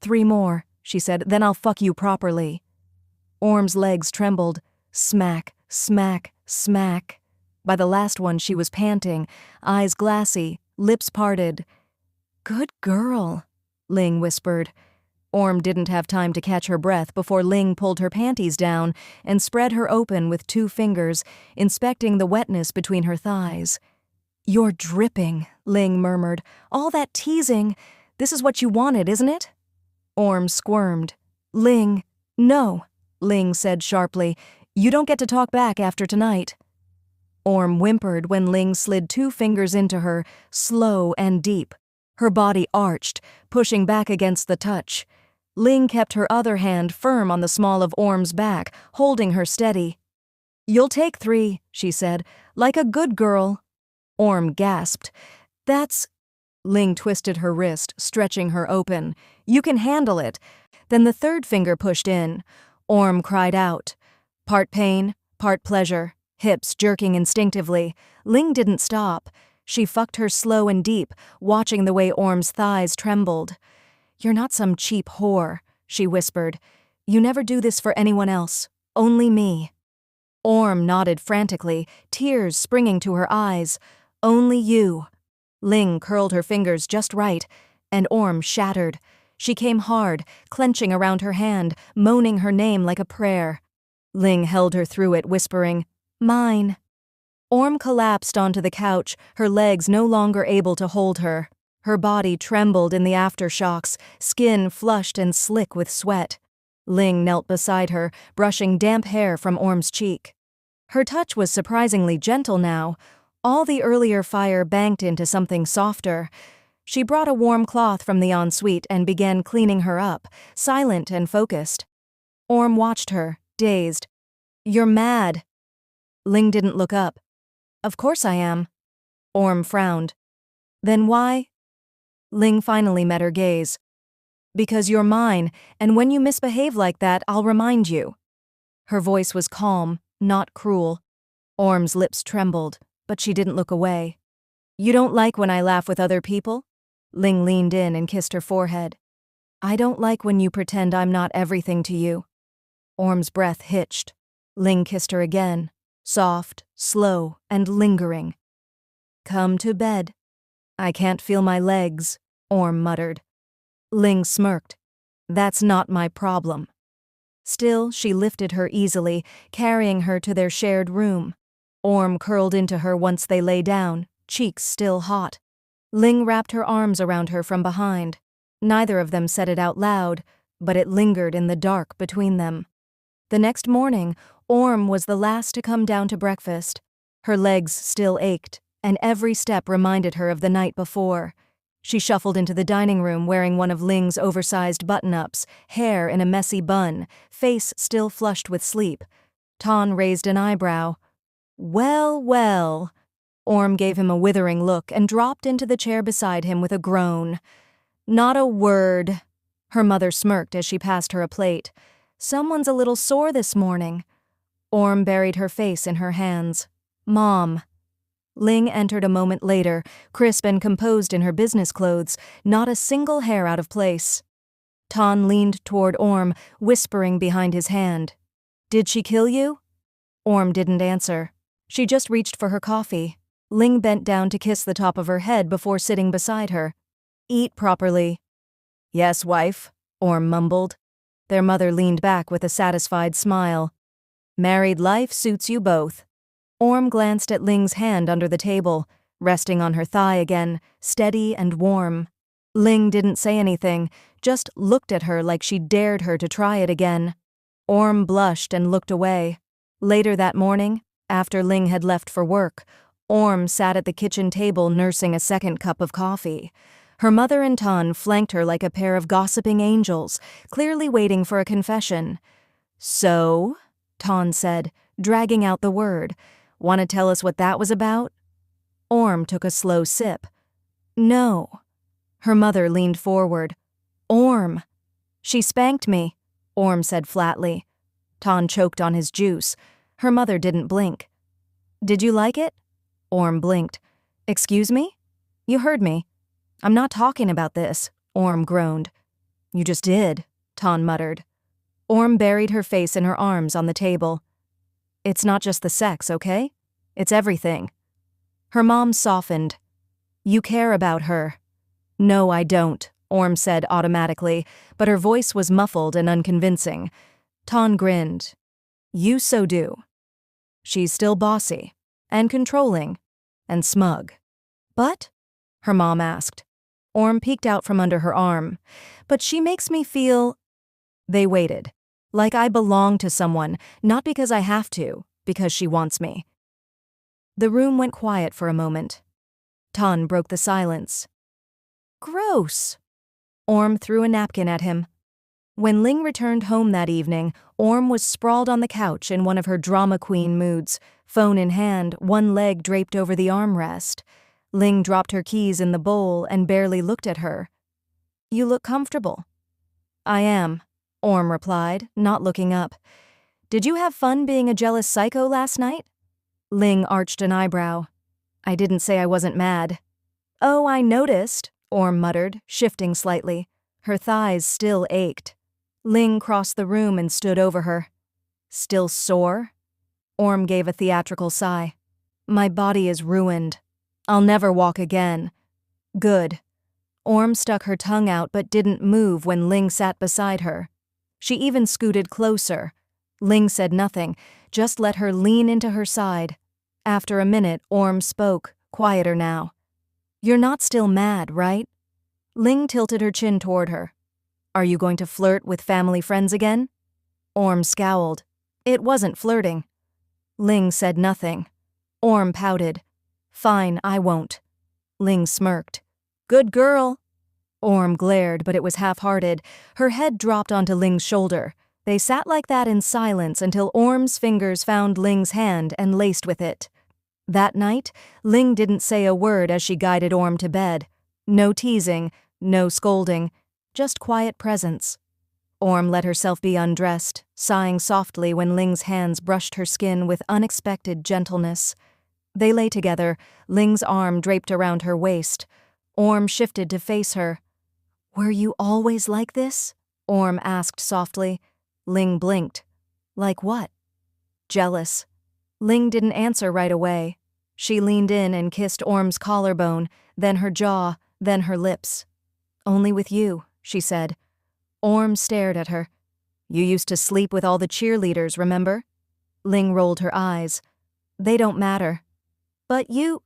3 more, she said, then I'll fuck you properly. Orm's legs trembled. Smack, smack, smack. By the last one she was panting, eyes glassy, lips parted. Good girl, Ling whispered. Orm didn't have time to catch her breath before Ling pulled her panties down and spread her open with 2 fingers, inspecting the wetness between her thighs. You're dripping, Ling murmured. All that teasing. This is what you wanted, isn't it? Orm squirmed. Ling, no, Ling said sharply. You don't get to talk back after tonight. Orm whimpered when Ling slid 2 fingers into her, slow and deep. Her body arched, pushing back against the touch. Ling kept her other hand firm on the small of Orm's back, holding her steady. You'll take 3, she said, like a good girl. Orm gasped. That's... Ling twisted her wrist, stretching her open. You can handle it. Then the 3rd finger pushed in. Orm cried out. Part pain, part pleasure, hips jerking instinctively. Ling didn't stop. She fucked her slow and deep, watching the way Orm's thighs trembled. You're not some cheap whore, she whispered. You never do this for anyone else, only me. Orm nodded frantically, tears springing to her eyes. Only you. Ling curled her fingers just right, and Orm shattered. She came hard, clenching around her hand, moaning her name like a prayer. Ling held her through it, whispering, Mine. Orm collapsed onto the couch, her legs no longer able to hold her. Her body trembled in the aftershocks, skin flushed and slick with sweat. Ling knelt beside her, brushing damp hair from Orm's cheek. Her touch was surprisingly gentle now. All the earlier fire banked into something softer. She brought a warm cloth from the ensuite and began cleaning her up, silent and focused. Orm watched her, dazed. You're mad. Ling didn't look up. Of course I am. Orm frowned. Then why? Ling finally met her gaze. Because you're mine, and when you misbehave like that, I'll remind you. Her voice was calm, not cruel. Orm's lips trembled, but she didn't look away. You don't like when I laugh with other people? Ling leaned in and kissed her forehead. I don't like when you pretend I'm not everything to you. Orm's breath hitched. Ling kissed her again, soft, slow, and lingering. Come to bed. I can't feel my legs, Orm muttered. Ling smirked. That's not my problem. Still, she lifted her easily, carrying her to their shared room. Orm curled into her once they lay down, cheeks still hot. Ling wrapped her arms around her from behind. Neither of them said it out loud, but it lingered in the dark between them. The next morning, Orm was the last to come down to breakfast. Her legs still ached, and every step reminded her of the night before. She shuffled into the dining room wearing one of Ling's oversized button-ups, hair in a messy bun, face still flushed with sleep. Ton raised an eyebrow. "Well, well." Orm gave him a withering look and dropped into the chair beside him with a groan. "Not a word." Her mother smirked as she passed her a plate. "Someone's a little sore this morning." Orm buried her face in her hands. "Mom." Ling entered a moment later, crisp and composed in her business clothes, not a single hair out of place. Ton leaned toward Orm, whispering behind his hand. "Did she kill you?" Orm didn't answer. She just reached for her coffee. Ling bent down to kiss the top of her head before sitting beside her. "Eat properly." "Yes, wife," Orm mumbled. Their mother leaned back with a satisfied smile. "Married life suits you both." Orm glanced at Ling's hand under the table, resting on her thigh again, steady and warm. Ling didn't say anything, just looked at her like she dared her to try it again. Orm blushed and looked away. Later that morning, after Ling had left for work, Orm sat at the kitchen table nursing a second cup of coffee. Her mother and Ton flanked her like a pair of gossiping angels, clearly waiting for a confession. "So?" Ton said, dragging out the word. "Want to tell us what that was about?" Orm took a slow sip. "No." Her mother leaned forward. "Orm." "She spanked me," Orm said flatly. Ton choked on his juice. Her mother didn't blink. "Did you like it?" Orm blinked. "Excuse me?" "You heard me." "I'm not talking about this," Orm groaned. "You just did," Ton muttered. Orm buried her face in her arms on the table. "It's not just the sex, okay? It's everything." Her mom softened. "You care about her." "No, I don't," Orm said automatically, but her voice was muffled and unconvincing. Ton grinned. "You so do." "She's still bossy, and controlling, and smug." "But?" her mom asked. Orm peeked out from under her arm. "But she makes me feel—" They waited. "Like I belong to someone, not because I have to, because she wants me." The room went quiet for a moment. Ton broke the silence. "Gross." Orm threw a napkin at him. When Ling returned home that evening, Orm was sprawled on the couch in one of her drama queen moods, phone in hand, one leg draped over the armrest. Ling dropped her keys in the bowl and barely looked at her. "You look comfortable." "I am," Orm replied, not looking up. "Did you have fun being a jealous psycho last night?" Ling arched an eyebrow. "I didn't say I wasn't mad." "Oh, I noticed," Orm muttered, shifting slightly. Her thighs still ached. Ling crossed the room and stood over her. "Still sore?" Orm gave a theatrical sigh. "My body is ruined. I'll never walk again." "Good." Orm stuck her tongue out but didn't move when Ling sat beside her. She even scooted closer. Ling said nothing, just let her lean into her side. After a minute, Orm spoke, quieter now. "You're not still mad, right?" Ling tilted her chin toward her. "Are you going to flirt with family friends again?" Orm scowled. It wasn't flirting. Ling said nothing. Orm pouted. "Fine, I won't." Ling smirked. "Good girl." Orm glared, but it was half-hearted. Her head dropped onto Ling's shoulder. They sat like that in silence until Orm's fingers found Ling's hand and laced with it. That night, Ling didn't say a word as she guided Orm to bed. No teasing, no scolding, just quiet presence. Orm let herself be undressed, sighing softly when Ling's hands brushed her skin with unexpected gentleness. They lay together, Ling's arm draped around her waist. Orm shifted to face her. "Were you always like this?" Orm asked softly. Ling blinked. "Like what?" "Jealous." Ling didn't answer right away. She leaned in and kissed Orm's collarbone, then her jaw, then her lips. "Only with you," she said. Orm stared at her. "You used to sleep with all the cheerleaders, remember?" Ling rolled her eyes. "They don't matter." "But you—"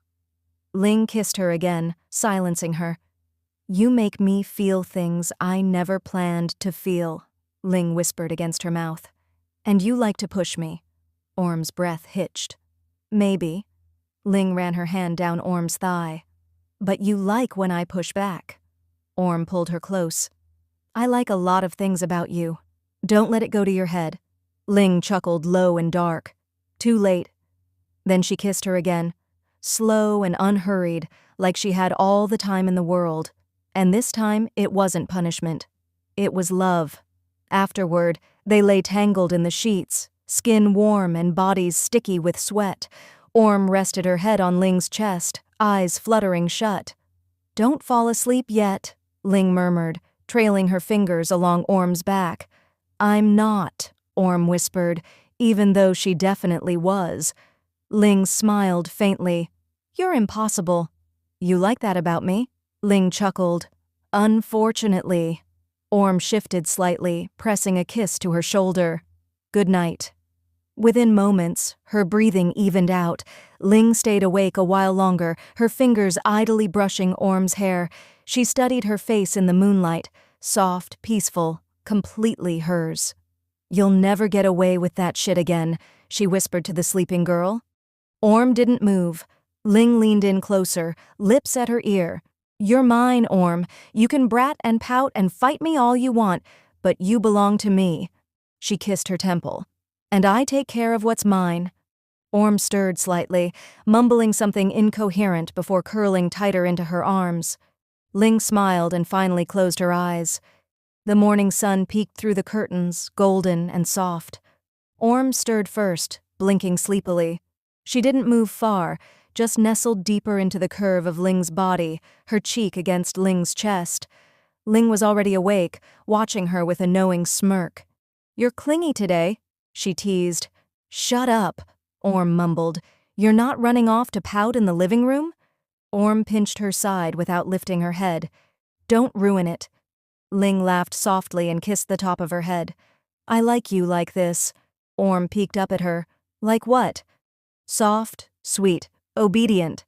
Ling kissed her again, silencing her. "You make me feel things I never planned to feel," Ling whispered against her mouth. "And you like to push me." Orm's breath hitched. "Maybe." Ling ran her hand down Orm's thigh. But you like when I push back. Orm pulled her close. I like a lot of things about you. Don't let it go to your head. Ling chuckled low and dark. Too late. Then she kissed her again, slow and unhurried, like she had all the time in the world. And this time, it wasn't punishment. It was love. Afterward, they lay tangled in the sheets, skin warm and bodies sticky with sweat. Orm rested her head on Ling's chest, eyes fluttering shut. Don't fall asleep yet, Ling murmured, trailing her fingers along Orm's back. I'm not, Orm whispered, even though she definitely was. Ling smiled faintly. You're impossible. You like that about me? Ling chuckled. Unfortunately. Orm shifted slightly, pressing a kiss to her shoulder. Good night. Within moments, her breathing evened out. Ling stayed awake a while longer, her fingers idly brushing Orm's hair. She studied her face in the moonlight, soft, peaceful, completely hers. You'll never get away with that shit again, she whispered to the sleeping girl. Orm didn't move. Ling leaned in closer, lips at her ear. You're mine, Orm. You can brat and pout and fight me all you want, but you belong to me. She kissed her temple. And I take care of what's mine. Orm stirred slightly, mumbling something incoherent before curling tighter into her arms. Ling smiled and finally closed her eyes. The morning sun peeked through the curtains, golden and soft. Orm stirred first, blinking sleepily. She didn't move far, just nestled deeper into the curve of Ling's body, her cheek against Ling's chest. Ling was already awake, watching her with a knowing smirk. You're clingy today, she teased. Shut up, Orm mumbled. You're not running off to pout in the living room? Orm pinched her side without lifting her head. Don't ruin it. Ling laughed softly and kissed the top of her head. I like you like this. Orm peeked up at her. Like what? Soft, sweet, obedient.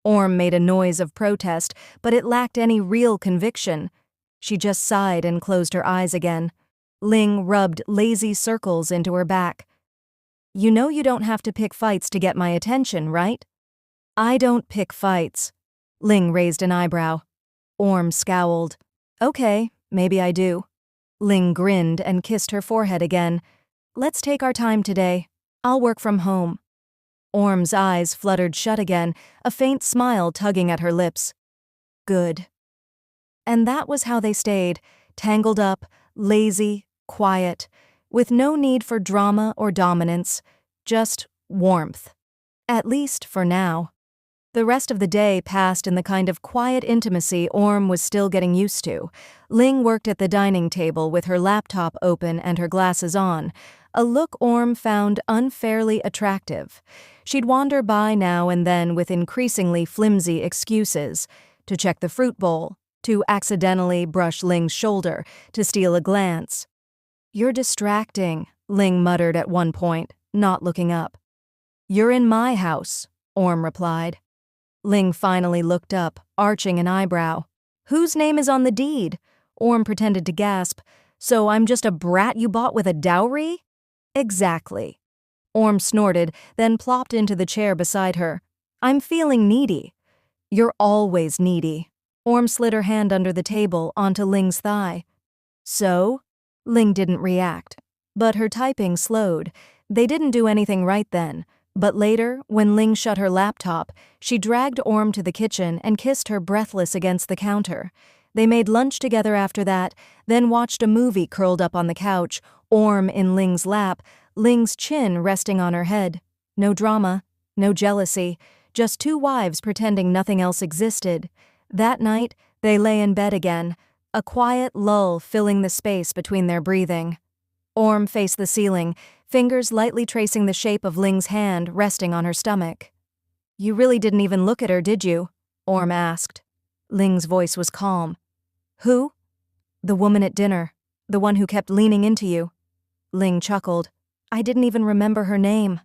Orm made a noise of protest, but it lacked any real conviction. She just sighed and closed her eyes again. Ling rubbed lazy circles into her back. You know you don't have to pick fights to get my attention, right? I don't pick fights. Ling raised an eyebrow. Orm scowled. Okay, maybe I do. Ling grinned and kissed her forehead again. Let's take our time today. I'll work from home. Orm's eyes fluttered shut again, a faint smile tugging at her lips. Good. And that was how they stayed, tangled up, lazy, quiet, with no need for drama or dominance, just warmth. At least for now. The rest of the day passed in the kind of quiet intimacy Orm was still getting used to. Ling worked at the dining table with her laptop open and her glasses on, a look Orm found unfairly attractive. She'd wander by now and then with increasingly flimsy excuses, to check the fruit bowl, to accidentally brush Ling's shoulder, to steal a glance. You're distracting, Ling muttered at one point, not looking up. You're in my house, Orm replied. Ling finally looked up, arching an eyebrow. Whose name is on the deed? Orm pretended to gasp. So I'm just a brat you bought with a dowry? Exactly. Orm snorted, then plopped into the chair beside her. I'm feeling needy. You're always needy. Orm slid her hand under the table onto Ling's thigh. So? Ling didn't react. But her typing slowed. They didn't do anything right then. But later, when Ling shut her laptop, she dragged Orm to the kitchen and kissed her breathless against the counter. They made lunch together after that, then watched a movie curled up on the couch, Orm in Ling's lap, Ling's chin resting on her head. No drama, no jealousy, just two wives pretending nothing else existed. That night, they lay in bed again, a quiet lull filling the space between their breathing. Orm faced the ceiling, fingers lightly tracing the shape of Ling's hand resting on her stomach. You really didn't even look at her, did you? Orm asked. Ling's voice was calm. Who? The woman at dinner, the one who kept leaning into you. Ling chuckled. I didn't even remember her name.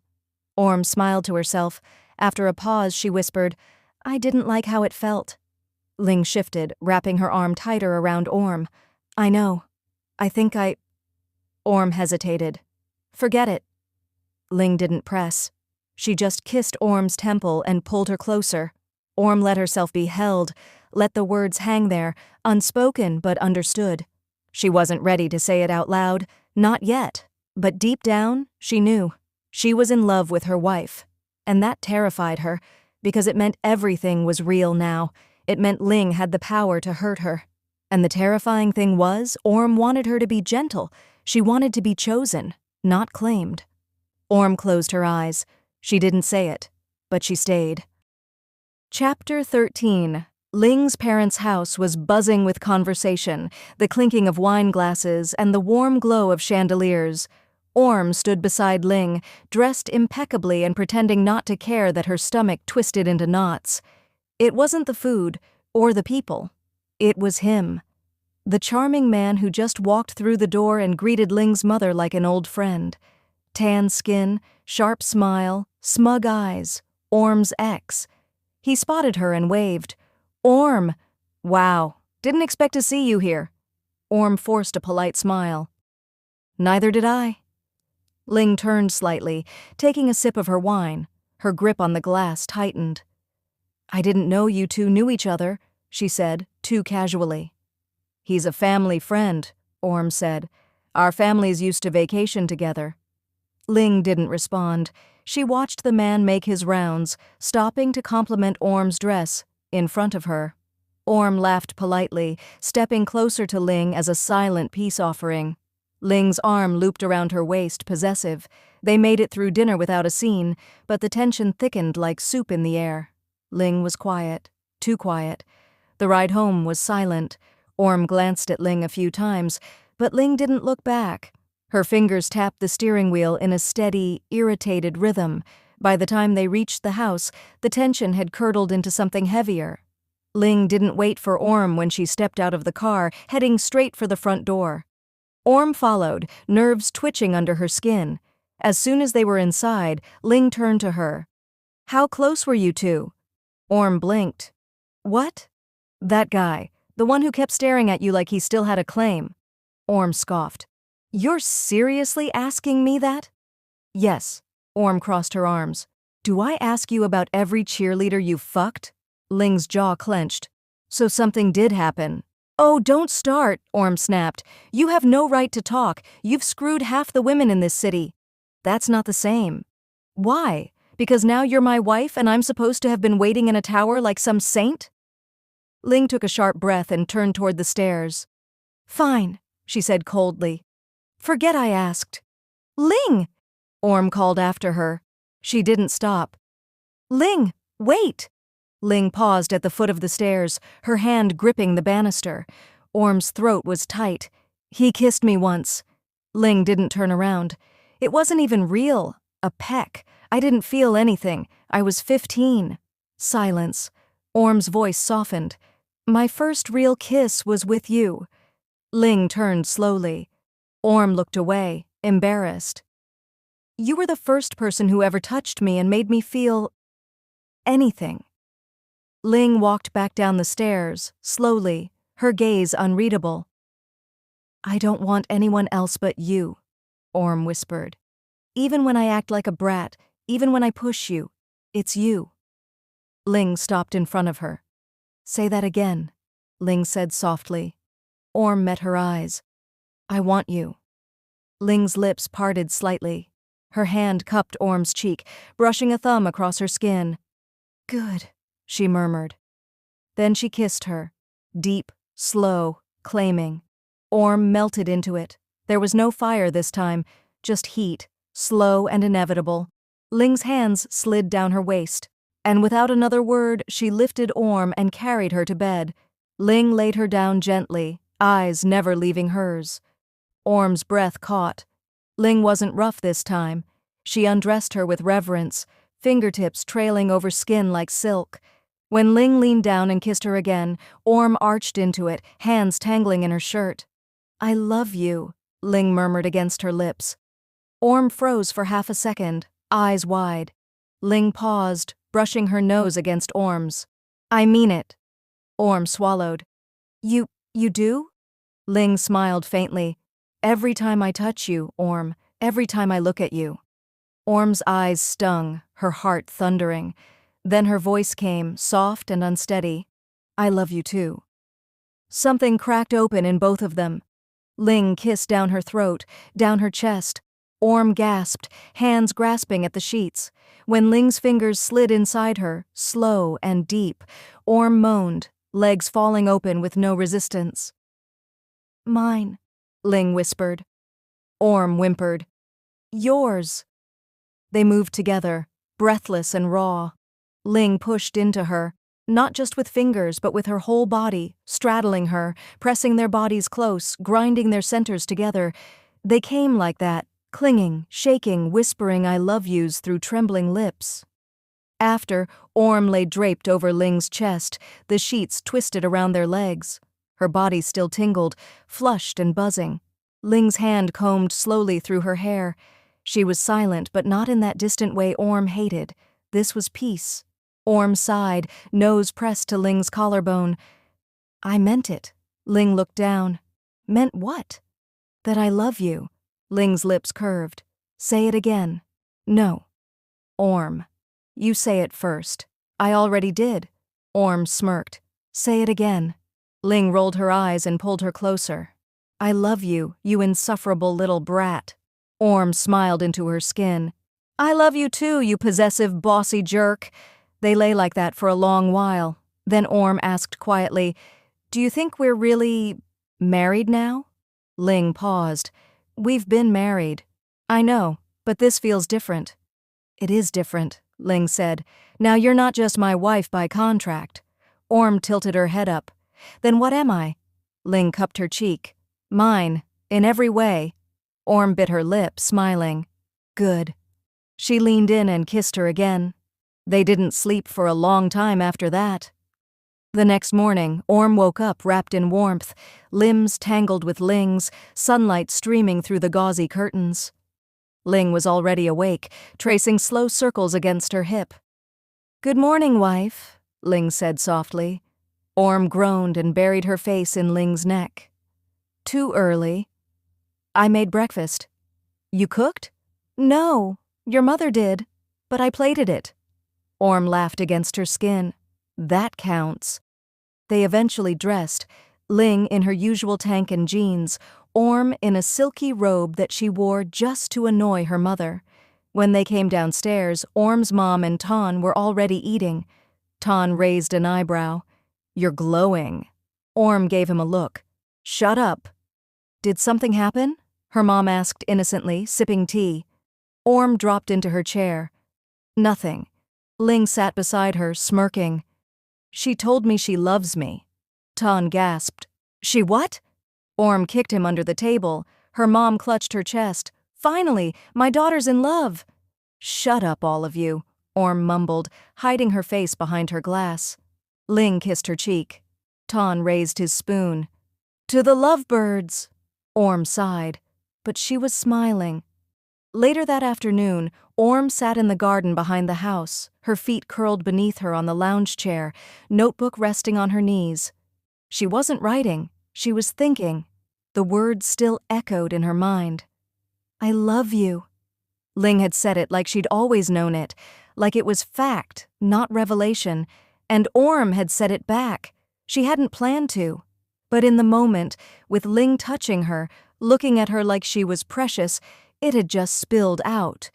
Orm smiled to herself. After a pause, she whispered, I didn't like how it felt. Ling shifted, wrapping her arm tighter around Orm. I know. I think I... Orm hesitated. Forget it. Ling didn't press. She just kissed Orm's temple and pulled her closer. Orm let herself be held, let the words hang there, unspoken but understood. She wasn't ready to say it out loud, not yet, but deep down, she knew. She was in love with her wife, and that terrified her, because it meant everything was real now. It meant Ling had the power to hurt her. And the terrifying thing was, Orm wanted her to be gentle. She wanted to be chosen, not claimed. Orm closed her eyes. She didn't say it, but she stayed. Chapter 13. Ling's parents' house was buzzing with conversation, the clinking of wine glasses and the warm glow of chandeliers. Orm stood beside Ling, dressed impeccably and pretending not to care that her stomach twisted into knots. It wasn't the food, or the people. It was him. The charming man who just walked through the door and greeted Ling's mother like an old friend. Tan skin, sharp smile, smug eyes. Orm's ex. He spotted her and waved. "Orm!" "Wow, didn't expect to see you here." Orm forced a polite smile. "Neither did I." Ling turned slightly, taking a sip of her wine. Her grip on the glass tightened. "I didn't know you two knew each other," she said, too casually. "He's a family friend," Orm said. "Our families used to vacation together." Ling didn't respond. She watched the man make his rounds, stopping to compliment Orm's dress, in front of her. Orm laughed politely, stepping closer to Ling as a silent peace offering. Ling's arm looped around her waist, possessive. They made it through dinner without a scene, but the tension thickened like soup in the air. Ling was quiet, too quiet. The ride home was silent. Orm glanced at Ling a few times, but Ling didn't look back. Her fingers tapped the steering wheel in a steady, irritated rhythm. By the time they reached the house, the tension had curdled into something heavier. Ling didn't wait for Orm when she stepped out of the car, heading straight for the front door. Orm followed, nerves twitching under her skin. As soon as they were inside, Ling turned to her. "How close were you two?" Orm blinked. "What?" "That guy, the one who kept staring at you like he still had a claim." Orm scoffed. "You're seriously asking me that?" "Yes." Orm crossed her arms. "Do I ask you about every cheerleader you fucked?" Ling's jaw clenched. "So something did happen." "Oh, don't start," Orm snapped. "You have no right to talk. You've screwed half the women in this city." "That's not the same." "Why? Because now you're my wife and I'm supposed to have been waiting in a tower like some saint?" Ling took a sharp breath and turned toward the stairs. "Fine," she said coldly. "Forget I asked." "Ling!" Orm called after her. She didn't stop. "Ling, wait!" Ling paused at the foot of the stairs, her hand gripping the banister. Orm's throat was tight. "He kissed me once." Ling didn't turn around. "It wasn't even real. A peck. I didn't feel anything. I was 15. Silence. Orm's voice softened. "My first real kiss was with you." Ling turned slowly. Orm looked away, embarrassed. "You were the first person who ever touched me and made me feel anything." Ling walked back down the stairs, slowly, her gaze unreadable. "I don't want anyone else but you," Orm whispered. "Even when I act like a brat, even when I push you, it's you." Ling stopped in front of her. "Say that again," Ling said softly. Orm met her eyes. "I want you." Ling's lips parted slightly. Her hand cupped Orm's cheek, brushing a thumb across her skin. "Good," she murmured. Then she kissed her. Deep, slow, claiming. Orm melted into it. There was no fire this time, just heat, slow and inevitable. Ling's hands slid down her waist, and without another word, she lifted Orm and carried her to bed. Ling laid her down gently, eyes never leaving hers. Orm's breath caught. Ling wasn't rough this time. She undressed her with reverence, fingertips trailing over skin like silk. When Ling leaned down and kissed her again, Orm arched into it, hands tangling in her shirt. "I love you," Ling murmured against her lips. Orm froze for half a second, eyes wide. Ling paused, brushing her nose against Orm's. "I mean it." Orm swallowed. You do?" Ling smiled faintly. "Every time I touch you, Orm, every time I look at you." Orm's eyes stung, her heart thundering. Then her voice came, soft and unsteady. I love you too. Something cracked open in both of them. Ling kissed down her throat, down her chest. Orm gasped, hands grasping at the sheets. When Ling's fingers slid inside her, slow and deep, Orm moaned, legs falling open with no resistance. Mine, Ling whispered. Orm whimpered. Yours. They moved together, breathless and raw. Ling pushed into her, not just with fingers but with her whole body, straddling her, pressing their bodies close, grinding their centers together. They came like that, clinging, shaking, whispering I love yous through trembling lips. After, Orm lay draped over Ling's chest, the sheets twisted around their legs. Her body still tingled, flushed and buzzing. Ling's hand combed slowly through her hair. She was silent, but not in that distant way Orm hated. This was peace. Orm sighed, nose pressed to Ling's collarbone. I meant it. Ling looked down. Meant what? That I love you. Ling's lips curved. Say it again. No. Orm. You say it first. I already did. Orm smirked. Say it again. Ling rolled her eyes and pulled her closer. I love you, you insufferable little brat. Orm smiled into her skin. I love you too, you possessive, bossy jerk. They lay like that for a long while. Then Orm asked quietly, Do you think we're really married now? Ling paused. We've been married. I know, but this feels different. It is different, Ling said. Now you're not just my wife by contract. Orm tilted her head up. Then what am I? Ling cupped her cheek. Mine, in every way. Orm bit her lip, smiling. Good. She leaned in and kissed her again. They didn't sleep for a long time after that. The next morning, Orm woke up wrapped in warmth, limbs tangled with Ling's, sunlight streaming through the gauzy curtains. Ling was already awake, tracing slow circles against her hip. Good morning, wife, Ling said softly. Orm groaned and buried her face in Ling's neck. Too early. I made breakfast. You cooked? No, your mother did, but I plated it. Orm laughed against her skin. That counts. They eventually dressed, Ling in her usual tank and jeans, Orm in a silky robe that she wore just to annoy her mother. When they came downstairs, Orm's mom and Ton were already eating. Ton raised an eyebrow. You're glowing. Orm gave him a look. Shut up. Did something happen? Her mom asked innocently, sipping tea. Orm dropped into her chair. Nothing. Ling sat beside her, smirking. She told me she loves me. Ton gasped. She what? Orm kicked him under the table. Her mom clutched her chest. Finally, my daughter's in love. Shut up, all of you, Orm mumbled, hiding her face behind her glass. Ling kissed her cheek. Ton raised his spoon. To the lovebirds. Orm sighed, but she was smiling. Later that afternoon, Orm sat in the garden behind the house, her feet curled beneath her on the lounge chair, notebook resting on her knees. She wasn't writing, she was thinking. The words still echoed in her mind. I love you. Ling had said it like she'd always known it, like it was fact, not revelation, and Orm had said it back. She hadn't planned to. But in the moment, with Ling touching her, looking at her like she was precious, it had just spilled out.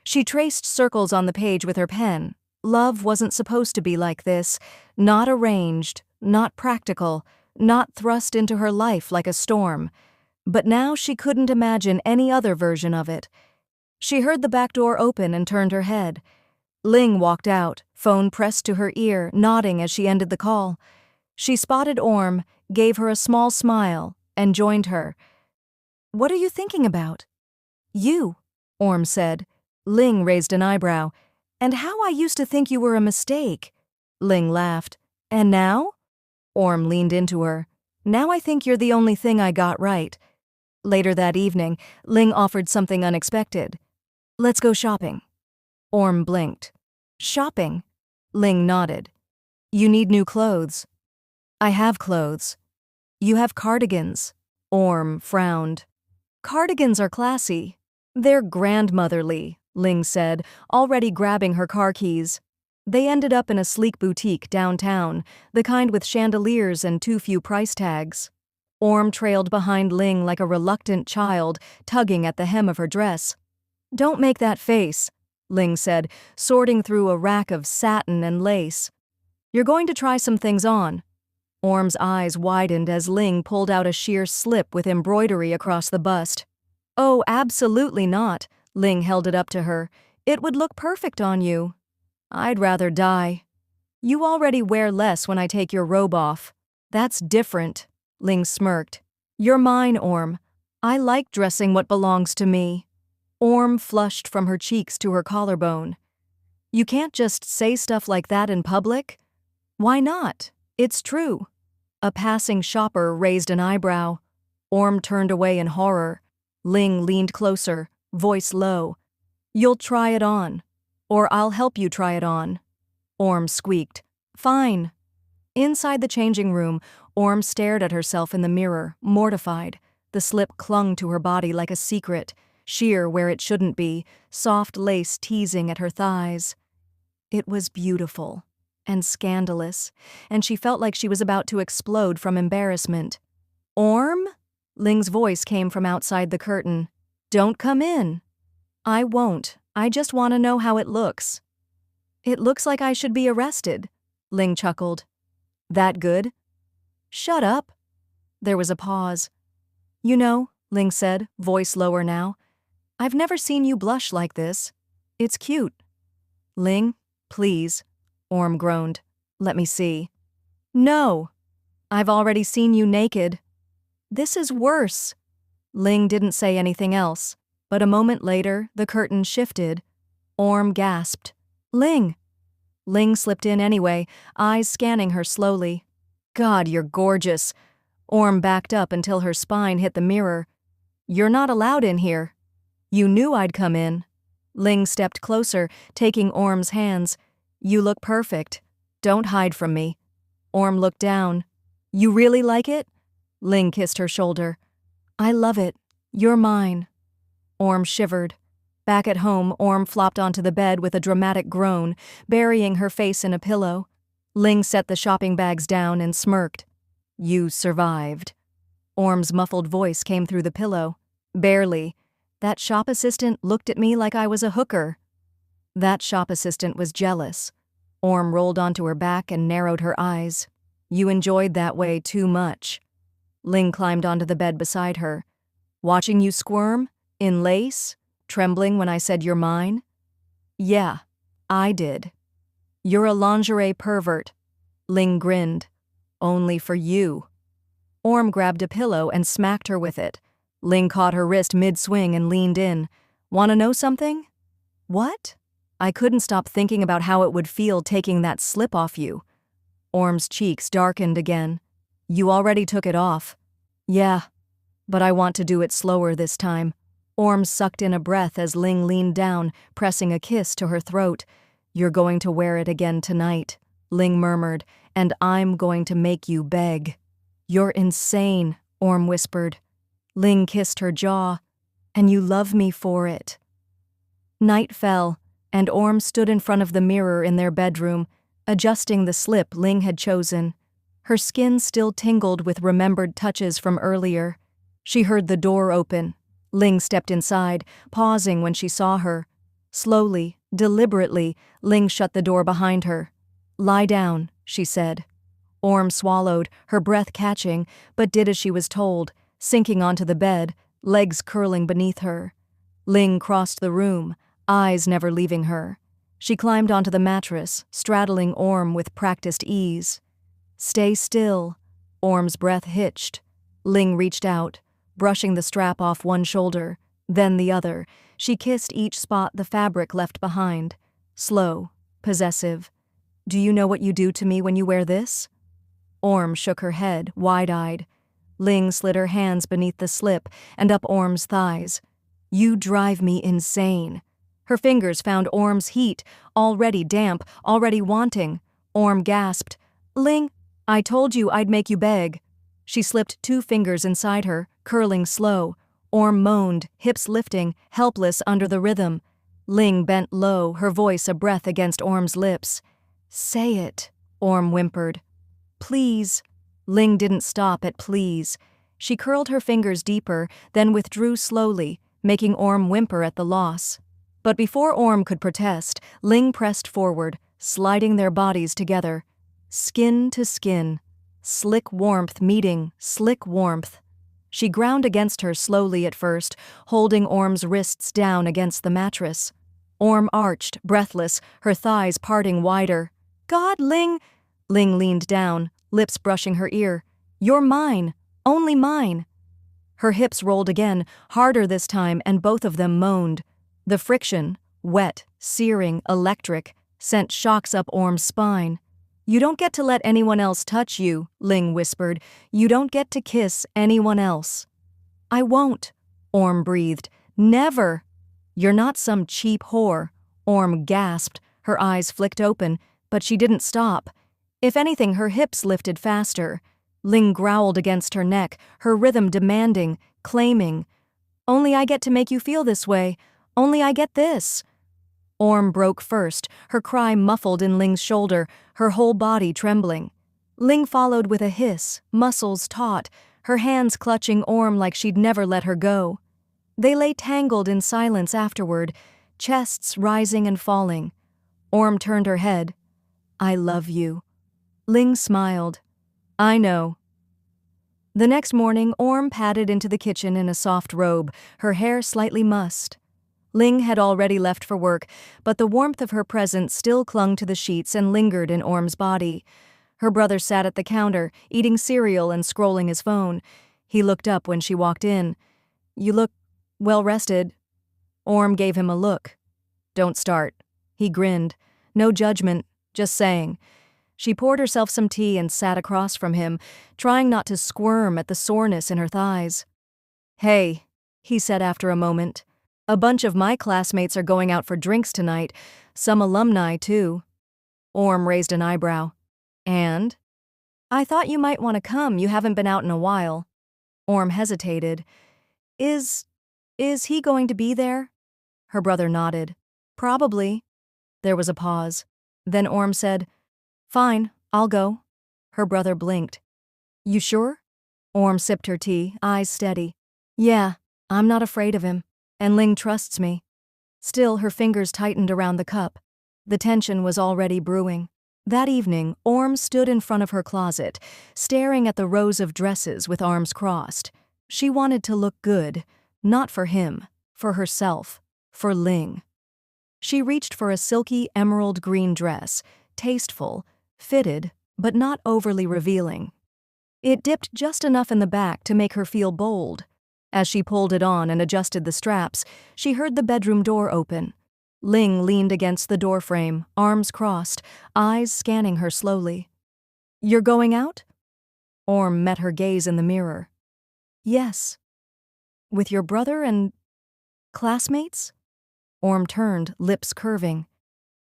She traced circles on the page with her pen. Love wasn't supposed to be like this, not arranged, not practical, not thrust into her life like a storm. But now she couldn't imagine any other version of it. She heard the back door open and turned her head. Ling walked out, phone pressed to her ear, nodding as she ended the call. She spotted Orm, gave her a small smile, and joined her. What are you thinking about? You, Orm said. Ling raised an eyebrow. And how I used to think you were a mistake. Ling laughed. And now? Orm leaned into her. Now I think you're the only thing I got right. Later that evening, Ling offered something unexpected. Let's go shopping. Orm blinked. Shopping? Ling nodded. You need new clothes. I have clothes. You have cardigans. Orm frowned. Cardigans are classy. They're grandmotherly, Ling said, already grabbing her car keys. They ended up in a sleek boutique downtown, the kind with chandeliers and too few price tags. Orm trailed behind Ling like a reluctant child, tugging at the hem of her dress. "Don't make that face," Ling said, sorting through a rack of satin and lace. "You're going to try some things on." Orm's eyes widened as Ling pulled out a sheer slip with embroidery across the bust. "Oh, absolutely not," Ling held it up to her. "It would look perfect on you." "I'd rather die." "You already wear less when I take your robe off." "That's different," Ling smirked. "You're mine, Orm. I like dressing what belongs to me." Orm flushed from her cheeks to her collarbone. "You can't just say stuff like that in public." "Why not? It's true." A passing shopper raised an eyebrow. Orm turned away in horror. Ling leaned closer, voice low. "You'll try it on. Or I'll help you try it on." Orm squeaked. "Fine." Inside the changing room, Orm stared at herself in the mirror, mortified. The slip clung to her body like a secret, sheer where it shouldn't be, soft lace teasing at her thighs. It was beautiful and scandalous, and she felt like she was about to explode from embarrassment. "Orm?" Ling's voice came from outside the curtain. "Don't come in." "I won't. I just want to know how it looks." "It looks like I should be arrested," Ling chuckled. "That good?" "Shut up." There was a pause. "You know," Ling said, voice lower now, "I've never seen you blush like this. It's cute." "Ling, please," Orm groaned. "Let me see." "No. I've already seen you naked." "This is worse." Ling didn't say anything else, but a moment later the curtain shifted. Orm gasped. "Ling!" Ling slipped in anyway, eyes scanning her slowly. "God, you're gorgeous." Orm backed up until her spine hit the mirror. "You're not allowed in here." "You knew I'd come in." Ling stepped closer, taking Orm's hands. "You look perfect. Don't hide from me." Orm looked down. "You really like it?" Ling kissed her shoulder. "I love it. You're mine." Orm shivered. Back at home, Orm flopped onto the bed with a dramatic groan, burying her face in a pillow. Ling set the shopping bags down and smirked. "You survived." Orm's muffled voice came through the pillow. "Barely. That shop assistant looked at me like I was a hooker." That shop assistant was jealous. Orm rolled onto her back and narrowed her eyes. "You enjoyed that way too much." Ling climbed onto the bed beside her. "Watching you squirm? In lace? Trembling when I said you're mine?" "Yeah, I did." "You're a lingerie pervert." Ling grinned. "Only for you." Orm grabbed a pillow and smacked her with it. Ling caught her wrist mid-swing and leaned in. "Want to know something?" "What?" "I couldn't stop thinking about how it would feel taking that slip off you." Orm's cheeks darkened again. "You already took it off." "Yeah, but I want to do it slower this time." Orm sucked in a breath as Ling leaned down, pressing a kiss to her throat. "You're going to wear it again tonight," Ling murmured, "and I'm going to make you beg." "You're insane," Orm whispered. Ling kissed her jaw. "And you love me for it." Night fell, and Orm stood in front of the mirror in their bedroom, adjusting the slip Ling had chosen. Her skin still tingled with remembered touches from earlier. She heard the door open. Ling stepped inside, pausing when she saw her. Slowly, deliberately, Ling shut the door behind her. "Lie down," she said. Orm swallowed, her breath catching, but did as she was told, sinking onto the bed, legs curling beneath her. Ling crossed the room, eyes never leaving her. She climbed onto the mattress, straddling Orm with practiced ease. "Stay still." Orm's breath hitched. Ling reached out, brushing the strap off one shoulder, then the other. She kissed each spot the fabric left behind. Slow, possessive. "Do you know what you do to me when you wear this?" Orm shook her head, wide-eyed. Ling slid her hands beneath the slip and up Orm's thighs. "You drive me insane." Her fingers found Orm's heat, already damp, already wanting. Orm gasped. "Ling, I told you I'd make you beg." She slipped 2 fingers inside her, curling slow. Orm moaned, hips lifting, helpless under the rhythm. Ling bent low, her voice a breath against Orm's lips. Say it, Orm whimpered. Please. Ling didn't stop at please. She curled her fingers deeper, then withdrew slowly, making Orm whimper at the loss. But before Orm could protest, Ling pressed forward, sliding their bodies together. Skin to skin. Slick warmth meeting slick warmth. She ground against her slowly at first, holding Orm's wrists down against the mattress. Orm arched, breathless, her thighs parting wider. God, Ling! Ling leaned down, lips brushing her ear. You're mine, only mine. Her hips rolled again, harder this time, and both of them moaned. The friction, wet, searing, electric, sent shocks up Orm's spine. You don't get to let anyone else touch you, Ling whispered. You don't get to kiss anyone else. I won't, Orm breathed. Never. You're not some cheap whore, Orm gasped. Her eyes flicked open, but she didn't stop. If anything, her hips lifted faster. Ling growled against her neck, her rhythm demanding, claiming. Only I get to make you feel this way. Only I get this. Orm broke first, her cry muffled in Ling's shoulder, her whole body trembling. Ling followed with a hiss, muscles taut, her hands clutching Orm like she'd never let her go. They lay tangled in silence afterward, chests rising and falling. Orm turned her head. I love you. Ling smiled. I know. The next morning, Orm padded into the kitchen in a soft robe, her hair slightly mussed. Ling had already left for work, but the warmth of her presence still clung to the sheets and lingered in Orm's body. Her brother sat at the counter, eating cereal and scrolling his phone. He looked up when she walked in. You look well-rested. Orm gave him a look. Don't start. He grinned. No judgment, just saying. She poured herself some tea and sat across from him, trying not to squirm at the soreness in her thighs. Hey, he said after a moment. A bunch of my classmates are going out for drinks tonight, some alumni too. Orm raised an eyebrow. And? I thought you might want to come, you haven't been out in a while. Orm hesitated. Is he going to be there? Her brother nodded. Probably. There was a pause. Then Orm said, Fine, I'll go. Her brother blinked. You sure? Orm sipped her tea, eyes steady. Yeah, I'm not afraid of him. And Ling trusts me. Still, her fingers tightened around the cup. The tension was already brewing. That evening, Orm stood in front of her closet, staring at the rows of dresses with arms crossed. She wanted to look good, not for him, for herself, for Ling. She reached for a silky emerald green dress, tasteful, fitted, but not overly revealing. It dipped just enough in the back to make her feel bold. As she pulled it on and adjusted the straps, she heard the bedroom door open. Ling leaned against the doorframe, arms crossed, eyes scanning her slowly. You're going out? Orm met her gaze in the mirror. Yes. With your brother and classmates? Orm turned, lips curving.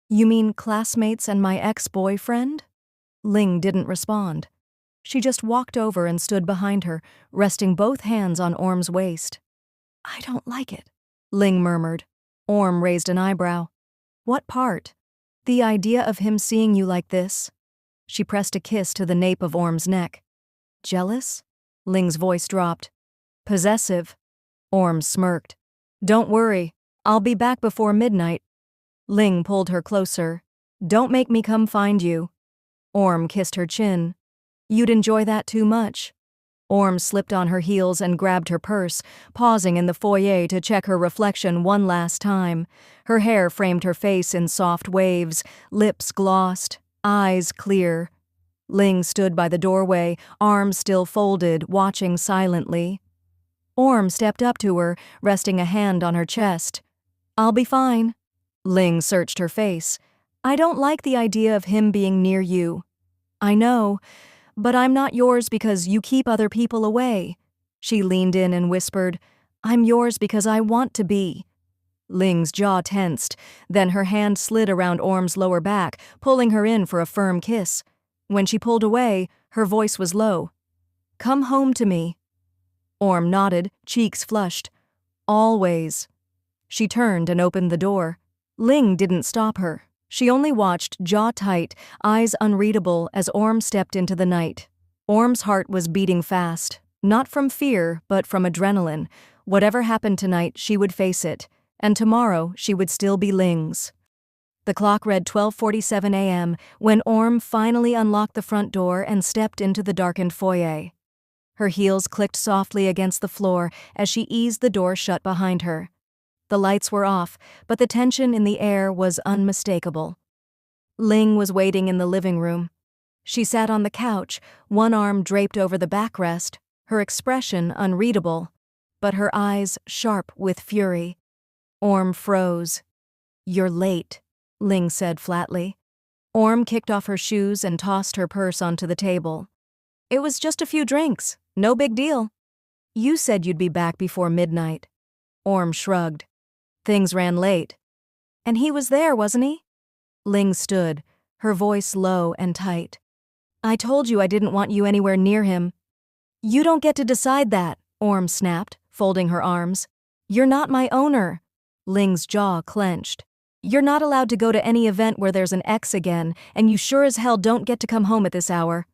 You mean classmates and my ex-boyfriend? Ling didn't respond. She just walked over and stood behind her, resting both hands on Orm's waist. I don't like it, Ling murmured. Orm raised an eyebrow. What part? The idea of him seeing you like this? She pressed a kiss to the nape of Orm's neck. Jealous? Ling's voice dropped. Possessive? Orm smirked. Don't worry, I'll be back before midnight. Ling pulled her closer. Don't make me come find you. Orm kissed her chin. You'd enjoy that too much. Orm slipped on her heels and grabbed her purse, pausing in the foyer to check her reflection one last time. Her hair framed her face in soft waves, lips glossed, eyes clear. Ling stood by the doorway, arms still folded, watching silently. Orm stepped up to her, resting a hand on her chest. I'll be fine. Ling searched her face. I don't like the idea of him being near you. I know. But I'm not yours because you keep other people away. She leaned in and whispered, I'm yours because I want to be. Ling's jaw tensed, then her hand slid around Orm's lower back, pulling her in for a firm kiss. When she pulled away, her voice was low. Come home to me. Orm nodded, cheeks flushed. Always. She turned and opened the door. Ling didn't stop her. She only watched, jaw tight, eyes unreadable, as Orm stepped into the night. Orm's heart was beating fast, not from fear, but from adrenaline. Whatever happened tonight, she would face it, and tomorrow she would still be Ling's. The clock read 12:47 a.m. when Orm finally unlocked the front door and stepped into the darkened foyer. Her heels clicked softly against the floor as she eased the door shut behind her. The lights were off, but the tension in the air was unmistakable. Ling was waiting in the living room. She sat on the couch, one arm draped over the backrest, her expression unreadable, but her eyes sharp with fury. Orm froze. "You're late," Ling said flatly. Orm kicked off her shoes and tossed her purse onto the table. "It was just a few drinks. No big deal." "You said you'd be back before midnight." Orm shrugged. "Things ran late." "And he was there, wasn't he?" Ling stood, her voice low and tight. "I told you I didn't want you anywhere near him." "You don't get to decide that," Orm snapped, folding her arms. "You're not my owner." Ling's jaw clenched. "You're not allowed to go to any event where there's an ex again, and you sure as hell don't get to come home at this hour."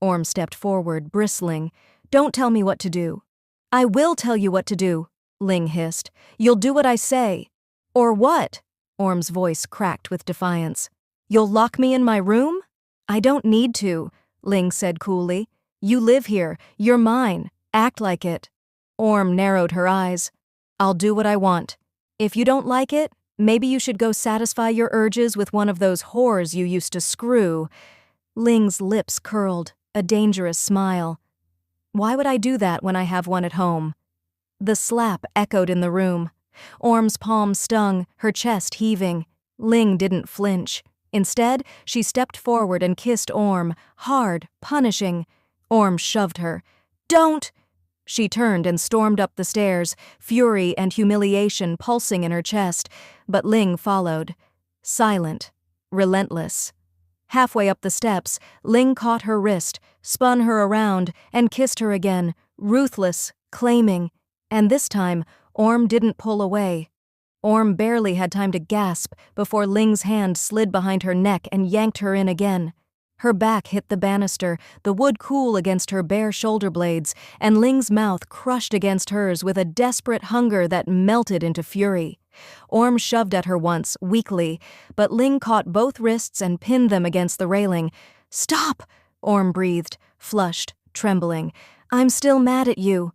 Orm stepped forward, bristling. "Don't tell me what to do." "I will tell you what to do," Ling hissed. "You'll do what I say." "Or what?" Orm's voice cracked with defiance. "You'll lock me in my room?" "I don't need to," Ling said coolly. "You live here. You're mine. Act like it." Orm narrowed her eyes. "I'll do what I want. If you don't like it, maybe you should go satisfy your urges with one of those whores you used to screw." Ling's lips curled, a dangerous smile. "Why would I do that when I have one at home?" The slap echoed in the room. Orm's palm stung, her chest heaving. Ling didn't flinch. Instead, she stepped forward and kissed Orm, hard, punishing. Orm shoved her. "Don't!" She turned and stormed up the stairs, fury and humiliation pulsing in her chest, but Ling followed. Silent, relentless. Halfway up the steps, Ling caught her wrist, spun her around, and kissed her again, ruthless, claiming. And this time, Orm didn't pull away. Orm barely had time to gasp before Ling's hand slid behind her neck and yanked her in again. Her back hit the banister, the wood cool against her bare shoulder blades, and Ling's mouth crushed against hers with a desperate hunger that melted into fury. Orm shoved at her once, weakly, but Ling caught both wrists and pinned them against the railing. "Stop!" Orm breathed, flushed, trembling. "I'm still mad at you."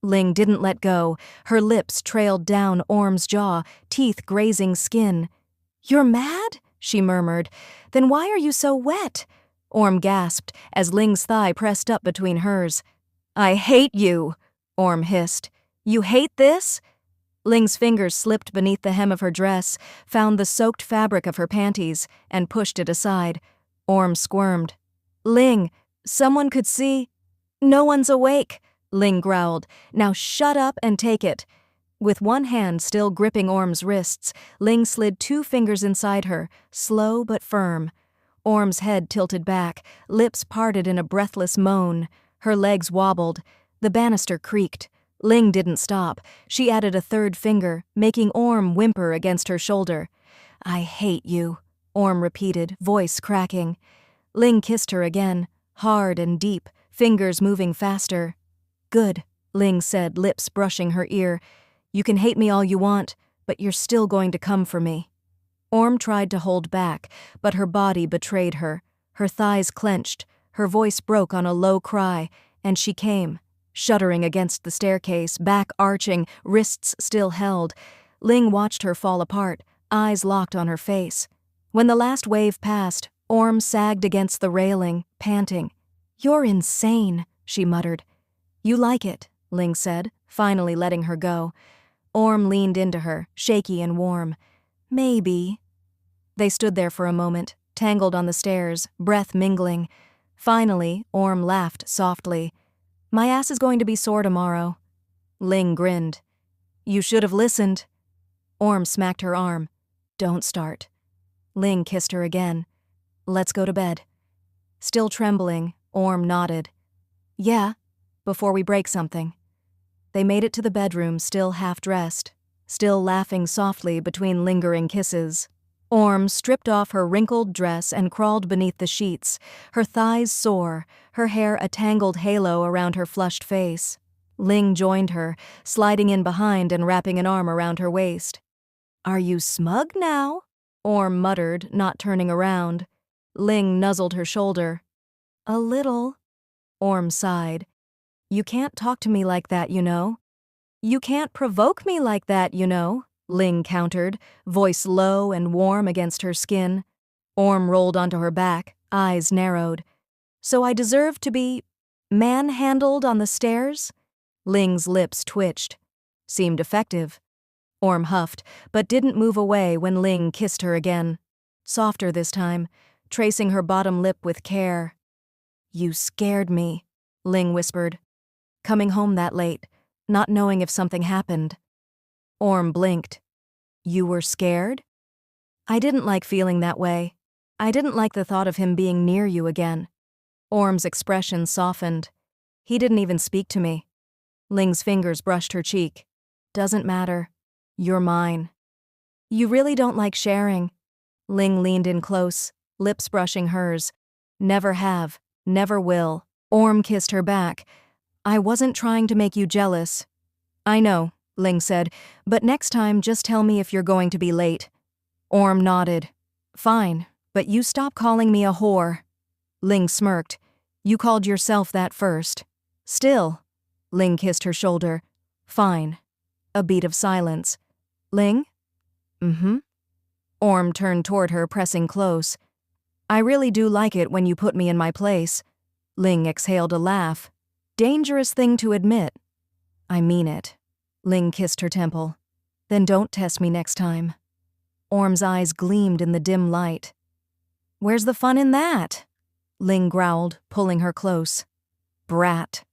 Ling didn't let go. Her lips trailed down Orm's jaw, teeth grazing skin. "You're mad?" she murmured. "Then why are you so wet?" Orm gasped as Ling's thigh pressed up between hers. "I hate you," Orm hissed. "You hate this?" Ling's fingers slipped beneath the hem of her dress, found the soaked fabric of her panties, and pushed it aside. Orm squirmed. "Ling, someone could see." "No one's awake," Ling growled. "Now shut up and take it." With one hand still gripping Orm's wrists, Ling slid 2 fingers inside her, slow but firm. Orm's head tilted back, lips parted in a breathless moan. Her legs wobbled. The banister creaked. Ling didn't stop. She added a 3rd finger, making Orm whimper against her shoulder. "I hate you," Orm repeated, voice cracking. Ling kissed her again, hard and deep, fingers moving faster. "Good," Ling said, lips brushing her ear. "You can hate me all you want, but you're still going to come for me." Orm tried to hold back, but her body betrayed her. Her thighs clenched, her voice broke on a low cry, and she came, shuddering against the staircase, back arching, wrists still held. Ling watched her fall apart, eyes locked on her face. When the last wave passed, Orm sagged against the railing, panting. "You're insane," she muttered. "You like it," Ling said, finally letting her go. Orm leaned into her, shaky and warm. "Maybe." They stood there for a moment, tangled on the stairs, breath mingling. Finally, Orm laughed softly. "My ass is going to be sore tomorrow." Ling grinned. "You should have listened." Orm smacked her arm. "Don't start." Ling kissed her again. "Let's go to bed." Still trembling, Orm nodded. "Yeah, before we break something." They made it to the bedroom, still half-dressed, still laughing softly between lingering kisses. Orm stripped off her wrinkled dress and crawled beneath the sheets, her thighs sore, her hair a tangled halo around her flushed face. Ling joined her, sliding in behind and wrapping an arm around her waist. "Are you smug now?" Orm muttered, not turning around. Ling nuzzled her shoulder. "A little." Orm sighed. "You can't talk to me like that, you know." "You can't provoke me like that, you know," Ling countered, voice low and warm against her skin. Orm rolled onto her back, eyes narrowed. "So I deserve to be manhandled on the stairs?" Ling's lips twitched. "Seemed effective." Orm huffed, but didn't move away when Ling kissed her again. Softer this time, tracing her bottom lip with care. "You scared me," Ling whispered. "Coming home that late, not knowing if something happened." Orm blinked. "You were scared?" "I didn't like feeling that way. I didn't like the thought of him being near you again." Orm's expression softened. "He didn't even speak to me." Ling's fingers brushed her cheek. "Doesn't matter. You're mine." "You really don't like sharing." Ling leaned in close, lips brushing hers. "Never have, never will." Orm kissed her back. "I wasn't trying to make you jealous." "I know," Ling said, "but next time just tell me if you're going to be late." Orm nodded. "Fine, but you stop calling me a whore." Ling smirked. "You called yourself that first." "Still." Ling kissed her shoulder. "Fine." A beat of silence. "Ling?" "Mm-hmm." Orm turned toward her, pressing close. "I really do like it when you put me in my place." Ling exhaled a laugh. "Dangerous thing to admit." "I mean it." Ling kissed her temple. "Then don't test me next time." Orm's eyes gleamed in the dim light. "Where's the fun in that?" Ling growled, pulling her close. "Brat."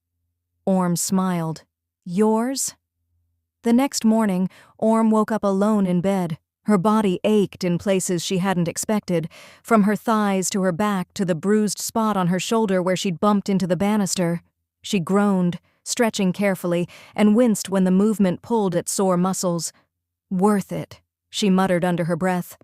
Orm smiled. "Yours?" The next morning, Orm woke up alone in bed. Her body ached in places she hadn't expected, from her thighs to her back to the bruised spot on her shoulder where she'd bumped into the banister. She groaned, stretching carefully, and winced when the movement pulled at sore muscles. "Worth it," she muttered under her breath.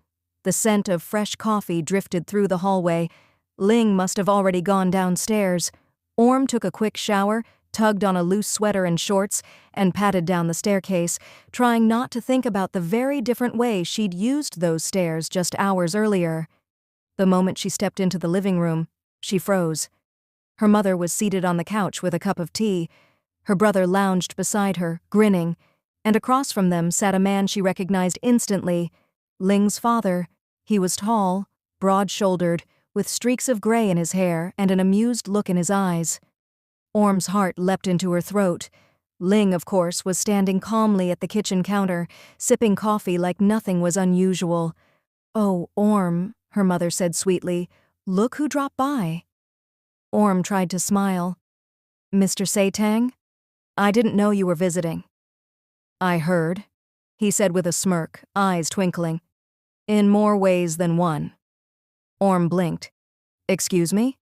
The scent of fresh coffee drifted through the hallway. Ling must have already gone downstairs. Orm took a quick shower, tugged on a loose sweater and shorts, and padded down the staircase, trying not to think about the very different way she'd used those stairs just hours earlier. The moment she stepped into the living room, she froze. Her mother was seated on the couch with a cup of tea. Her brother lounged beside her, grinning, and across from them sat a man she recognized instantly, Ling's father. He was tall, broad-shouldered, with streaks of gray in his hair and an amused look in his eyes. Orm's heart leapt into her throat. Ling, of course, was standing calmly at the kitchen counter, sipping coffee like nothing was unusual. "Oh, Orm," her mother said sweetly, "look who dropped by." Orm tried to smile. "Mr. Satang? I didn't know you were visiting." "I heard," he said with a smirk, eyes twinkling. "In more ways than one." Orm blinked. "Excuse me?"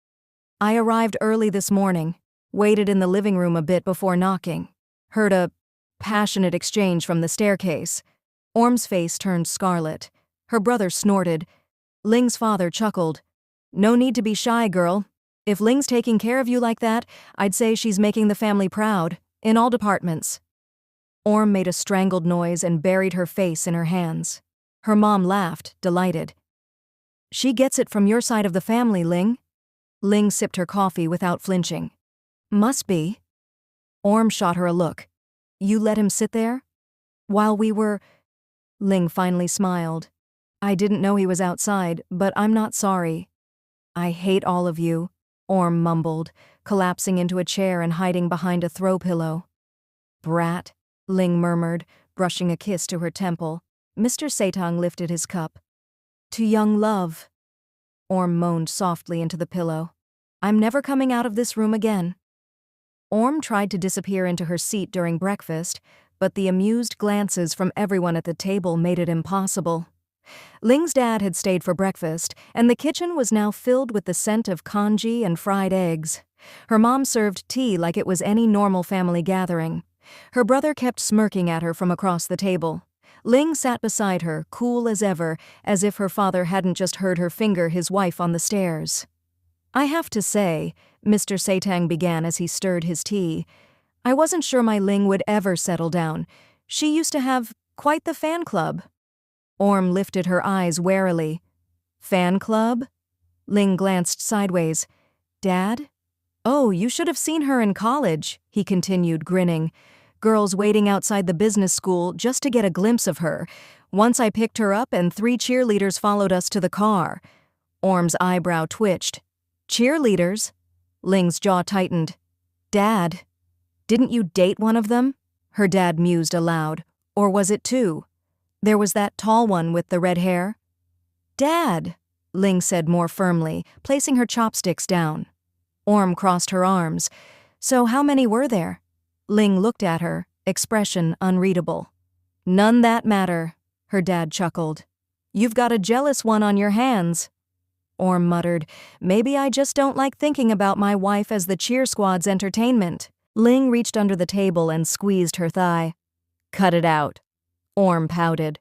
"I arrived early this morning, waited in the living room a bit before knocking. Heard a passionate exchange from the staircase." Orm's face turned scarlet. Her brother snorted. Ling's father chuckled. "No need to be shy, girl. If Ling's taking care of you like that, I'd say she's making the family proud, in all departments." Orm made a strangled noise and buried her face in her hands. Her mom laughed, delighted. "She gets it from your side of the family, Ling." Ling sipped her coffee without flinching. "Must be." Orm shot her a look. "You let him sit there?" "While we were—" Ling finally smiled. "I didn't know he was outside, but I'm not sorry." "I hate all of you," Orm mumbled, collapsing into a chair and hiding behind a throw pillow. "Brat," Ling murmured, brushing a kiss to her temple. Mr. Satang lifted his cup. "To young love." Orm moaned softly into the pillow. "I'm never coming out of this room again." Orm tried to disappear into her seat during breakfast, but the amused glances from everyone at the table made it impossible. Ling's dad had stayed for breakfast, and the kitchen was now filled with the scent of congee and fried eggs. Her mom served tea like it was any normal family gathering. Her brother kept smirking at her from across the table. Ling sat beside her, cool as ever, as if her father hadn't just heard her finger his wife on the stairs. "I have to say," Mr. Satang began as he stirred his tea, "I wasn't sure my Ling would ever settle down. She used to have quite the fan club." Orm lifted her eyes warily. "Fan club?" Ling glanced sideways. "Dad? Oh, you should have seen her in college," he continued, grinning. "Girls waiting outside the business school just to get a glimpse of her. Once I picked her up and 3 cheerleaders followed us to the car." Orm's eyebrow twitched. "Cheerleaders?" Ling's jaw tightened. "Dad, didn't you date one of them?" her dad mused aloud. "Or was it 2? There was that tall one with the red hair." "Dad," Ling said more firmly, placing her chopsticks down. Orm crossed her arms. "So how many were there?" Ling looked at her, expression unreadable. "None that matter," her dad chuckled. "You've got a jealous one on your hands." Orm muttered, "Maybe I just don't like thinking about my wife as the cheer squad's entertainment." Ling reached under the table and squeezed her thigh. "Cut it out." Orm pouted.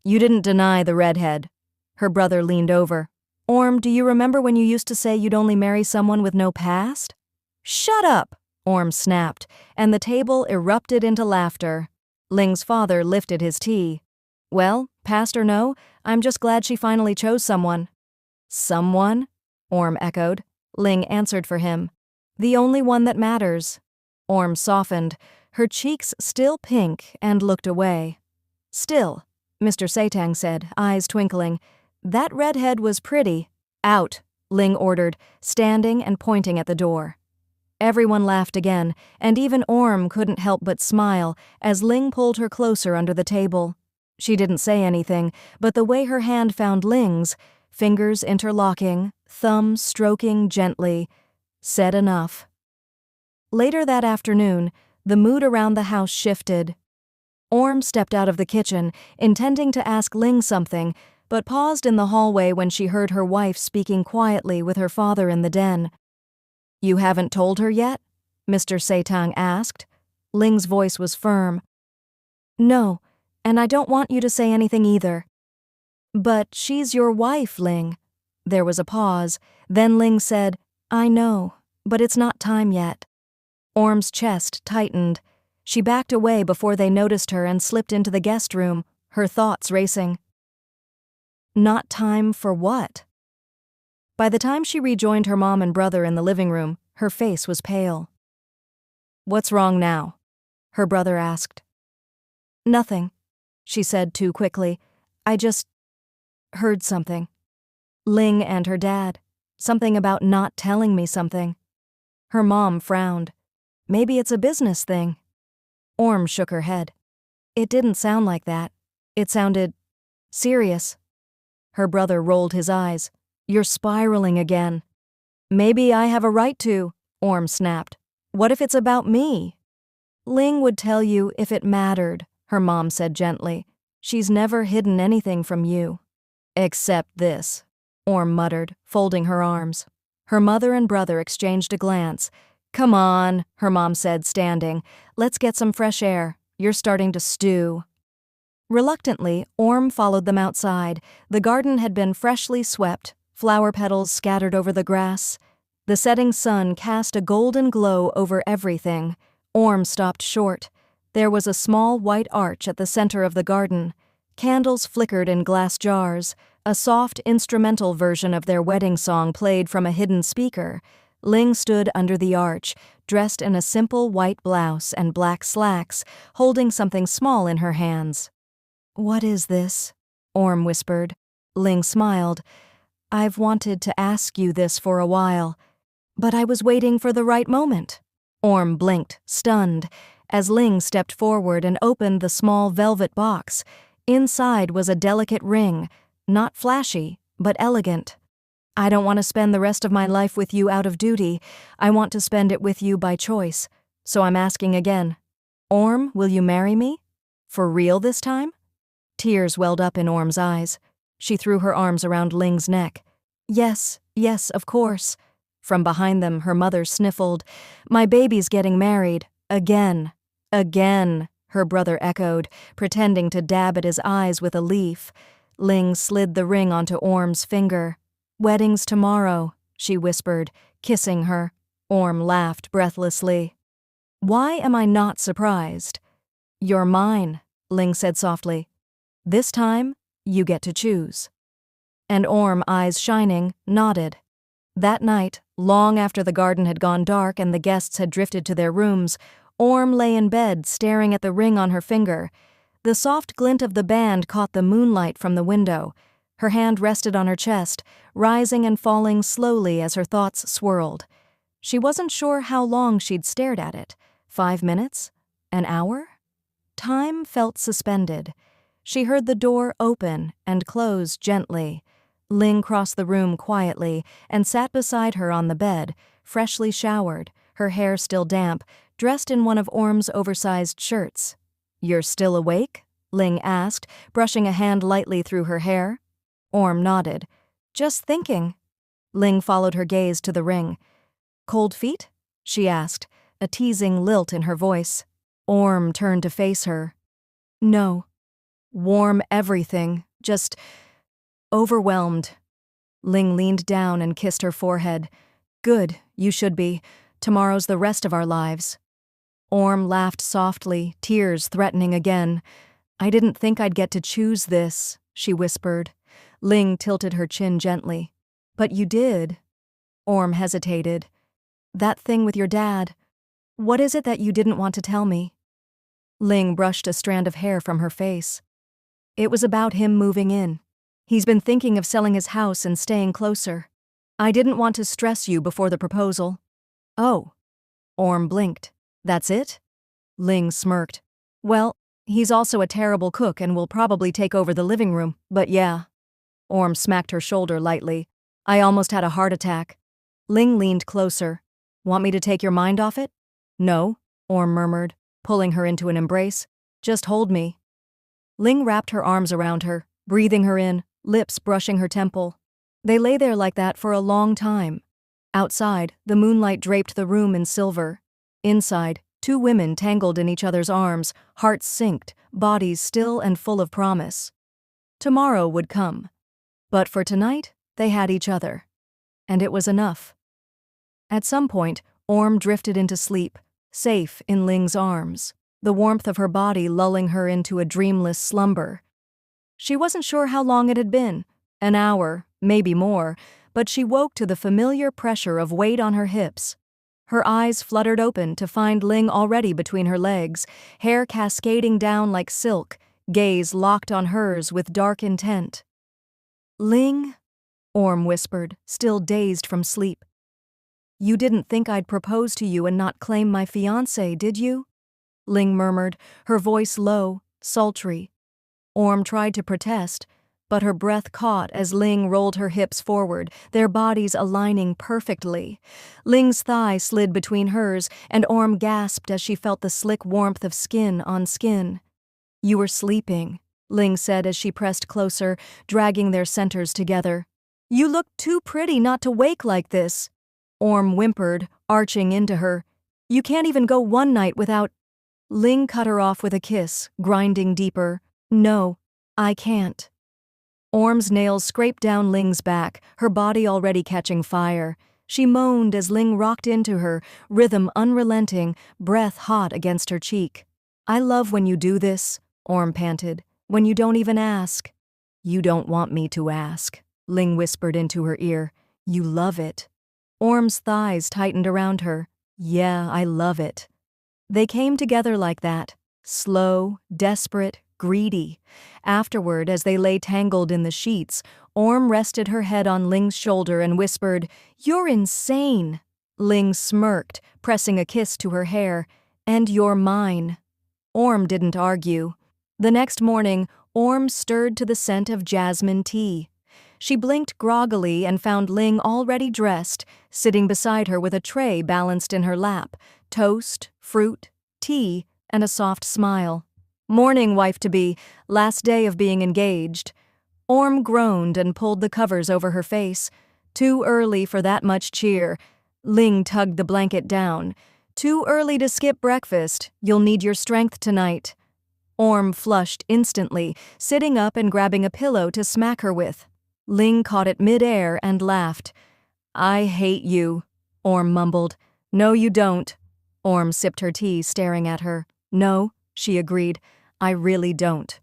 "You didn't deny the redhead." Her brother leaned over. "Orm, do you remember when you used to say you'd only marry someone with no past?" "Shut up!" Orm snapped, and the table erupted into laughter. Ling's father lifted his tea. "Well, past or no, I'm just glad she finally chose someone." "Someone?" Orm echoed. Ling answered for him. "The only one that matters." Orm softened, her cheeks still pink, and looked away. "Still," Mr. Satang said, eyes twinkling, "that redhead was pretty." "Out," Ling ordered, standing and pointing at the door. Everyone laughed again, and even Orm couldn't help but smile as Ling pulled her closer under the table. She didn't say anything, but the way her hand found Ling's, fingers interlocking, thumb stroking gently, said enough. Later that afternoon, the mood around the house shifted. Orm stepped out of the kitchen, intending to ask Ling something, but paused in the hallway when she heard her wife speaking quietly with her father in the den. "You haven't told her yet?" Mr. Satang asked. Ling's voice was firm. "No, and I don't want you to say anything either." "But she's your wife, Ling." There was a pause. Then Ling said, "I know, but it's not time yet." Orm's chest tightened. She backed away before they noticed her and slipped into the guest room, her thoughts racing. Not time for what? By the time she rejoined her mom and brother in the living room, her face was pale. "What's wrong now?" her brother asked. "Nothing," she said too quickly. "I just heard something." Ling and her dad. Something about not telling me something. Her mom frowned. "Maybe it's a business thing." Orm shook her head. "It didn't sound like that. It sounded serious." Her brother rolled his eyes. "You're spiraling again." "Maybe I have a right to," Orm snapped. "What if it's about me?" "Ling would tell you if it mattered," her mom said gently. "She's never hidden anything from you." "Except this," Orm muttered, folding her arms. Her mother and brother exchanged a glance. "Come on," her mom said, standing. "Let's get some fresh air. You're starting to stew." Reluctantly, Orm followed them outside. The garden had been freshly swept, flower petals scattered over the grass. The setting sun cast a golden glow over everything. Orm stopped short. There was a small white arch at the center of the garden. Candles flickered in glass jars. A soft instrumental version of their wedding song played from a hidden speaker. Ling stood under the arch, dressed in a simple white blouse and black slacks, holding something small in her hands. "What is this?" Orm whispered. Ling smiled. "I've wanted to ask you this for a while, but I was waiting for the right moment." Orm blinked, stunned, as Ling stepped forward and opened the small velvet box. Inside was a delicate ring, not flashy, but elegant. "I don't want to spend the rest of my life with you out of duty. I want to spend it with you by choice. So I'm asking again. Orm, will you marry me? For real this time?" Tears welled up in Orm's eyes. She threw her arms around Ling's neck. Yes, of course." From behind them, her mother sniffled. "My baby's getting married. Again. Again." her brother echoed, pretending to dab at his eyes with a leaf. Ling slid the ring onto Orm's finger. "Wedding's tomorrow," she whispered, kissing her. Orm laughed breathlessly. "Why am I not surprised?" "You're mine," Ling said softly. "This time, you get to choose." And Orm, eyes shining, nodded. That night, long after the garden had gone dark and the guests had drifted to their rooms, Orm lay in bed staring at the ring on her finger. The soft glint of the band caught the moonlight from the window. Her hand rested on her chest, rising and falling slowly as her thoughts swirled. She wasn't sure how long she'd stared at it. 5 minutes? An hour? Time felt suspended. She heard the door open and close gently. Ling crossed the room quietly and sat beside her on the bed, freshly showered, her hair still damp, dressed in one of Orm's oversized shirts. "You're still awake?" Ling asked, brushing a hand lightly through her hair. Orm nodded. "Just thinking." Ling followed her gaze to the ring. "Cold feet?" she asked, a teasing lilt in her voice. Orm turned to face her. "No. Warm everything. Just overwhelmed." Ling leaned down and kissed her forehead. "Good, you should be. Tomorrow's the rest of our lives." Orm laughed softly, tears threatening again. "I didn't think I'd get to choose this," she whispered. Ling tilted her chin gently. "But you did." Orm hesitated. "That thing with your dad. What is it that you didn't want to tell me?" Ling brushed a strand of hair from her face. "It was about him moving in. He's been thinking of selling his house and staying closer. I didn't want to stress you before the proposal." "Oh." Orm blinked. "That's it?" Ling smirked. "Well, he's also a terrible cook and will probably take over the living room, but yeah." Orm smacked her shoulder lightly. "I almost had a heart attack." Ling leaned closer. "Want me to take your mind off it?" "No," Orm murmured, pulling her into an embrace. "Just hold me." Ling wrapped her arms around her, breathing her in, lips brushing her temple. They lay there like that for a long time. Outside, the moonlight draped the room in silver. Inside, 2 women tangled in each other's arms, hearts synced, bodies still and full of promise. Tomorrow would come. But for tonight, they had each other. And it was enough. At some point, Orm drifted into sleep, safe in Ling's arms, the warmth of her body lulling her into a dreamless slumber. She wasn't sure how long it had been, an hour, maybe more, but she woke to the familiar pressure of weight on her hips. Her eyes fluttered open to find Ling already between her legs, hair cascading down like silk, gaze locked on hers with dark intent. "Ling," Orm whispered, still dazed from sleep. "You didn't think I'd propose to you and not claim my fiancé, did you?" Ling murmured, her voice low, sultry. Orm tried to protest, but her breath caught as Ling rolled her hips forward, their bodies aligning perfectly. Ling's thigh slid between hers, and Orm gasped as she felt the slick warmth of skin on skin. "You were sleeping," Ling said as she pressed closer, dragging their centers together. "You look too pretty not to wake like this." Orm whimpered, arching into her. "You can't even go one night without—" Ling cut her off with a kiss, grinding deeper. "No, I can't." Orm's nails scraped down Ling's back, her body already catching fire. She moaned as Ling rocked into her, rhythm unrelenting, breath hot against her cheek. "I love when you do this," Orm panted, "when you don't even ask." "You don't want me to ask," Ling whispered into her ear. "You love it." Orm's thighs tightened around her. "Yeah, I love it." They came together like that, slow, desperate, greedy. Afterward, as they lay tangled in the sheets, Orm rested her head on Ling's shoulder and whispered, "You're insane." Ling smirked, pressing a kiss to her hair. "And you're mine." Orm didn't argue. The next morning, Orm stirred to the scent of jasmine tea. She blinked groggily and found Ling already dressed, sitting beside her with a tray balanced in her lap, toast, fruit, tea, and a soft smile. "Morning, wife-to-be, last day of being engaged." Orm groaned and pulled the covers over her face. "Too early for that much cheer." Ling tugged the blanket down. "Too early to skip breakfast. You'll need your strength tonight." Orm flushed instantly, sitting up and grabbing a pillow to smack her with. Ling caught it mid-air and laughed. "I hate you," Orm mumbled. "No, you don't." Orm sipped her tea, staring at her. "No," she agreed. "I really don't."